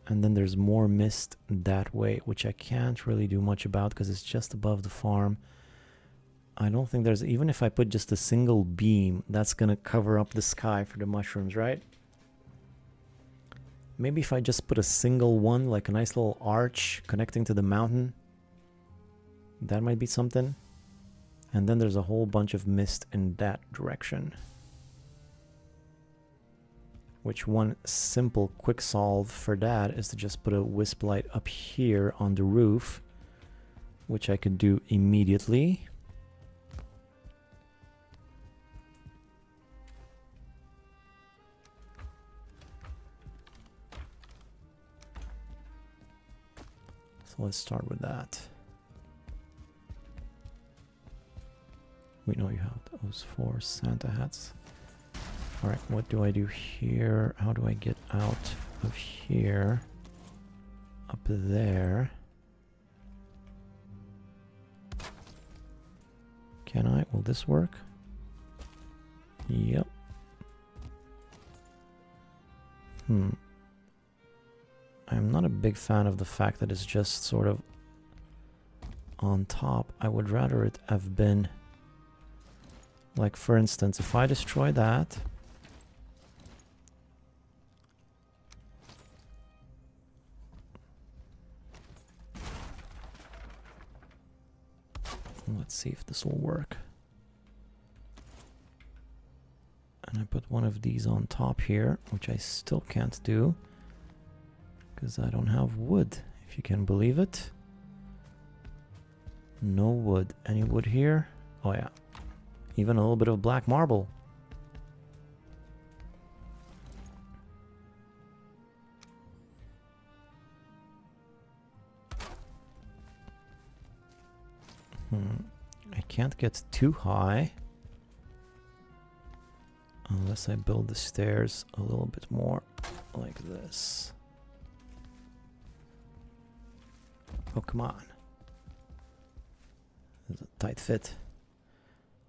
And then there's more mist that way, which I can't really do much about because it's just above the farm. I don't think there's... Even if I put just a single beam, that's going to cover up the sky for the mushrooms, right? Maybe if I just put a single one, like a nice little arch connecting to the mountain. That might be something. And then there's a whole bunch of mist in that direction. Which one simple quick solve for that is to just put a wisp light up here on the roof, which I could do immediately. So let's start with that. We know you have those 4 Santa hats. Alright, what do I do here? How do I get out of here? Up there. Can I? Will this work? Yep. I'm not a big fan of the fact that it's just sort of on top. I would rather it have been, like, for instance, if I destroy that, let's see if this will work. And I put one of these on top here, which I still can't do because I don't have wood, if you can believe it. No wood. Any wood here? Oh yeah. Even a little bit of black marble. I can't get too high unless I build the stairs a little bit more like this. Oh, come on. It's a tight fit.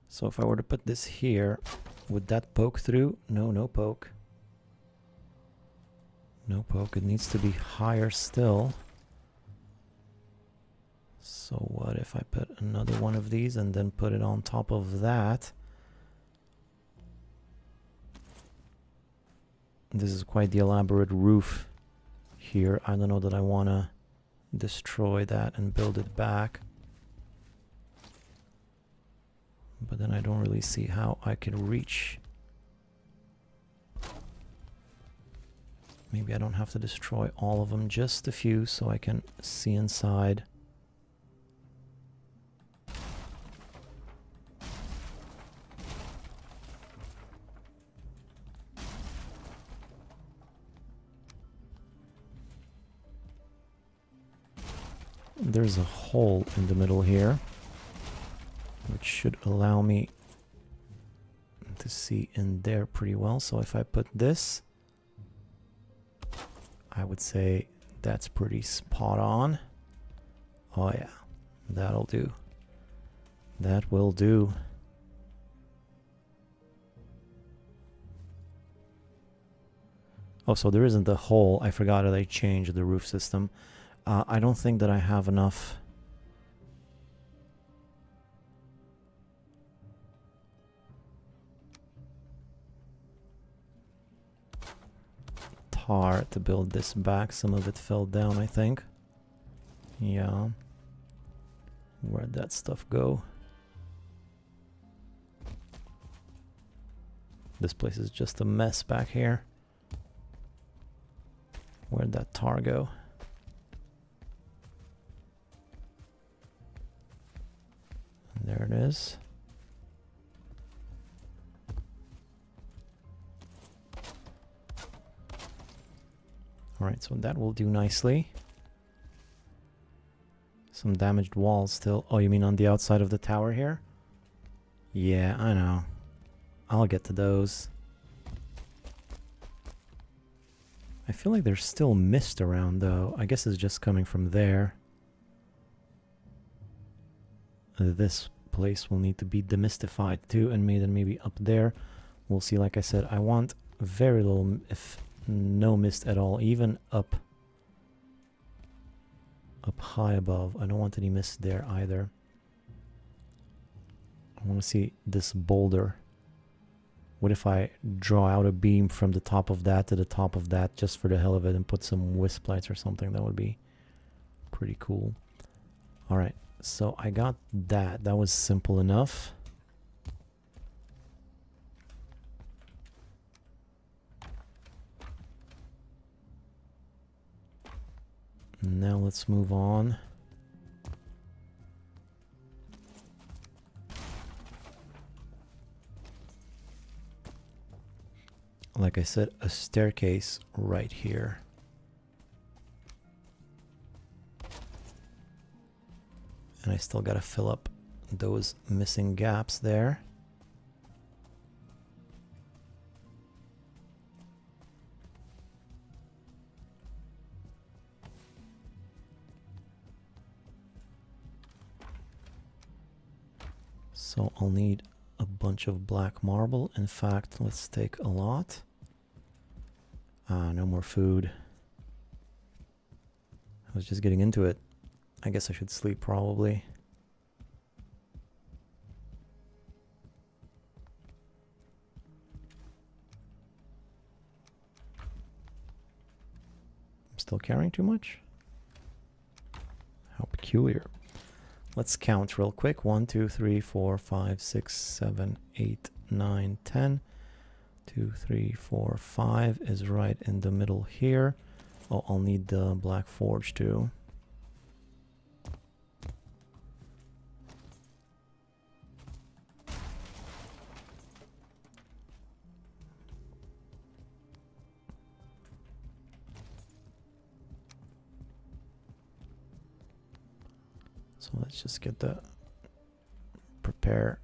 So if I were to put this here, would that poke through? No, no poke. No poke. It needs to be higher still. So what if I put another one of these and then put it on top of that? This is quite the elaborate roof here. I don't know that I want to destroy that and build it back. But then I don't really see how I could reach. Maybe I don't have to destroy all of them, just a few so I can see inside. There's a hole in the middle here, which should allow me to see in there pretty well. So if I put this, I would say that's pretty spot on. Oh yeah, that'll do. That will do. Oh, so there isn't a hole. I forgot that I changed the roof system. I don't think that I have enough tar to build this back. Some of it fell down, I think. Yeah. Where'd that stuff go? This place is just a mess back here. Where'd that tar go? There it is. Alright, so that will do nicely. Some damaged walls still. Oh, you mean on the outside of the tower here? Yeah, I know. I'll get to those. I feel like there's still mist around though. I guess it's just coming from there. This place will need to be demystified too, and maybe up there. We'll see. Like I said, I want very little, if no mist at all, even up high above. I don't want any mist there either. I want to see this boulder. What if I draw out a beam from the top of that to the top of that just for the hell of it and put some wisp lights or something? That would be pretty cool. All right. So I got that. That was simple enough. Now let's move on. Like I said, a staircase right here. And I still gotta fill up those missing gaps there. So I'll need a bunch of black marble. In fact, let's take a lot. No more food. I was just getting into it. I guess I should sleep probably. I'm still carrying too much? How peculiar. Let's count real quick. 1, 2, 3, 4, 5, 6, 7, 8, 9, 10. 2, 3, 4, 5 is right in the middle here. Oh, I'll need the black forge too. So let's just get the prepare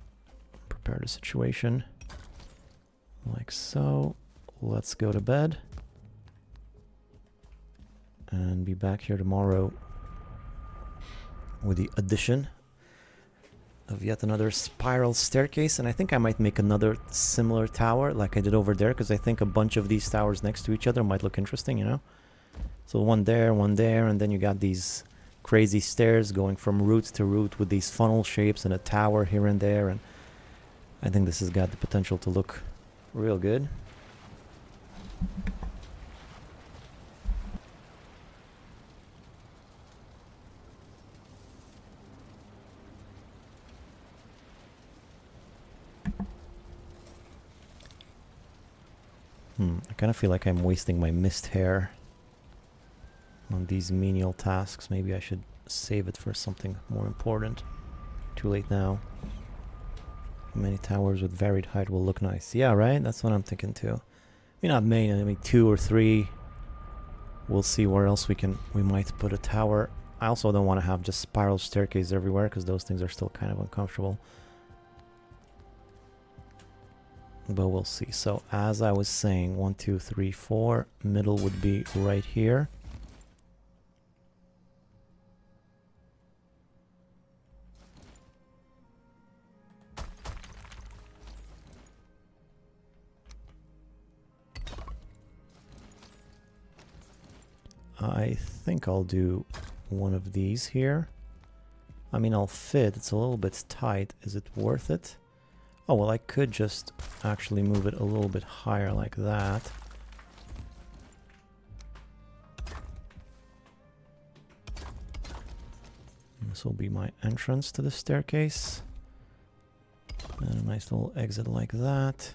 the situation like so. Let's go to bed and be back here tomorrow with the addition of yet another spiral staircase. And I think I might make another similar tower like I did over there, because I think a bunch of these towers next to each other might look interesting, you know? So one there, and then you got these crazy stairs going from root to root with these funnel shapes and a tower here and there. And I think this has got the potential to look real good. I kind of feel like I'm wasting my mist hair on these menial tasks. Maybe I should save it for something more important. Too late now. Many towers with varied height will look nice. Yeah, right? That's what I'm thinking too. I mean, not many, I mean 2 or 3. We'll see where else we might put a tower. I also don't want to have just spiral staircases everywhere, because those things are still kind of uncomfortable. But we'll see. So as I was saying, 1, 2, 3, 4. Middle would be right here. I think I'll do one of these here. I mean, I'll fit. It's a little bit tight. Is it worth it? Oh, well, I could just actually move it a little bit higher like that. And this will be my entrance to the staircase. And a nice little exit like that.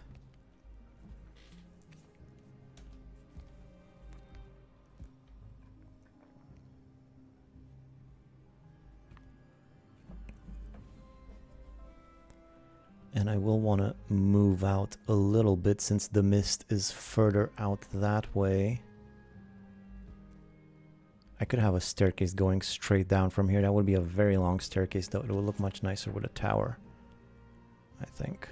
And I will want to move out a little bit since the mist is further out that way. I could have a staircase going straight down from here. That would be a very long staircase, though. It would look much nicer with a tower, I think.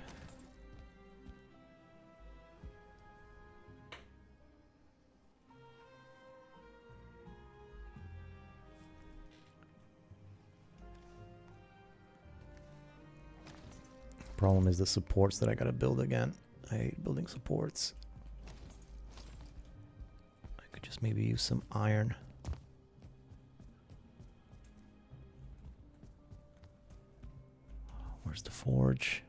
Problem is the supports that I gotta build again. I hate building supports. I could just maybe use some iron. Where's the forge?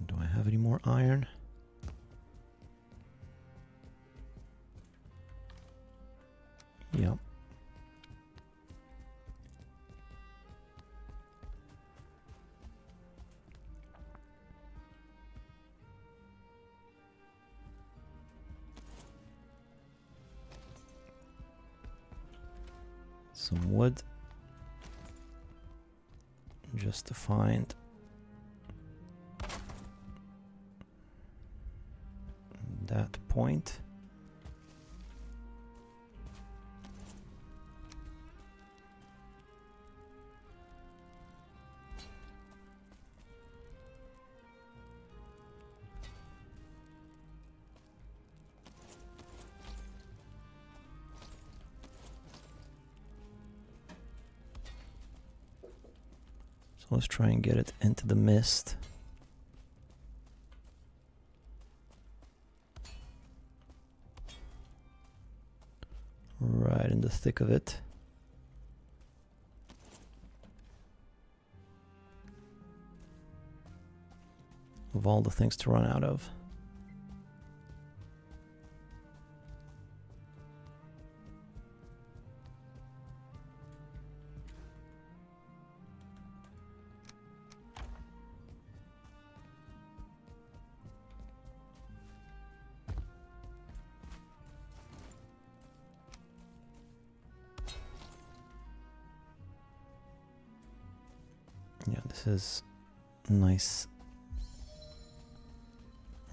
Do I have any more iron? some wood just to find that point. So let's try and get it into the mist. Right in the thick of it. Of all the things to run out of. Yeah, this is nice.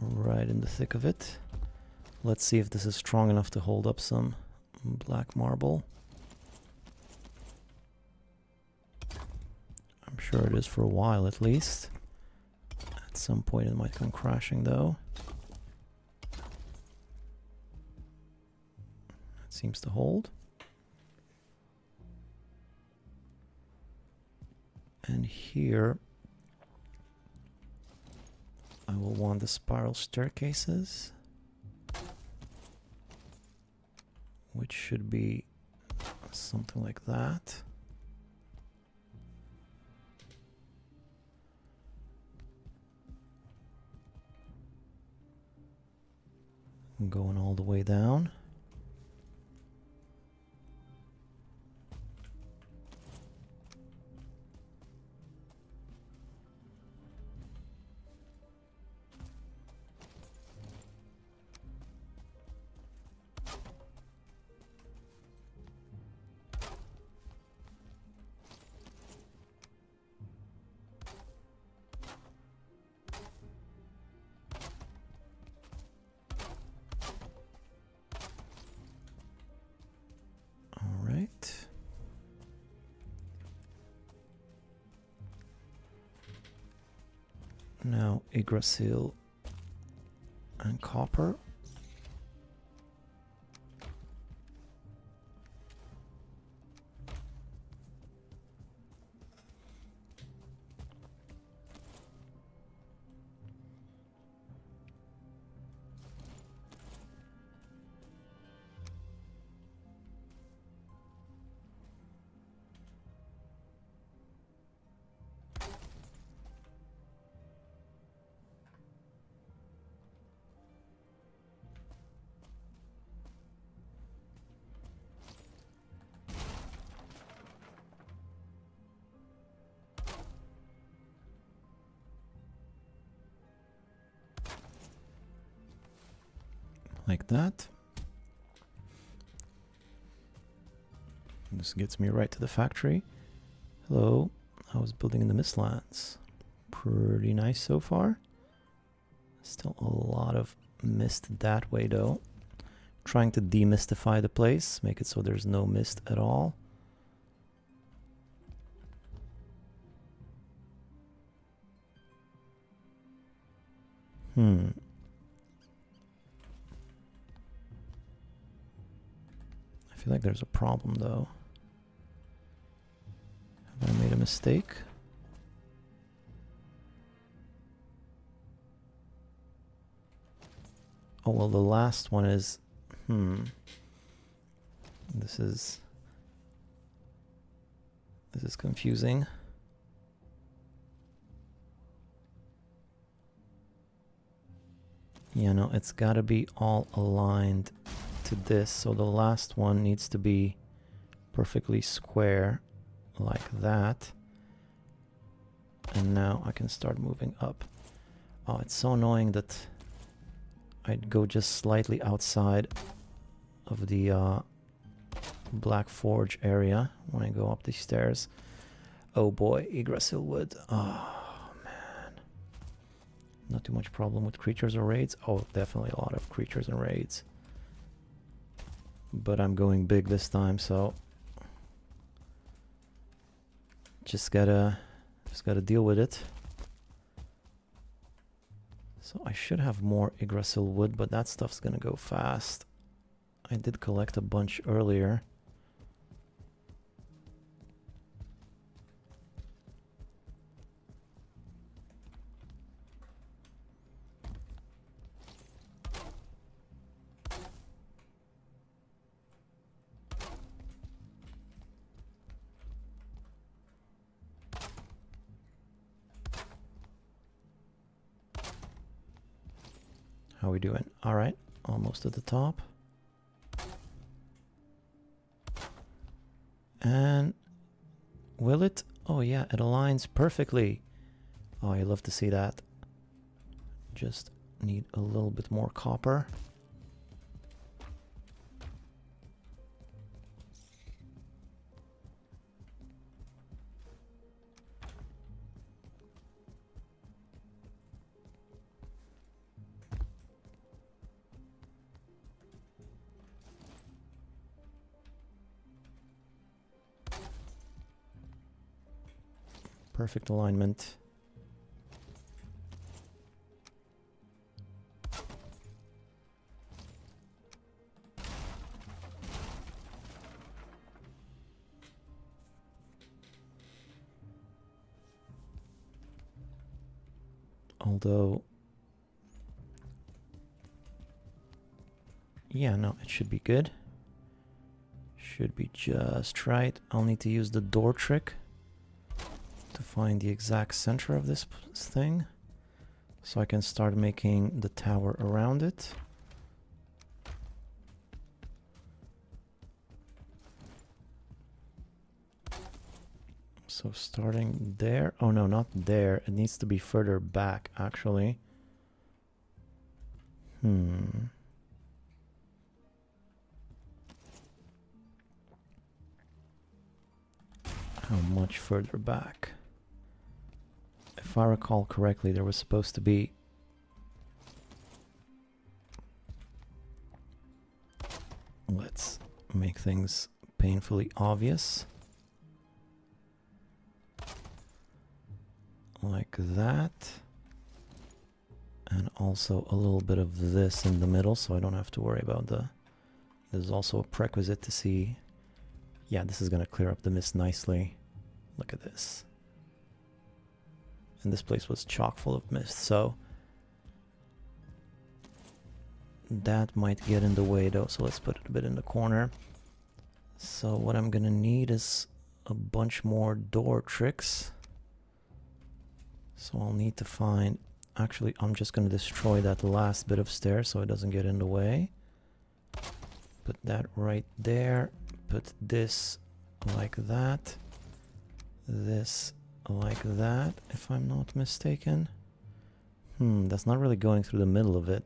Right in the thick of it. Let's see if this is strong enough to hold up some black marble. I'm sure it is for a while at least. At some point it might come crashing though. It seems to hold. And here I will want the spiral staircases, which should be something like that. Going all the way down. Now Yggdrasil and copper. Like that. This gets me right to the factory. Hello, I was building in the Mistlands. Pretty nice so far. Still a lot of mist that way though. Trying to demystify the place, make it so there's no mist at all. I feel like there's a problem though. Have I made a mistake? Oh well, the last one is this is confusing. Yeah, no, it's gotta be all aligned to this, so the last one needs to be perfectly square like that. And now I can start moving up. Oh, it's so annoying that I'd go just slightly outside of the Black Forge area when I go up these stairs. Oh boy, Yggdrasil wood. Oh man. Not too much problem with creatures or raids. Oh, definitely a lot of creatures and raids. But I'm going big this time, so just gotta deal with it. So I should have more Yggdrasil wood, but that stuff's gonna go fast. I did collect a bunch earlier. How we doing? All right, almost at the top. And will it? Oh yeah, it aligns perfectly. Oh, I love to see that. Just need a little bit more copper. Perfect alignment. Although, yeah, no, it should be good. Should be just right. I'll need to use the door trick to find the exact center of this thing, so I can start making the tower around it. So starting there. Oh no, not there. It needs to be further back, actually. How much further back? If I recall correctly, there was supposed to be... Let's make things painfully obvious. Like that. And also a little bit of this in the middle, so I don't have to worry about the... There's also a prerequisite to see... Yeah, this is gonna clear up the mist nicely. Look at this. And this place was chock full of mist, so... That might get in the way though, so let's put it a bit in the corner. So what I'm gonna need is a bunch more door tricks. So I'll need to find... Actually, I'm just gonna destroy that last bit of stairs so it doesn't get in the way. Put that right there. Put this like that. This like that, if I'm not mistaken. That's not really going through the middle of it.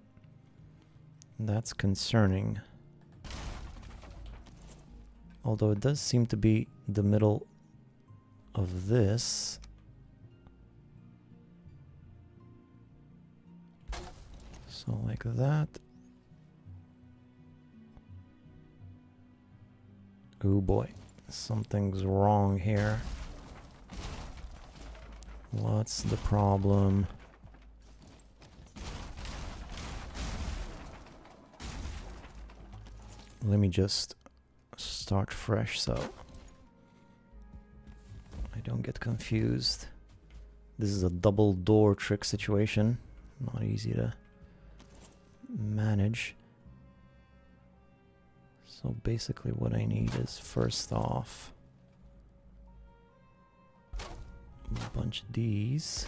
That's concerning. Although it does seem to be the middle of this. So like that. Oh boy, something's wrong here. What's the problem? Let me just start fresh so I don't get confused. This is a double door trick situation. Not easy to manage. So basically what I need is, first off, a bunch of these.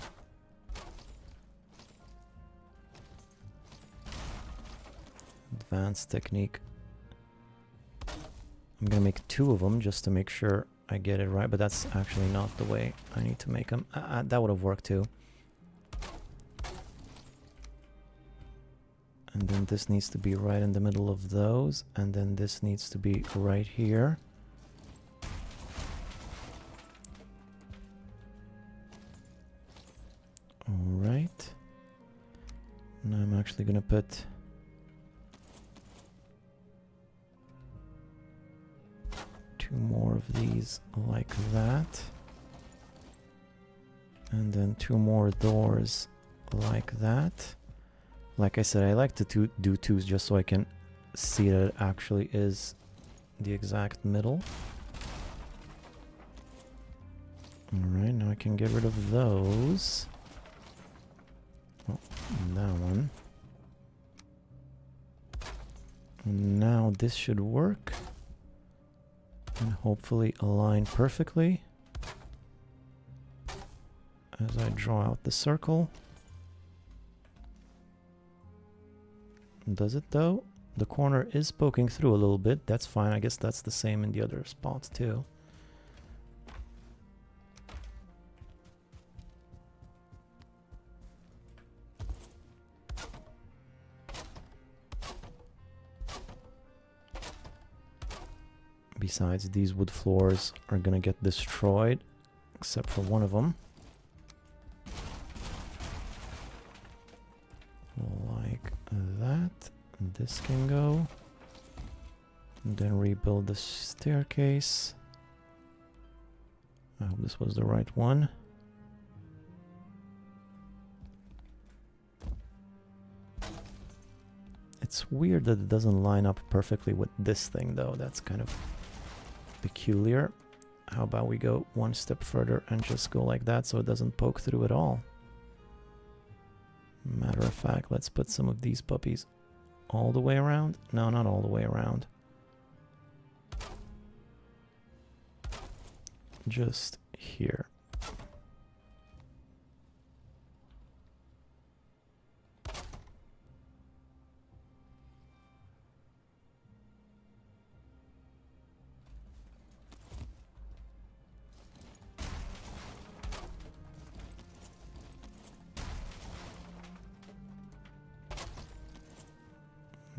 Advanced technique. I'm gonna make 2 of them just to make sure I get it right, but that's actually not the way I need to make them. That would have worked too. And then this needs to be right in the middle of those, and then this needs to be right here. And I'm actually gonna put two more of these like that. And then two more doors like that. Like I said, I like to do twos just so I can see that it actually is the exact middle. Alright, now I can get rid of those. Oh, that one. And now this should work. And hopefully align perfectly. As I draw out the circle. Does it though? The corner is poking through a little bit. That's fine. I guess that's the same in the other spots too. Besides, these wood floors are gonna get destroyed, except for one of them. Like that. This can go. And then rebuild the staircase. I hope this was the right one. It's weird that it doesn't line up perfectly with this thing though. That's kind of peculiar. How about we go one step further and just go like that so it doesn't poke through at all. Matter of fact, let's put some of these puppies all the way around. No, not all the way around. Just here.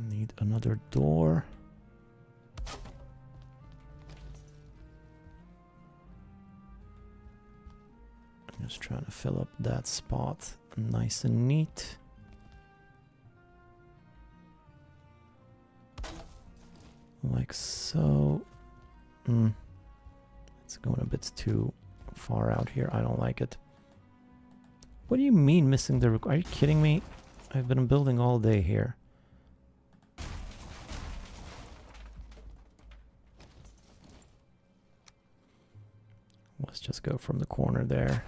Need another door. I'm just trying to fill up that spot nice and neat. Like so. It's going a bit too far out here. I don't like it. What do you mean missing the... Are you kidding me? I've been building all day here. Let's just go from the corner there.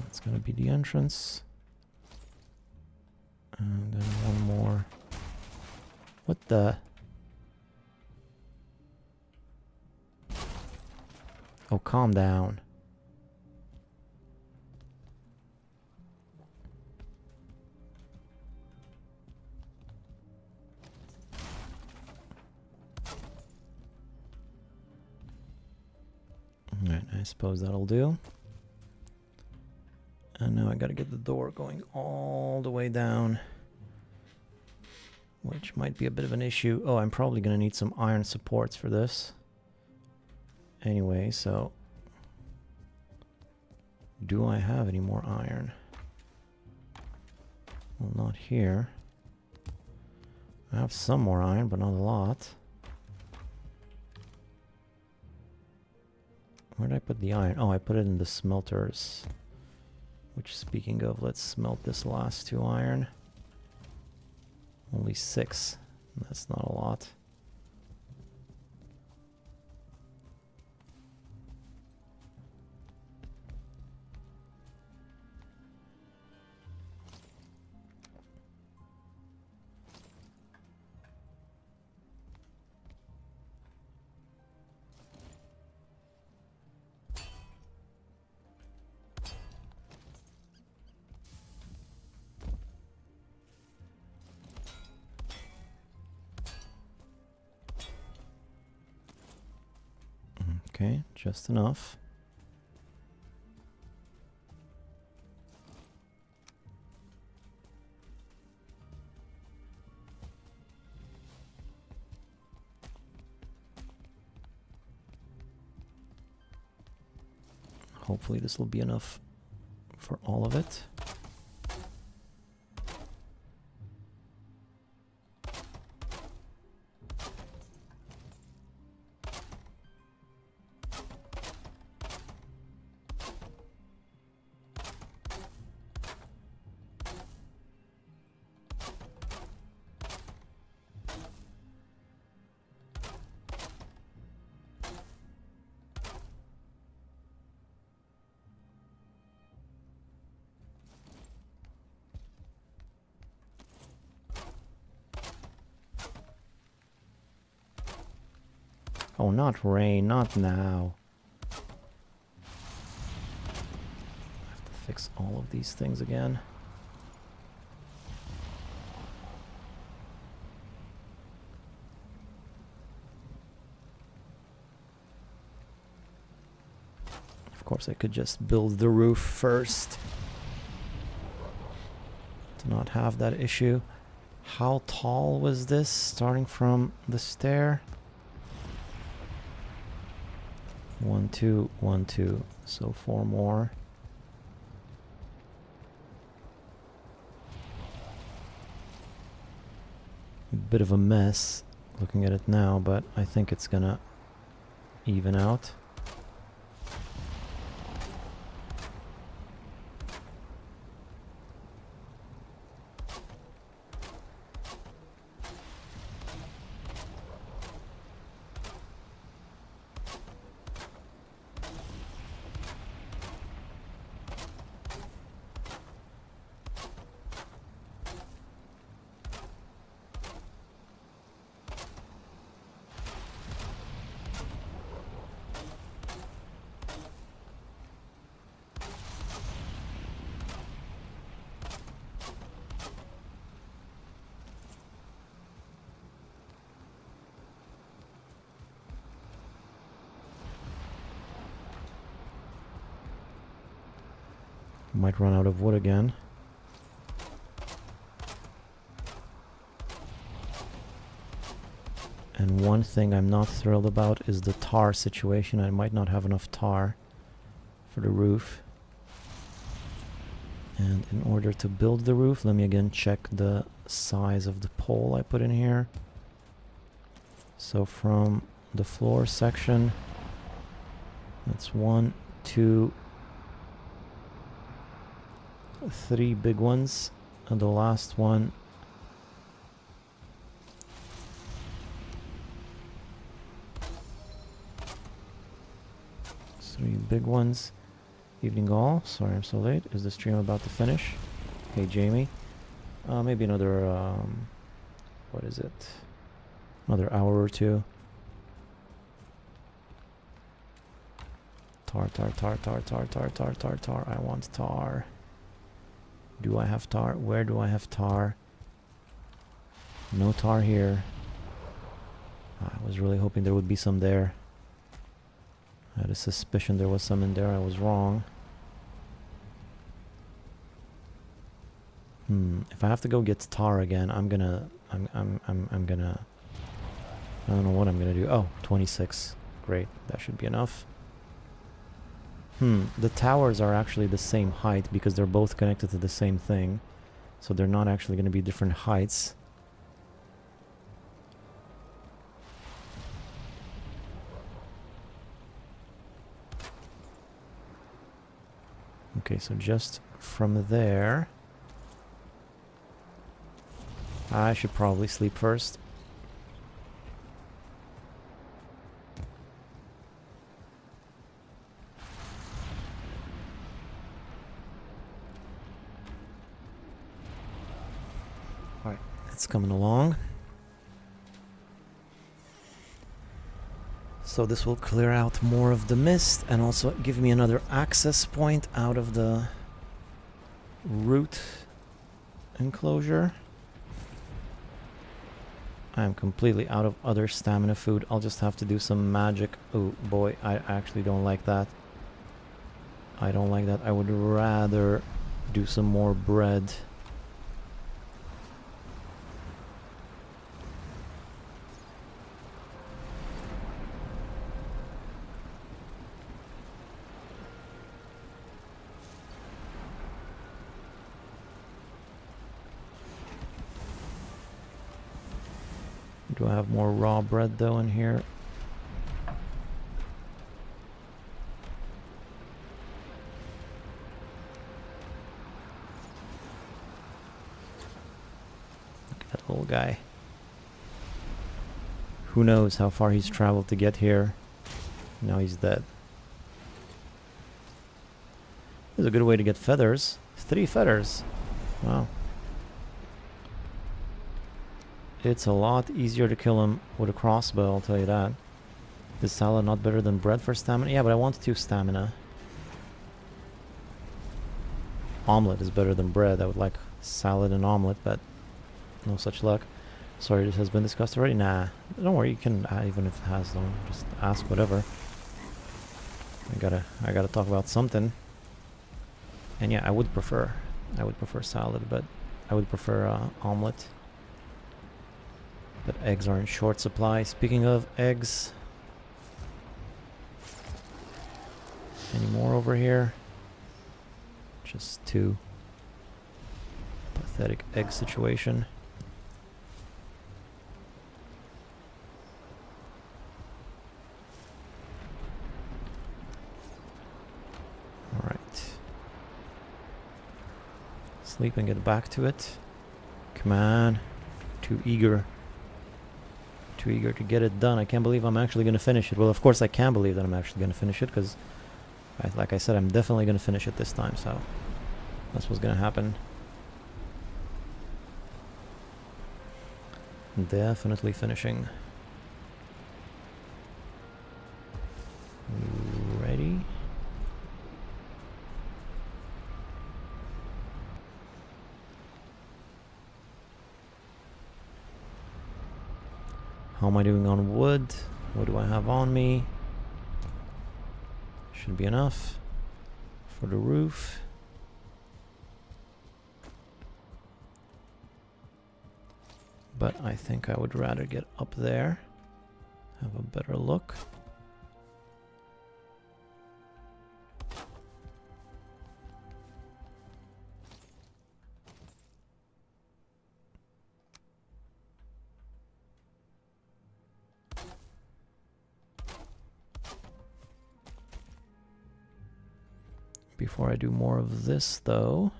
That's gonna be the entrance. And then one more. What the... Oh, calm down. Alright, I suppose that'll do. And now I gotta get the door going all the way down. Which might be a bit of an issue. Oh, I'm probably gonna need some iron supports for this. Anyway, so do I have any more iron? Well, not here. I have some more iron, but not a lot. Where did I put the iron? Oh, I put it in the smelters. Which, speaking of, let's smelt this last 2 iron. Only 6. That's not a lot. Okay, just enough. Hopefully this will be enough for all of it. Oh, not rain, not now. I have to fix all of these things again. Of course, I could just build the roof first to not have that issue. How tall was this starting from the stair? 1, 2, 1, 2. So 4 more. Bit of a mess looking at it now, but I think it's gonna even out. Might run out of wood again. And one thing I'm not thrilled about is the tar situation. I might not have enough tar for the roof. And in order to build the roof, let me again check the size of the pole I put in here. So from the floor section, that's 1, 2, 3 big ones, and the last one three big ones. Evening all. Sorry I'm so late. Is the stream about to finish? Hey Jamie. Maybe another what is it? Another hour or two. Tar, tar, tar, tar, tar, tar, tar, tar, tar. I want tar. Do I have tar? Where do I have tar? No tar here. I was really hoping there would be some there. I had a suspicion there was some in there. I was wrong. If I have to go get tar again, I'm gonna I don't know what I'm gonna do. Oh, 26. Great. That should be enough. The towers are actually the same height because they're both connected to the same thing. So they're not actually going to be different heights. Okay, so just from there, I should probably sleep first. It's coming along. So this will clear out more of the mist and also give me another access point out of the root enclosure. I am completely out of other stamina food. I'll just have to do some magic. Oh boy, I actually don't like that. I don't like that. I would rather do some more bread. Do I have more raw bread though in here? Look at that little guy. Who knows how far he's traveled to get here. Now he's dead. This is a good way to get feathers. 3 feathers. Wow. It's a lot easier to kill him with a crossbow, I'll tell you that. Is salad not better than bread for stamina? Yeah, but I want 2 stamina. Omelette is better than bread. I would like salad and omelette, but no such luck. Sorry, this has been discussed already? Nah. Don't worry, you can, even if it has, don't just ask whatever. I gotta talk about something. And yeah, I would prefer salad, but I would prefer omelette. But eggs are in short supply. Speaking of eggs, any more over here? Just 2. Pathetic egg situation. Alright. Sleep and get back to it. Come on. Too eager to get it done. I can't believe I'm actually going to finish it. Well, of course I can believe that I'm actually going to finish it, because like I said, I'm definitely going to finish it this time, so that's what's going to happen. Definitely finishing. Ready? How am I doing on wood? What do I have on me? Should be enough for the roof. But I think I would rather get up there, have a better look. Before I do more of this, though,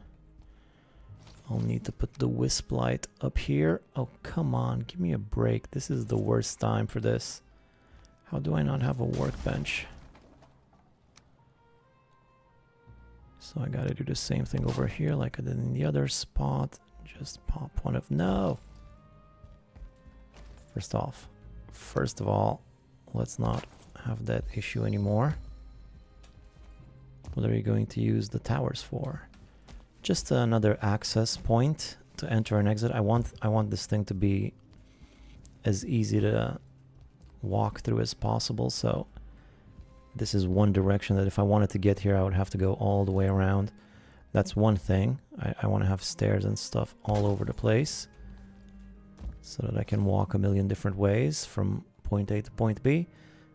I'll need to put the wisp light up here. Oh, come on, give me a break. This is the worst time for this. How do I not have a workbench? So I gotta do the same thing over here like I did in the other spot. Just pop one of... No! First of all, let's not have that issue anymore. What are you going to use the towers for? Just another access point to enter and exit. I want this thing to be as easy to walk through as possible, so this is one direction that if I wanted to get here I would have to go all the way around. That's one thing. I want to have stairs and stuff all over the place so that I can walk a million different ways from point A to point B.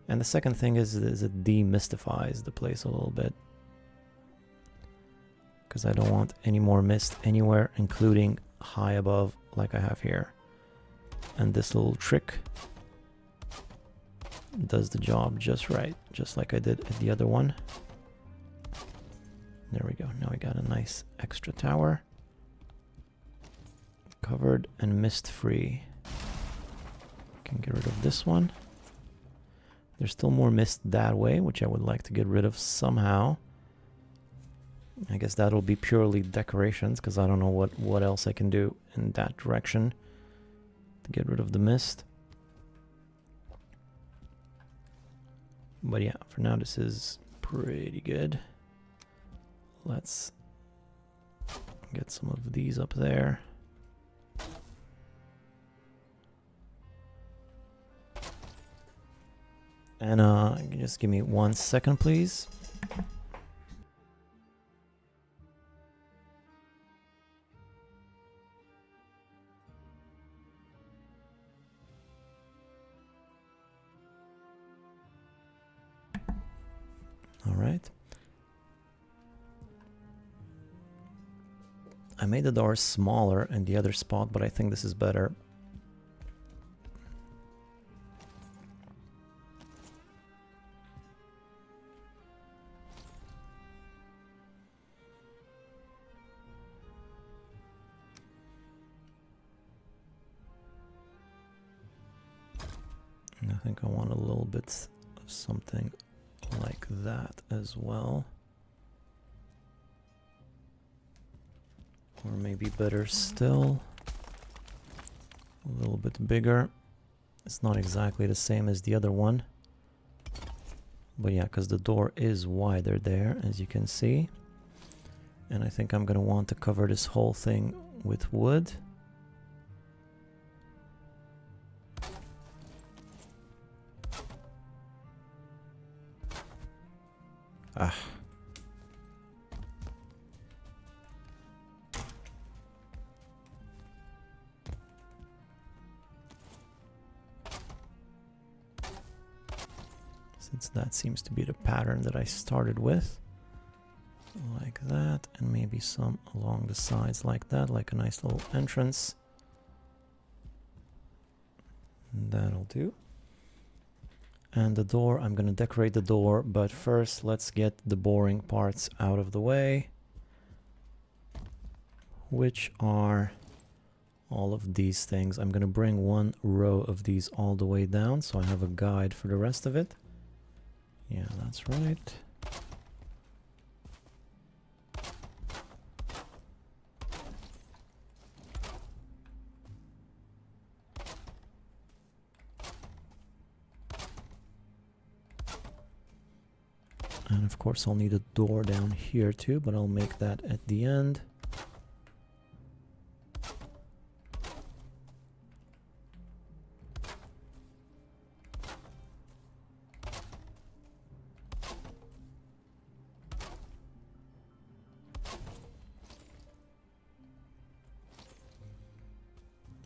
And the second thing is it demystifies the place a little bit, because I don't want any more mist anywhere, including high above like I have here. And this little trick does the job just right, just like I did at the other one. There we go. Now I got a nice extra tower. Covered and mist free. Can get rid of this one. There's still more mist that way, which I would like to get rid of somehow. I guess that'll be purely decorations, because I don't know what else I can do in that direction to get rid of the mist. But yeah, for now this is pretty good. Let's get some of these up there. And just give me 1 second, please. All right. I made the door smaller in the other spot, but I think this is better. think I want a little bit of something like that as well. Or maybe better still, a little bit bigger. It's not exactly the same as the other one. But yeah, because the door is wider there, as you can see. And I think I'm going to want to cover this whole thing with wood. Ah. Since that seems to be the pattern that I started with. Like that, and maybe some along the sides like that, like a nice little entrance. That'll do. And the door, I'm gonna decorate the door, but first let's get the boring parts out of the way, which are all of these things. I'm gonna bring one row of these all the way down, so I have a guide for the rest of it. Yeah, that's right. And of course I'll need a door down here too, but I'll make that at the end.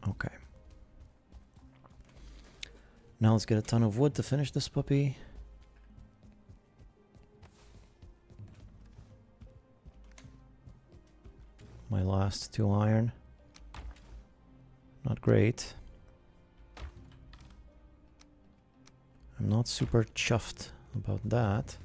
Okay. Now let's get a ton of wood to finish this puppy. My last 2 iron. Not great. I'm not super chuffed about that.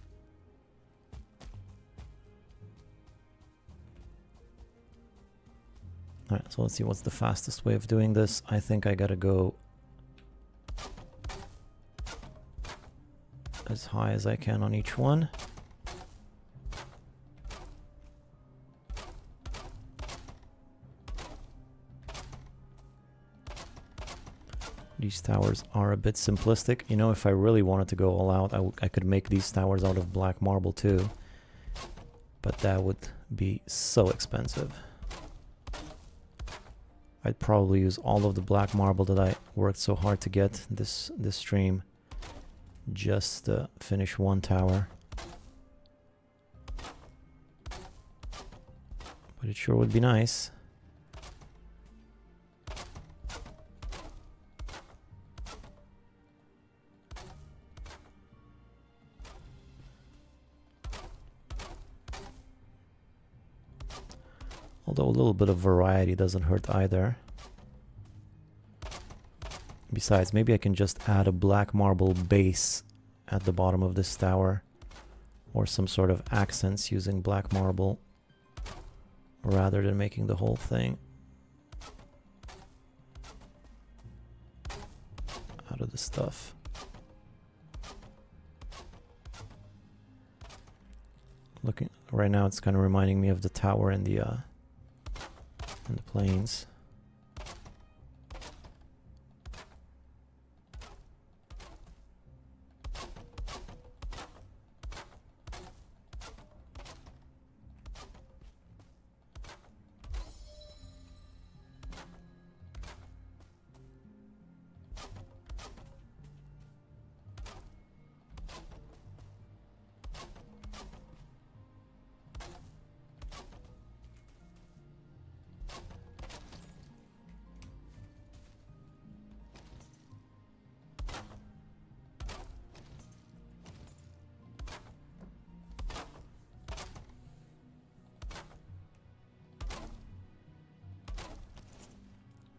Alright, so let's see what's the fastest way of doing this. I think I gotta go as high as I can on each one. These towers are a bit simplistic. You know, if I really wanted to go all out, I could make these towers out of black marble too. But that would be so expensive. I'd probably use all of the black marble that I worked so hard to get this stream just to finish one tower. But it sure would be nice. Although a little bit of variety doesn't hurt either. Besides, maybe I can just add a black marble base at the bottom of this tower, or some sort of accents using black marble, rather than making the whole thing out of the stuff. Looking right now, it's kind of reminding me of the tower in the plains.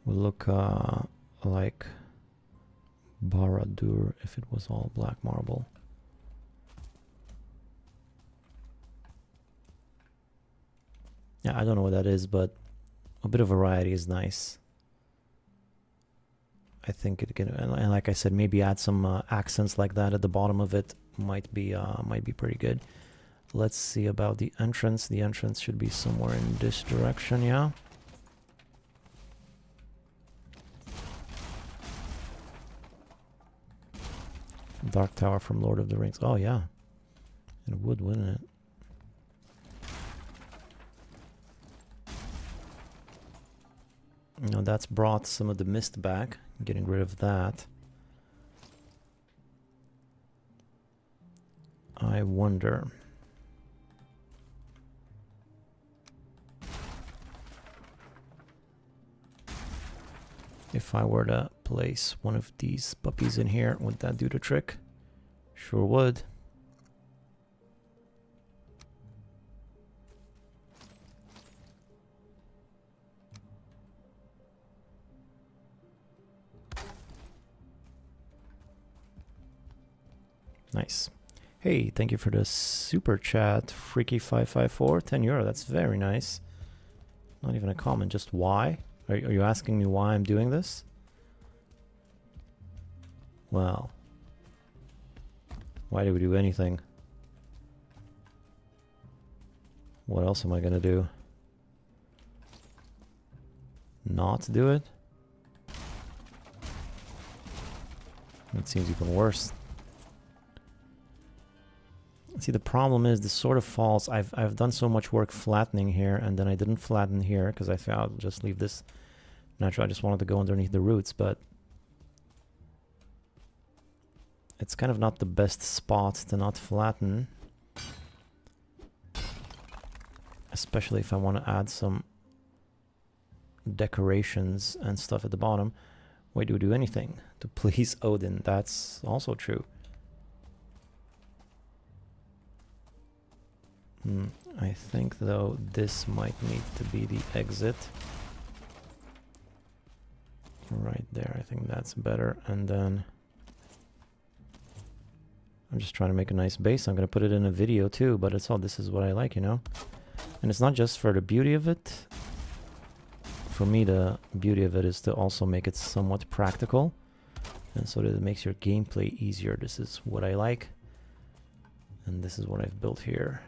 Will look like Baradur if it was all black marble. Yeah, I don't know what that is, but a bit of variety is nice. I think it can, and like I said, maybe add some accents like that at the bottom of it might be pretty good. Let's see about the entrance. The entrance should be somewhere in this direction, yeah. Dark Tower from Lord of the Rings. Oh yeah, it would, wouldn't it? Now that's brought some of the mist back, getting rid of that. I wonder. If I were to place one of these puppies in here, would that do the trick? Sure would. Nice. Hey, thank you for the super chat, Freaky554, 10 euro. That's very nice. Not even a comment, just why? Are you asking me why I'm doing this? Well, why do we do anything? What else am I gonna do? Not do it? It seems even worse. See, the problem is this sort of falls. I've done so much work flattening here, and then I didn't flatten here because I thought I'll just leave this natural. I just wanted to go underneath the roots, but it's kind of not the best spot to not flatten, especially if I want to add some decorations and stuff at the bottom. Why do we do anything to please Odin? That's also true. I think though this might need to be the exit right there. I think that's better. And then I'm just trying to make a nice base. I'm gonna put it in a video too, but it's all, this is what I like, you know. And it's not just for the beauty of it. For me, the beauty of it is to also make it somewhat practical, and so that it makes your gameplay easier. This is what I like, and this is what I've built here.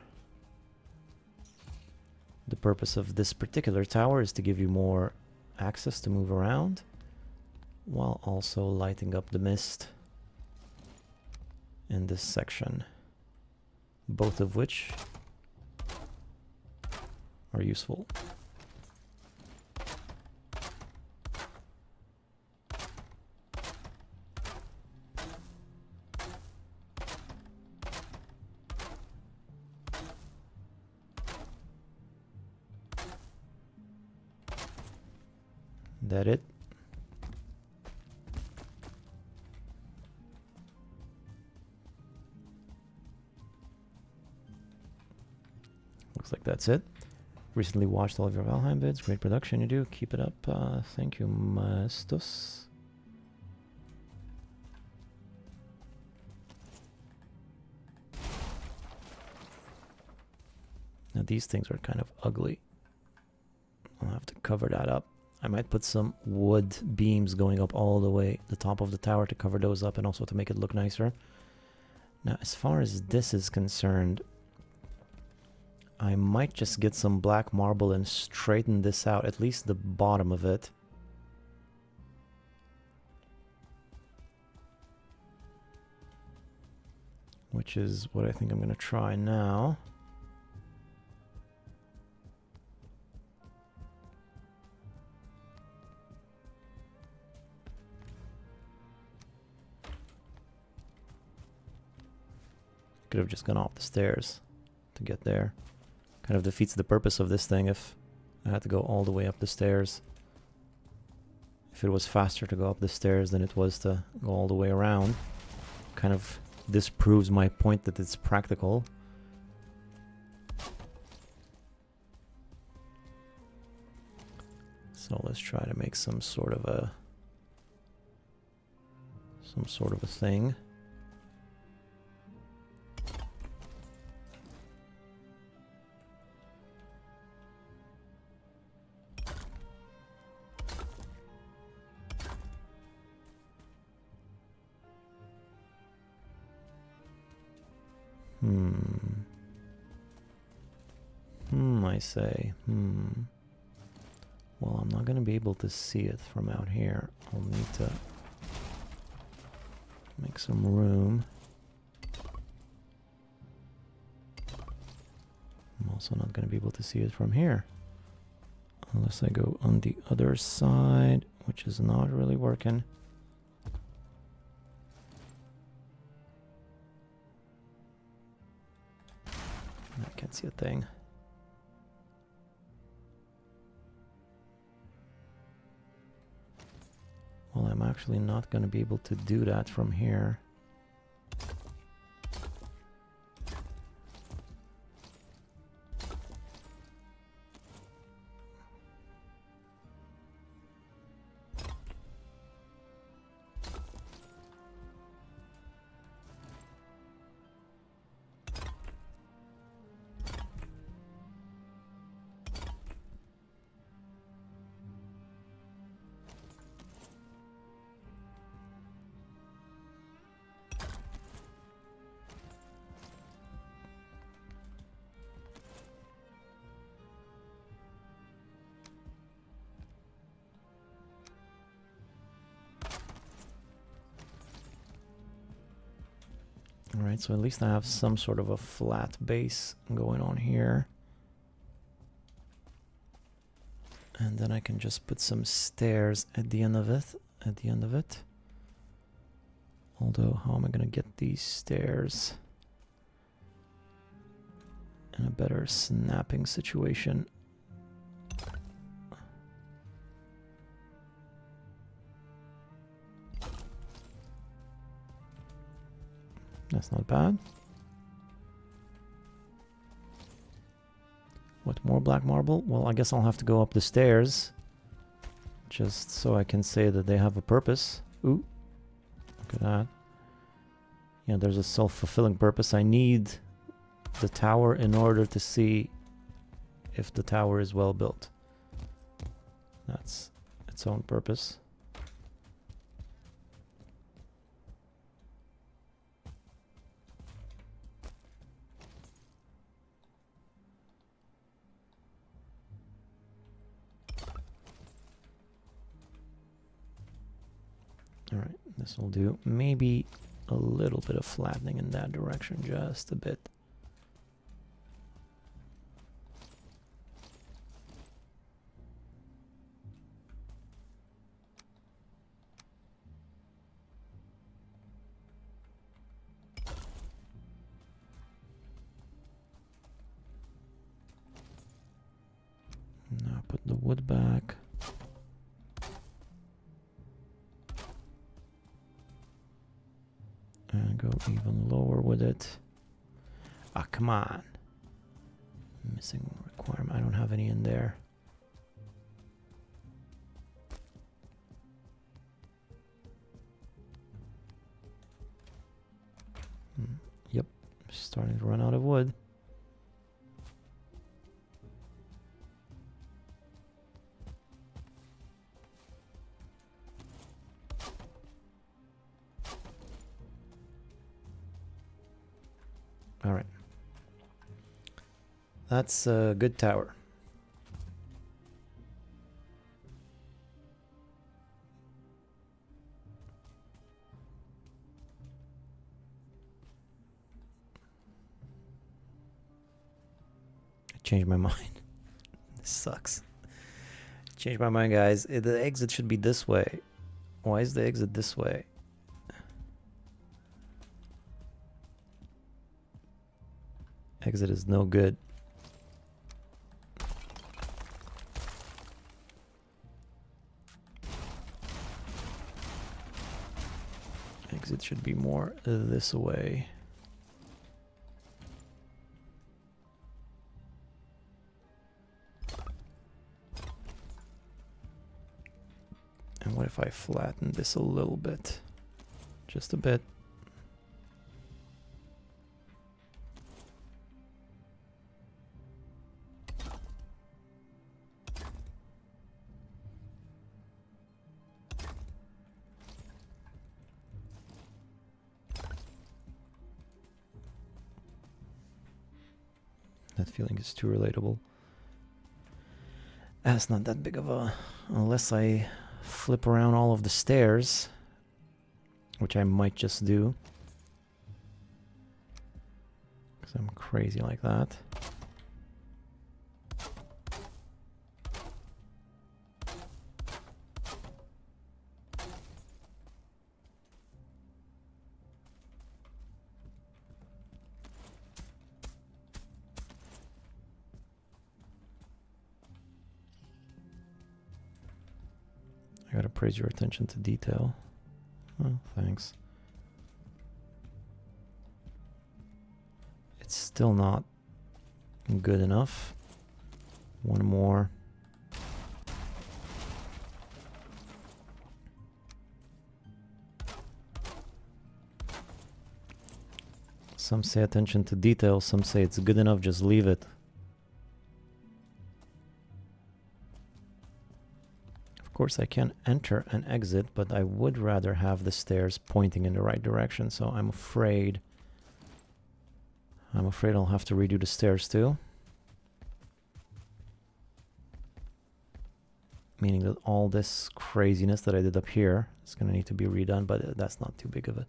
The purpose of this particular tower is to give you more access to move around, while also lighting up the mist in this section, both of which are useful. That it? Looks like that's it. Recently watched all of your Valheim vids. Great production you do. Keep it up. Thank you, Maestos. Now these things are kind of ugly. I'll have to cover that up. I might put some wood beams going up all the way the top of the tower to cover those up and also to make it look nicer. Now, as far as this is concerned, I might just get some black marble and straighten this out, at least the bottom of it. Which is what I think I'm going to try now. Could have just gone off the stairs to get there. Kind of defeats the purpose of this thing if I had to go all the way up the stairs. If it was faster to go up the stairs than it was to go all the way around. Kind of disproves my point that it's practical. So let's try to make some sort of a thing. I say. Well, I'm not gonna be able to see it from out here. I'll need to make some room. I'm also not gonna be able to see it from here. Unless I go on the other side, which is not really working. I can't see a thing. Well, I'm actually not going to be able to do that from here. Alright, so at least I have some sort of a flat base going on here. And then I can just put some stairs at the end of it. Although, how am I gonna get these stairs in a better snapping situation? That's not bad. What, more black marble? Well, I guess I'll have to go up the stairs. Just so I can say that they have a purpose. Ooh. Look at that. Yeah, there's a self-fulfilling purpose. I need the tower in order to see if the tower is well built. That's its own purpose. Alright, this will do. Maybe a little bit of flattening in that direction, just a bit. Now put the wood back. And go even lower with it. Ah, come on. Missing requirement. I don't have any in there. Yep. Starting to run out of wood. All right. That's a good tower. I changed my mind. This sucks. Changed my mind, guys. The exit should be this way. Why is the exit this way? Exit is no good. Exit should be more this way. And what if I flatten this a little bit? Just a bit. That feeling is too relatable. That's not that big of a... Unless I flip around all of the stairs, which I might just do. Because I'm crazy like that. I gotta praise your attention to detail. Oh, thanks. It's still not good enough. One more. Some say attention to detail, some say it's good enough, just leave it. Of course I can enter and exit, but I would rather have the stairs pointing in the right direction, so I'm afraid I'll have to redo the stairs too. Meaning that all this craziness that I did up here is going to need to be redone, but that's not too big of a...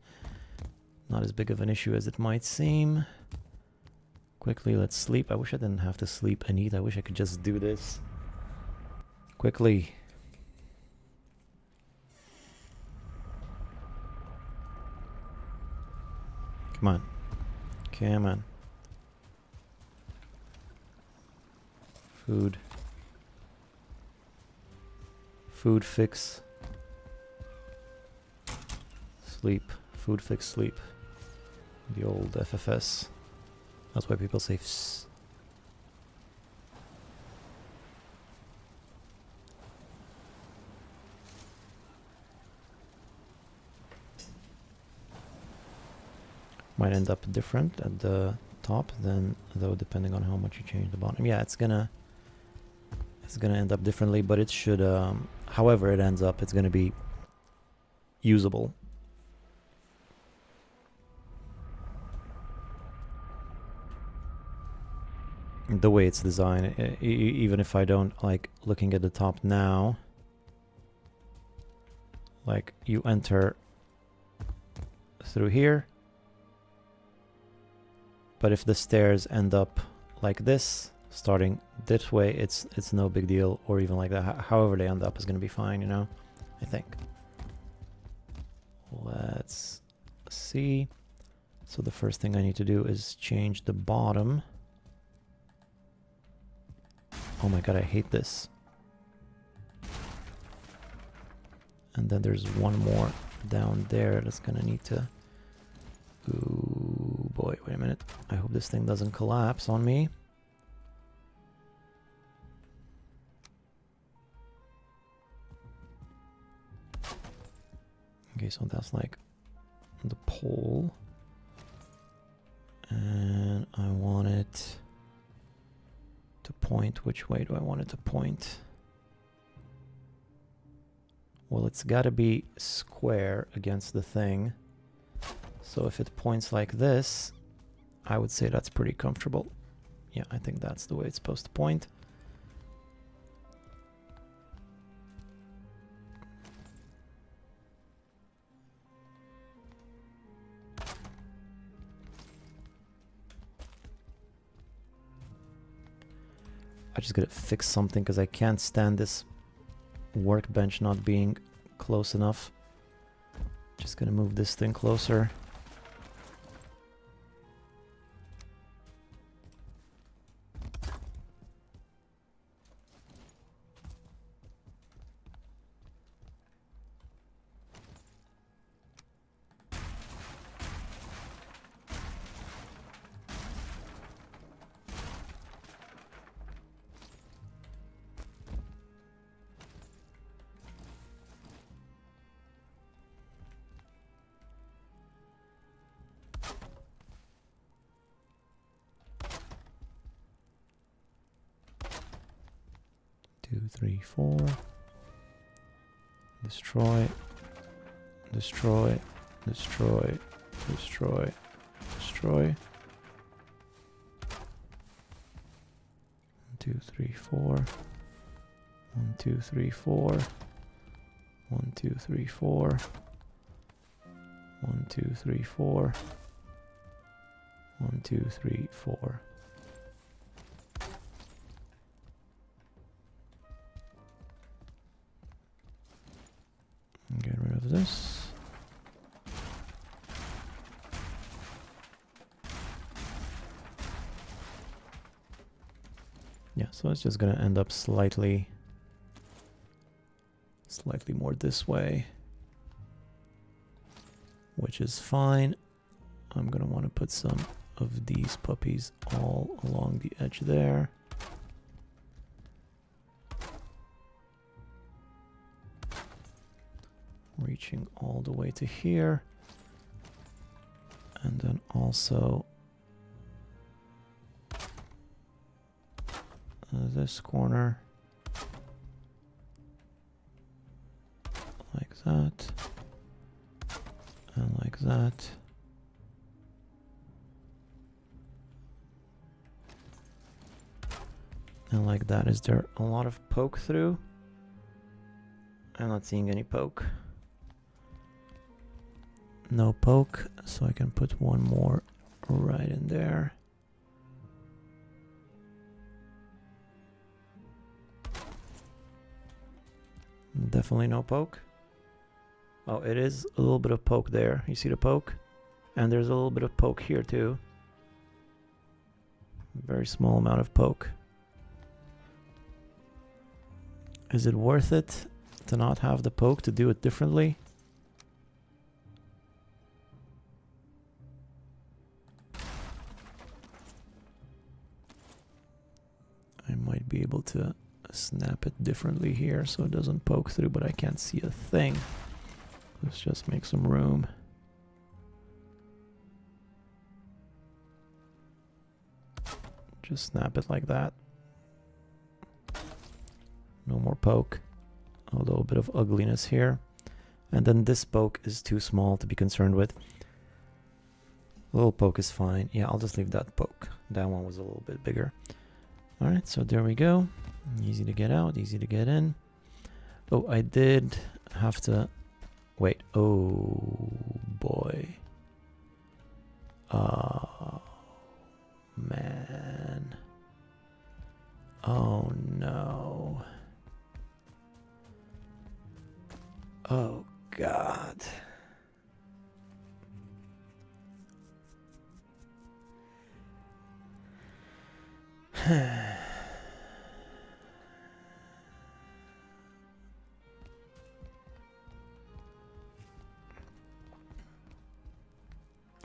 Not as big of an issue as it might seem. Quickly, let's sleep. I wish I didn't have to sleep and eat. I wish I could just do this. Quickly. Come on. Come on. Food. Food fix. Sleep. Food fix sleep. The old FFS. That's why people say FS. Might end up different at the top then, though, depending on how much you change the bottom. Yeah, it's gonna end up differently, but it should, however it ends up, it's gonna be usable. The way it's designed, even if I don't like looking at the top now, like you enter through here, but if the stairs end up like this, starting this way, it's no big deal, or even like that. However they end up is going to be fine, you know, I think. Let's see. So the first thing I need to do is change the bottom. Oh my god, I hate this. And then there's one more down there that's gonna need to... Ooh, boy, wait a minute. I hope this thing doesn't collapse on me. Okay, so that's like the pole. And I want it to point. Which way do I want it to point? Well, it's got to be square against the thing. So if it points like this, I would say that's pretty comfortable. Yeah, I think that's the way it's supposed to point. I just gotta fix something because I can't stand this workbench not being close enough. Just gonna move this thing closer. Two, three, four. Destroy. Destroy. Destroy. Destroy. Destroy. 2, 3, 4. 1, 2, 3, 4. 1, 2, 3, 4. 1, 2, 3, 4. 1, 2, 3, 4. Get rid of this. Yeah, so it's just gonna end up slightly more this way, which is fine. I'm gonna want to put some of these puppies all along the edge there. Reaching all the way to here. And then also this corner. Like that. And like that. And like that. Is there a lot of poke through? I'm not seeing any poke. No poke, so I can put one more right in there. Definitely no poke. Oh, it is a little bit of poke there. You see the poke? And there's a little bit of poke here too. Very small amount of poke. Is it worth it to not have the poke, to do it differently? I might be able to snap it differently here so it doesn't poke through, but I can't see a thing. Let's just make some room. Just snap it like that. No more poke. A little bit of ugliness here. And then this poke is too small to be concerned with. A little poke is fine. Yeah, I'll just leave that poke. That one was a little bit bigger. Alright, so there we go. Easy to get out, easy to get in. Oh, I did have to... Wait, oh boy. Oh, man. Oh no. Oh God.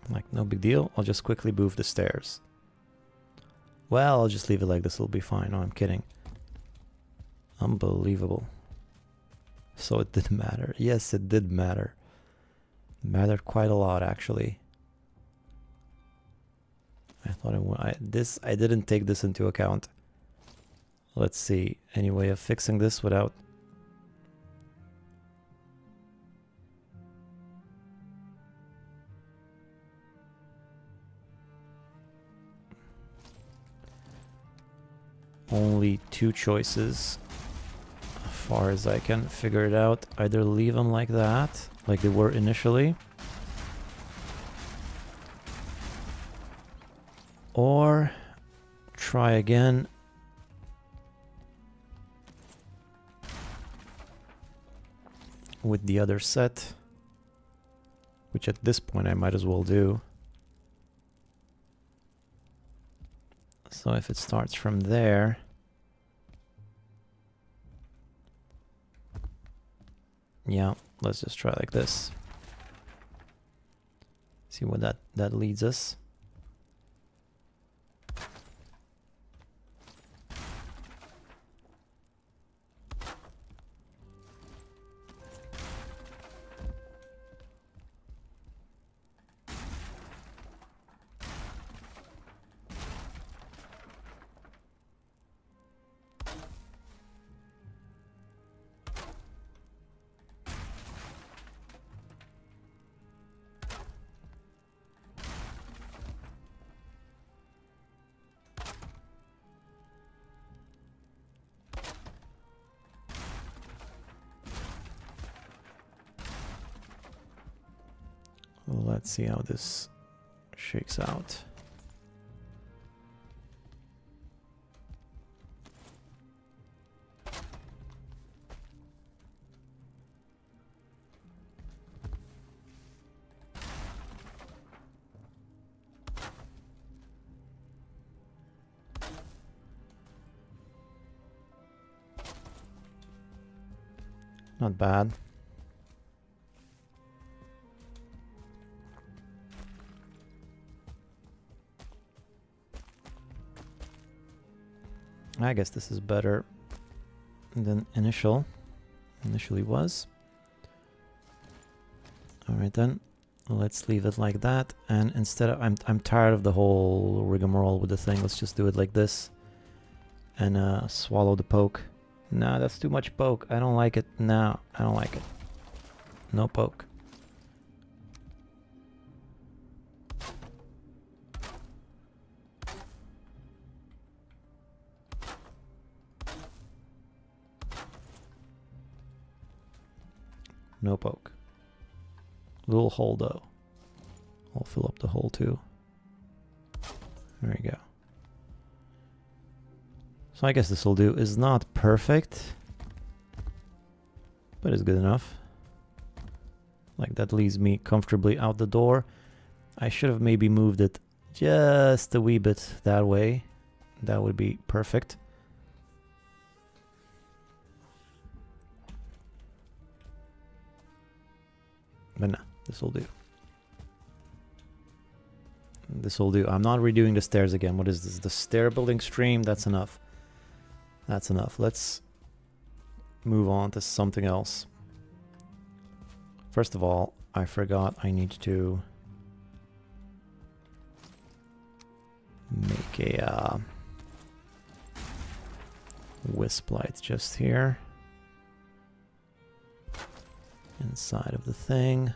Like, no big deal. I'll just quickly move the stairs. Well, I'll just leave it like this. It'll be fine. No, I'm kidding. Unbelievable. So it did matter. Yes, it did matter. It mattered quite a lot, actually. I thought I didn't take this into account. Let's see. Any way of fixing this without... Only two choices, as far as I can figure it out. Either leave them like that, like they were initially, or try again. With the other set, which at this point I might as well do. So if it starts from there, yeah, let's just try like this. See what that leads us. Let's see how this shakes out. Not bad. I guess this is better than initially was. All right then, let's leave it like that. And instead of, I'm tired of the whole rigmarole with the thing. Let's just do it like this and swallow the poke. Nah, that's too much poke. I don't like it. No, I don't like it. No poke. No poke. Little hole though. I'll fill up the hole too. There you go. So I guess this will do. Is not perfect, but it's good enough. Like that leaves me comfortably out the door. I should have maybe moved it just a wee bit that way. That would be perfect. But nah, this will do. This will do. I'm not redoing the stairs again. What is this? The stair building stream? That's enough. That's enough. Let's move on to something else. First of all, I forgot I need to make a wisp light just here. Inside of the thing.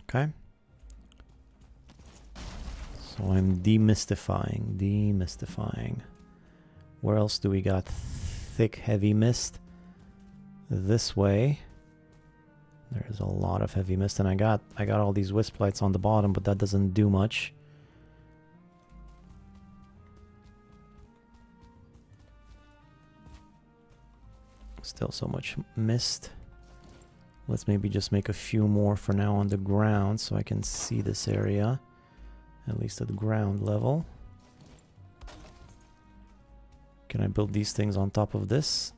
Okay. So I'm demystifying. Where else do we got thick, heavy mist? This way. There's a lot of heavy mist, and I got all these wisp lights on the bottom, but that doesn't do much. Still so much mist. Let's maybe just make a few more for now on the ground so I can see this area, at least at the ground level. Can I build these things on top of this?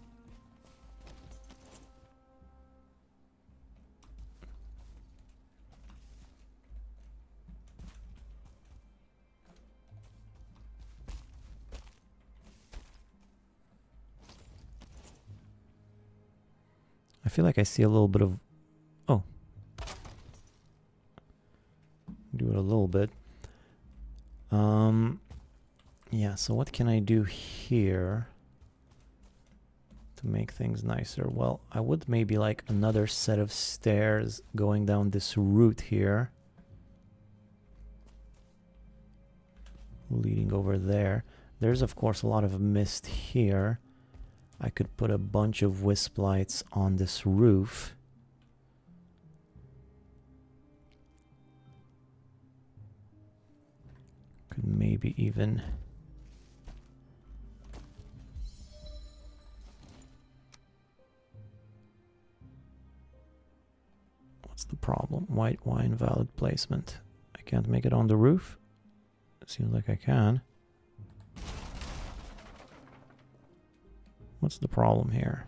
I feel like I see a little bit of... Oh. Do it a little bit. Yeah, so what can I do here to make things nicer? Well, I would maybe like another set of stairs going down this route here. Leading over there. There's, of course, a lot of mist here. I could put a bunch of wisp lights on this roof. Could maybe even... What's the problem? Why invalid placement? I can't make it on the roof? It seems like I can. What's the problem here?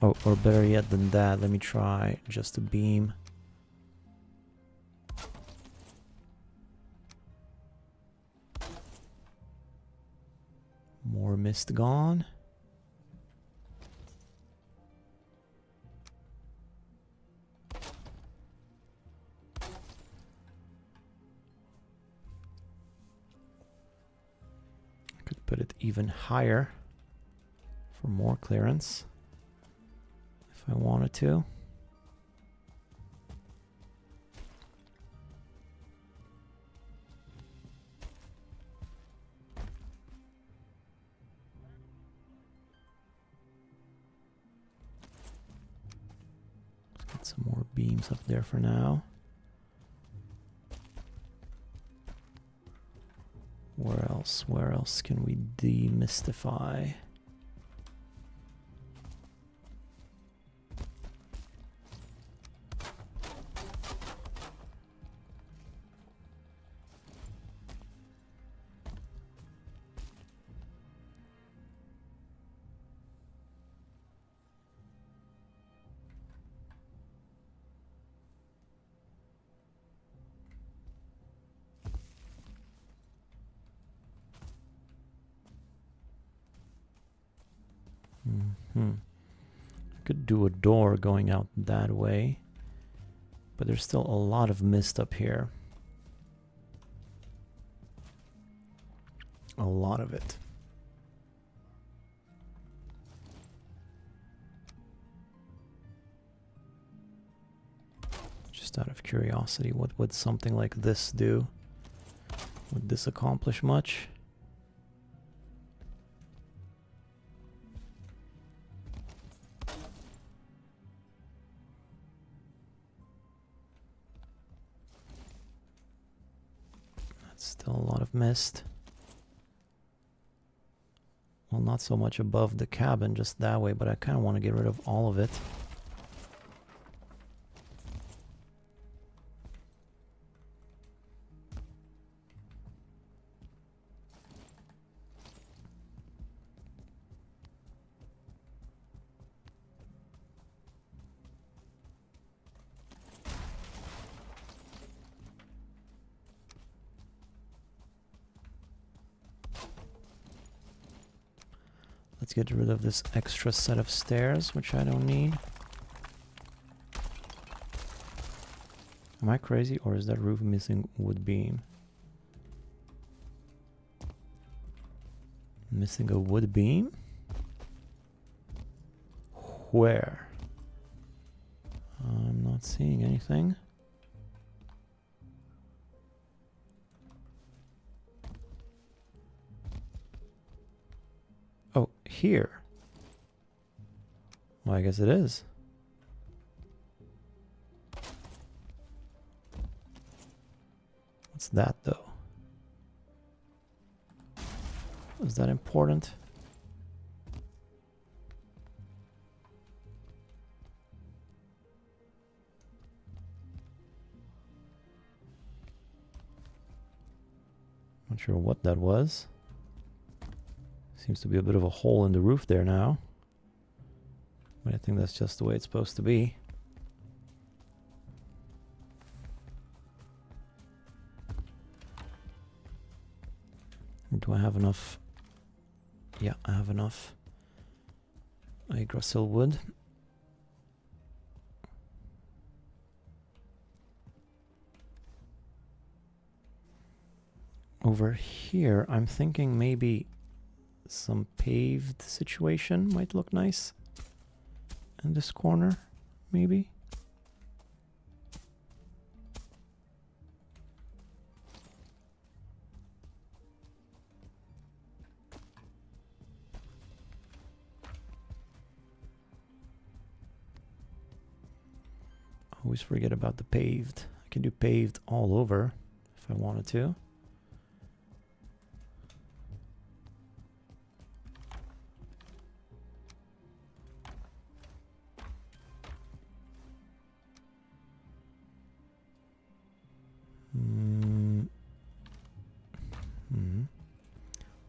Oh, or better yet than that, let me try just a beam. More mist gone. Could put it even higher for more clearance if I wanted to. Let's get some more beams up there for now. Where else? Where else can we demystify? I could do a door going out that way, but there's still a lot of mist up here. A lot of it. Just out of curiosity, what would something like this do? Would this accomplish much? Still a lot of mist. Well, not so much above the cabin, just that way, but I kind of want to get rid of all of it. Let's get rid of this extra set of stairs, which I don't need. Am I crazy, or is that roof missing wood beam? Missing a wood beam? Where? I'm not seeing anything. Oh, here. Well, I guess it is. What's that, though? Is that important? Not sure what that was. Seems to be a bit of a hole in the roof there now. But I think that's just the way it's supposed to be. Do I have enough? Yeah, I have enough Yggdrasil wood. Over here, I'm thinking maybe some paved situation might look nice. In this corner, maybe. Always forget about the paved. I can do paved all over if I wanted to.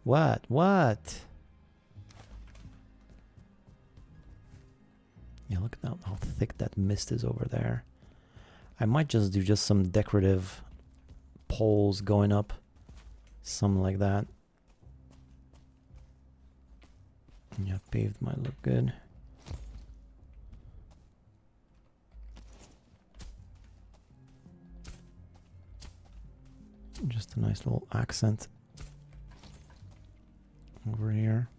What? What? thick that mist is over there. I might just do just some decorative poles going up, something like that. Yeah, paved might look good. Just a nice little accent over here.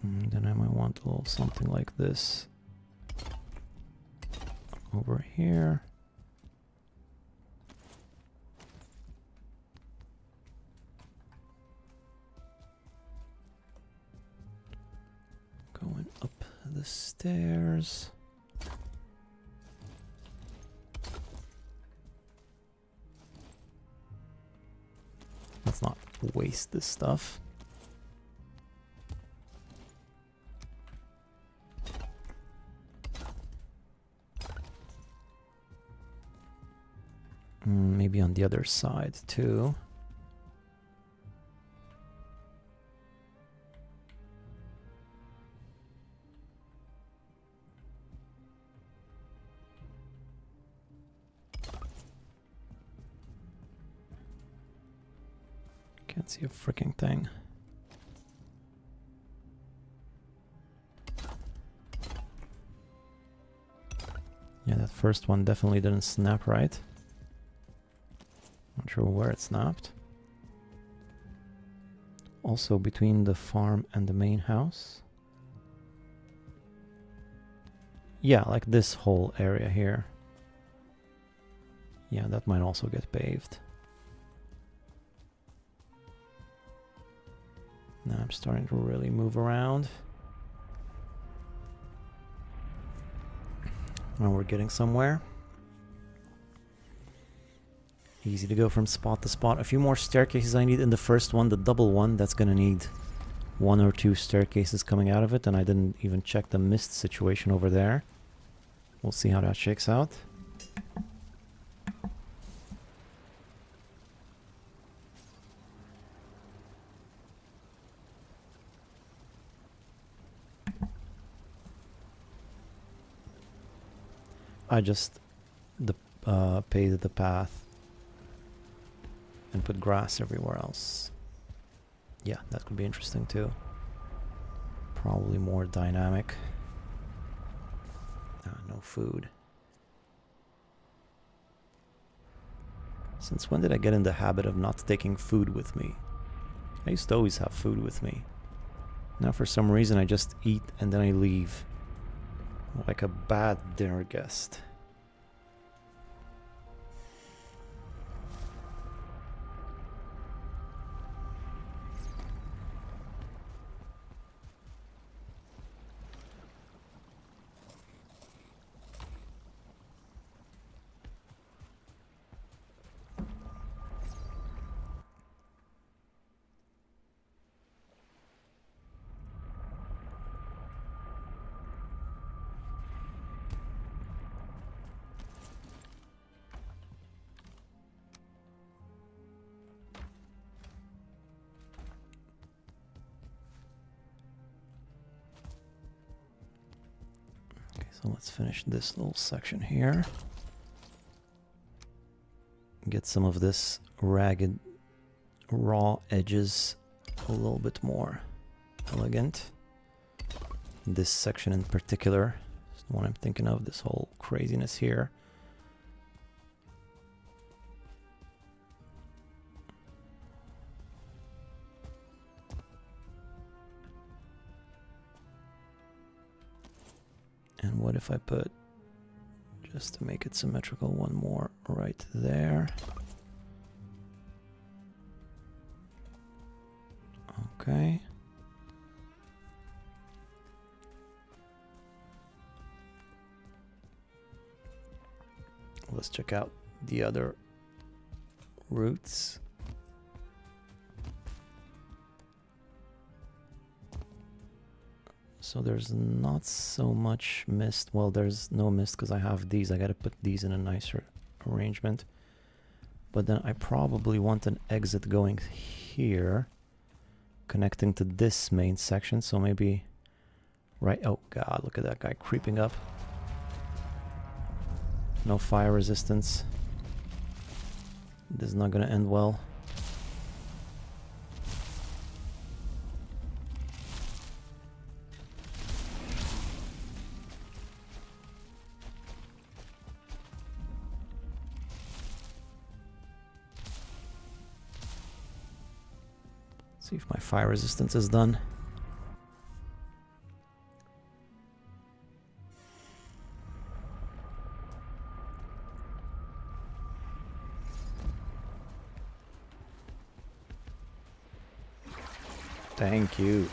And then I might want a little something like this over here. Going up the stairs. Let's not waste this stuff. Maybe on the other side too. Can't see a freaking thing. Yeah, that first one definitely didn't snap right. Not sure where it snapped. Also between the farm and the main house. Yeah, like this whole area here. Yeah, that might also get paved. Now I'm starting to really move around. Now we're getting somewhere. Easy to go from spot to spot. A few more staircases I need in the first one, the double one. That's gonna need 1 or 2 staircases coming out of it, and I didn't even check the mist situation over there. We'll see how that shakes out. I just paved the path and put grass everywhere else. Yeah, that could be interesting too. Probably more dynamic. No food. Since when did I get in the habit of not taking food with me? I used to always have food with me. Now for some reason I just eat and then I leave. Like a bad dinner guest. So let's finish this little section here. Get some of this ragged, raw edges a little bit more elegant. This section in particular is the one I'm thinking of, this whole craziness here. And what if I put, just to make it symmetrical, one more right there. Okay. Let's check out the other roots. So there's not so much mist. Well, there's no mist because I have these. I gotta put these in a nicer arrangement. But then I probably want an exit going here, connecting to this main section. So maybe right... Oh god, look at that guy creeping up. No fire resistance. This is not gonna end well. See if my fire resistance is done. Thank you.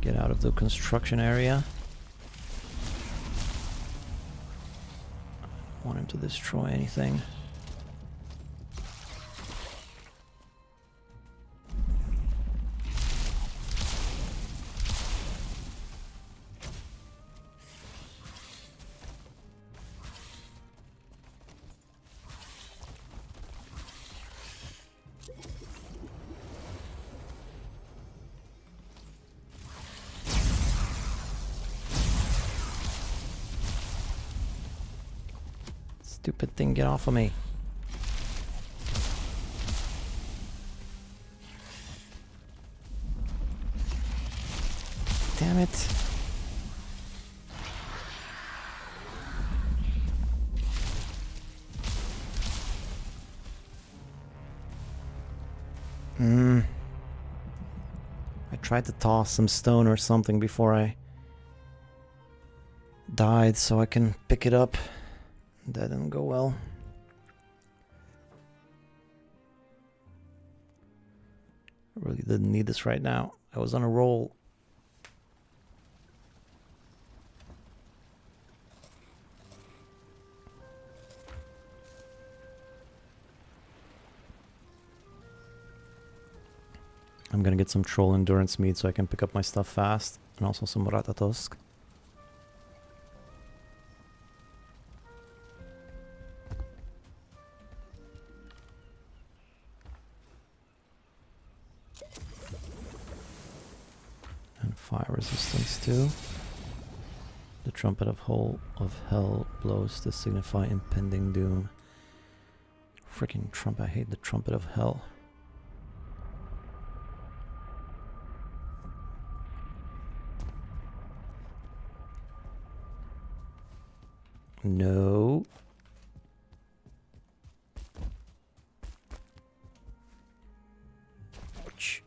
Get out of the construction area. I don't want him to destroy anything. Stupid thing, get off of me. Damn it. I tried to toss some stone or something before I died so I can pick it up. That didn't go well. I really didn't need this right now. I was on a roll. I'm gonna get some troll endurance meat so I can pick up my stuff fast. And also some ratatosk. Fire resistance too. The trumpet of hell blows to signify impending doom. Freaking Trump, I hate the trumpet of hell. No. Ouch.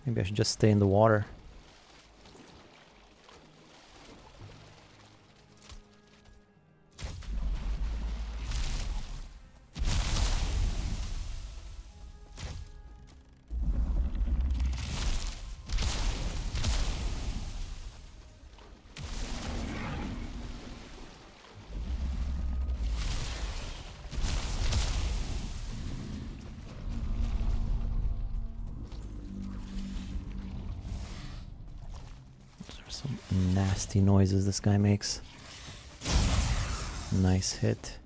Maybe I should just stay in the water. Some nasty noises this guy makes. Nice hit.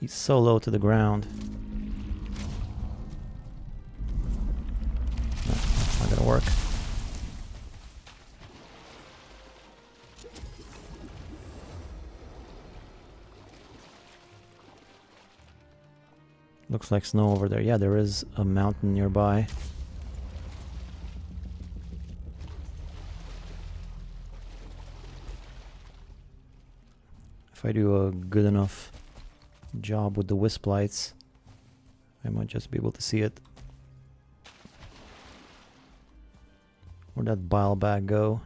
He's so low to the ground. No, that's not gonna work. Looks like snow over there. Yeah, there is a mountain nearby. If I do a good enough job with the wisp lights, I might just be able to see it. Where'd that bile bag go?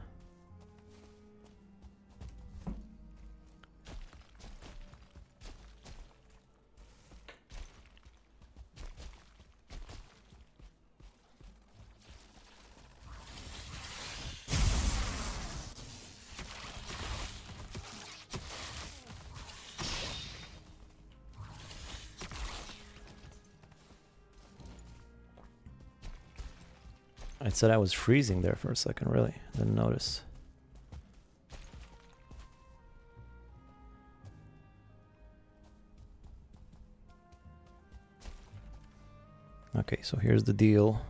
I said I was freezing there for a second, really. Didn't notice. Okay, so here's the deal.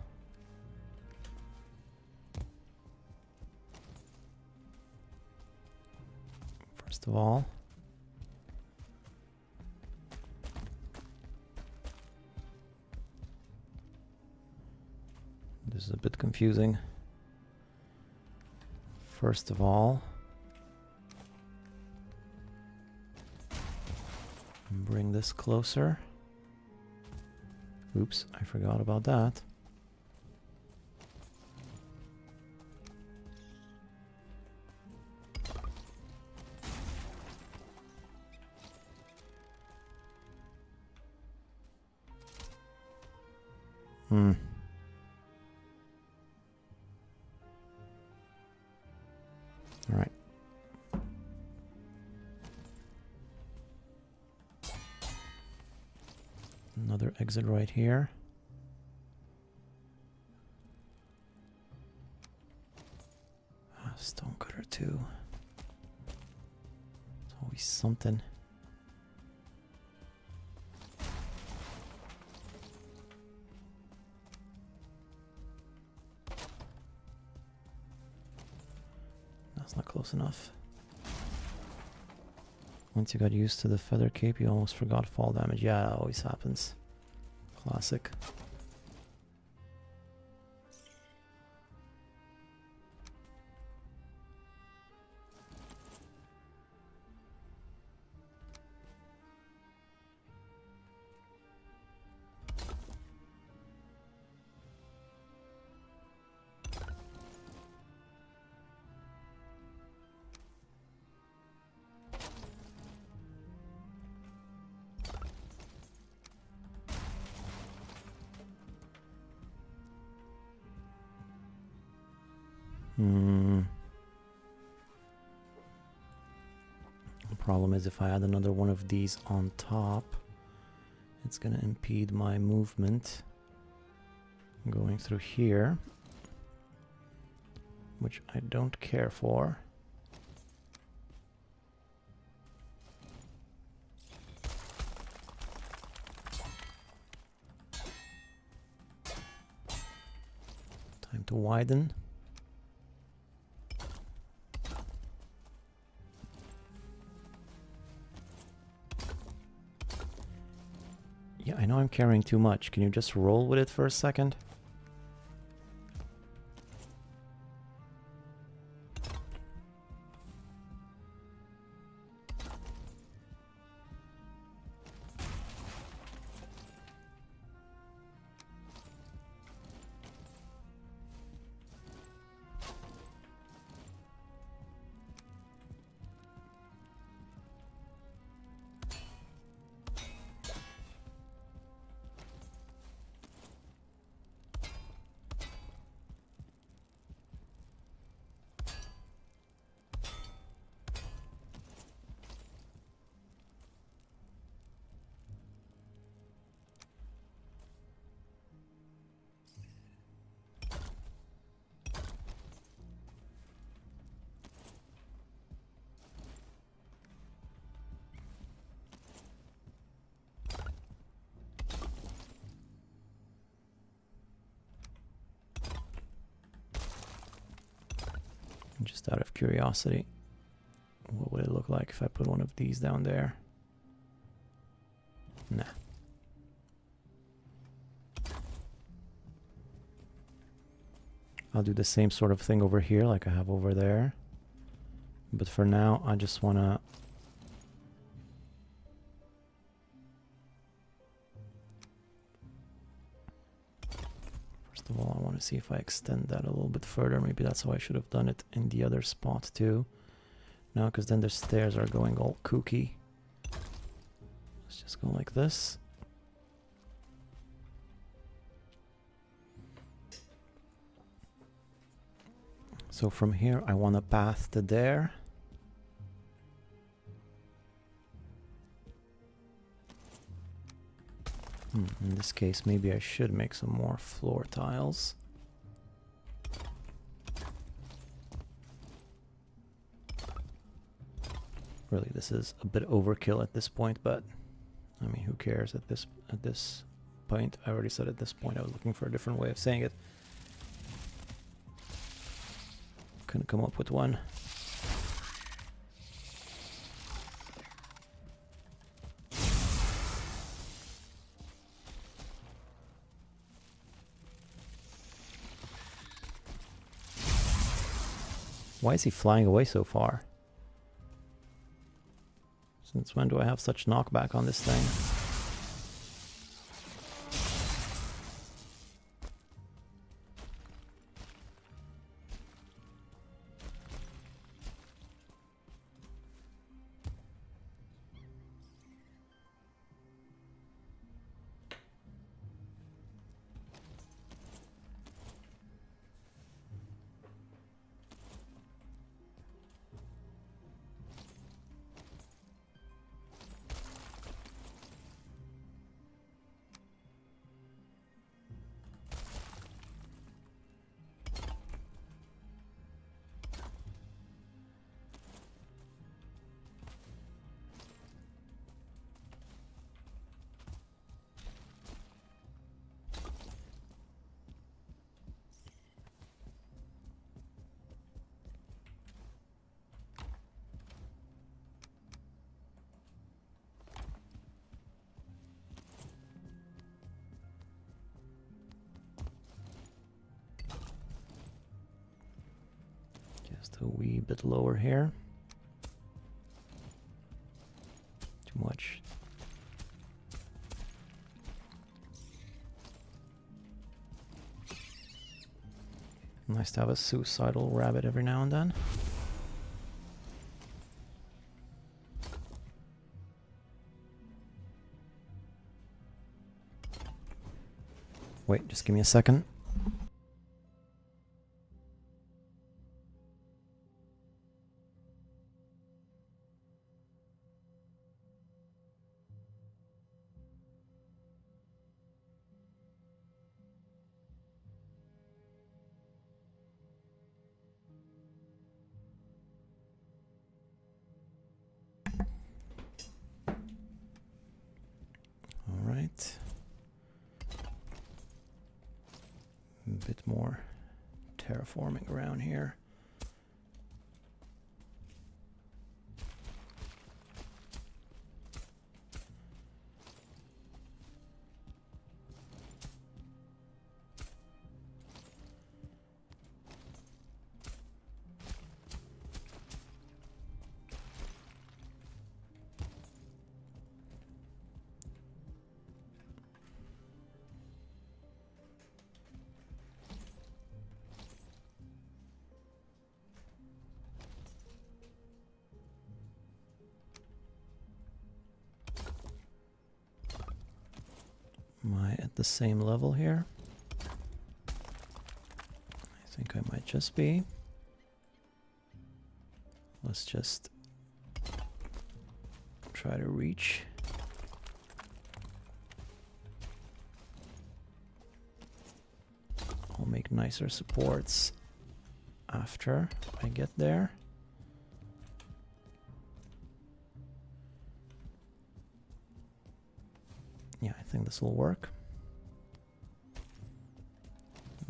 First of all, this is a bit confusing. First of all, bring this closer. Oops, I forgot about that. All right. Another exit right here. Stone cutter too. It's always something. That's not close enough. Once you got used to the feather cape, you almost forgot fall damage. Yeah, that always happens. Classic. The problem is if I add another one of these on top, it's gonna impede my movement going through here, which I don't care for. Time to widen. Yeah, I know I'm carrying too much. Can you just roll with it for a second? Just out of curiosity, what would it look like if I put one of these down there? Nah. I'll do the same sort of thing over here like I have over there. But for now, I just want to... First of all, I want to see if I extend that a little bit further. Maybe that's how I should have done it in the other spot too. No, because then the stairs are going all kooky. Let's just go like this. So from here, I want a path to there. In this case, maybe I should make some more floor tiles. Really, this is a bit overkill at this point, but I mean, who cares at this point? I already said at this point I was looking for a different way of saying it. Couldn't come up with one. Why is he flying away so far? Since when do I have such knockback on this thing? Just a wee bit lower here. Too much. Nice to have a suicidal rabbit every now and then. Wait, just give me a second. A bit more terraforming around here. Am I at the same level here? I think I might just be. Let's just try to reach. I'll make nicer supports after I get there. Yeah, I think this will work.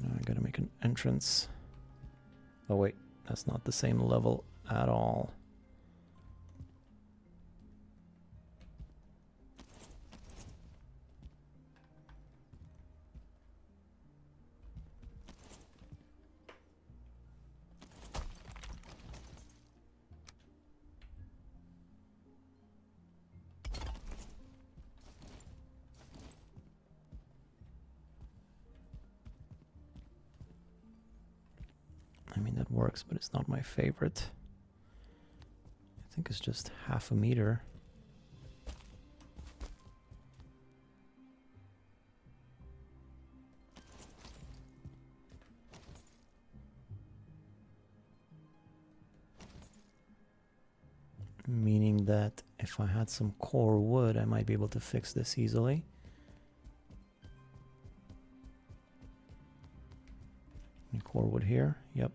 Now I gotta make an entrance. Oh wait, That's not the same level at all. I mean, that works, but it's not my favorite. I think it's just half a meter. Meaning that if I had some core wood, I might be able to fix this easily. Any core wood here? Yep.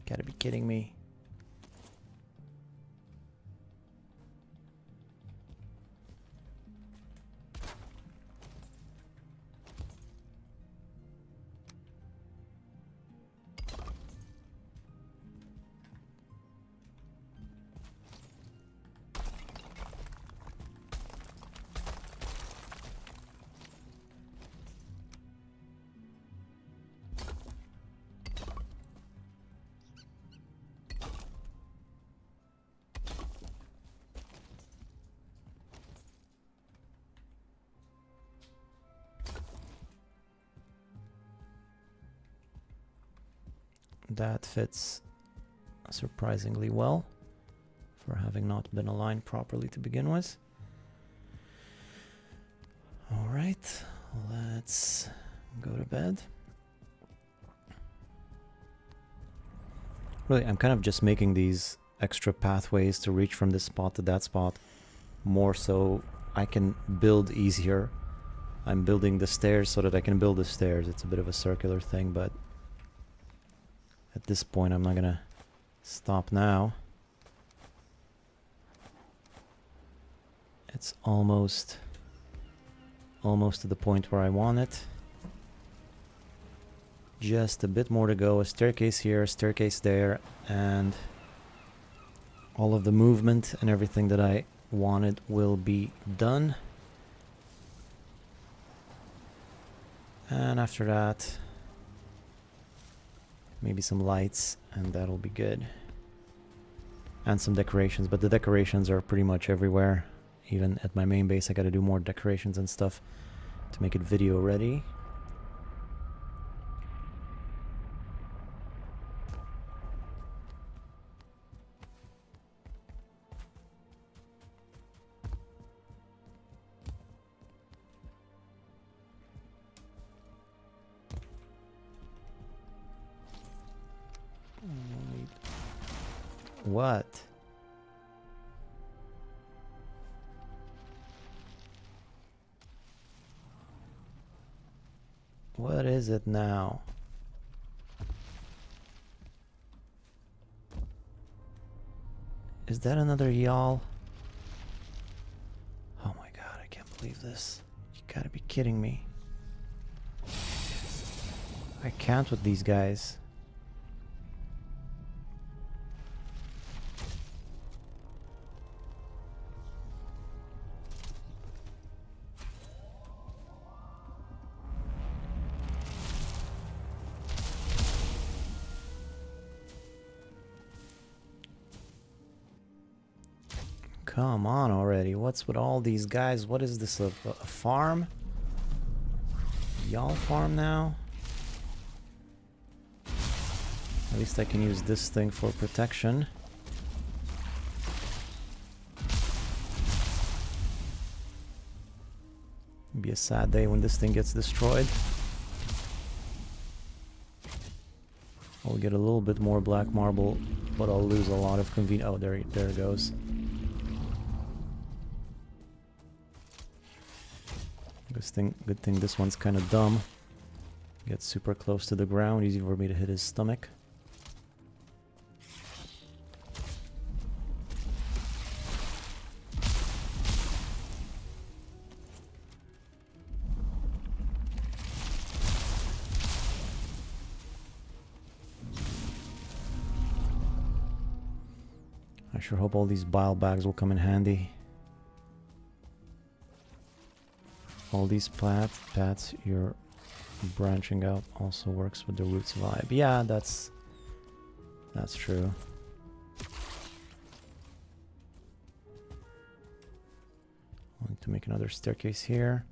Gotta be kidding me. That fits surprisingly well for having not been aligned properly to begin with. All right, let's go to bed. Really, I'm kind of just making these extra pathways to reach from this spot to that spot more so I can build easier. I'm building the stairs so that I can build the stairs. It's a bit of a circular thing, but at this point I'm not gonna stop now. It's almost to the point where I want it. Just a bit more to go. A staircase here, a staircase there, and all of the movement and everything that I wanted will be done. And after that, maybe some lights, and that'll be good. And some decorations, but the decorations are pretty much everywhere. Even at my main base, I gotta do more decorations and stuff to make it video ready. What? What is it now? Is that another y'all? Oh my god, I can't believe this. You gotta be kidding me. I can't with these guys. Come on already. What's with all these guys? What is this, a farm? Y'all farm now? At least I can use this thing for protection. It'll be a sad day when this thing gets destroyed. I'll get a little bit more black marble, but I'll lose a lot of convenience. Oh, there it goes. Good thing this one's kind of dumb. Gets super close to the ground, easy for me to hit his stomach. I sure hope all these bile bags will come in handy. All these paths you're branching out also works with the roots vibe. Yeah, that's true. I'll need to make another staircase here.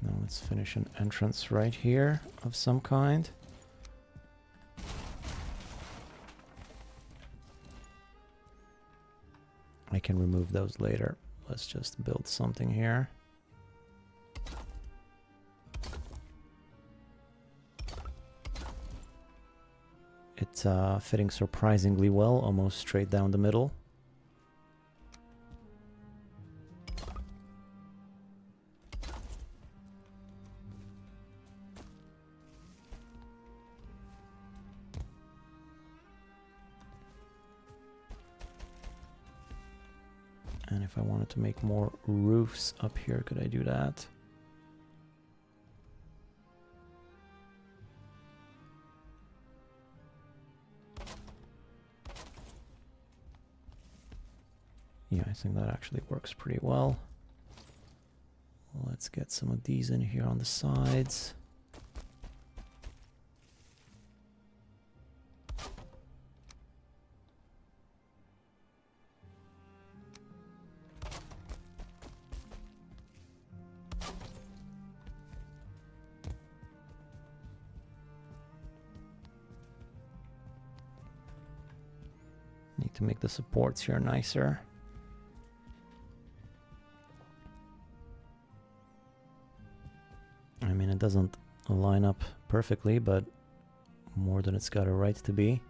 Now let's finish an entrance right here of some kind. I can remove those later. Let's just build something here. It's fitting surprisingly well, almost straight down the middle. And if I wanted to make more roofs up here, could I do that? Yeah, I think that actually works pretty well. Let's get some of these in here on the sides. Need to make the supports here nicer. I mean, it doesn't line up perfectly, but more than it's got a right to be.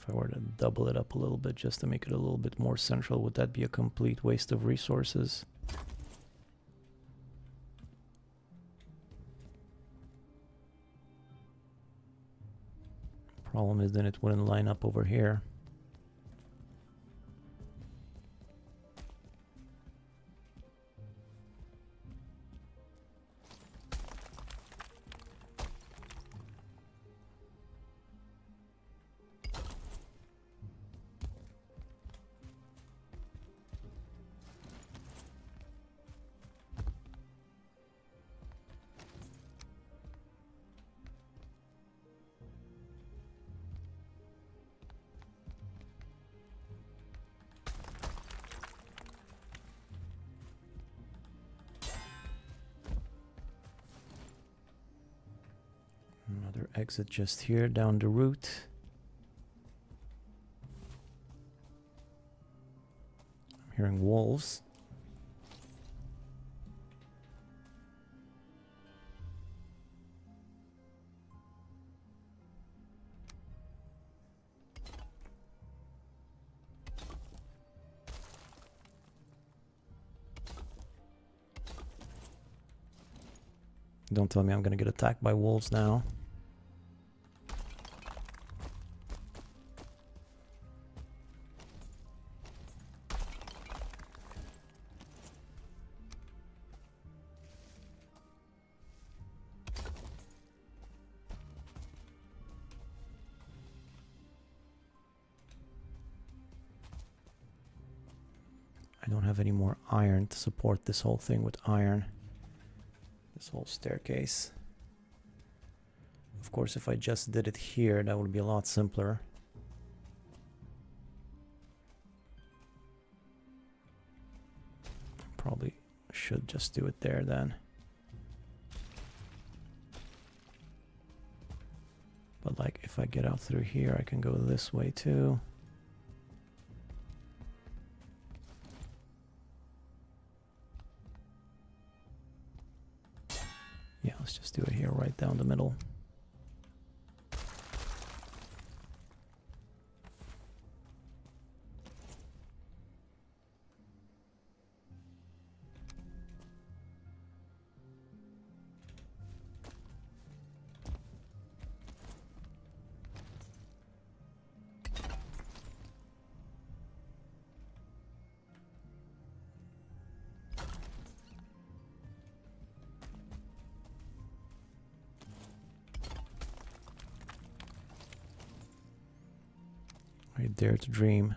If I were to double it up a little bit just to make it a little bit more central, would that be a complete waste of resources? Problem is then it wouldn't line up over here. Another exit just here down the route. I'm hearing wolves. Don't tell me I'm gonna get attacked by wolves now. I don't have any more iron to support this whole thing with iron. This whole staircase. Of course, if I just did it here, that would be a lot simpler. Probably should just do it there then. But like if I get out through here, I can go this way too. Yeah, let's just do it here right down the middle. I dare to dream.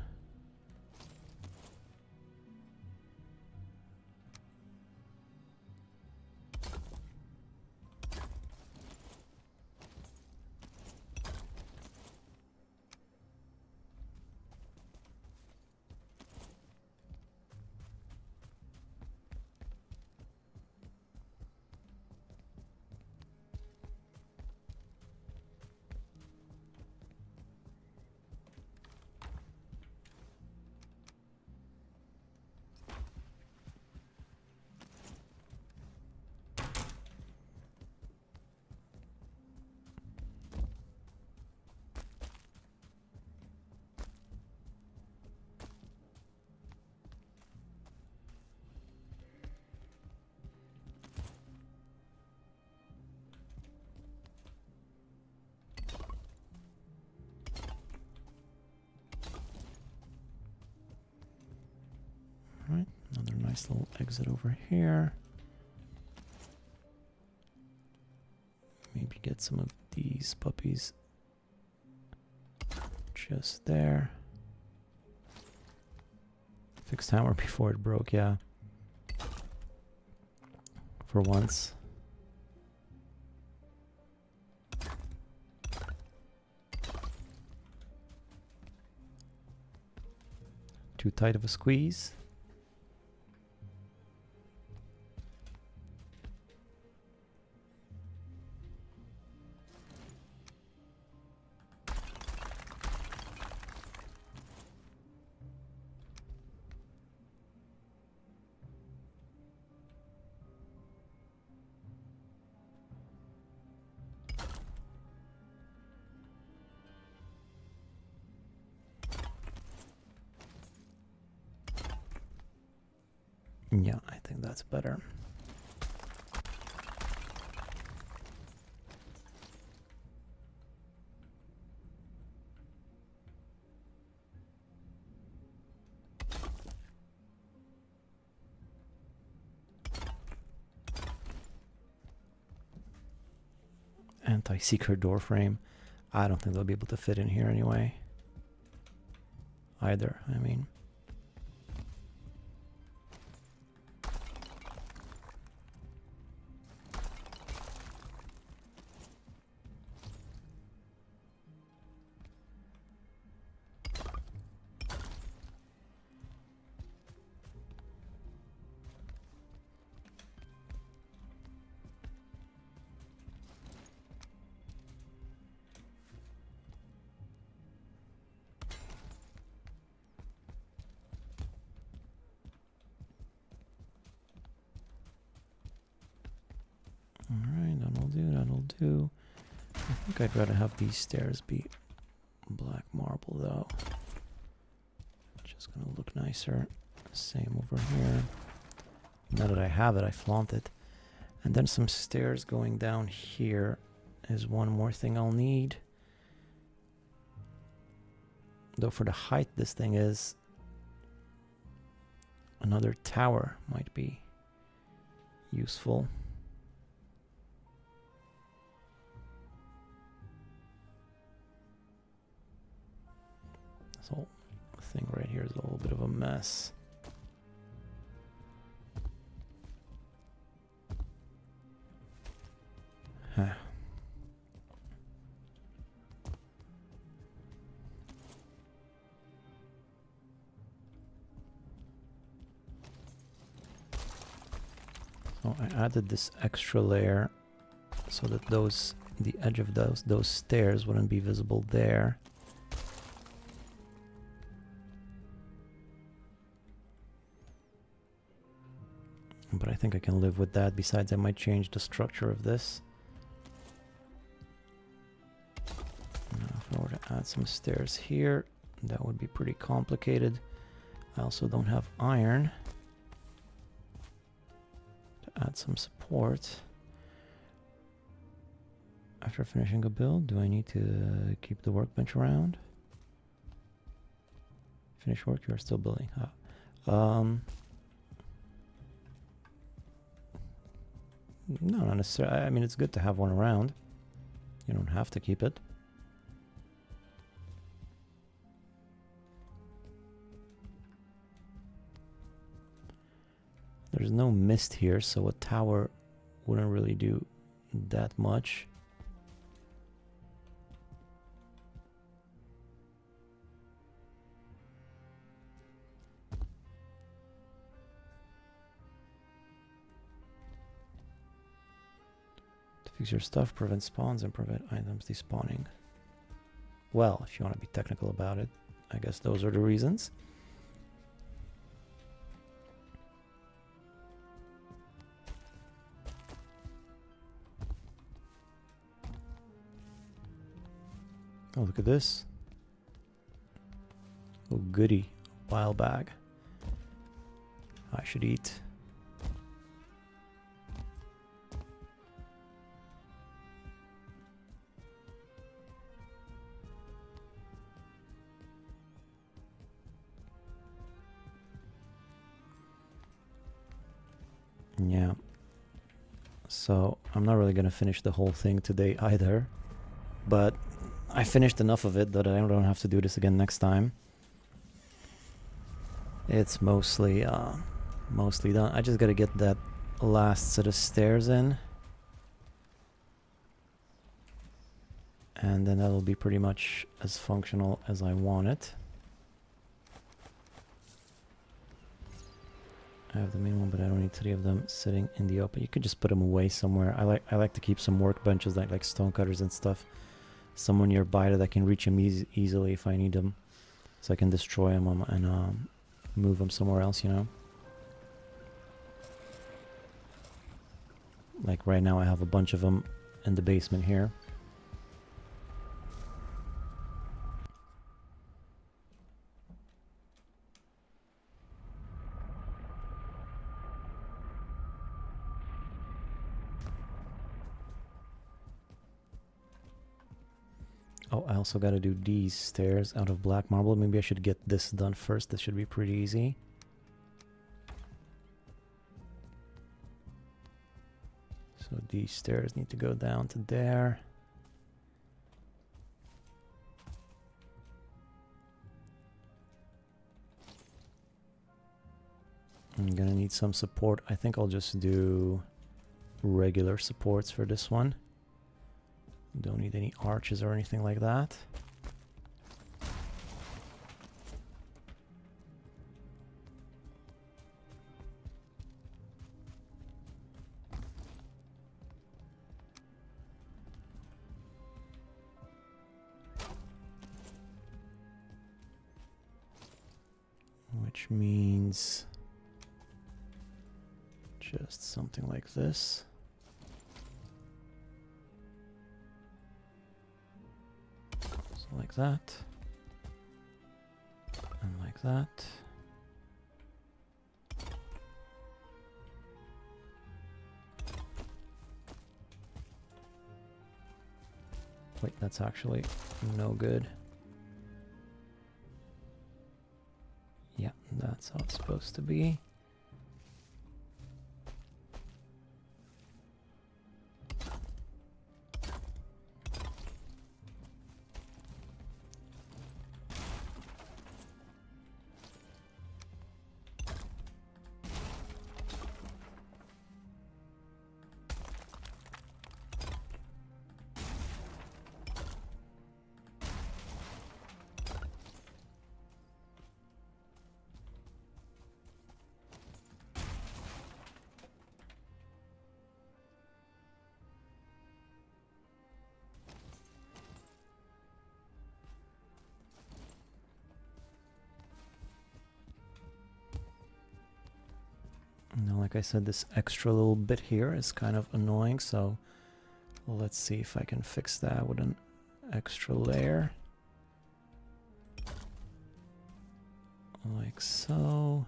Alright, another nice little exit over here. Maybe get some of these puppies just there. Fixed hammer before it broke, yeah. For once. Too tight of a squeeze. Yeah, I think that's better. Anti-secret door frame. I don't think they'll be able to fit in here anyway. Either, I mean. Alright, that'll do. I think I'd rather have these stairs be black marble though. Just gonna look nicer. Same over here. Now that I have it, I flaunt it. And then some stairs going down here is one more thing I'll need. Though for the height this thing is, another tower might be useful. This whole thing right here is a little bit of a mess. So I added this extra layer so that the edge of those stairs wouldn't be visible there. But I think I can live with that. Besides, I might change the structure of this. Now, if I were to add some stairs here, that would be pretty complicated. I also don't have iron to add some support. After finishing a build, do I need to keep the workbench around? Finish work, you are still building. No, not necessarily. I mean, it's good to have one around. You don't have to keep it. There's no mist here, so a tower wouldn't really do that much. Fix your stuff, prevent spawns, and prevent items despawning. Well, if you want to be technical about it, I guess those are the reasons. Oh, look at this. Oh, goody. Bile bag. I should eat. Yeah, so I'm not really gonna finish the whole thing today either, but I finished enough of it that I don't have to do this again next time. It's mostly done. I just gotta get that last set of stairs in, and then that'll be pretty much as functional as I want it. I have the main one, but I don't need 3 of them sitting in the open. You could just put them away somewhere. I like to keep some workbenches like stone cutters and stuff, somewhere nearby that I can reach them easily if I need them, so I can destroy them and move them somewhere else. You know, like right now I have a bunch of them in the basement here. Oh, I also got to do these stairs out of black marble. Maybe I should get this done first. This should be pretty easy. So these stairs need to go down to there. I'm gonna need some support. I think I'll just do regular supports for this one. Don't need any arches or anything like that. Which means just something like this. Like that, and like that. Wait, that's actually no good. Yeah, that's how it's supposed to be. Like I said, this extra little bit here is kind of annoying, so let's see if I can fix that with an extra layer. Like so.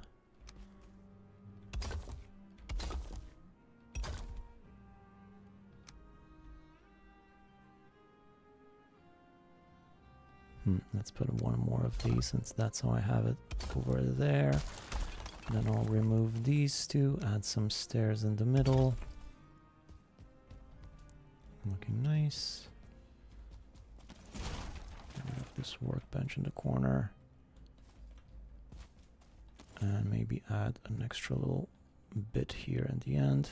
Let's put one more of these since that's how I have it over there. Then I'll remove these two, add some stairs in the middle. Looking nice. Remove this workbench in the corner. And maybe add an extra little bit here at the end.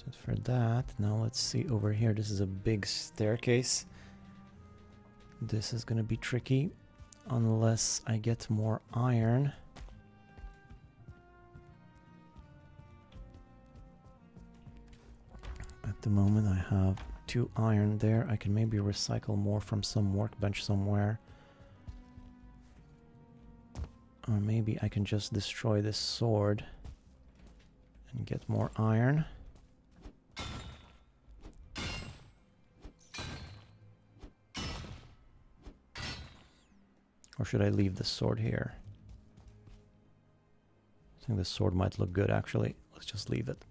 Just for that. Now let's see over here. This is a big staircase. This is going to be tricky unless I get more iron. At the moment I have 2 iron there. I can maybe recycle more from some workbench somewhere. Or maybe I can just destroy this sword and get more iron. Or should I leave the sword here? I think this sword might look good actually. Let's just leave it.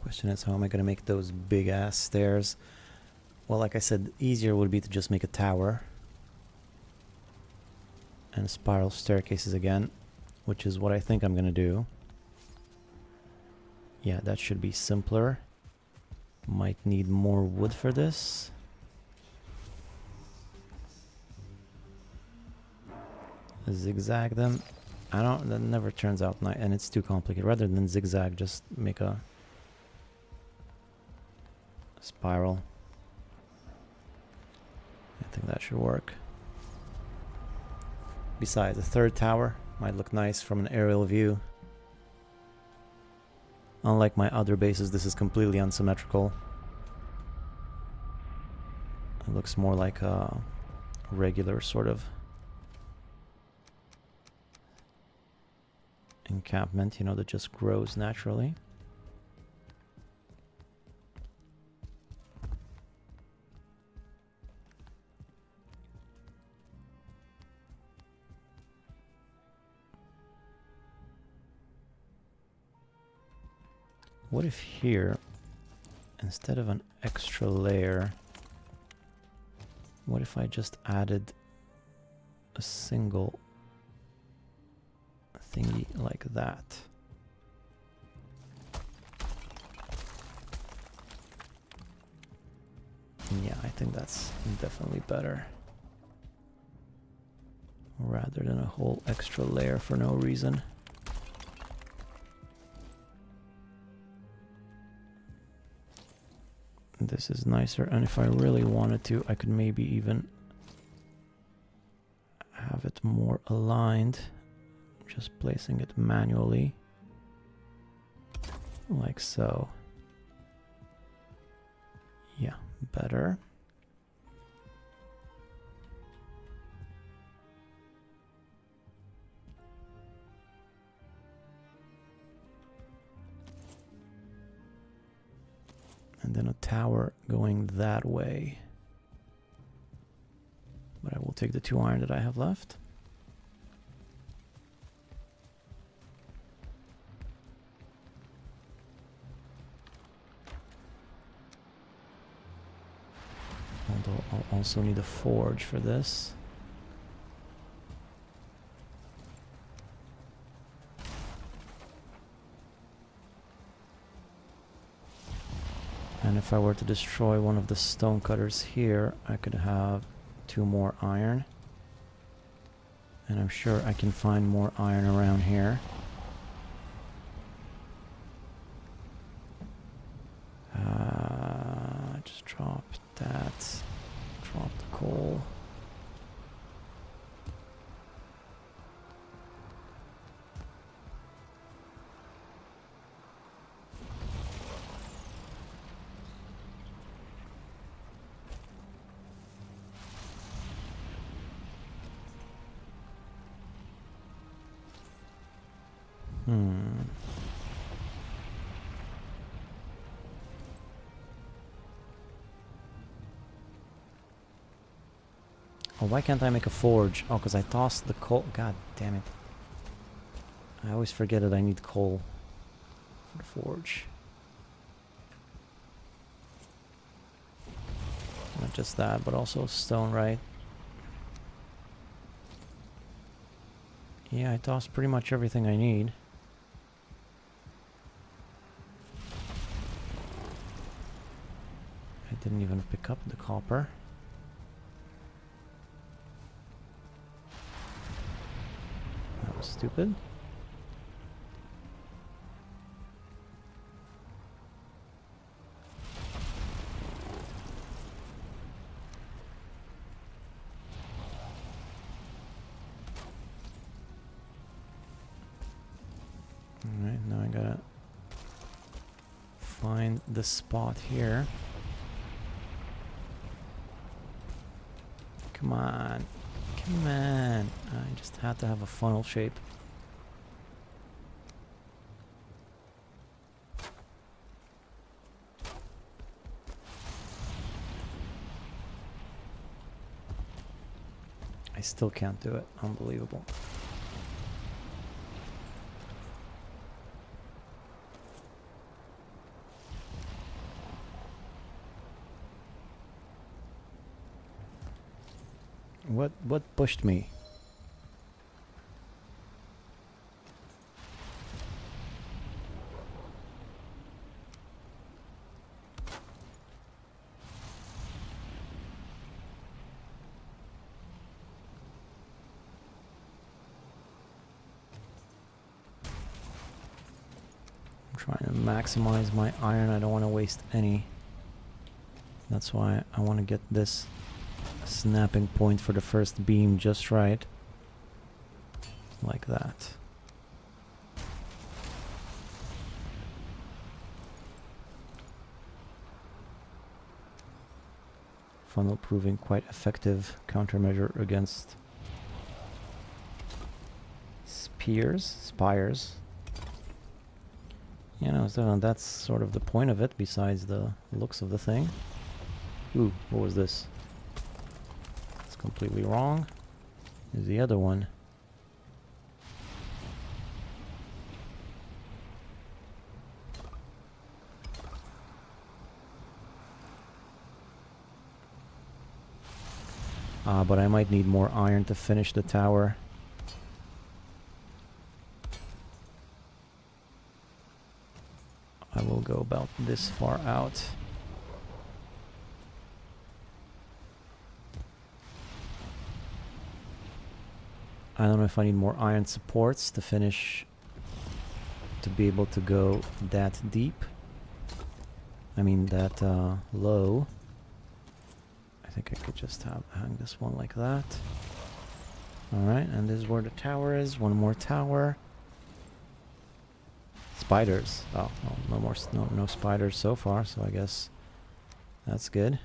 Question is, how am I going to make those big ass stairs? Well, like I said, easier would be to just make a tower and spiral staircases again, which is what I think I'm going to do. Yeah, that should be simpler. Might need more wood for this. Zigzag them. That never turns out nice, and it's too complicated. Rather than zigzag, just make a spiral. I think that should work. Besides, a third tower might look nice from an aerial view. Unlike my other bases, this is completely unsymmetrical. It looks more like a regular sort of encampment, you know, that just grows naturally. What if here, instead of an extra layer, what if I just added a single thingy like that? Yeah, I think that's definitely better. Rather than a whole extra layer for no reason. This is nicer, and if I really wanted to, I could maybe even have it more aligned, just placing it manually, like so. Yeah, better. And then a tower going that way. But I will take the 2 iron that I have left. Although I'll also need a forge for this. And if I were to destroy one of the stone cutters here, I could have 2 more iron. And I'm sure I can find more iron around here. Just drop that. Drop the coal. Oh, why can't I make a forge? Oh, because I tossed the coal. God damn it. I always forget that I need coal for the forge. Not just that, but also stone, right? Yeah, I tossed pretty much everything I need. I didn't even pick up the copper. That was stupid. Alright, now I gotta find the spot here. Come on. Come on. I just had to have a funnel shape. I still can't do it. Unbelievable. What pushed me? I'm trying to maximize my iron. I don't want to waste any. That's why I want to get this snapping point for the first beam just right. Like that. Funnel proving quite effective countermeasure against spires. You know, so that's sort of the point of it, besides the looks of the thing. Ooh, what was this? It's completely wrong. Here's the other one. But I might need more iron to finish the tower. I will go about this far out. I don't know if I need more iron supports to finish, to be able to go that deep. I mean that low. I think I could just hang this one like that. Alright, and this is where the tower is. One more tower. Spiders. Oh, no spiders so far, so I guess that's good.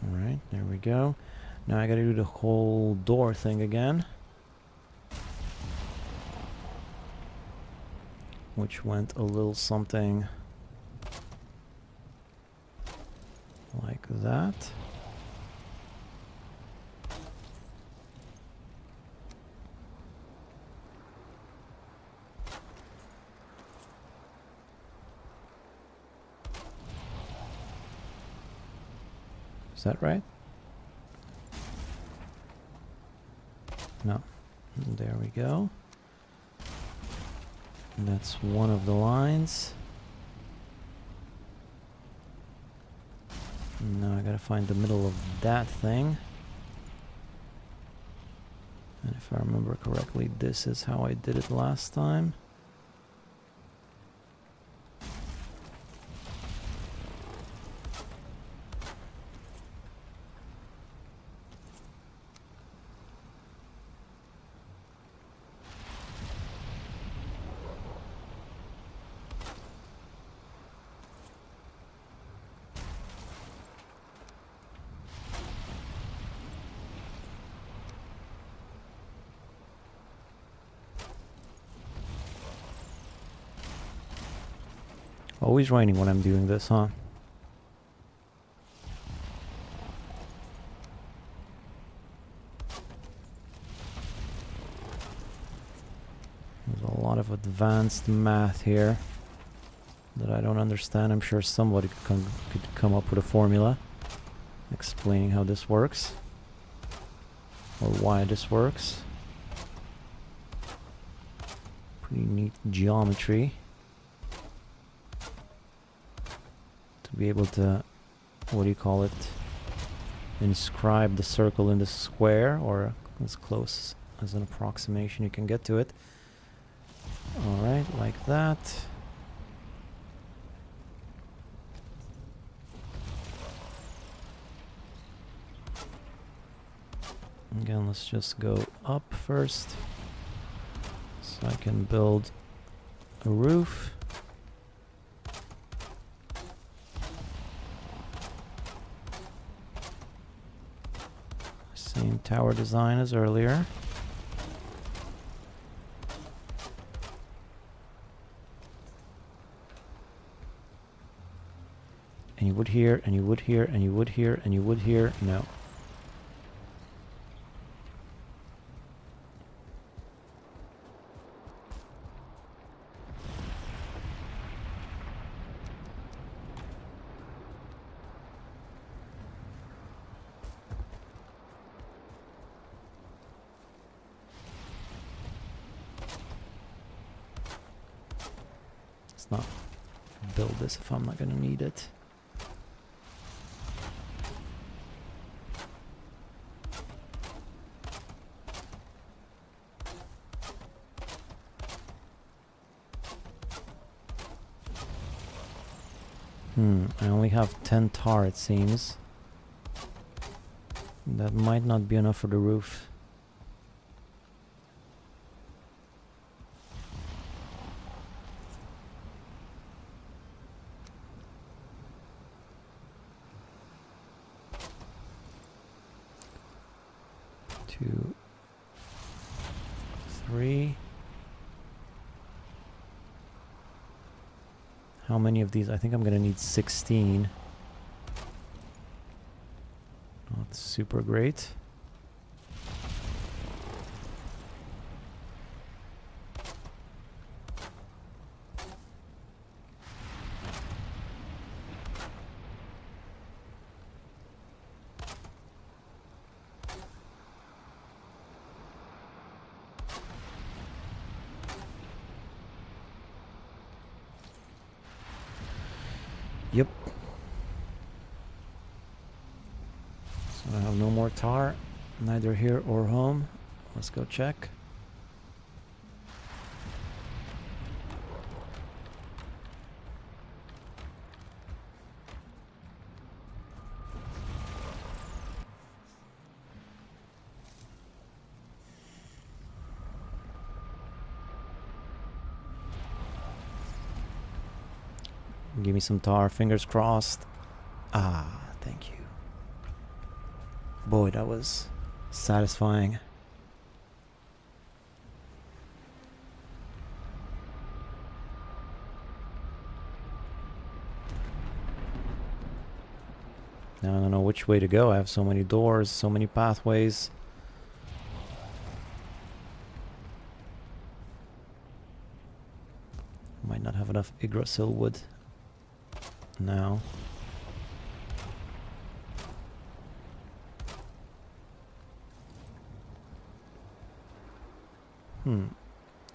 Alright, there we go. Now I gotta do the whole door thing again. Which went a little something like that. Is that right? No, There we go. And that's one of the lines. Now I gotta find the middle of that thing. And if I remember correctly, this is how I did it last time. Always raining when I'm doing this, huh? There's a lot of advanced math here that I don't understand. I'm sure somebody could come up with a formula explaining how this works or why this works. Pretty neat geometry to be able to, what do you call it, inscribe the circle in the square, or as close as an approximation you can get to it. Alright, like that. Again, let's just go up first so I can build a roof. Same tower design as earlier. And you would here, and you would here, and you would here, and you would here. No. Let's not build this if I'm not gonna need it. I only have 10 tar, it seems. That might not be enough for the roof. Two, three. How many of these? I think I'm gonna need 16. Not super great. Yep. So I have no more tar, neither here or home. Let's go check. Give me some tar, fingers crossed. Ah, thank you. Boy, that was satisfying. Now I don't know which way to go. I have so many doors, so many pathways. Might not have enough Yggdrasil wood now.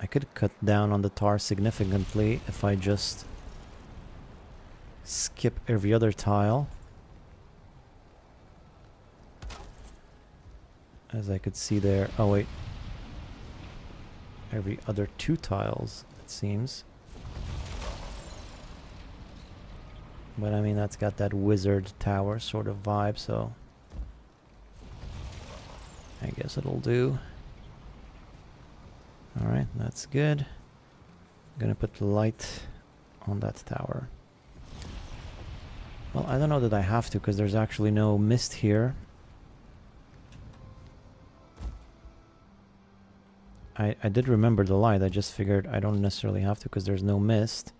I could cut down on the tar significantly if I just skip every other tile. As I could see there. Oh wait. Every other 2 tiles, it seems. But I mean, that's got that wizard tower sort of vibe, so I guess it'll do. Alright, that's good. I'm gonna put light on that tower. Well, I don't know that I have to, because there's actually no mist here. I did remember the light, I just figured I don't necessarily have to because there's no mist.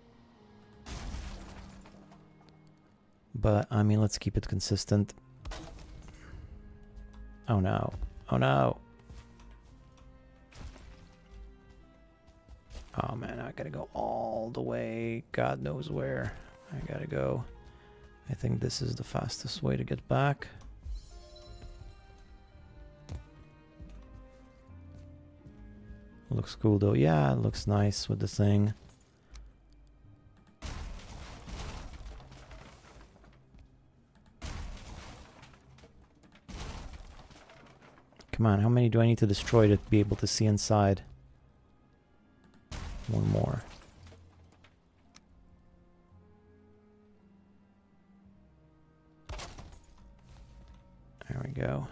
But, I mean, let's keep it consistent. Oh no. Oh no! Oh man, I gotta go all the way, God knows where. I gotta go. I think this is the fastest way to get back. Looks cool though. Yeah, it looks nice with the thing. Come on, how many do I need to destroy to be able to see inside? One more. There we go.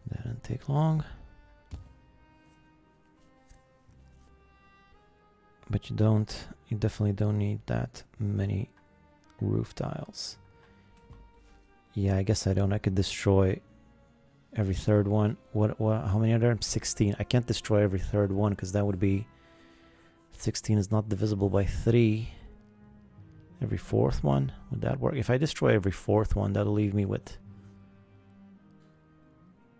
That didn't take long. But you definitely don't need that many roof tiles. Yeah, I guess I don't. I could destroy every 3rd one. How many are there? 16. I can't destroy every 3rd one because that would be 16 is not divisible by 3. Every 4th one, would that work? If I destroy every 4th one, that'll leave me with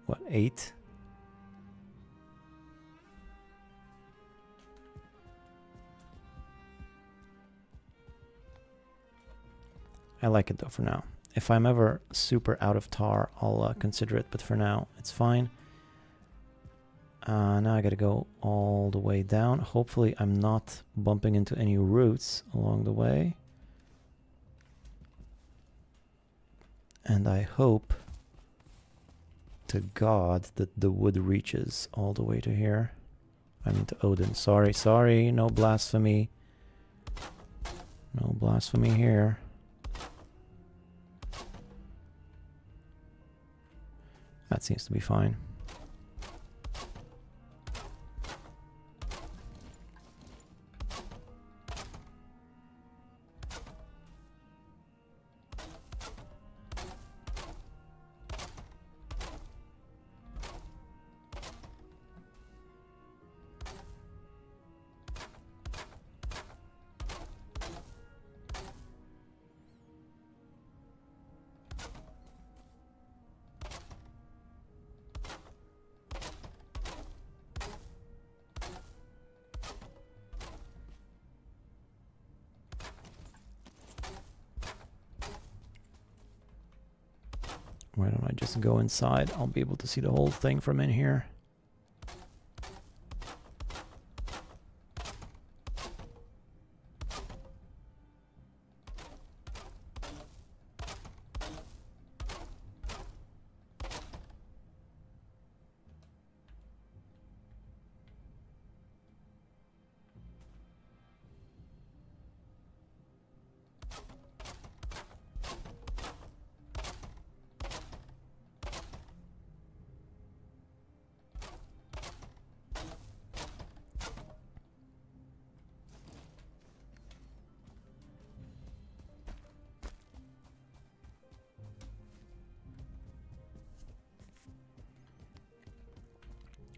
what, 8? I like it though for now. If I'm ever super out of tar, I'll consider it, but for now, it's fine. Now I gotta go all the way down. Hopefully I'm not bumping into any roots along the way. And I hope to God that the wood reaches all the way to here. I mean to Odin. Sorry, no blasphemy. No blasphemy here. That seems to be fine. Why don't I just go inside? I'll be able to see the whole thing from in here.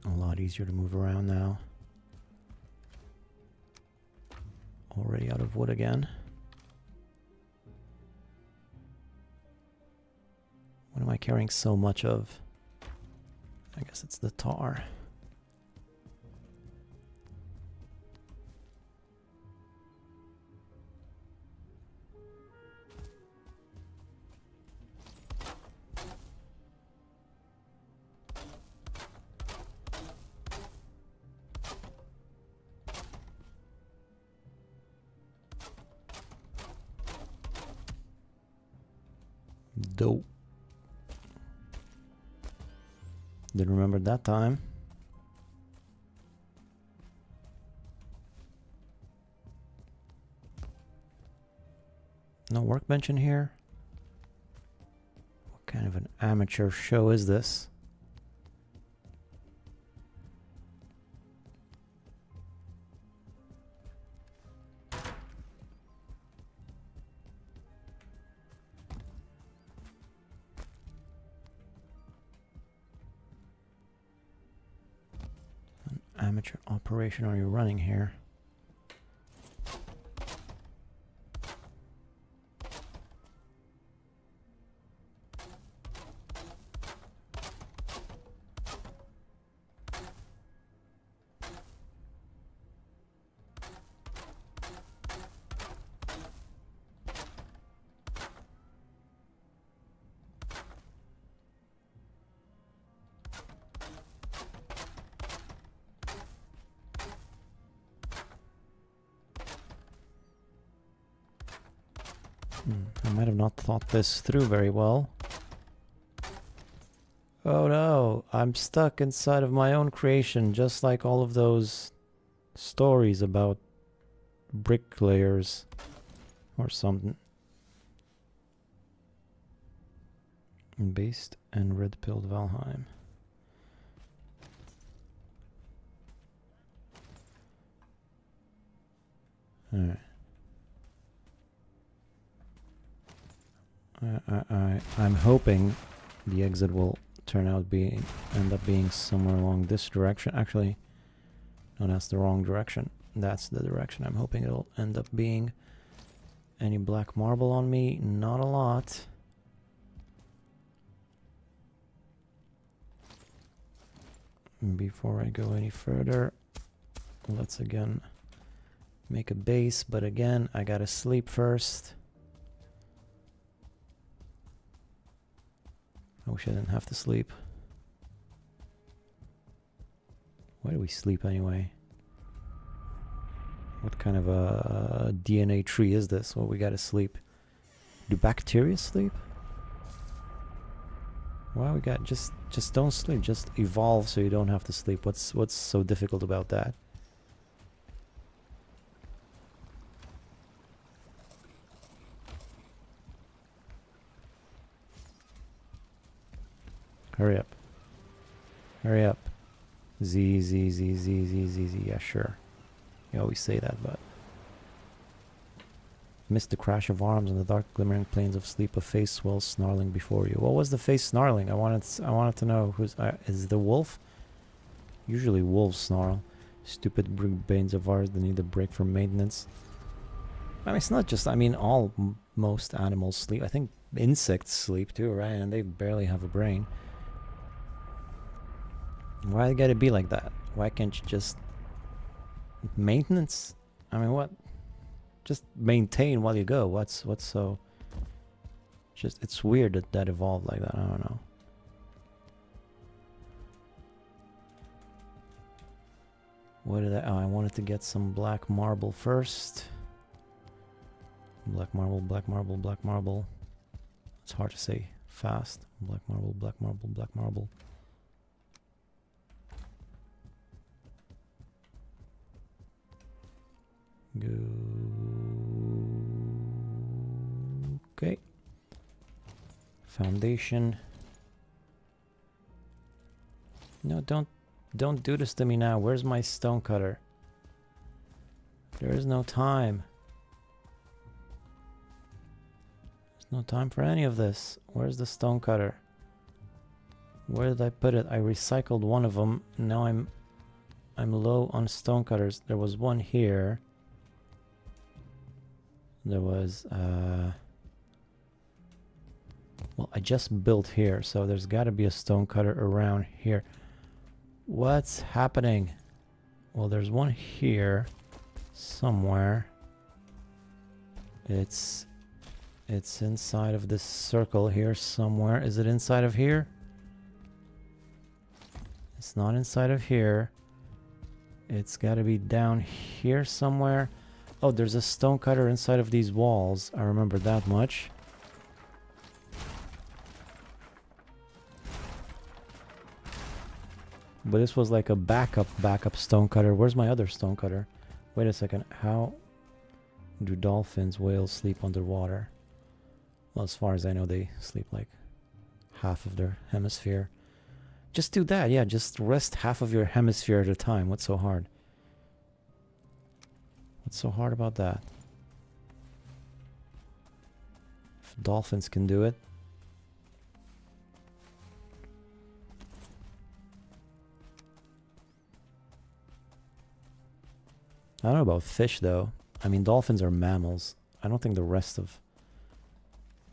A lot easier to move around now. Already out of wood again. What am I carrying so much of? I guess it's the tar. Dope. Didn't remember that time. No workbench in here? What kind of an amateur show is this? An amateur operation are you running here? I might have not thought this through very well. Oh no, I'm stuck inside of my own creation, just like all of those stories about bricklayers or something. Based and red-pilled Valheim. Alright. I'm hoping the exit will end up being somewhere along this direction. Actually, no, that's the wrong direction. That's the direction I'm hoping it'll end up being. Any black marble on me? Not a lot. Before I go any further, let's again make a base, but again, I gotta sleep first. I wish I didn't have to sleep. Why do we sleep anyway? What kind of a DNA tree is this? Well, we gotta sleep. Do bacteria sleep? Well, we got just don't sleep. Just evolve so you don't have to sleep. What's so difficult about that? Hurry up. Hurry up. Z, Z, Z, Z, Z, Z, Z. Yeah, sure. You always say that, but... Missed the crash of arms on the dark glimmering plains of sleep, a face swells snarling before you. What was the face snarling? I wanted to know who's... is it the wolf? Usually wolves snarl. Stupid brick banes of ours that need a break from maintenance. I mean, it's not just... I mean, most animals sleep. I think insects sleep too, right? And they barely have a brain. Why gotta be like that? Why can't you just... Maintenance? I mean, what? Just maintain while you go. What's so... Just, it's weird that that evolved like that. I don't know. What did I wanted to get some black marble first. Black marble, black marble, black marble. It's hard to say fast. Black marble, black marble, black marble. Go. Okay. Foundation. No, don't do this to me now. Where's my stone cutter? There is no time. There's no time for any of this. Where's the stone cutter? Where did I put it? I recycled one of them. Now I'm low on stone cutters. There was one here. There was well, I just built here, so there's got to be a stone cutter around here. What's happening? Well, there's one here somewhere. It's inside of this circle here somewhere. Is it inside of here? It's not inside of here. It's got to be down here somewhere. Oh, there's a stone cutter inside of these walls. I remember that much. But this was like a backup stonecutter. Where's my other stonecutter? Wait a second. How do dolphins, whales sleep underwater? Well, as far as I know, they sleep like half of their hemisphere. Just do that, yeah. Just rest half of your hemisphere at a time. What's so hard? What's so hard about that? If dolphins can do it. I don't know about fish, though. I mean, dolphins are mammals. I don't think the rest of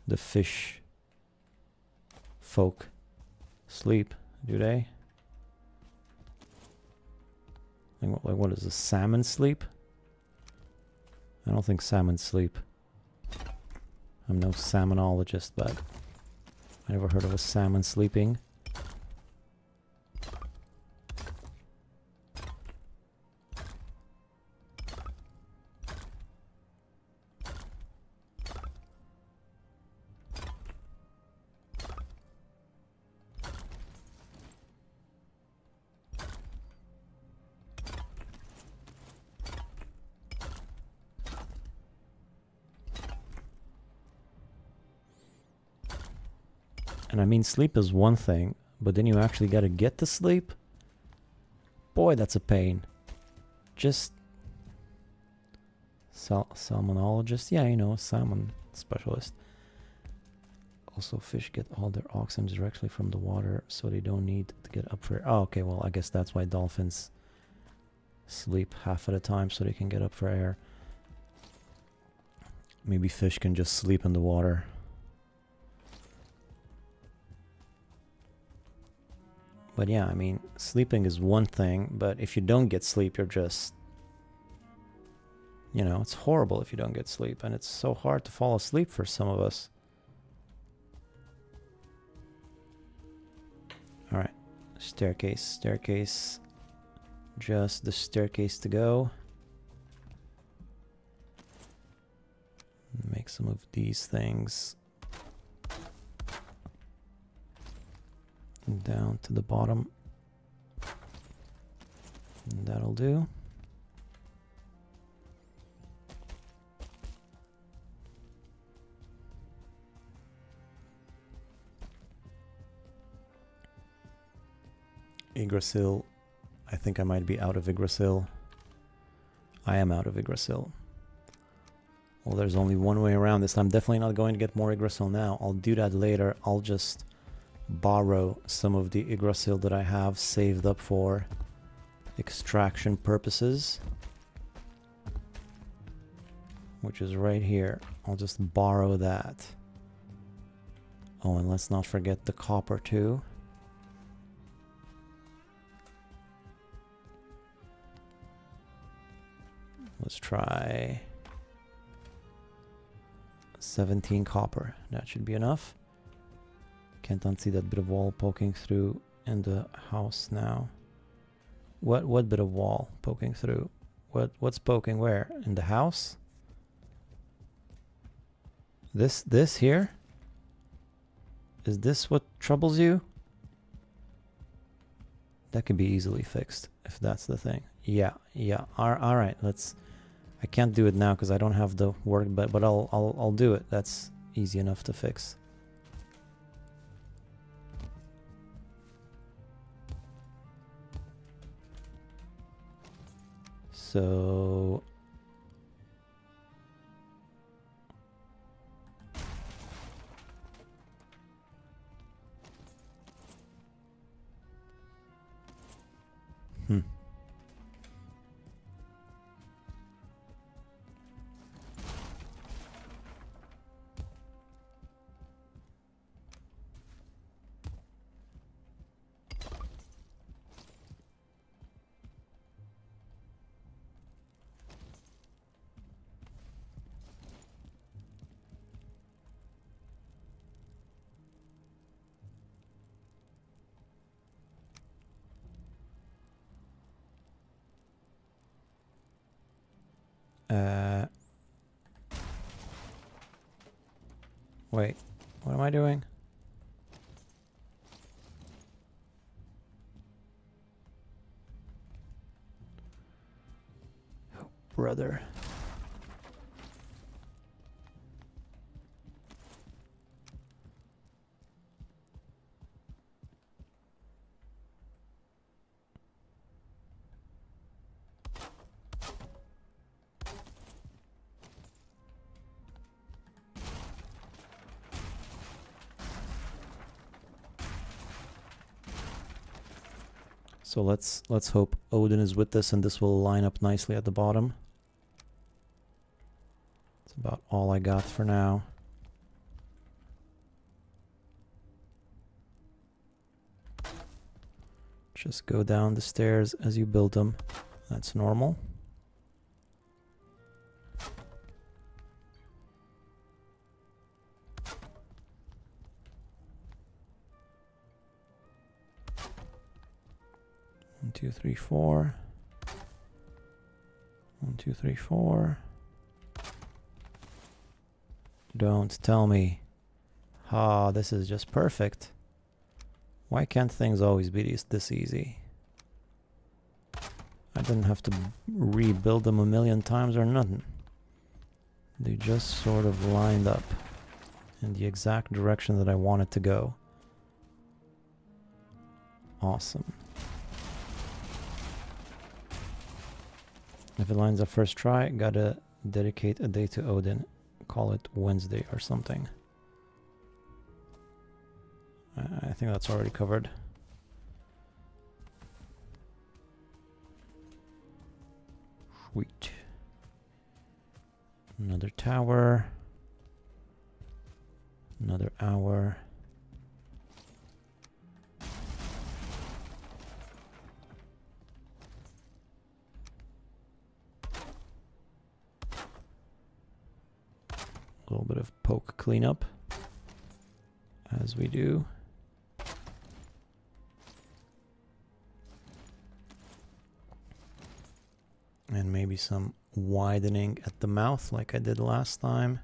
the fish folk sleep, do they? Like what is the salmon sleep? I don't think salmon sleep. I'm no salmonologist, but I never heard of a salmon sleeping. And I mean, sleep is one thing, but then you actually got to get to sleep. Boy, that's a pain. Just salmonologist, yeah, you know, salmon specialist. Also, fish get all their oxygen directly from the water, so they don't need to get up for air. Oh, okay, well, I guess that's why dolphins sleep half at a time, so they can get up for air. Maybe fish can just sleep in the water. But yeah, I mean, sleeping is one thing, but if you don't get sleep, you're just... You know, it's horrible if you don't get sleep, and it's so hard to fall asleep for some of us. Alright, staircase. Just the staircase to go. Make some of these things. Down to the bottom. And that'll do. Yggdrasil. I think I might be out of Yggdrasil. I am out of Yggdrasil. Well, there's only one way around this. I'm definitely not going to get more Yggdrasil now. I'll do that later. I'll just borrow some of the Yggdrasil that I have saved up for extraction purposes, which is right here. I'll just borrow that. Oh, and let's not forget the copper too. Let's try 17 copper. That should be enough. Can't unsee that bit of wall poking through in the house now. What bit of wall poking through? What's poking where? In the house? This here? Is this what troubles you? That can be easily fixed if that's the thing. Yeah. All right. I can't do it now because I don't have the work, but I'll do it. That's easy enough to fix. So wait, what am I doing? brother. So let's hope Odin is with us and this will line up nicely at the bottom. That's about all I got for now. Just go down the stairs as you build them. That's normal. One, two, three, four. 1, 2, 3, 4. Don't tell me. Ah, this is just perfect. Why can't things always be this easy? I didn't have to rebuild them a million times or nothing. They just sort of lined up in the exact direction that I wanted to go. Awesome. If it lines up first try, gotta dedicate a day to Odin. Call it Wednesday or something. I think that's already covered. Sweet. Another tower. Another hour. A little bit of poke cleanup, as we do. And maybe some widening at the mouth like I did last time.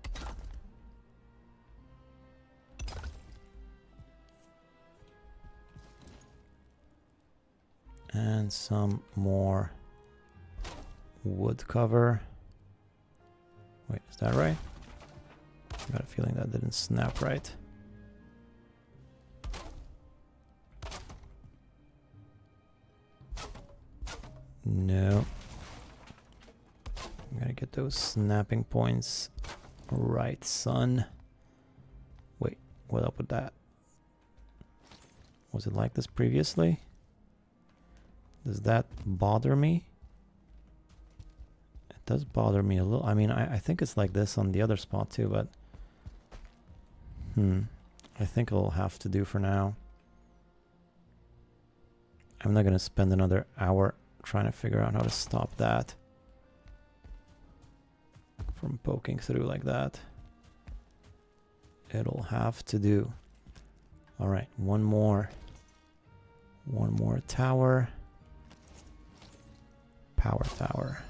And some more wood cover. Wait, is that right? I got a feeling that didn't snap right. No. I'm gonna get those snapping points right, son. Wait, what up with that? Was it like this previously? Does that bother me? It does bother me a little. I mean, I think it's like this on the other spot too, but I think it'll have to do for now. I'm not gonna spend another hour trying to figure out how to stop that from poking through like that. It'll have to do. All right, one more tower. Power tower.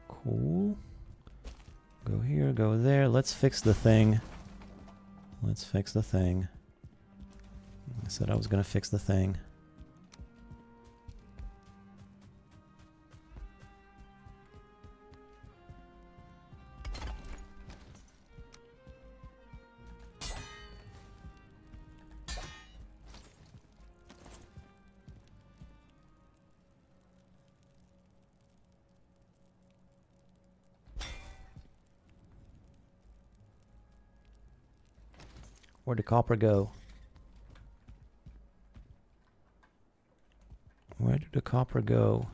Cool. Go here, go there. Let's fix the thing. Let's fix the thing. I said I was gonna fix the thing. Where'd the copper go? Where did the copper go?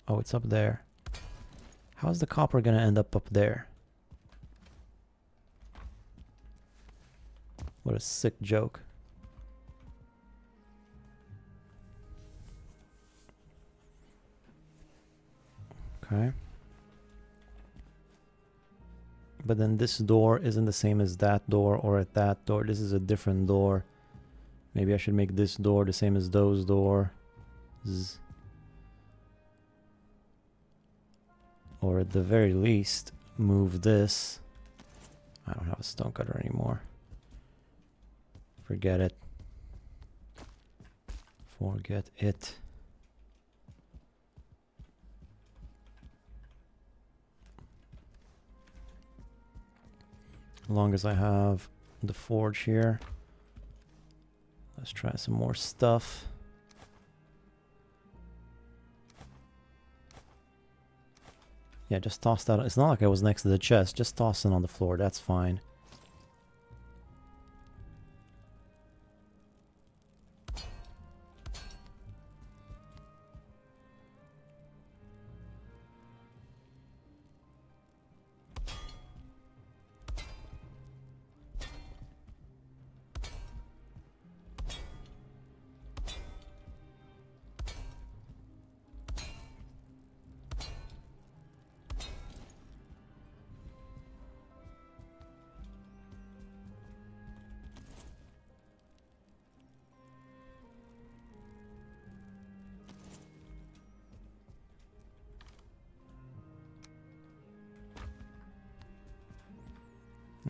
Oh, it's up there. How's the copper gonna end up there? What a sick joke. Okay. But then this door isn't the same as that door or at that door. This is a different door. Maybe I should make this door the same as those doors. Or at the very least, move this. I don't have a stonecutter anymore. Forget it. Forget it. As long as I have the forge here. Let's try some more stuff. Yeah, just toss that. It's not like I was next to the chest. Just toss it on the floor. That's fine.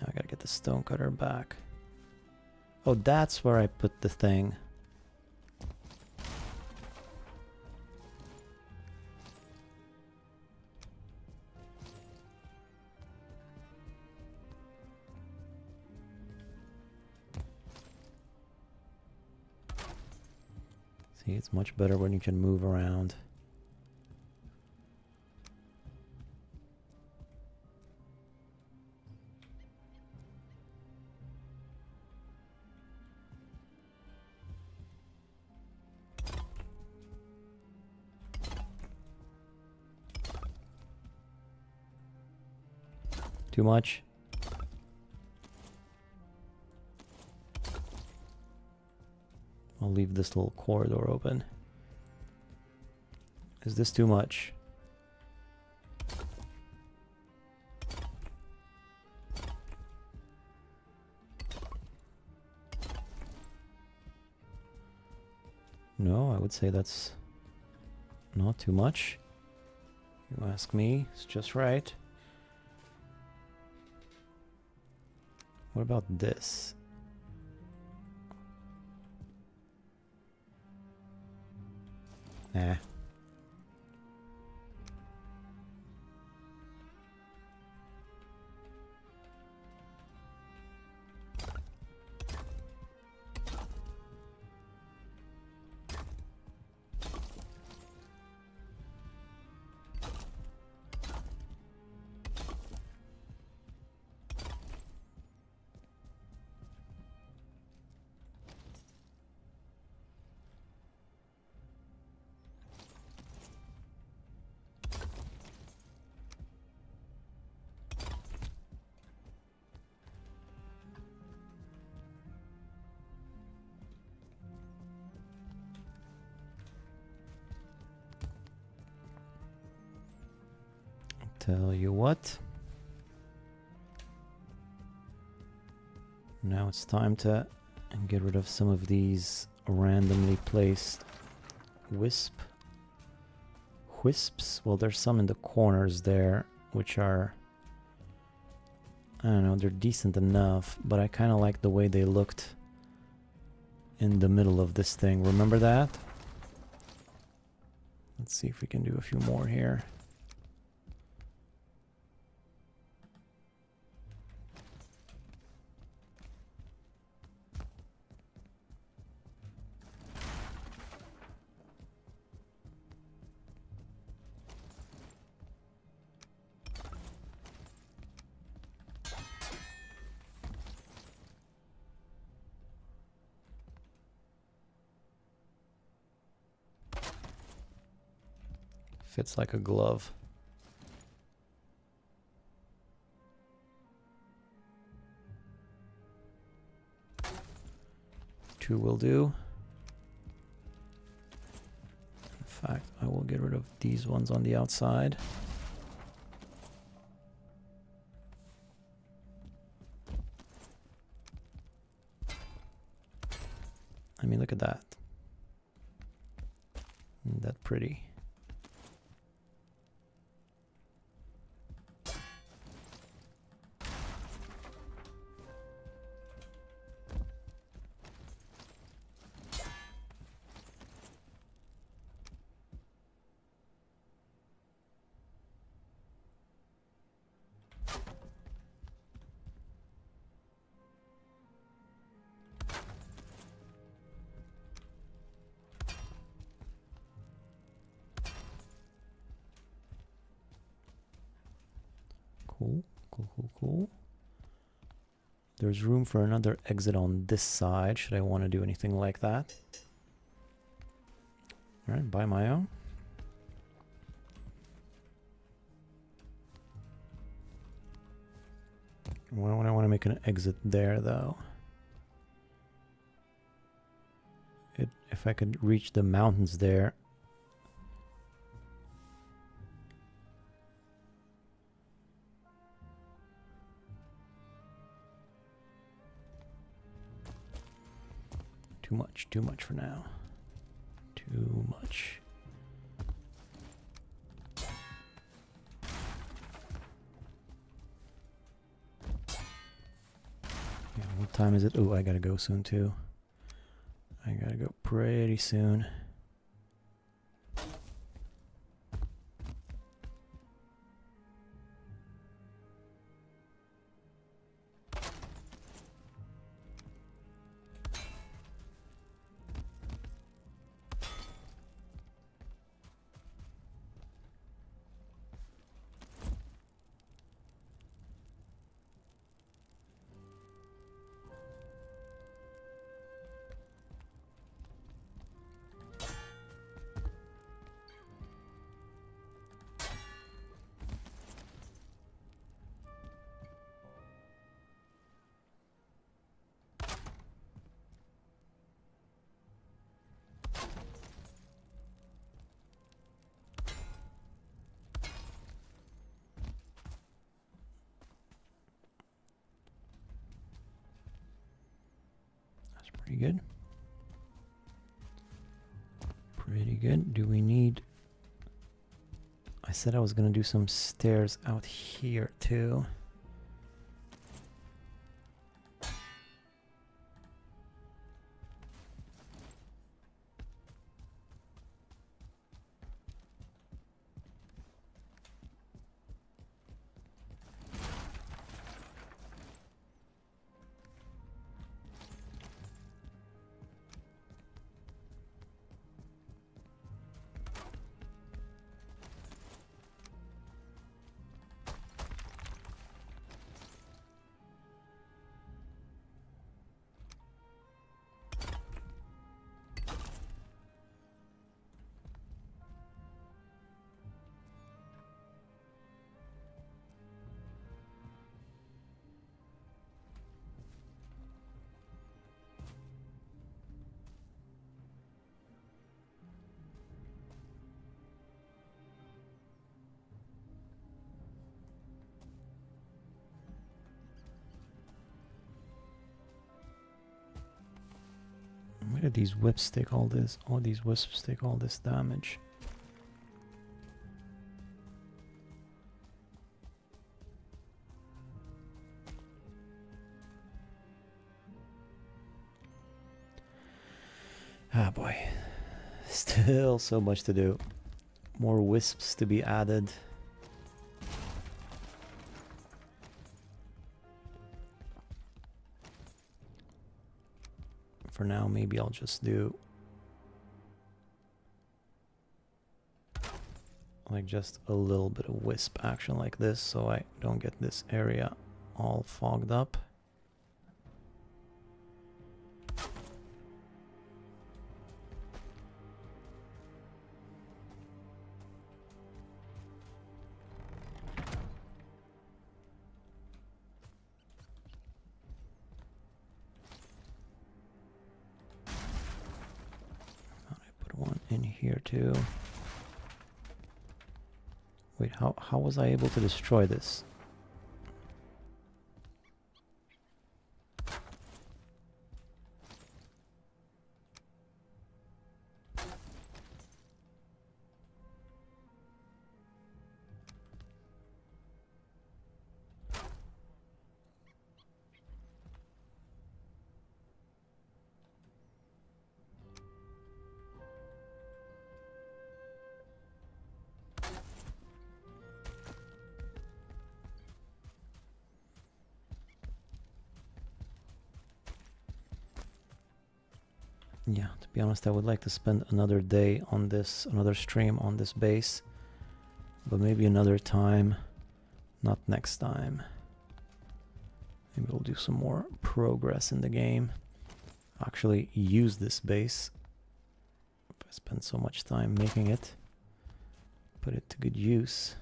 Now I gotta get the stonecutter back. Oh, that's where I put the thing. See, it's much better when you can move around. Too much? I'll leave this little corridor open. Is this too much? No, I would say that's not too much. You ask me, it's just right. What about this? Nah. Tell you what. Now it's time to get rid of some of these randomly placed wisps. Well, there's some in the corners there, which are, I don't know, they're decent enough, but I kind of like the way they looked in the middle of this thing. Remember that? Let's see if we can do a few more here. Fits like a glove. Two will do. In fact, I will get rid of these ones on the outside. I mean, look at that. Isn't that pretty? There's room for another exit on this side, should I want to do anything like that. Alright, buy my own. Why would I want to make an exit there, though? If I could reach the mountains there. Too much for now. Too much. Yeah, what time is it? Oh, I gotta go soon too. I gotta go pretty soon. Pretty good. Pretty good. Do we need... I said I was gonna do some stairs out here too. Where did these whips take all this? All these wisps take all this damage. Ah boy. Still so much to do. More wisps to be added. For now, maybe I'll just do like just a little bit of wisp action like this so I don't get this area all fogged up. In here too. Wait, how was I able to destroy this? Yeah, to be honest, I would like to spend another day on this, another stream on this base. But maybe another time, not next time. Maybe we'll do some more progress in the game. Actually use this base. If I spend so much time making it, put it to good use.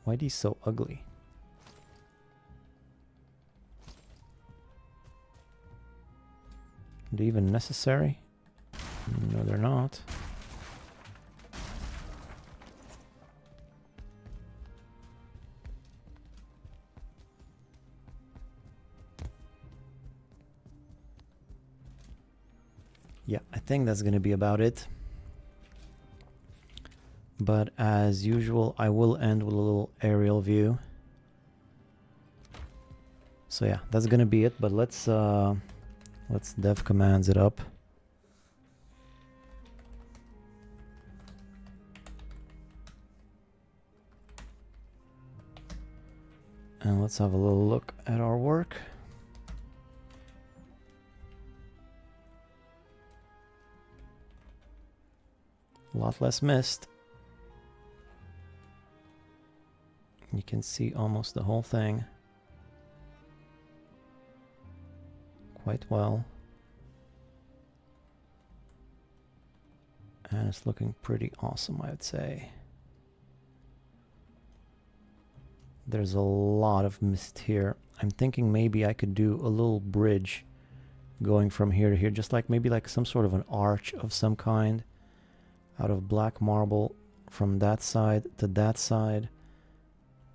Why are these so ugly? Are they even necessary? No, they're not. Yeah, I think that's gonna be about it. But as usual, I will end with a little aerial view. So yeah, that's gonna be it. But let's dev commands it up. And let's have a little look at our work. A lot less mist. You can see almost the whole thing quite well. And it's looking pretty awesome, I would say. There's a lot of mist here. I'm thinking maybe I could do a little bridge going from here to here, just like maybe like some sort of an arch of some kind out of black marble from that side to that side.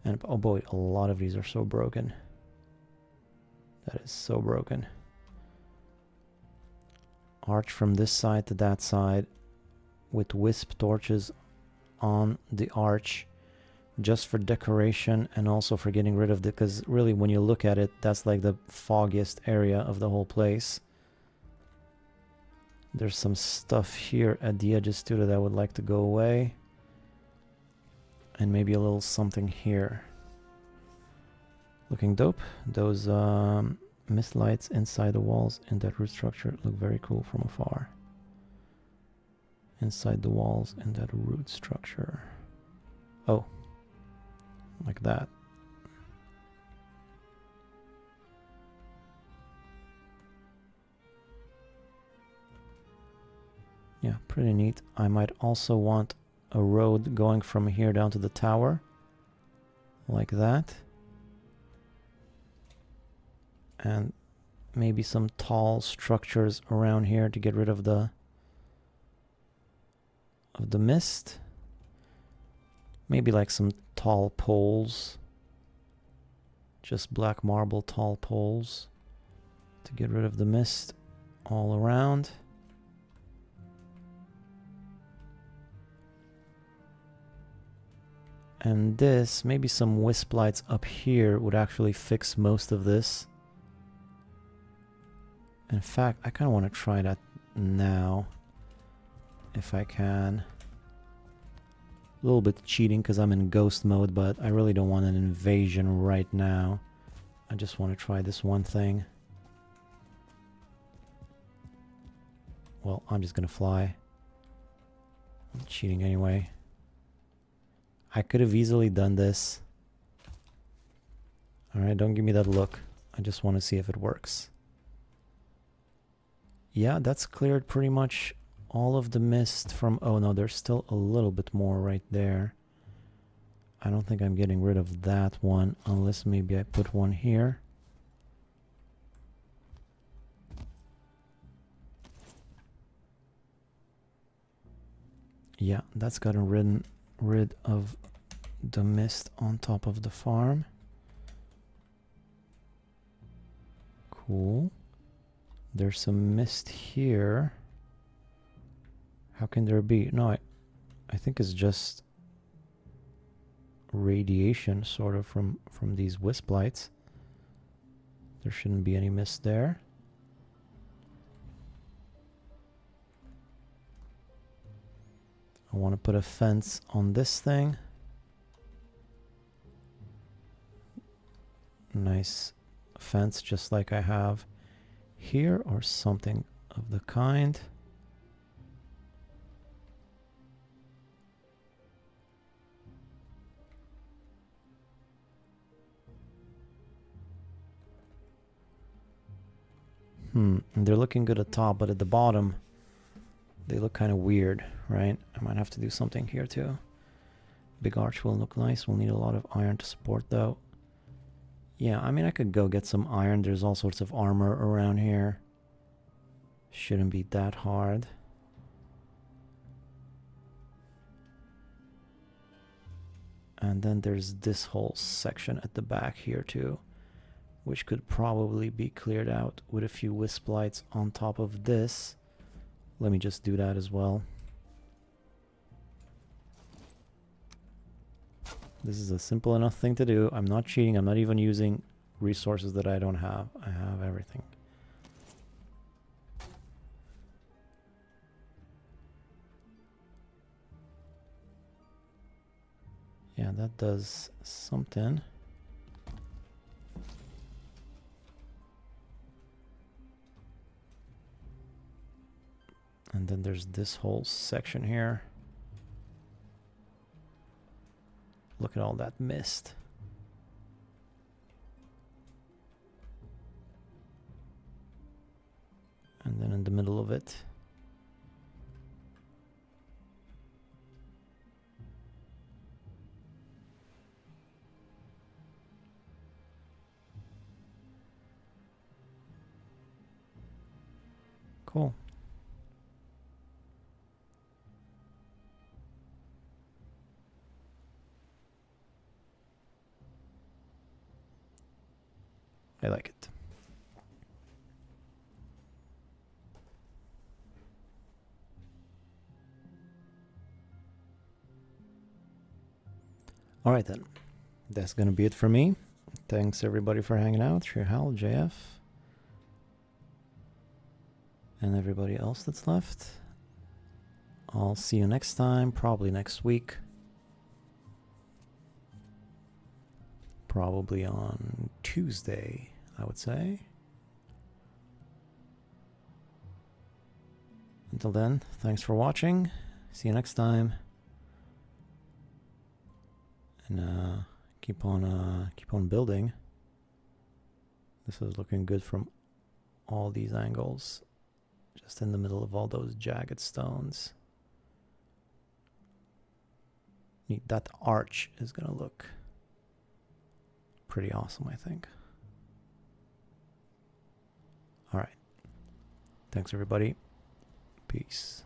And oh boy, a lot of these are so broken. That is so broken. Arch from this side to that side with wisp torches on the arch, just for decoration and also for getting rid of the, because really when you look at it, that's like the foggiest area of the whole place. There's some stuff here at the edges too that I would like to go away. And maybe a little something here. Looking dope. Those mist lights inside the walls in that root structure look very cool from afar. Inside the walls in that root structure. Oh. Like that. Yeah, pretty neat. I might also want a road going from here down to the tower. Like that. And maybe some tall structures around here to get rid of the mist. Maybe like some tall poles. Just black marble tall poles to get rid of the mist all around. And this, maybe some wisp lights up here would actually fix most of this. In fact, I kind of want to try that now, if I can. A little bit cheating because I'm in ghost mode, but I really don't want an invasion right now. I just want to try this one thing. Well, I'm just gonna fly. I'm cheating anyway. I could have easily done this. Alright, don't give me that look. I just want to see if it works. Yeah, that's cleared pretty much all of the mist from... Oh no, there's still a little bit more right there. I don't think I'm getting rid of that one, unless maybe I put one here. Yeah, that's gotten rid of the mist on top of the farm. Cool. There's some mist here. How can there be? No, I think it's just radiation sort of from these wisp lights. There shouldn't be any mist there. I want to put a fence on this thing. Nice fence, just like I have here or something of the kind. And they're looking good at top, but at the bottom they look kind of weird, right? I might have to do something here too. Big arch will look nice. We'll need a lot of iron to support though. Yeah, I mean, I could go get some iron. There's all sorts of armor around here. Shouldn't be that hard. And then there's this whole section at the back here too, which could probably be cleared out with a few wisp lights on top of this. Let me just do that as well. This is a simple enough thing to do. I'm not cheating. I'm not even using resources that I don't have. I have everything. Yeah, that does something. And then there's this whole section here. Look at all that mist. And then in the middle of it, cool. I like it. All right then. That's going to be it for me. Thanks everybody for hanging out. Hal, JF, and everybody else that's left. I'll see you next time, probably next week. Probably on Tuesday, I would say. Until then, thanks for watching. See you next time. And keep on building. This is looking good from all these angles. Just in the middle of all those jagged stones. That arch is gonna look pretty awesome, I think. All right. Thanks, everybody. Peace.